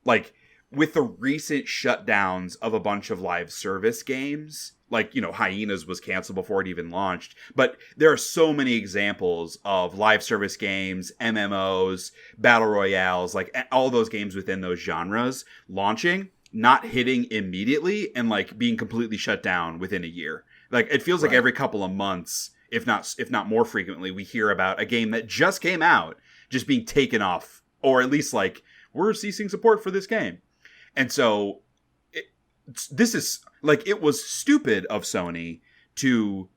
like with the recent shutdowns of a bunch of live service games. Like, Hyenas was canceled before it even launched. But there are so many examples of live service games, MMOs, battle royales, like all those games within those genres launching, not hitting immediately, and like being completely shut down within a year. Like, it feels like every couple of months, if not more frequently, we hear about a game that just came out just being taken off, or at least like, we're ceasing support for this game. And so this is like, it was stupid of Sony to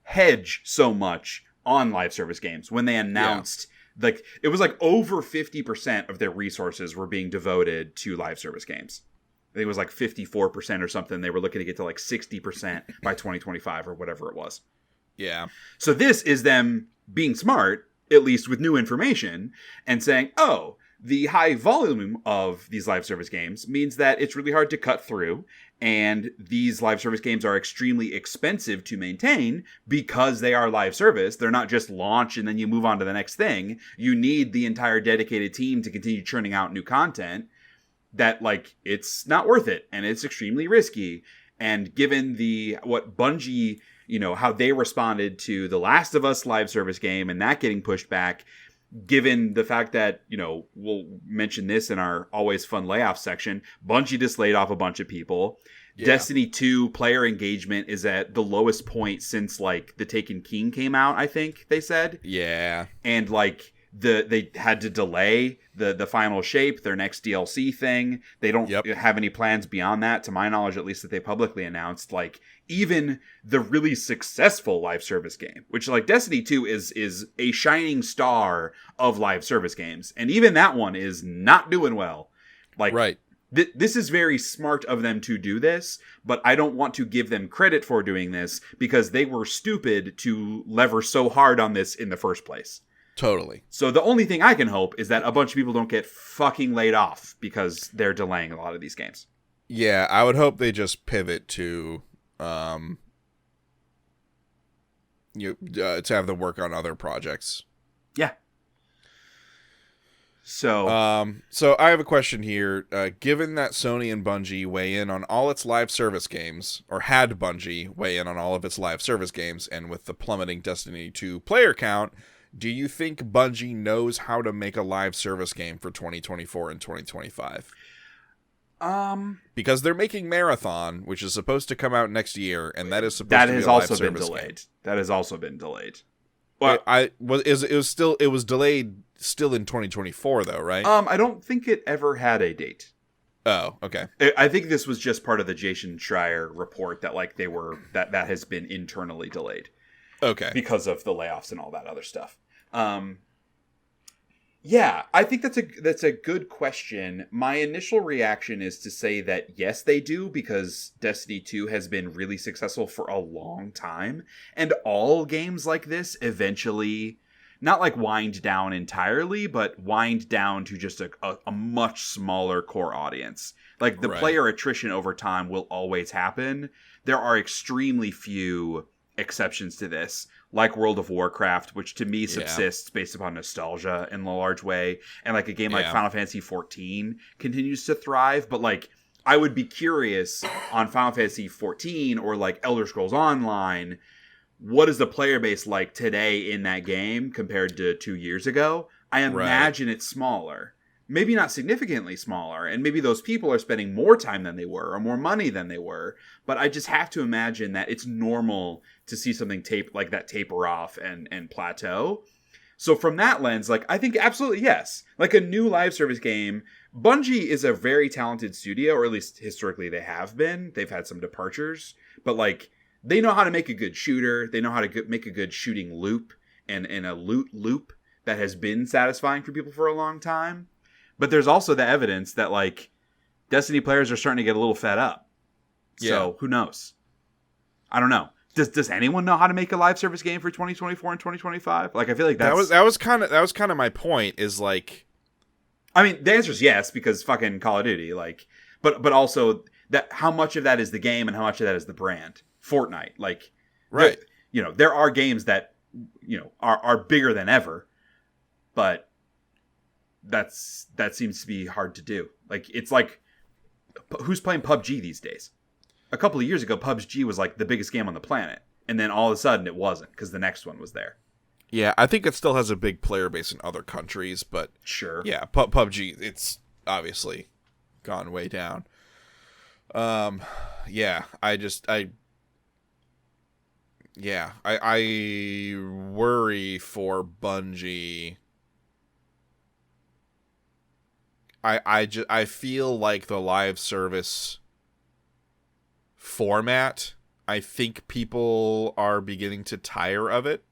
hedge so much on live service games when they announced like it was like over 50% of their resources were being devoted to live service games. I think it was like 54% or something. They were looking to get to like 60% by 2025 or whatever it was. Yeah. So this is them being smart, at least with new information, and saying, oh, the high volume of these live service games means that it's really hard to cut through, and these live service games are extremely expensive to maintain because they are live service. They're not just launch and then you move on to the next thing. You need the entire dedicated team to continue churning out new content. That, like, it's not worth it, and it's extremely risky. And given what Bungie, how they responded to the Last of Us live service game and that getting pushed back, given the fact that, we'll mention this in our always fun layoff section, Bungie just laid off a bunch of people. Yeah. Destiny 2 player engagement is at the lowest point since, like, The Taken King came out, I think they said. Yeah. And, like, they had to delay the final shape, their next DLC thing. They don't have any plans beyond that, to my knowledge, at least, that they publicly announced. Like, even the really successful live service game, which, like, Destiny 2 is a shining star of live service games, and even that one is not doing well. Like, right. This is very smart of them to do this, but I don't want to give them credit for doing this because they were stupid to lever so hard on this in the first place. Totally. So the only thing I can hope is that a bunch of people don't get fucking laid off because they're delaying a lot of these games. Yeah, I would hope they just pivot to to have them work on other projects. Yeah. So I have a question here. Given that Sony and Bungie weigh in on all its live service games, or had Bungie weigh in on all of its live service games, and with the plummeting Destiny 2 player count, do you think Bungie knows how to make a live service game for 2024 and 2025? Because they're making Marathon, which is supposed to come out next year, and that is supposed to be a live service game. That has also been delayed. Well, it was delayed still in 2024 though, right? I don't think it ever had a date. Oh, okay. I think this was just part of the Jason Schreier report that like that has been internally delayed. Okay. Because of the layoffs and all that other stuff. Yeah, I think that's a good question. My initial reaction is to say that yes, they do, because Destiny 2 has been really successful for a long time, and all games like this eventually not like wind down entirely, but wind down to just a much smaller core audience. Like the player attrition over time will always happen. There are extremely few exceptions to this, like World of Warcraft, which to me subsists based upon nostalgia in a large way, and like a game like Final Fantasy XIV continues to thrive. But like, I would be curious on Final Fantasy XIV or like Elder Scrolls Online, what is the player base like today in that game compared to 2 years ago? I imagine it's smaller. Maybe not significantly smaller, and maybe those people are spending more time than they were, or more money than they were, but I just have to imagine that it's normal to see something like that taper off and plateau. So from that lens, like, I think absolutely yes. Like a new live service game, Bungie is a very talented studio, or at least historically they have been. They've had some departures, but like, they know how to make a good shooter. They know how to make a good shooting loop and a loot loop that has been satisfying for people for a long time. But there's also the evidence that, like, Destiny players are starting to get a little fed up. So, who knows? I don't know. Does anyone know how to make a live service game for 2024 and 2025? Like, I feel like that was kind of my point. Is like, I mean, the answer is yes, because fucking Call of Duty. Like, but also that how much of that is the game and how much of that is the brand. Fortnite, like, right? There are games that are bigger than ever, but that seems to be hard to do. Like, it's like, who's playing PUBG these days? A couple of years ago, PUBG was like the biggest game on the planet. And then all of a sudden it wasn't because the next one was there. Yeah, I think it still has a big player base in other countries, but sure. Yeah, PUBG, it's obviously gone way down. Yeah, I worry for Bungie. I feel like the live service format, I think people are beginning to tire of it,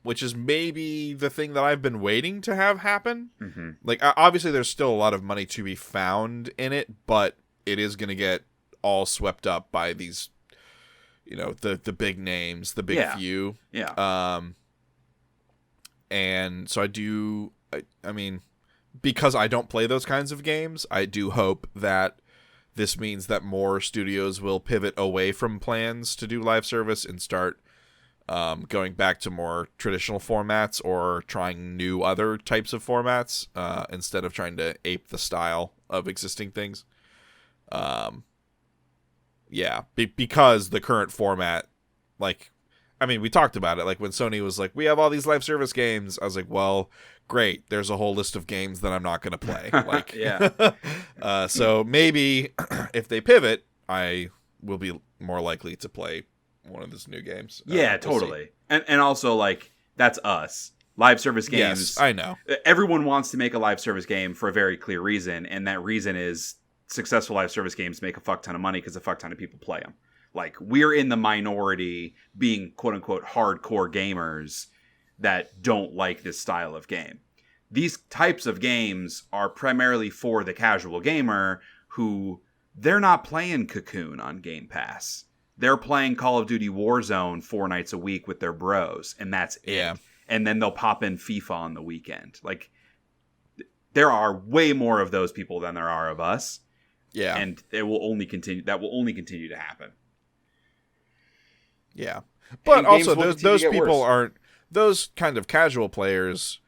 which is maybe the thing that I've been waiting to have happen. Mm-hmm. Like, obviously there's still a lot of money to be found in it, but it is going to get all swept up by these, the big names, the big few. Yeah. And so I mean, because I don't play those kinds of games, I do hope that this means that more studios will pivot away from plans to do live service and start going back to more traditional formats or trying new other types of formats instead of trying to ape the style of existing things. Because the current format, like, I mean, we talked about it. Like, when Sony was like, we have all these live service games, I was like, well, great, there's a whole list of games that I'm not going to play. Like, yeah. So maybe if they pivot, I will be more likely to play one of these new games. Yeah, totally. And also, like, that's us. Live service games. Yes, I know. Everyone wants to make a live service game for a very clear reason, and that reason is successful live service games make a fuck ton of money because a fuck ton of people play them. Like, we're in the minority being quote-unquote hardcore gamers that don't like this style of game. These types of games are primarily for the casual gamer who, they're not playing Cocoon on Game Pass. They're playing Call of Duty Warzone 4 nights a week with their bros, and that's it. And then they'll pop in FIFA on the weekend. Like, there are way more of those people than there are of us. Yeah. And it will only continue. That will only continue to happen. Yeah. But also, those people worse. aren't, those kind of casual players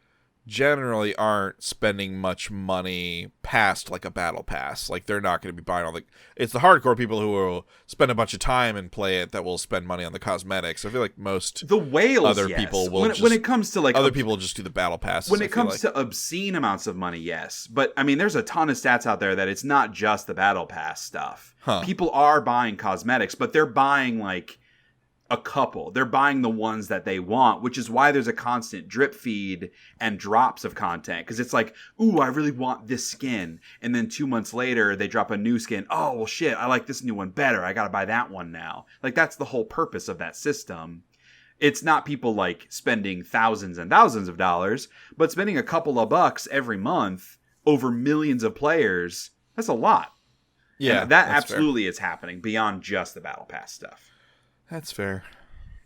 generally aren't spending much money past like a battle pass. Like, they're not going to be buying all the, it's the hardcore people who will spend a bunch of time and play it that will spend money on the cosmetics. I feel like most the whales, other people will when it comes to like other people just do the battle passes. When it comes to obscene amounts of money, yes. But I mean, there's a ton of stats out there that it's not just the battle pass stuff. People are buying cosmetics, but they're buying like a couple. They're buying the ones that they want, which is why there's a constant drip feed and drops of content. Because it's like, ooh, I really want this skin. And then 2 months later, they drop a new skin. Oh, well, shit, I like this new one better. I got to buy that one now. Like, that's the whole purpose of that system. It's not people like spending thousands and thousands of dollars, but spending a couple of bucks every month over millions of players. That's a lot. Yeah, and that absolutely is happening beyond just the battle pass stuff. That's fair.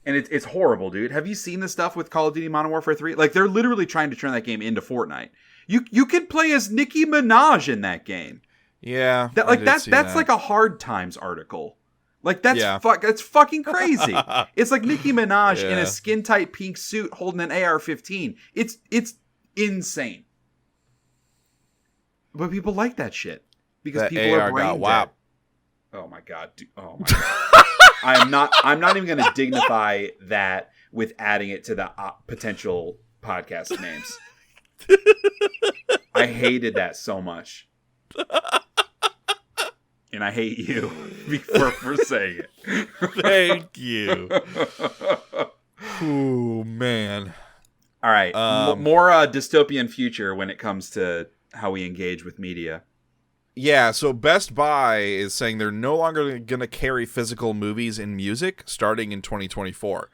And it's horrible, dude. Have you seen the stuff with Call of Duty Modern Warfare 3? Like, they're literally trying to turn that game into Fortnite. You could play as Nicki Minaj in that game. Yeah. That's like a Hard Times article. Like, that's fucking crazy. It's like Nicki Minaj in a skin-tight pink suit holding an AR-15. It's insane. But people like that shit. Because that people AR are brain got dead. WAP. Oh my god, dude. Oh my god. I'm not even going to dignify that with adding it to the potential podcast names. I hated that so much. And I hate you for saying it. Thank you. Ooh, man. All right. More dystopian future when it comes to how we engage with media. Yeah, so Best Buy is saying they're no longer going to carry physical movies and music starting in 2024.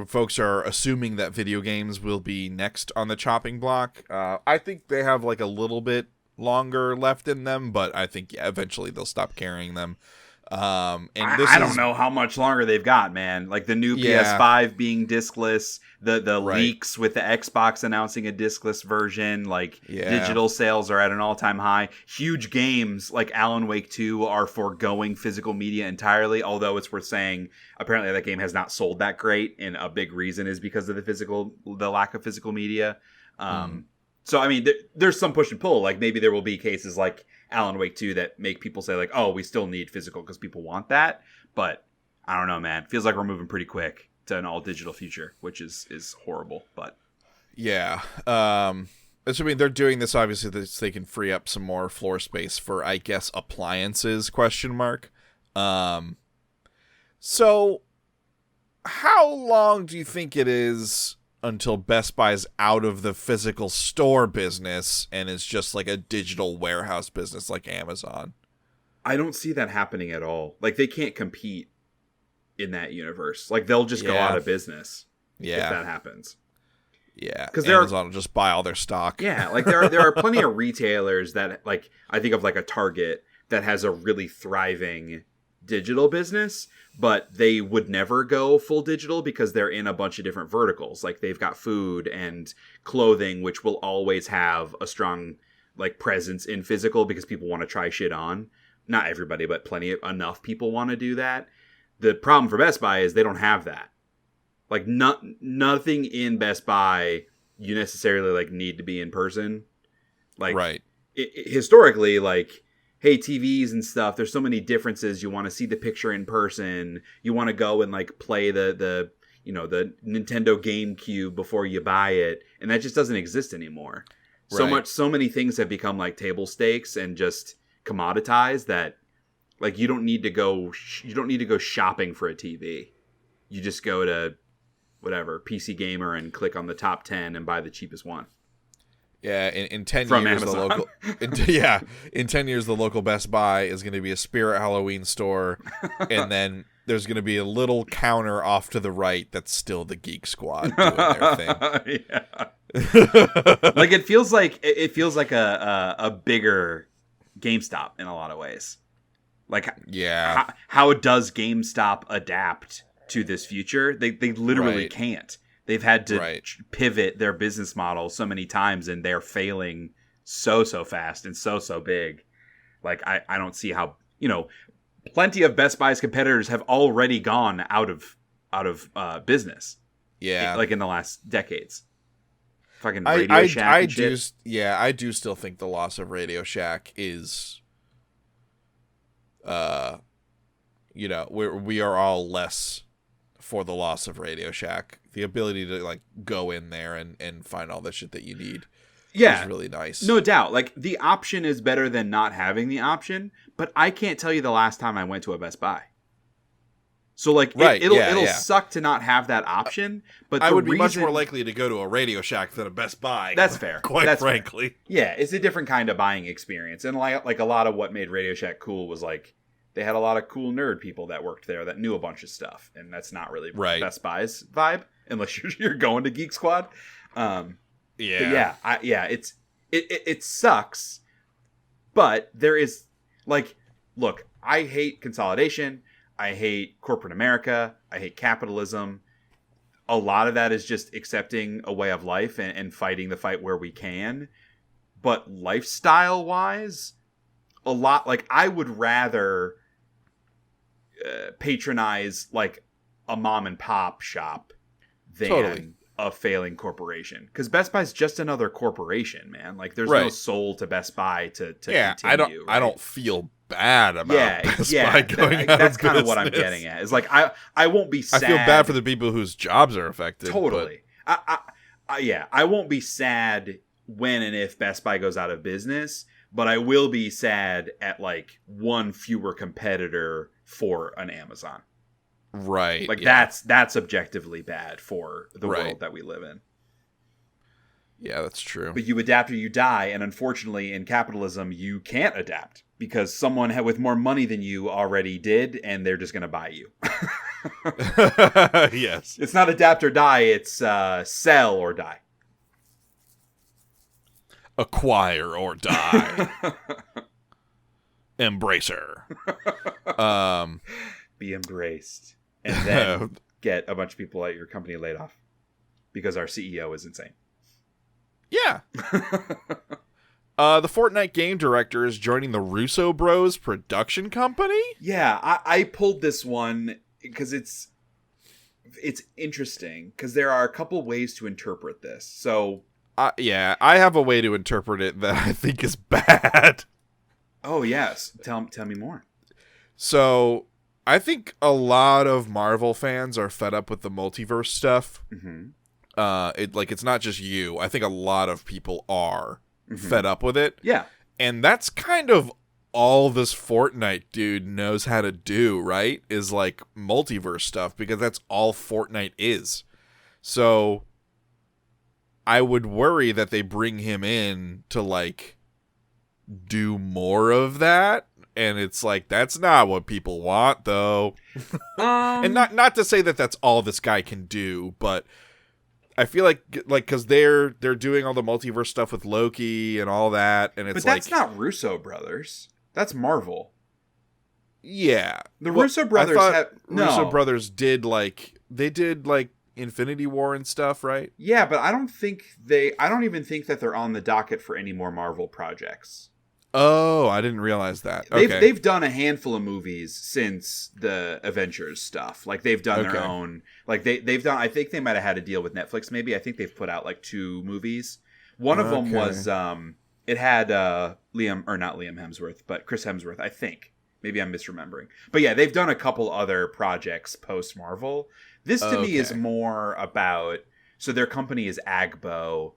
Folks are assuming that video games will be next on the chopping block. I think they have like a little bit longer left in them, but I think eventually they'll stop carrying them. And I don't know how much longer they've got, man. Like the new PS5 being discless, the leaks with the Xbox announcing a discless version, like digital sales are at an all-time high. Huge games like Alan Wake 2 are foregoing physical media entirely, although it's worth saying apparently that game has not sold that great, and a big reason is because of the lack of physical media. So, I mean, there's some push and pull. Like, maybe there will be cases like Alan Wake 2 that make people say, like, oh, we still need physical because people want that. But I don't know, man. Feels like we're moving pretty quick to an all-digital future, which is horrible. But yeah. So, I mean, they're doing this, obviously, so they can free up some more floor space for, I guess, appliances, ? So, how long do you think it is until Best Buy's out of the physical store business and is just like a digital warehouse business like Amazon? I don't see that happening at all. Like, they can't compete in that universe. Like, they'll just go out of business if that happens. Yeah, because Amazon will just buy all their stock. Yeah, like there are plenty of retailers that, like, I think of like a Target that has a really thriving digital business, but they would never go full digital because they're in a bunch of different verticals. Like, they've got food and clothing, which will always have a strong like presence in physical because people want to try shit on. Not everybody, but enough people want to do that. The problem for Best Buy is they don't have that. Like, nothing in Best Buy you necessarily like need to be in person. Like, right. Historically, like, hey, TVs and stuff, there's so many differences. You want to see the picture in person. You want to go and like play the Nintendo GameCube before you buy it. And that just doesn't exist anymore. Right. So many things have become like table stakes and just commoditized that like you don't need to go shopping for a TV. You just go to whatever, PC Gamer, and click on the top 10 and buy the cheapest one. Yeah, in 10 From years, Amazon. in 10 years, the local Best Buy is going to be a Spirit Halloween store, and then there's going to be a little counter off to the right that's still the Geek Squad doing their thing. Yeah. Like, it feels like a bigger GameStop in a lot of ways. Like, how does GameStop adapt to this future? They literally can't. They've had to pivot their business model so many times, and they're failing so fast and so big. Like, I don't see how, plenty of Best Buy's competitors have already gone out of business. Yeah. Like in the last decades. Fucking Radio Shack and shit. I do still think the loss of Radio Shack is, we are all less for the loss of Radio Shack. The ability to like go in there and find all the shit that you need is really nice. No doubt. Like, the option is better than not having the option, but I can't tell you the last time I went to a Best Buy. So like it'll suck to not have that option, but I would be much more likely to go to a Radio Shack than a Best Buy. That's fair. Quite frankly. Fair. Yeah, it's a different kind of buying experience. And like a lot of what made Radio Shack cool was like they had a lot of cool nerd people that worked there that knew a bunch of stuff, and that's not really Best Buy's vibe unless you're going to Geek Squad. It sucks, but there is like, look, I hate consolidation. I hate corporate America. I hate capitalism. A lot of that is just accepting a way of life and fighting the fight where we can. But lifestyle wise, a lot, like, I would rather patronize like a mom and pop shop than a failing corporation, because Best Buy's just another corporation, man. Like, there's no soul to Best Buy to continue. I don't feel bad about Best Buy going out that's of kind of business. what I'm getting at. Is like I won't be sad. I feel bad for the people whose jobs are affected. Totally. I won't be sad when and if Best Buy goes out of business, but I will be sad at like one fewer competitor for an Amazon. Right. Like, that's objectively bad for the world that we live in. Yeah, that's true. But you adapt or you die, and unfortunately in capitalism you can't adapt because someone with more money than you already did, and they're just going to buy you. Yes. It's not adapt or die, it's sell or die. Acquire or die. Embracer. Be embraced. And then get a bunch of people at your company laid off. Because our CEO is insane. Yeah. The Fortnite game director is joining the Russo Bros production company? Yeah, I pulled this one because it's interesting. Because there are a couple ways to interpret this. So... yeah, I have a way to interpret it that I think is bad. Oh, yes. Tell me more. So, I think a lot of Marvel fans are fed up with the multiverse stuff. Mm-hmm. It's not just you. I think a lot of people are fed up with it. Yeah. And that's kind of all this Fortnite dude knows how to do, right? Is like multiverse stuff, because that's all Fortnite is. So I would worry that they bring him in to like do more of that. And it's like, that's not what people want, though. And not to say that that's all this guy can do, but I feel like because they're doing all the multiverse stuff with Loki and all that, and it's but that's not Russo brothers. That's Marvel. Yeah, the Russo brothers. Russo brothers did Infinity War and stuff, right? Yeah, but I don't even think that they're on the docket for any more Marvel projects. Oh, I didn't realize that. They've done a handful of movies since the Avengers stuff. Like they've done their own. Like they've done. I think they might have had a deal with Netflix. Maybe I think they've put out like 2 movies. One of them was it had not Liam Hemsworth, but Chris Hemsworth. I think. Maybe I'm misremembering. But yeah, they've done a couple other projects post Marvel. This to me is more about. So their company is Agbo.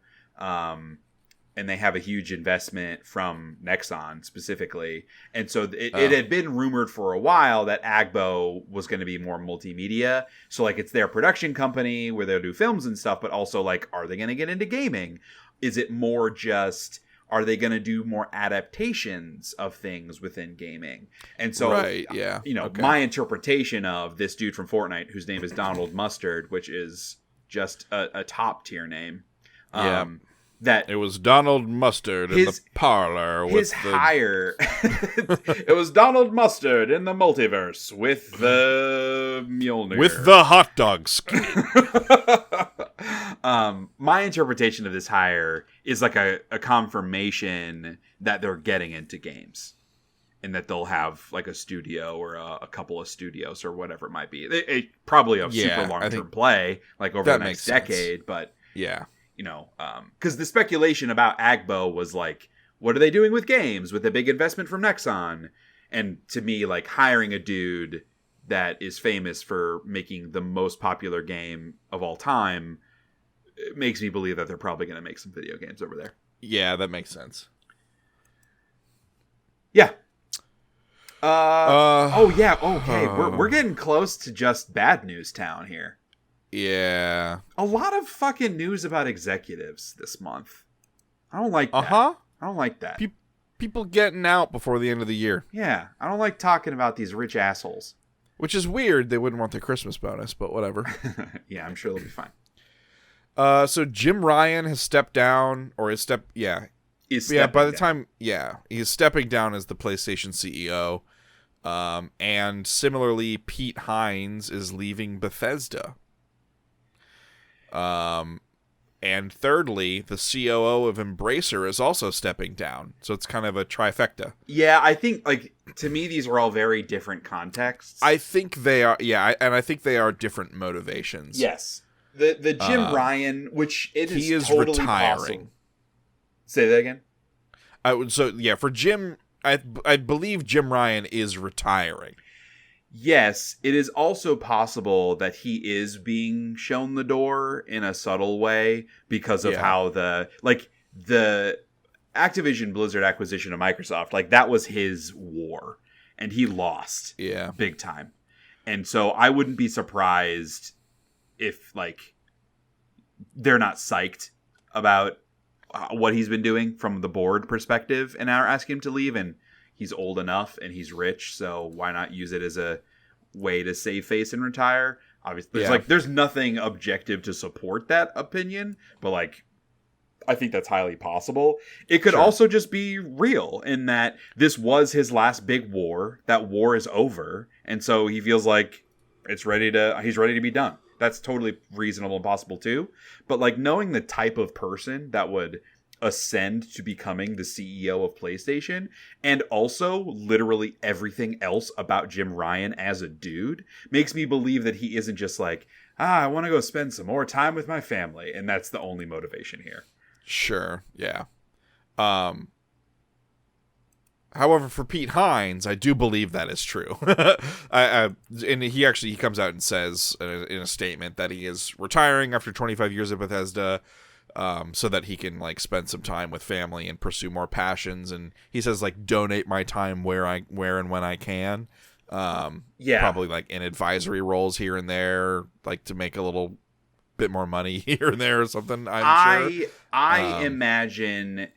And they have a huge investment from Nexon specifically. And so it had been rumored for a while that Agbo was going to be more multimedia. So like it's their production company where they'll do films and stuff, but also like, are they going to get into gaming? Is it more just, are they going to do more adaptations of things within gaming? And so, my interpretation of this dude from Fortnite, whose name is Donald Mustard, which is just a top tier name. That it was Donald Mustard in the parlor with hire. It was Donald Mustard in the multiverse with the Mjolnir. With the hot dog skin. My interpretation of this hire is like a confirmation that they're getting into games. And that they'll have like a studio or a couple of studios or whatever it might be. Probably a super long-term play, like over the next decade. But yeah. Because the speculation about Agbo was like, what are they doing with games with a big investment from Nexon? And to me, like hiring a dude that is famous for making the most popular game of all time, it makes me believe that they're probably going to make some video games over there. Yeah, that makes sense. Yeah. Okay. We're getting close to just bad news town here. Yeah. A lot of fucking news about executives this month. I don't like that. I don't like that. People getting out before the end of the year. Yeah. I don't like talking about these rich assholes. Which is weird. They wouldn't want their Christmas bonus, but whatever. Yeah, I'm sure they'll be fine. So Jim Ryan has stepped down, or is stepping down. He's stepping down as the PlayStation CEO. And similarly, Pete Hines is leaving Bethesda. And thirdly, the COO of Embracer is also stepping down. So it's kind of a trifecta. Yeah, I think, like, to me, these are all very different contexts. I think they are, and I think they are different motivations. Yes. The Jim Ryan, which he is totally retiring. Possible. Say that again? For Jim, I believe Jim Ryan is retiring. Yes, it is also possible that he is being shown the door in a subtle way because of how the Activision Blizzard acquisition of Microsoft, like that was his war and he lost big time. And so I wouldn't be surprised if like they're not psyched about what he's been doing from the board perspective and are asking him to leave, and he's old enough and he's rich, so why not use it as a way to save face and retire? Obviously, there's nothing objective to support that opinion, but like I think that's highly possible. It could also just be real in that this was his last big war. That war is over, and so he feels like he's ready to be done. That's totally reasonable and possible too. But like knowing the type of person that would ascend to becoming the CEO of PlayStation, and also literally everything else about Jim Ryan as a dude, makes me believe that he isn't just like, I want to go spend some more time with my family, and that's the only motivation here. Sure, yeah. However, for Pete Hines, I do believe that is true. And he comes out and says in a statement that he is retiring after 25 years at Bethesda, so that he can like spend some time with family and pursue more passions. And he says like donate my time where and when I can. Probably like in advisory roles here and there, like to make a little bit more money here and there or something. I imagine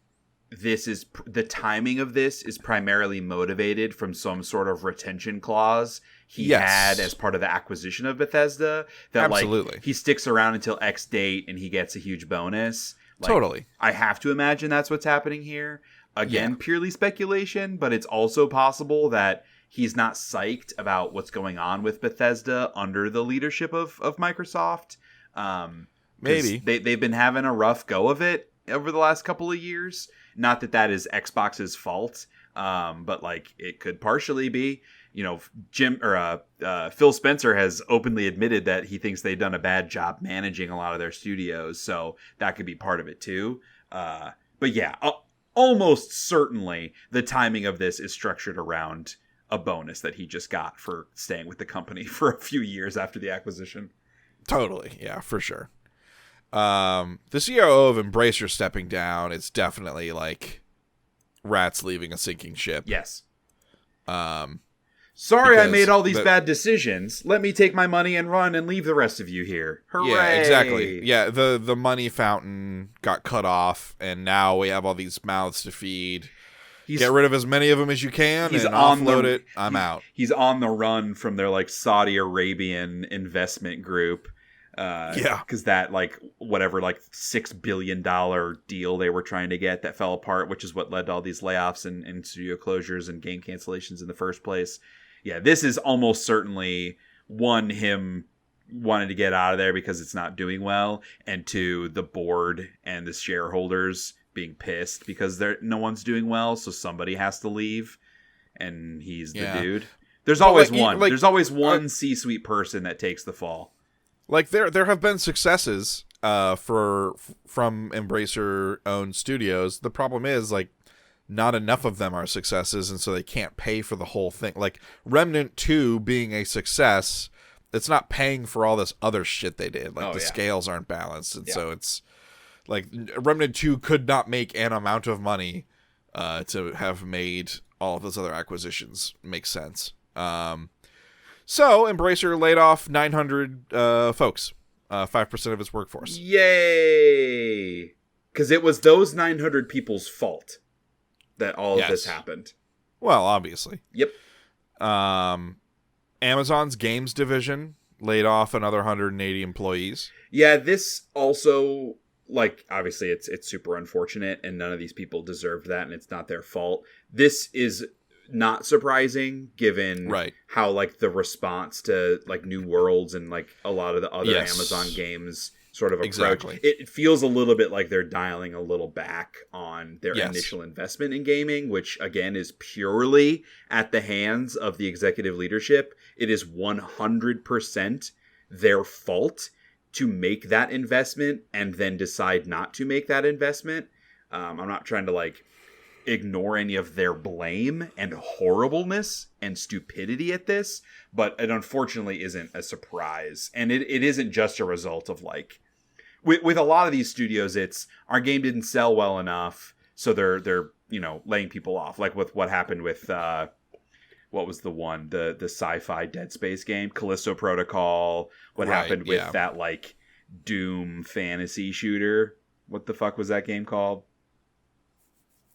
the timing of this is primarily motivated from some sort of retention clause he had as part of the acquisition of Bethesda. That Absolutely. Like he sticks around until X date and he gets a huge bonus. Like, totally. I have to imagine that's what's happening here. Again, purely speculation, but it's also possible that he's not psyched about what's going on with Bethesda under the leadership of Microsoft. Maybe. They've been having a rough go of it over the last couple of years. Not that that is Xbox's fault, but like it could partially be. You know, Phil Spencer has openly admitted that he thinks they've done a bad job managing a lot of their studios, so that could be part of it too. But yeah, almost certainly the timing of this is structured around a bonus that he just got for staying with the company for a few years after the acquisition. Totally, yeah, for sure. The COO of Embracer stepping down, it's definitely like rats leaving a sinking ship. Yes. Sorry I made all these bad decisions. Let me take my money and run and leave the rest of you here. Hooray! Yeah, exactly. Yeah, the money fountain got cut off, and now we have all these mouths to feed. Get rid of as many of them as you can and offload it. I'm out. He's on the run from their like Saudi Arabian investment group. Because that like whatever like $6 billion deal they were trying to get that fell apart, which is what led to all these layoffs and studio closures and game cancellations in the first place. Yeah, this is almost certainly him wanting to get out of there because it's not doing well, and two, the board and the shareholders being pissed because no one's doing well, so somebody has to leave, and he's the dude. There's always one. There's always one C-suite person that takes the fall. Like there have been successes from Embracer-owned studios. The problem is like not enough of them are successes, and so they can't pay for the whole thing. Like Remnant 2 being a success, it's not paying for all this other shit they did. Like the scales aren't balanced, and so it's like Remnant 2 could not make an amount of money to have made all of those other acquisitions make sense. So Embracer laid off 900 folks, 5% of its workforce. Yay! Because it was those 900 people's fault that all of this happened. Well, obviously. Yep. Amazon's games division laid off another 180 employees. Yeah, this also, like, obviously it's super unfortunate, and none of these people deserved that, and it's not their fault. This is not surprising given how like the response to like New Worlds and like a lot of the other Amazon games sort of approach. It feels a little bit like they're dialing a little back on their initial investment in gaming, which again is purely at the hands of the executive leadership. It is 100% their fault to make that investment and then decide not to make that investment. I'm not trying to like ignore any of their blame and horribleness and stupidity at this, but it unfortunately isn't a surprise. And it isn't just a result of like, with a lot of these studios, it's our game didn't sell well enough, so they're laying people off. Like with what happened with what was the sci-fi Dead Space game, Callisto Protocol. What happened with that like Doom fantasy shooter? What the fuck was that game called?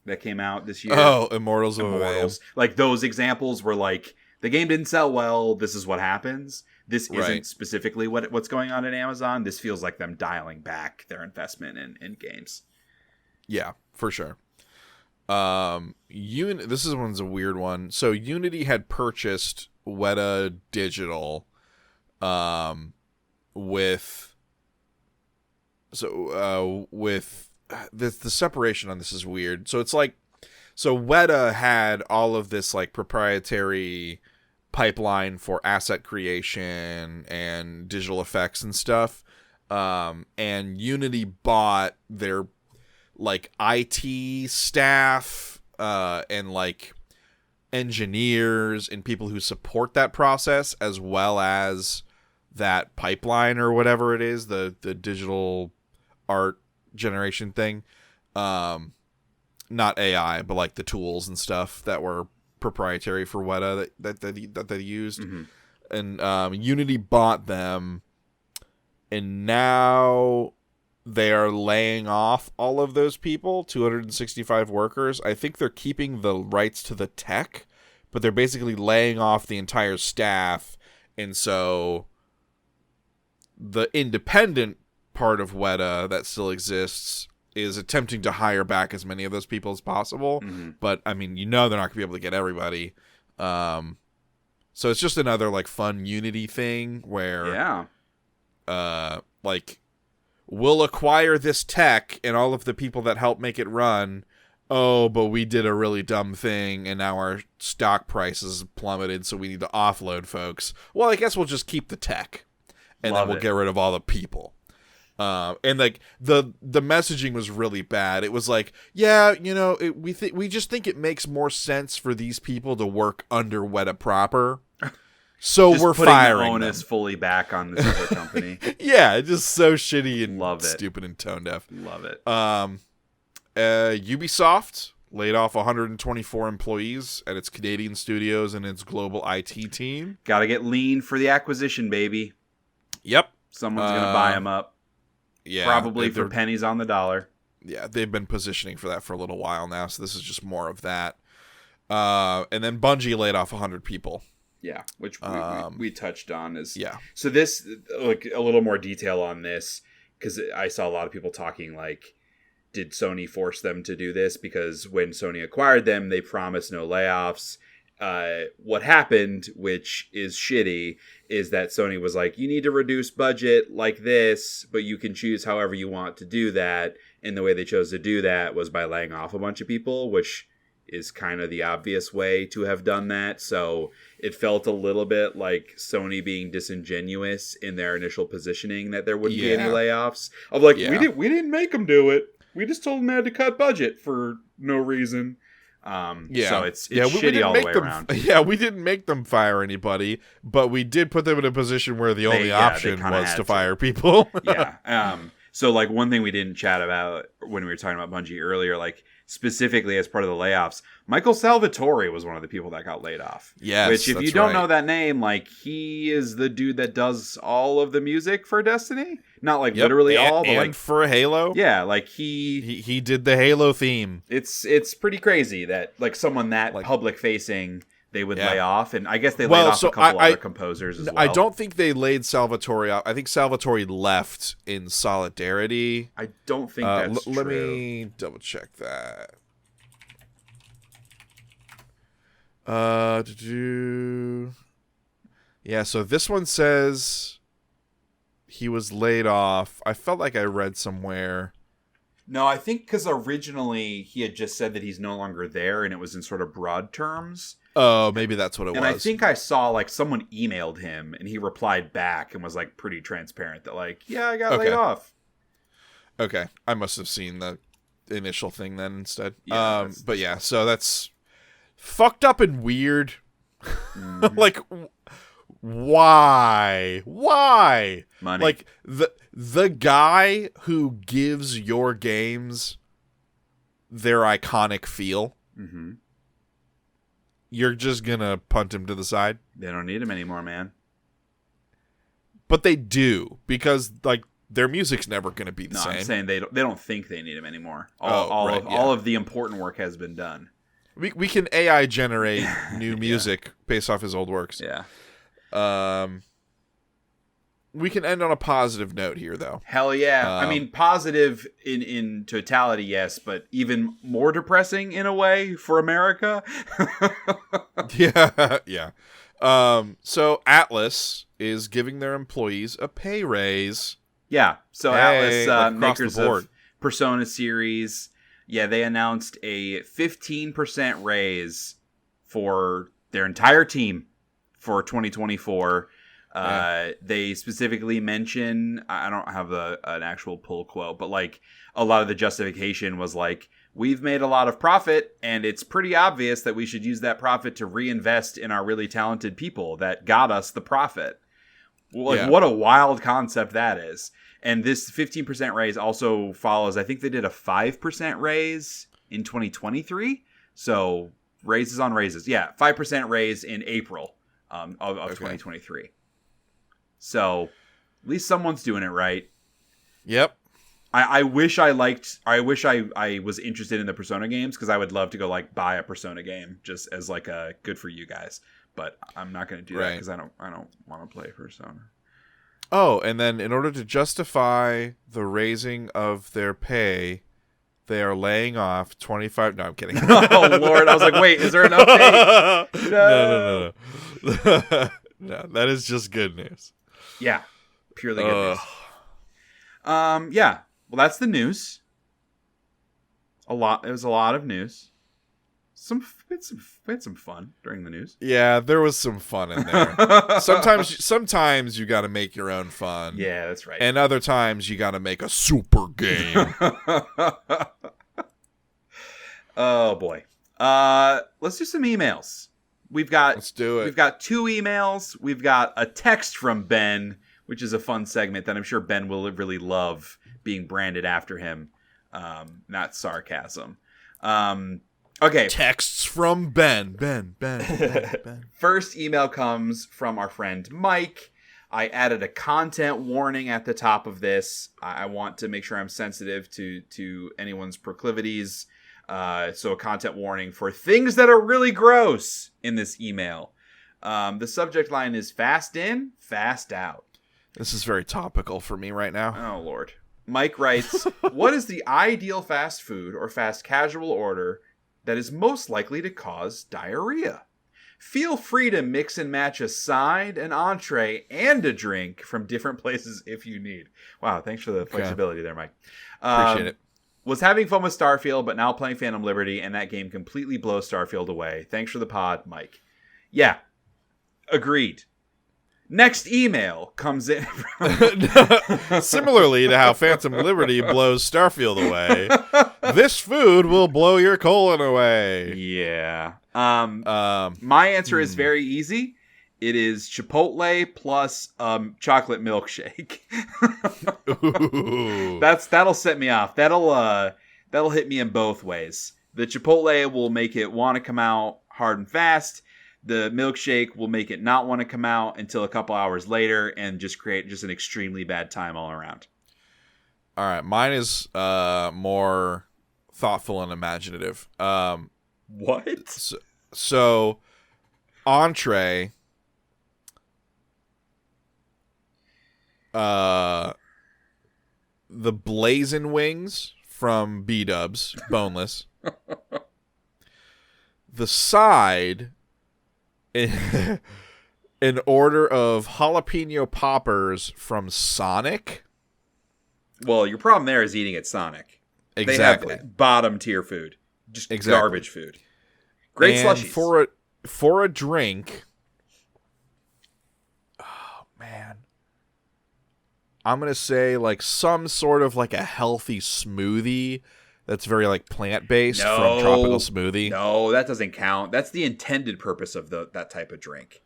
That came out this year. Oh, Immortals. Like those examples were like, the game didn't sell well. This is what happens. This isn't specifically what's going on at Amazon. This feels like them dialing back their investment in games. Yeah, for sure. This one's a weird one. So Unity had purchased Weta Digital, with the separation on this is weird. So it's like, so Weta had all of this like proprietary pipeline for asset creation and digital effects and stuff. And Unity bought their like IT staff, and like engineers and people who support that process, as well as that pipeline or whatever it is, the digital art generation thing. Not AI, but like the tools and stuff that were proprietary for Weta that they used. Mm-hmm. And Unity bought them, and now they are laying off all of those people, 265 workers. I think they're keeping the rights to the tech, but they're basically laying off the entire staff. And so the independent part of Weta that still exists is attempting to hire back as many of those people as possible. Mm-hmm. But, I mean, they're not going to be able to get everybody. So it's just another, like, fun Unity thing where, like, we'll acquire this tech and all of the people that help make it run. Oh, but we did a really dumb thing, and now our stock prices plummeted, so we need to offload folks. Well, I guess we'll just keep the tech, and then we'll get rid of all the people. And like the messaging was really bad. It was like, yeah, we just think it makes more sense for these people to work under Weta proper. So just we're firing the onus them. Fully back on this other company. Yeah, just so shitty and stupid and tone deaf. Love it. Ubisoft laid off 124 employees at its Canadian studios and its global IT team. Got to get lean for the acquisition, baby. Yep. Someone's going to buy them up. Yeah. Probably for pennies on the dollar. Yeah, they've been positioning for that for a little while now, so this is just more of that. And then Bungie laid off 100 people. Yeah, which we touched on. So this, like, a little more detail on this, because I saw a lot of people talking like, did Sony force them to do this? Because when Sony acquired them, they promised no layoffs. What happened, which is shitty, is that Sony was like, you need to reduce budget like this, but you can choose however you want to do that. And the way they chose to do that was by laying off a bunch of people, which is kind of the obvious way to have done that. So it felt a little bit like Sony being disingenuous in their initial positioning that there wouldn't be any layoffs. Of like, we didn't make them do it. We just told them they had to cut budget for no reason. So it's shitty all the way around. Yeah, we didn't make them fire anybody, but we did put them in a position where the only option was to fire people. Yeah. So like one thing we didn't chat about when we were talking about Bungie earlier, like specifically as part of the layoffs, Michael Salvatore was one of the people that got laid off. Yes, which if you don't know that name, like he is the dude that does all of the music for Destiny. Not like literally all, but like for Halo. Yeah, like he did the Halo theme. It's pretty crazy that like someone that like, public facing they would lay off, and I guess they laid off a couple other composers as well. I don't think they laid Salvatore off. I think Salvatore left in solidarity. I don't think that's true. Let me double check that. Yeah, so this one says he was laid off. I felt like I read somewhere. No, I think because originally he had just said that he's no longer there, and it was in sort of broad terms. Oh, maybe that's what it was. And I think I saw, like, someone emailed him, and he replied back and was, like, pretty transparent that, like, yeah, I got laid off. Okay. I must have seen the initial thing then instead. Yeah, but yeah, so that's fucked up and weird. Mm-hmm. Like, why? Money. Like, the guy who gives your games their iconic feel, you're just gonna punt him to the side? They don't need him anymore, man. But they do, because, like, their music's never gonna be the same. I'm saying they don't think they need him anymore. All of the important work has been done. We can AI generate new music based off his old works. Yeah. We can end on a positive note here, though. Hell yeah. I mean, positive in totality, yes, but even more depressing in a way for America. Yeah. So Atlas is giving their employees a pay raise. Yeah. So hey, Atlas, makers of Persona series, they announced a 15% raise for their entire team for 2024. They specifically mention, I don't have an actual pull quote, but like a lot of the justification was like, we've made a lot of profit and it's pretty obvious that we should use that profit to reinvest in our really talented people that got us the profit. Like, what a wild concept that is. And this 15% raise also follows, I think they did a 5% raise in 2023. So raises on raises. Yeah, 5% raise in April of 2023. So at least someone's doing it right. Yep. I wish I was interested in the Persona games, because I would love to go like buy a Persona game just as like a good for you guys. But I'm not going to do that because I don't want to play Persona. Oh, and then in order to justify the raising of their pay, they are laying off 25. No, I'm kidding. Oh Lord, I was like, wait, is there enough pay? No. No, that is just good news. Yeah, purely good news. Yeah. Well, that's the news. It was a lot of news. We had some fun during the news. Yeah, there was some fun in there. Sometimes you got to make your own fun. Yeah, that's right. And other times you got to make a super game. Oh boy. Let's do some emails. Let's do it. We've got 2 emails. We've got a text from Ben, which is a fun segment that I'm sure Ben will really love being branded after him. Not sarcasm. Okay. Texts from Ben. Ben. First email comes from our friend Mike. I added a content warning at the top of this. I want to make sure I'm sensitive to anyone's proclivities. So a content warning for things that are really gross in this email. The subject line is fast in, fast out. This is very topical for me right now. Oh, Lord. Mike writes, what is the ideal fast food or fast casual order that is most likely to cause diarrhea? Feel free to mix and match a side, an entree, and a drink from different places if you need. Wow, thanks for the flexibility there, Mike. Appreciate it. Was having fun with Starfield, but now playing Phantom Liberty, and that game completely blows Starfield away. Thanks for the pod, Mike. Yeah, agreed. Next email comes in. Similarly to how Phantom Liberty blows Starfield away, this food will blow your colon away. Yeah. My answer is very easy. It is Chipotle plus chocolate milkshake. Ooh. That'll set me off. That'll hit me in both ways. The Chipotle will make it want to come out hard and fast. The milkshake will make it not want to come out until a couple hours later and just create an extremely bad time all around. All right, mine is more thoughtful and imaginative. What? So entree. The blazing wings from B-Dubs, boneless. The side, an order of jalapeno poppers from Sonic. Well, your problem there is eating at Sonic. Exactly. They have bottom tier food, just garbage food. Great and slushies. For a drink. Oh man. I'm going to say like some sort of like a healthy smoothie that's very like plant-based from Tropical Smoothie. No, that doesn't count. That's the intended purpose of that type of drink.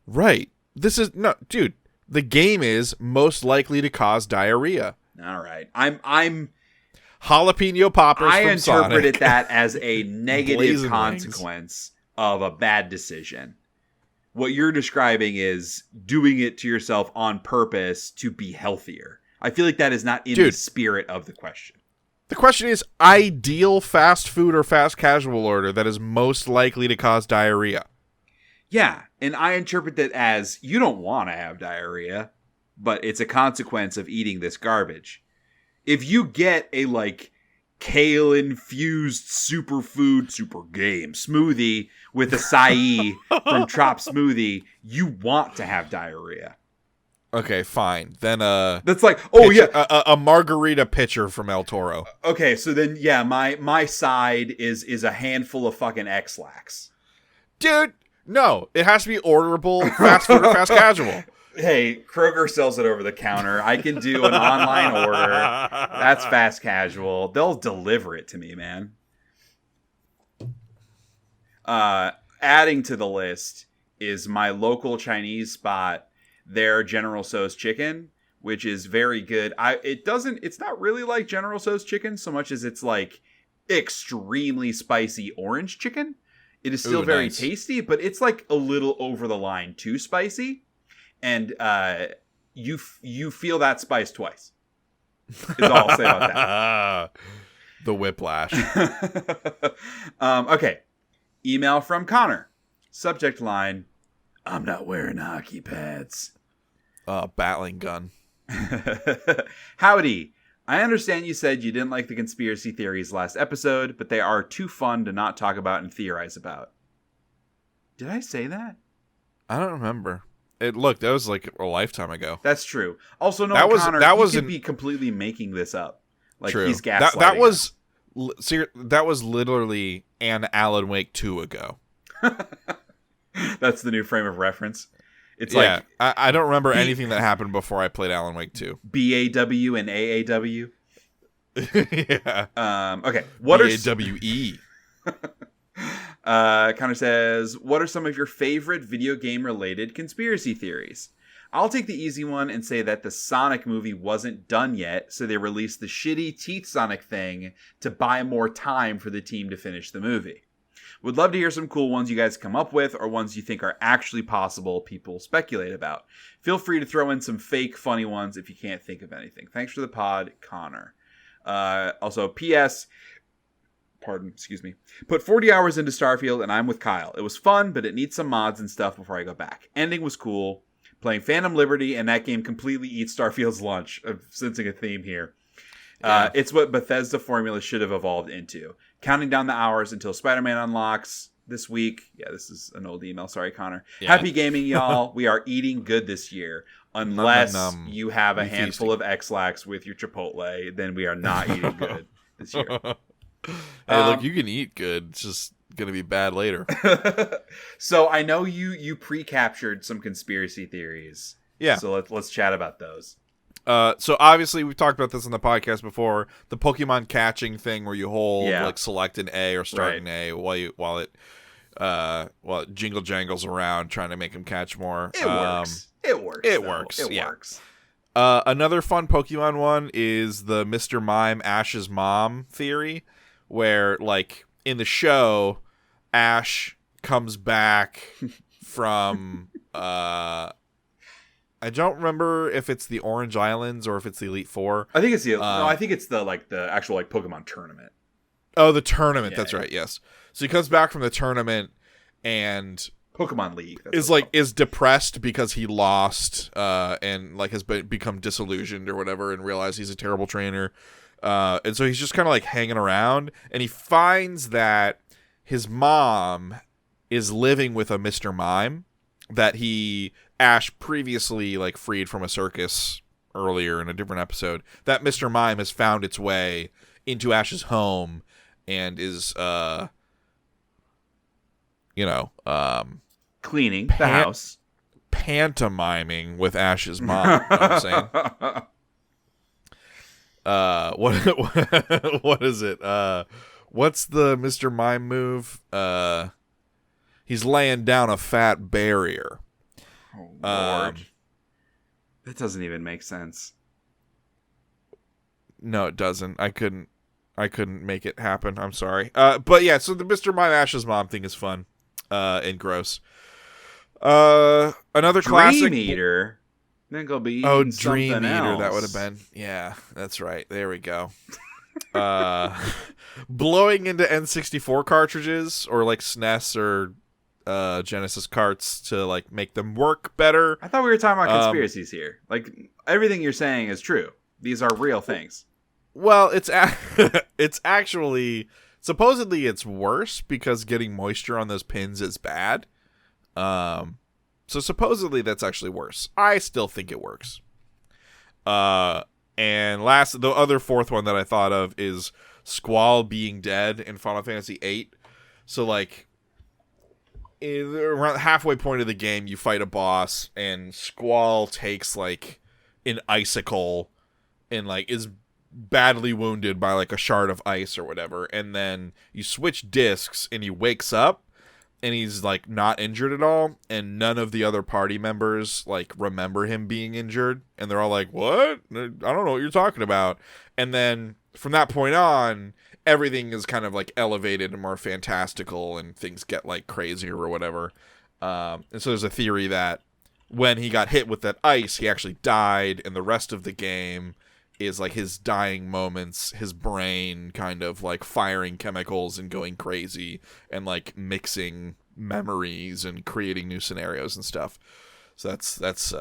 Right. Dude, the game is most likely to cause diarrhea. All right. I'm jalapeno poppers from Sonic. I interpreted that as a negative consequence of a bad decision. What you're describing is doing it to yourself on purpose to be healthier. I feel like that is not in the spirit of the question. The question is ideal fast food or fast casual order that is most likely to cause diarrhea. Yeah, and I interpret that as you don't want to have diarrhea. but it's a consequence of eating this garbage. If you get a like kale infused superfood super game smoothie with acai from Trop Smoothie, you want to have diarrhea. Okay, fine. Then that's like a margarita pitcher from El Toro. Okay, so then my side is a handful of fucking X-Lax. Dude, no, it has to be orderable, fast food or fast casual. Hey, Kroger sells it over the counter. I can do an online order. That's fast casual. They'll deliver it to me, man. Adding to the list is my local Chinese spot, their General Tso's chicken, which is very good. It's not really like General Tso's chicken so much as it's like extremely spicy orange chicken. It is still very tasty, but it's like a little over the line too spicy. And you feel that spice twice. Is all I'll say about that. The whiplash. Okay. Email from Connor. Subject line, I'm not wearing hockey pads. Battling gun. Howdy. I understand you said you didn't like the conspiracy theories last episode, but they are too fun to not talk about and theorize about. Did I say that? I don't remember. That was like a lifetime ago. That's true. Also, no, Connor, he could be completely making this up. Like, true. He's gaslighting that was literally an Alan Wake 2 ago. That's the new frame of reference. It's like I don't remember anything that happened before I played Alan Wake 2. BAW and AAW. Yeah. Okay. BAWE. Connor says, what are some of your favorite video game related conspiracy theories? I'll take the easy one and say that the Sonic movie wasn't done yet, so they released the shitty Teeth Sonic thing to buy more time for the team to finish the movie. Would love to hear some cool ones you guys come up with, or ones you think are actually possible people speculate about. Feel free to throw in some fake funny ones if you can't think of anything. Thanks for the pod, Connor. Also, P.S. Put 40 hours into Starfield and I'm with Kyle. It was fun, but it needs some mods and stuff before I go back. Ending was cool. Playing Phantom Liberty and that game completely eats Starfield's lunch. I'm sensing a theme here. Yeah. It's what Bethesda formula should have evolved into. Counting down the hours until Spider-Man unlocks this week. Yeah, this is an old email. Sorry, Connor. Yeah. Happy gaming, y'all. We are eating good this year. Unless you have a handful of X-Lax with your Chipotle, then we are not eating good this year. Hey, look, you can eat good. It's just going to be bad later. So I know you pre-captured some conspiracy theories. Yeah. So let's chat about those. So obviously we've talked about this on the podcast before. The Pokemon catching thing where you hold like select an A or start an A while it jingle jangles around trying to make him catch more. It works. It works. Another fun Pokemon one is the Mr. Mime Ash's mom theory, where like in the show Ash comes back from I don't remember if it's the Orange Islands or if it's the Elite Four. I think it's the I think it's the actual like Pokemon tournament. Oh, the tournament. That's right. Yes. So he comes back from the tournament and Pokemon League is depressed because he lost and like has become disillusioned or whatever and realized he's a terrible trainer. And so he's just kind of like hanging around and he finds that his mom is living with a Mr. Mime that Ash previously like freed from a circus earlier in a different episode. That Mr. Mime has found its way into Ash's home and is cleaning the house, pantomiming with Ash's mom. You know what I'm saying? What is it? What's the Mr. Mime move? He's laying down a fat barrier. Oh, Lord. That doesn't even make sense. No, it doesn't. I couldn't make it happen. I'm sorry. But yeah, so the Mr. Mime Ash's mom thing is fun and gross. Another classic Dream Eater. Then go be eating Dream Eater. Else. That would have been. Yeah, that's right. There we go. Blowing into N64 cartridges or like SNES or Genesis carts to like make them work better. I thought we were talking about conspiracies here. Like everything you're saying is true. These are real things. Well, it's actually supposedly it's worse because getting moisture on those pins is bad. So supposedly that's actually worse. I still think it works. And the other fourth one that I thought of is Squall being dead in Final Fantasy VIII. So like around the halfway point of the game, you fight a boss, and Squall takes like an icicle and like is badly wounded by like a shard of ice or whatever, and then you switch discs and he wakes up and he's like not injured at all, and none of the other party members like remember him being injured, and they're all like, what? I don't know what you're talking about. And then from that point on, everything is kind of like elevated and more fantastical, and things get like crazier or whatever. And so there's a theory that when he got hit with that ice, he actually died, and the rest of the game is like his dying moments, his brain kind of like firing chemicals and going crazy and like mixing memories and creating new scenarios and stuff. So that's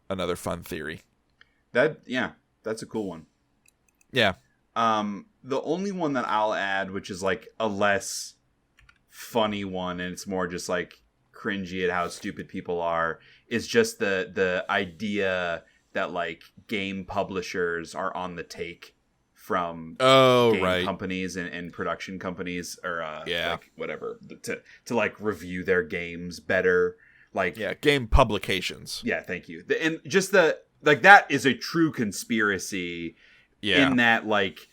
another fun theory. That's a cool one. Yeah. The only one that I'll add, which is like a less funny one, and it's more just like cringy at how stupid people are, is just the idea that like game publishers are on the take from game companies and production companies, or like whatever, to like review their games better, like game publications. Yeah, thank you. And just that is a true conspiracy. In that, like,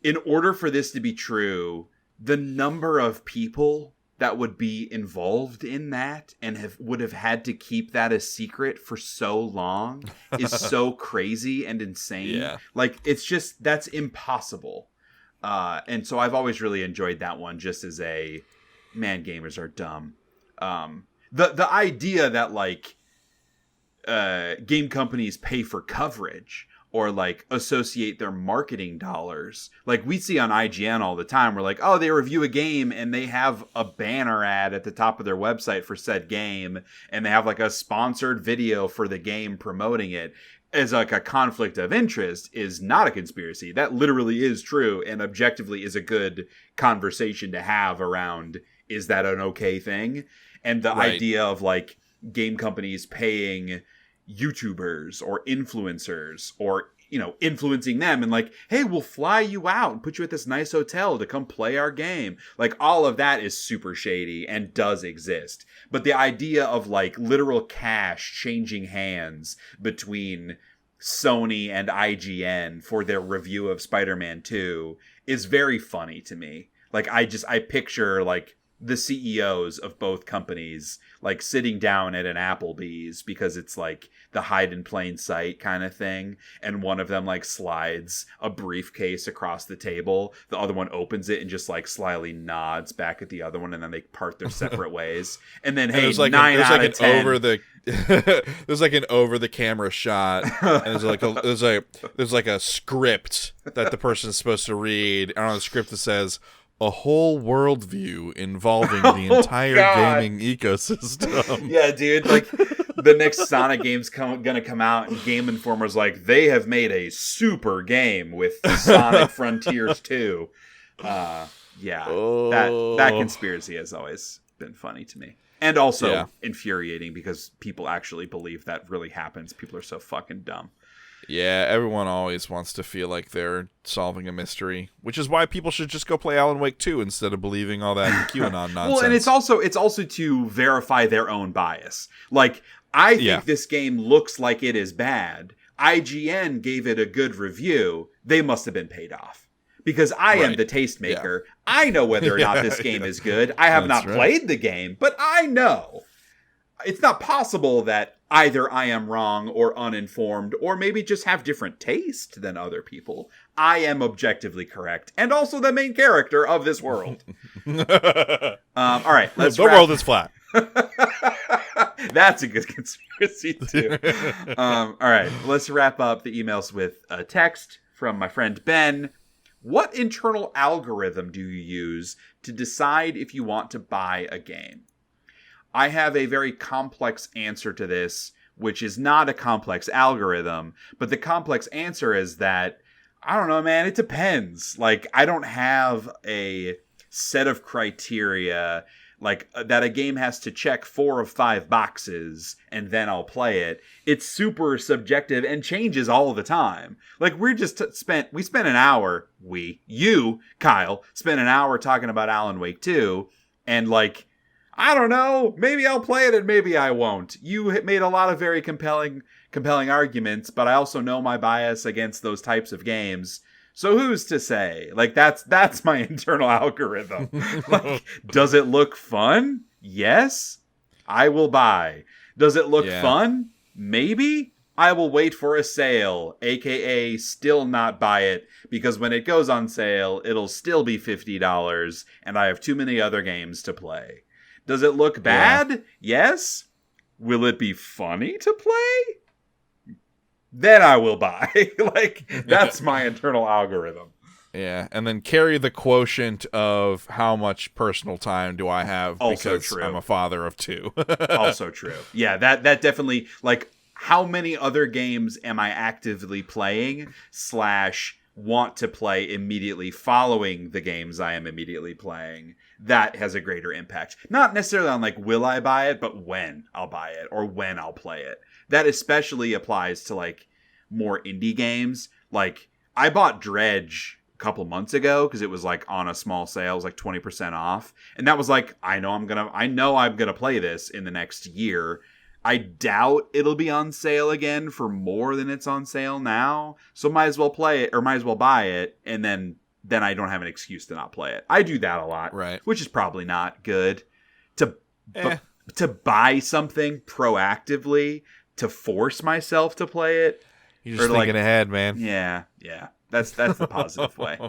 in order for this to be true, the number of people that would be involved in that and would have had to keep that a secret for so long is so crazy and insane. Yeah. Like, it's just, that's impossible. And so I've always really enjoyed that one, just as a, man, gamers are dumb. The idea that, like, game companies pay for coverage or like associate their marketing dollars. Like we see on IGN all the time. We're like, oh, they review a game and they have a banner ad at the top of their website for said game. And they have like a sponsored video for the game promoting it as like a conflict of interest is not a conspiracy. That literally is true and objectively is a good conversation to have around, is that an okay thing? And the idea of like game companies paying YouTubers or influencers or, you know, influencing them and like, hey, we'll fly you out and put you at this nice hotel to come play our game. Like all of that is super shady and does exist. But the idea of like literal cash changing hands between Sony and IGN for their review of Spider-Man 2 is very funny to me. Like I picture like the CEOs of both companies like sitting down at an Applebee's because it's like the hide in plain sight kind of thing, and one of them like slides a briefcase across the table, the other one opens it and just like slyly nods back at the other one, and then they part their separate ways. And then hey, like 9 out of 10 there's like an over the camera shot, and there's like a script that the person's supposed to read, and on the script it says a whole worldview involving the entire gaming ecosystem. Yeah, dude. Like, the next Sonic game's gonna come out, and Game Informer's like, they have made a super game with Sonic Frontiers 2. That conspiracy has always been funny to me. And also infuriating because people actually believe that really happens. People are so fucking dumb. Yeah, everyone always wants to feel like they're solving a mystery, which is why people should just go play Alan Wake 2 instead of believing all that QAnon nonsense. Well, and it's also to verify their own bias. Like, I think this game looks like it is bad. IGN gave it a good review. They must have been paid off. Because I am the tastemaker. Yeah. I know whether or not this game is good. I have not played the game, but I know. It's not possible that either I am wrong or uninformed, or maybe just have different taste than other people. I am objectively correct, and also the main character of this world. All right, the world is flat. That's a good conspiracy too. All right, let's wrap up the emails with a text from my friend Ben. What internal algorithm do you use to decide if you want to buy a game? I have a very complex answer to this, which is not a complex algorithm, but the complex answer is that, I don't know, man, it depends. Like, I don't have a set of criteria like that a game has to check 4 of 5 boxes and then I'll play it. It's super subjective and changes all the time. Like, we spent an hour, you, Kyle, spent an hour talking about Alan Wake 2, and like, I don't know, maybe I'll play it and maybe I won't. You made a lot of very compelling arguments, but I also know my bias against those types of games. So who's to say? Like, that's my internal algorithm. Like, does it look fun? Yes. I will buy. Does it look fun? Maybe. I will wait for a sale, aka still not buy it, because when it goes on sale, it'll still be $50, and I have too many other games to play. Does it look bad? Yeah. Yes. Will it be funny to play? Then I will buy. Like, that's my internal algorithm. Yeah, and then carry the quotient of how much personal time do I have, also because true. I'm a father of 2. Also true. Yeah, that definitely, like, how many other games am I actively playing / want to play immediately following the games I am immediately playing? That has a greater impact. Not necessarily on, like, will I buy it, but when I'll buy it or when I'll play it. That especially applies to, like, more indie games. Like, I bought Dredge a couple months ago because it was, like, on a small sale. It was, like, 20% off. And that was like, I know I'm gonna play this in the next year. I doubt it'll be on sale again for more than it's on sale now. So might as well play it, or might as well buy it, and then I don't have an excuse to not play it. I do that a lot, right? Which is probably not good. To buy something proactively, to force myself to play it. You're just thinking ahead, man. Yeah. That's the positive way.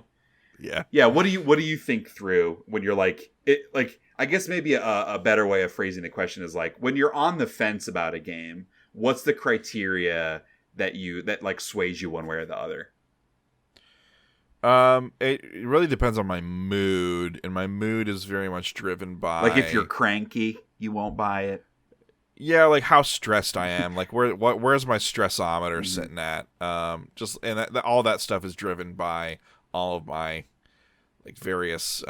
Yeah. Yeah. What do you think through when you're like it? Like, I guess maybe a better way of phrasing the question is like, when you're on the fence about a game, what's the criteria that like sways you one way or the other? It really depends on my mood, and my mood is very much driven by, like, if you're cranky, you won't buy it. Yeah, like how stressed I am. Like, where's my stressometer sitting at? All that stuff is driven by all of my, like, various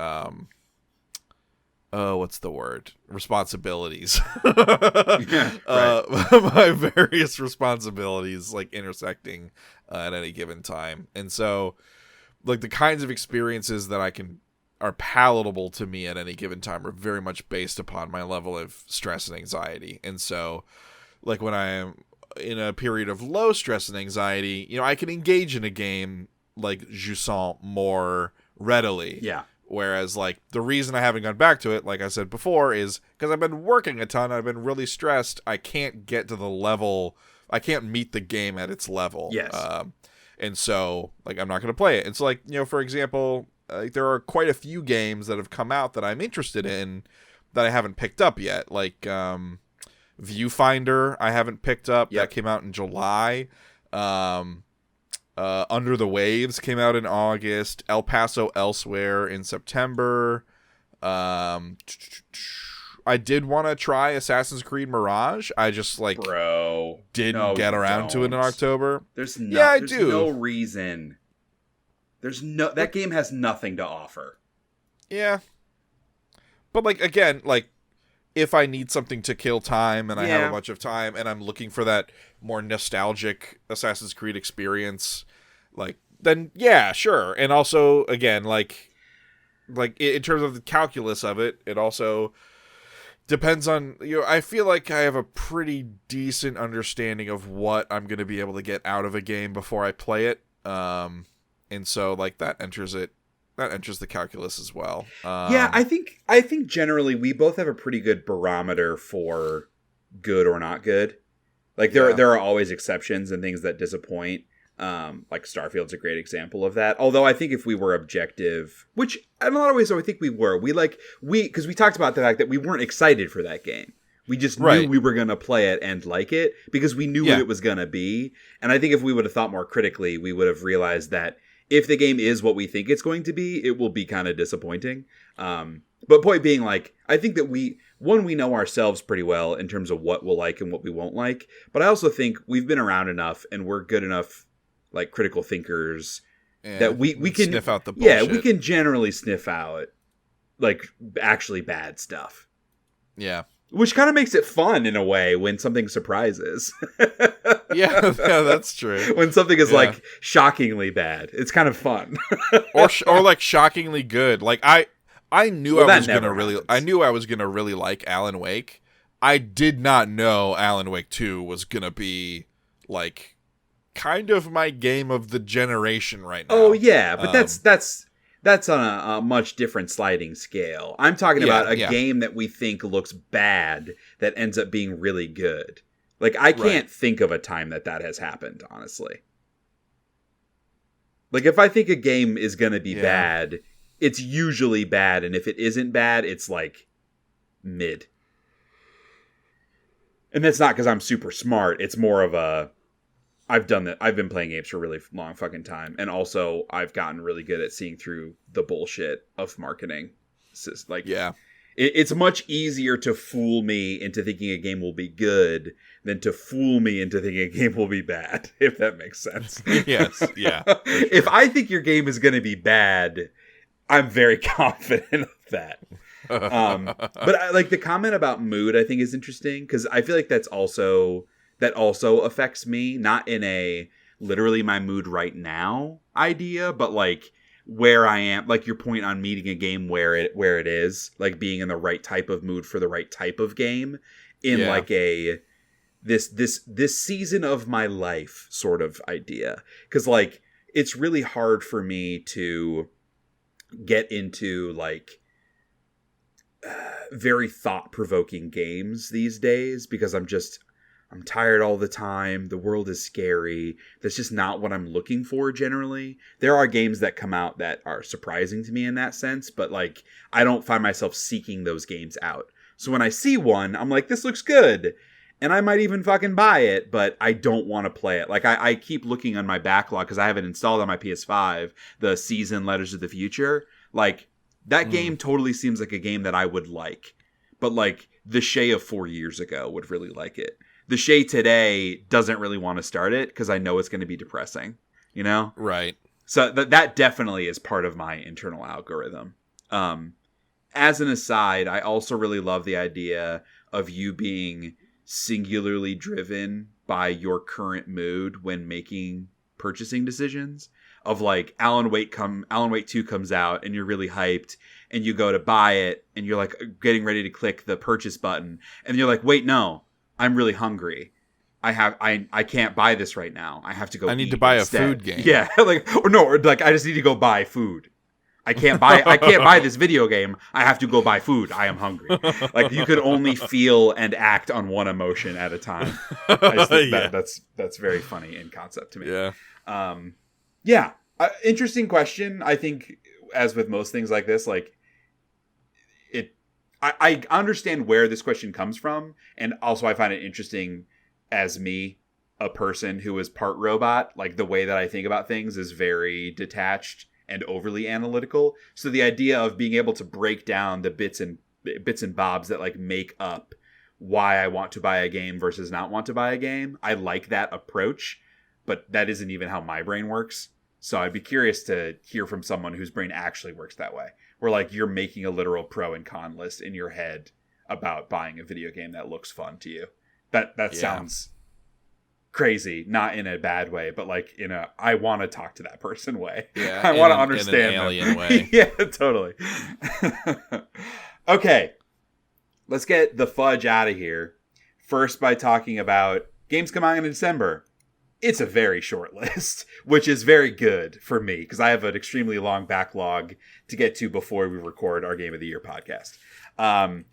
what's the word? Responsibilities. Yeah, right. My various responsibilities, like, intersecting at any given time, and so, like, the kinds of experiences that are palatable to me at any given time are very much based upon my level of stress and anxiety. And so, like, when I am in a period of low stress and anxiety, I can engage in a game like Jusant more readily. Yeah. Whereas, like, the reason I haven't gone back to it, like I said before, is because I've been working a ton. I've been really stressed. I can't get to the level. I can't meet the game at its level. Yes. And so, like, I'm not going to play it. And so, like, for example, there are quite a few games that have come out that I'm interested in that I haven't picked up yet. Like, Viewfinder, I haven't picked up. Yep. That came out in July. Under the Waves came out in August. El Paso Elsewhere in September. I did want to try Assassin's Creed Mirage. I just, like, didn't get around to it in October. There's no reason. That game has nothing to offer. Yeah. But, like, again, like, if I need something to kill time and I have a bunch of time and I'm looking for that more nostalgic Assassin's Creed experience, like, then yeah, sure. And also, again, like in terms of the calculus of it, it also depends on, I feel like I have a pretty decent understanding of what I'm going to be able to get out of a game before I play it. And so, like, that enters the calculus as well. Yeah, I think generally we both have a pretty good barometer for good or not good. Like, there are always exceptions and things that disappoint. Like, Starfield's a great example of that. Although I think if we were objective, which in a lot of ways I think we were, because we talked about the fact that we weren't excited for that game. We just knew we were going to play it and like it because we knew what it was going to be. And I think if we would have thought more critically, we would have realized that if the game is what we think it's going to be, it will be kind of disappointing. But point being, like, I think that we know ourselves pretty well in terms of what we'll like and what we won't like. But I also think we've been around enough and we're good enough, like, critical thinkers that we can sniff out the bullshit. Yeah, we can generally sniff out, like, actually bad stuff. Yeah. Which kind of makes it fun in a way when something surprises. yeah, that's true. When something is like shockingly bad, it's kind of fun. or like shockingly good. Like I knew I was gonna really like Alan Wake. I did not know Alan Wake 2 was gonna be like kind of my game of the generation right now. Oh yeah, but that's on a much different sliding scale. I'm talking about a game that we think looks bad that ends up being really good. Like, I can't think of a time that has happened, honestly. Like, if I think a game is going to be bad, it's usually bad. And if it isn't bad, it's, like, mid. And that's not because I'm super smart. It's more of a... I've done that. I've been playing games for a really long fucking time. And also, I've gotten really good at seeing through the bullshit of marketing. It's just like, it's much easier to fool me into thinking a game will be good than to fool me into thinking a game will be bad, if that makes sense. Yes, yeah. If I think your game is going to be bad, I'm very confident of that. But like the comment about mood, I think is interesting because I feel like that also affects me, not in a literally my mood right now idea, but like where I am, like your point on meeting a game where it is, like being in the right type of mood for the right type of game in like a this season of my life sort of idea. Cause like it's really hard for me to get into like very thought-provoking games these days because I'm tired all the time. The world is scary. That's just not what I'm looking for generally. There are games that come out that are surprising to me in that sense, but like I don't find myself seeking those games out. So when I see one, I'm like, this looks good. And I might even fucking buy it, but I don't want to play it. Like I keep looking on my backlog because I have it installed on my PS5, the Season Letters of the Future. Like that game totally seems like a game that I would like. But like the Shea of 4 years ago would really like it. The Shea today doesn't really want to start it because I know it's going to be depressing, you know? Right. So that definitely is part of my internal algorithm. As an aside, I also really love the idea of you being singularly driven by your current mood when making purchasing decisions. Of like Alan Wake 2 comes out and you're really hyped and you go to buy it and you're like getting ready to click the purchase button and you're like, wait, no. I'm really hungry. I can't buy this right now. I have to go. I need to buy instead. A food game. Yeah, like I just need to go buy food. I can't buy this video game. I have to go buy food. I am hungry. Like you could only feel and act on one emotion at a time. I just think that's very funny in concept to me. Yeah. Interesting question. I think as with most things like this, like I understand where this question comes from, and also I find it interesting as me, a person who is part robot. Like the way that I think about things is very detached and overly analytical. So the idea of being able to break down the bits and bobs that like make up why I want to buy a game versus not want to buy a game, I like that approach, but that isn't even how my brain works. So I'd be curious to hear from someone whose brain actually works that way. Where like you're making a literal pro and con list in your head about buying a video game that looks fun to you. That sounds crazy, not in a bad way, but like in a I want to talk to that person way. Yeah, I want to understand in an alien way. Yeah, totally. Okay, let's get the fudge out of here. First, by talking about games coming out in December. It's a very short list, which is very good for me because I have an extremely long backlog to get to before we record our Game of the Year podcast.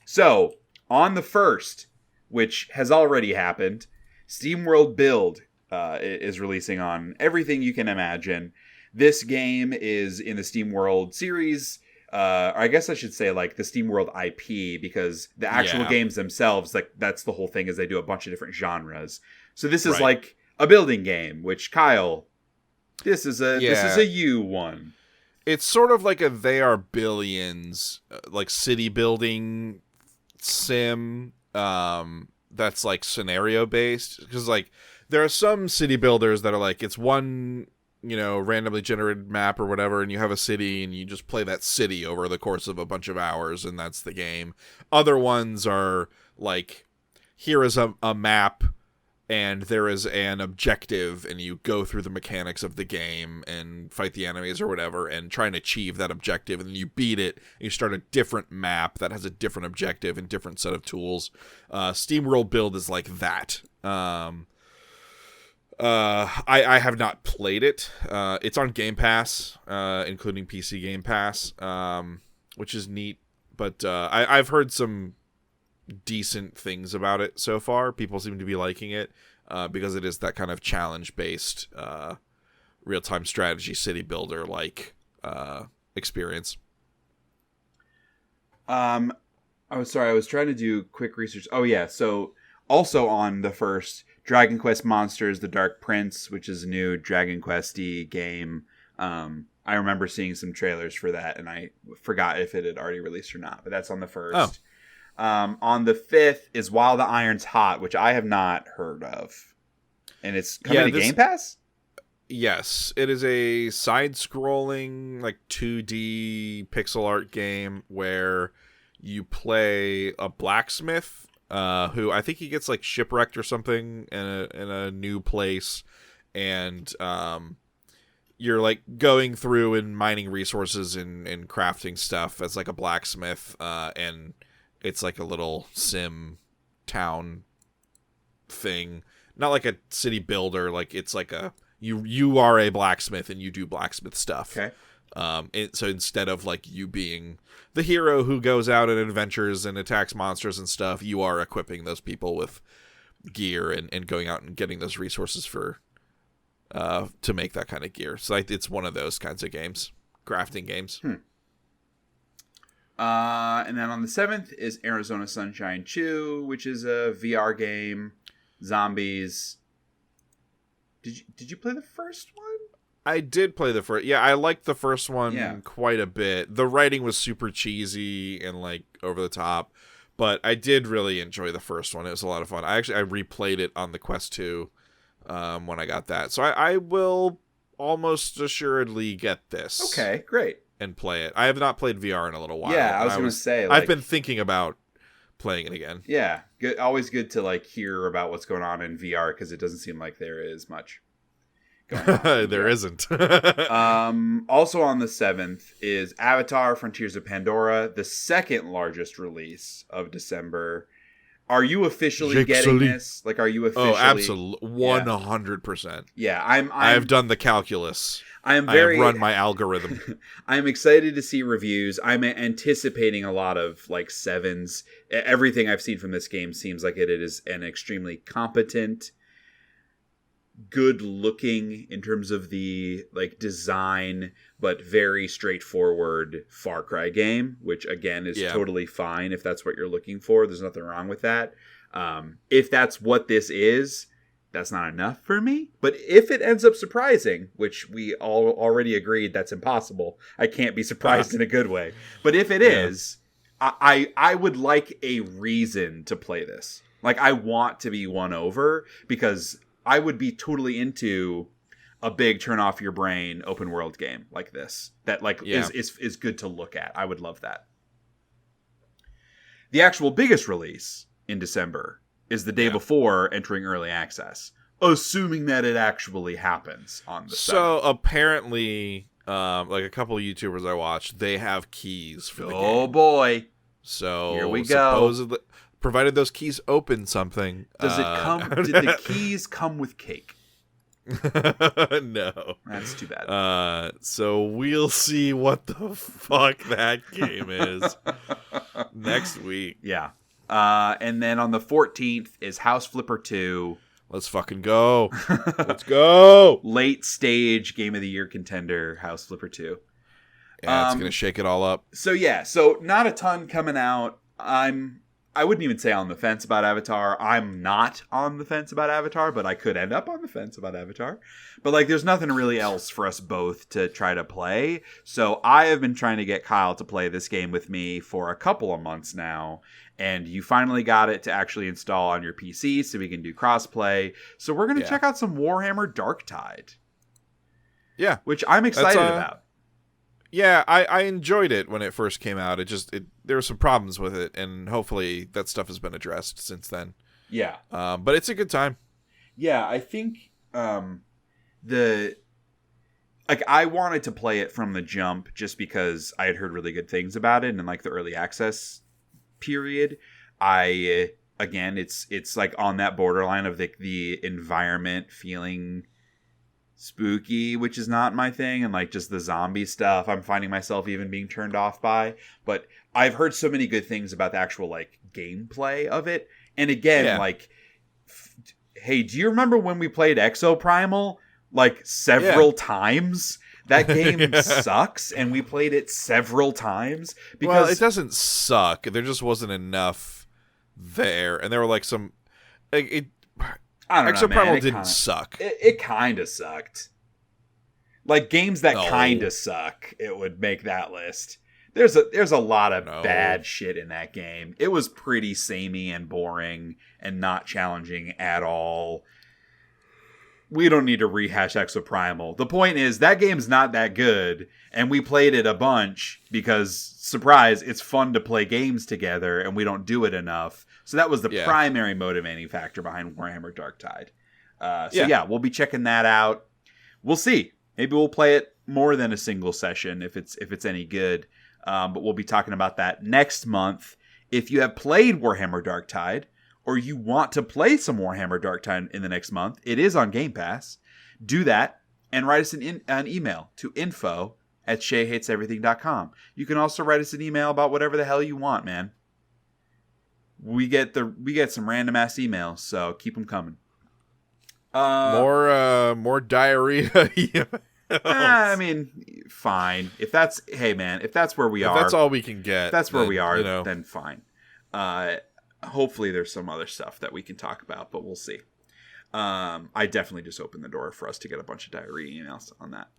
So on the 1st, which has already happened, SteamWorld Build is releasing on everything you can imagine. This game is in the SteamWorld series. Or I guess I should say like the SteamWorld IP because the actual games themselves, like that's the whole thing is they do a bunch of different genres. So this is like a building game, which Kyle, this is a you one. It's sort of like a They Are Billions, like city building sim that's like scenario based. Because like there are some city builders that are like it's one, randomly generated map or whatever, and you have a city and you just play that city over the course of a bunch of hours and that's the game. Other ones are like, here is a map and there is an objective and you go through the mechanics of the game and fight the enemies or whatever and try and achieve that objective, and then you beat it and you start a different map that has a different objective and different set of tools. SteamWorld Build is like that. I have not played it. It's on Game Pass, including PC Game Pass, which is neat, but I've heard some decent things about it so far. People seem to be liking it because it is that kind of challenge-based real-time strategy city builder like experience. I was trying to do quick research. Oh yeah, so also on the first, Dragon Quest Monsters: The Dark Prince, which is a new Dragon Quest-y game. I remember seeing some trailers for that, and I forgot if it had already released or not, but that's on the first. Oh. On the 5th is While the Iron's Hot, which I have not heard of. And it's coming to Game Pass? Yes. It is a side-scrolling, like 2D pixel art game where you play a blacksmith who I think he gets like shipwrecked or something in a new place. And you're like going through and mining resources and crafting stuff as like a blacksmith, and it's like a little sim town thing. Not like a city builder. Like it's like you are a blacksmith and you do blacksmith stuff. Okay. So instead of like you being the hero who goes out and adventures and attacks monsters and stuff, you are equipping those people with gear and going out and getting those resources for to make that kind of gear. So it's one of those kinds of games, crafting games. And then on the 7th is Arizona Sunshine 2, which is a VR game. Zombies. Did you play the first one? I did play the first. Yeah, I liked the first one quite a bit. The writing was super cheesy and like over the top, but I did really enjoy the first one. It was a lot of fun. I replayed it on the Quest 2 when I got that. So I will almost assuredly get this. Okay, great. And play it. I have not played VR in a little while. Yeah, I was going to say. I've been thinking about playing it again. Yeah, good. Always good to like hear about what's going on in VR because it doesn't seem like there is much going on. There isn't. Also on the 7th is Avatar: Frontiers of Pandora, the second largest release of December. Are you officially getting this? Like, are you officially? Oh, absolutely, 100%. Yeah, I've done the calculus. I have run my algorithm. I'm excited to see reviews. I'm anticipating a lot of like 7s. Everything I've seen from this game seems like it is an extremely competent, good looking in terms of the like design, but very straightforward Far Cry game, which again is totally fine if that's what you're looking for. There's nothing wrong with that. If that's what this is, that's not enough for me. But if it ends up surprising, which we all already agreed that's impossible, I can't be surprised in a good way. But if it is, I would like a reason to play this. Like, I want to be won over because I would be totally into a big turn off your brain open world game like this that like is good to look at. I would love that. The actual biggest release in December is the day before entering early access, assuming that it actually happens on the 7th. So apparently, like a couple of YouTubers I watched, they have keys for the game. Oh boy! So here we go. Provided those keys open something. Does it come? Did the keys come with cake? No, that's too bad. So we'll see what the fuck that game is next week. Yeah. And then on the 14th is House Flipper 2. Let's fucking go. Let's go. Late stage Game of the Year contender, House Flipper 2. Yeah, it's going to shake it all up. So not a ton coming out. I'm I wouldn't even say on the fence about Avatar. I'm not on the fence about Avatar, but I could end up on the fence about Avatar. But like, there's nothing really else for us both to try to play. So I have been trying to get Kyle to play this game with me for a couple of months now. And you finally got it to actually install on your PC so we can do crossplay. So we're going to check out some Warhammer Darktide. Yeah. Which I'm excited about. Yeah, I enjoyed it when it first came out. There were some problems with it, and hopefully that stuff has been addressed since then. Yeah. But it's a good time. Yeah, I think I wanted to play it from the jump just because I had heard really good things about it, and like the early access period, it's like on that borderline of the environment feeling spooky, which is not my thing, and like just the zombie stuff I'm finding myself even being turned off by. But I've heard so many good things about the actual like gameplay of it. And again, like, hey, do you remember when we played Exoprimal like several times? That game sucks, and we played it several times because it doesn't suck. There just wasn't enough there, and there were like some I don't know, man. Exoprimal didn't suck. It kind of sucked. Like games that kind of suck, it would make that list. There's a lot of bad shit in that game. It was pretty samey and boring and not challenging at all. We don't need to rehash Exoprimal. The point is that game's not that good, and we played it a bunch because, surprise, it's fun to play games together, and we don't do it enough. So that was the primary motivating factor behind Warhammer Darktide. We'll be checking that out. We'll see. Maybe we'll play it more than a single session if it's any good. But we'll be talking about that next month. If you have played Warhammer Darktide, or you want to play some Warhammer Darktide in the next month, it is on Game Pass. Do that and write us an email to info@ShayHatesEverything.com. You can also write us an email about whatever the hell you want, man. We get some random ass emails, so keep them coming. More diarrhea. I mean, fine. If that's where we are, that's all we can get. If that's where we are, then fine. Hopefully there's some other stuff that we can talk about, but we'll see. I definitely just opened the door for us to get a bunch of diarrhea emails on that.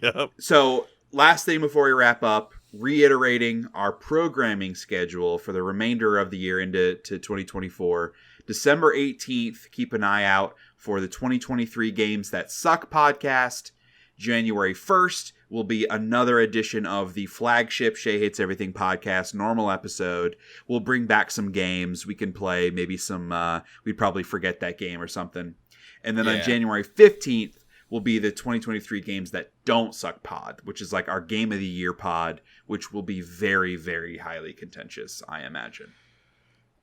Yep. So last thing before we wrap up, reiterating our programming schedule for the remainder of the year into 2024. December 18th, keep an eye out for the 2023 Games That Suck podcast. January 1st will be another edition of the flagship Shay Hates Everything podcast, normal episode. We'll bring back some games we can play, maybe some, we'd probably forget that game or something. And then on January 15th will be the 2023 Games That Don't Suck pod, which is like our Game of the Year pod, which will be very, very highly contentious, I imagine.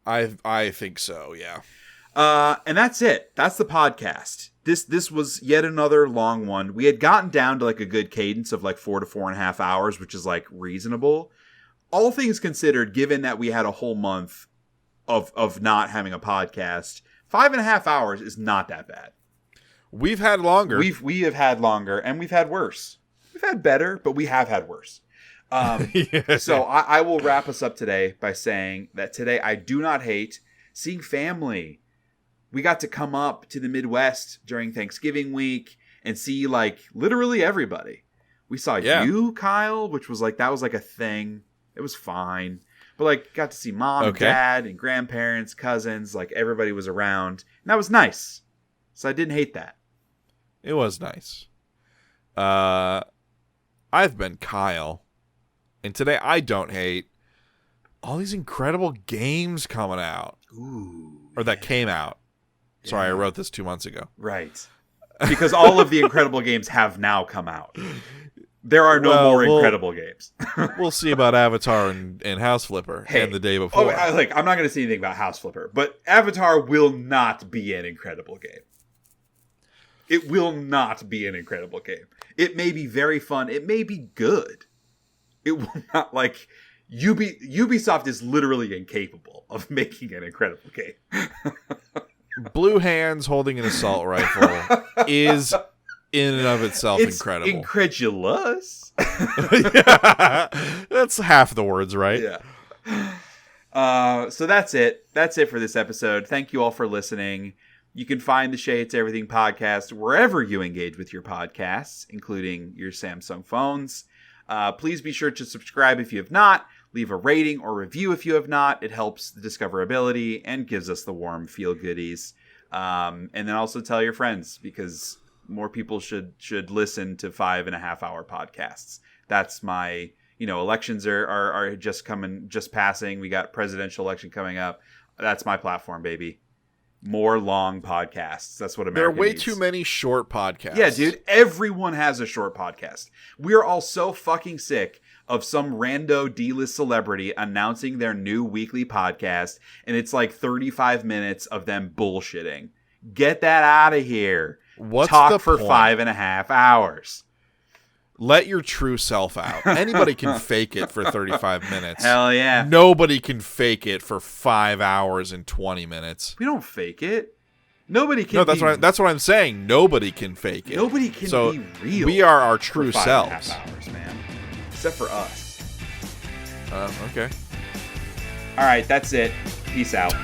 I think so, yeah. And that's it. That's the podcast. This was yet another long one. We had gotten down to like a good cadence of like 4 to 4.5 hours, which is like reasonable. All things considered, given that we had a whole month of not having a podcast, 5.5 hours is not that bad. We've had longer. We have had longer, and we've had worse. We've had better, but we have had worse. So I will wrap us up today by saying that today I do not hate seeing family. We got to come up to the Midwest during Thanksgiving week and see like literally everybody. We saw you, Kyle, which was like, that was like a thing. It was fine. But like got to see mom and dad and grandparents, cousins, like everybody was around. And that was nice. So I didn't hate that. It was nice. I've been Kyle. And today I don't hate all these incredible games coming out. Ooh. Or that came out. Sorry, I wrote this 2 months ago. Right. Because all of the incredible games have now come out. There are no more incredible games. We'll see about Avatar and House Flipper and the day before. I'm not going to say anything about House Flipper, but Avatar will not be an incredible game. It will not be an incredible game. It may be very fun. It may be good. It will not, like... Ubisoft is literally incapable of making an incredible game. Blue hands holding an assault rifle is in and of itself incredible. Incredulous. Yeah, that's half the words, right? Yeah. So that's it. That's it for this episode. Thank you all for listening. You can find the Shea It's Everything podcast wherever you engage with your podcasts, including your Samsung phones. Please be sure to subscribe if you have not. Leave a rating or review if you have not. It helps the discoverability and gives us the warm feel goodies. And then also tell your friends, because more people should listen to 5.5 hour podcasts. That's my, elections are just passing. We got presidential election coming up. That's my platform, baby. More long podcasts. That's what America There are way needs. too many short podcasts. Yeah, dude. Everyone has a short podcast. We're all so fucking sick of some rando D-list celebrity announcing their new weekly podcast, and it's like 35 minutes of them bullshitting. Get that out of here. Talk for 5.5 hours. Let your true self out. Anybody can fake it for 35 minutes. Hell yeah. Nobody can fake it for 5 hours and 20 minutes. We don't fake it. Nobody can. No, that's what I'm saying. Nobody can fake it. Nobody can be real. We are our true for 5.5 selves. hours, man. Except for us. Okay. All right, that's it. Peace out.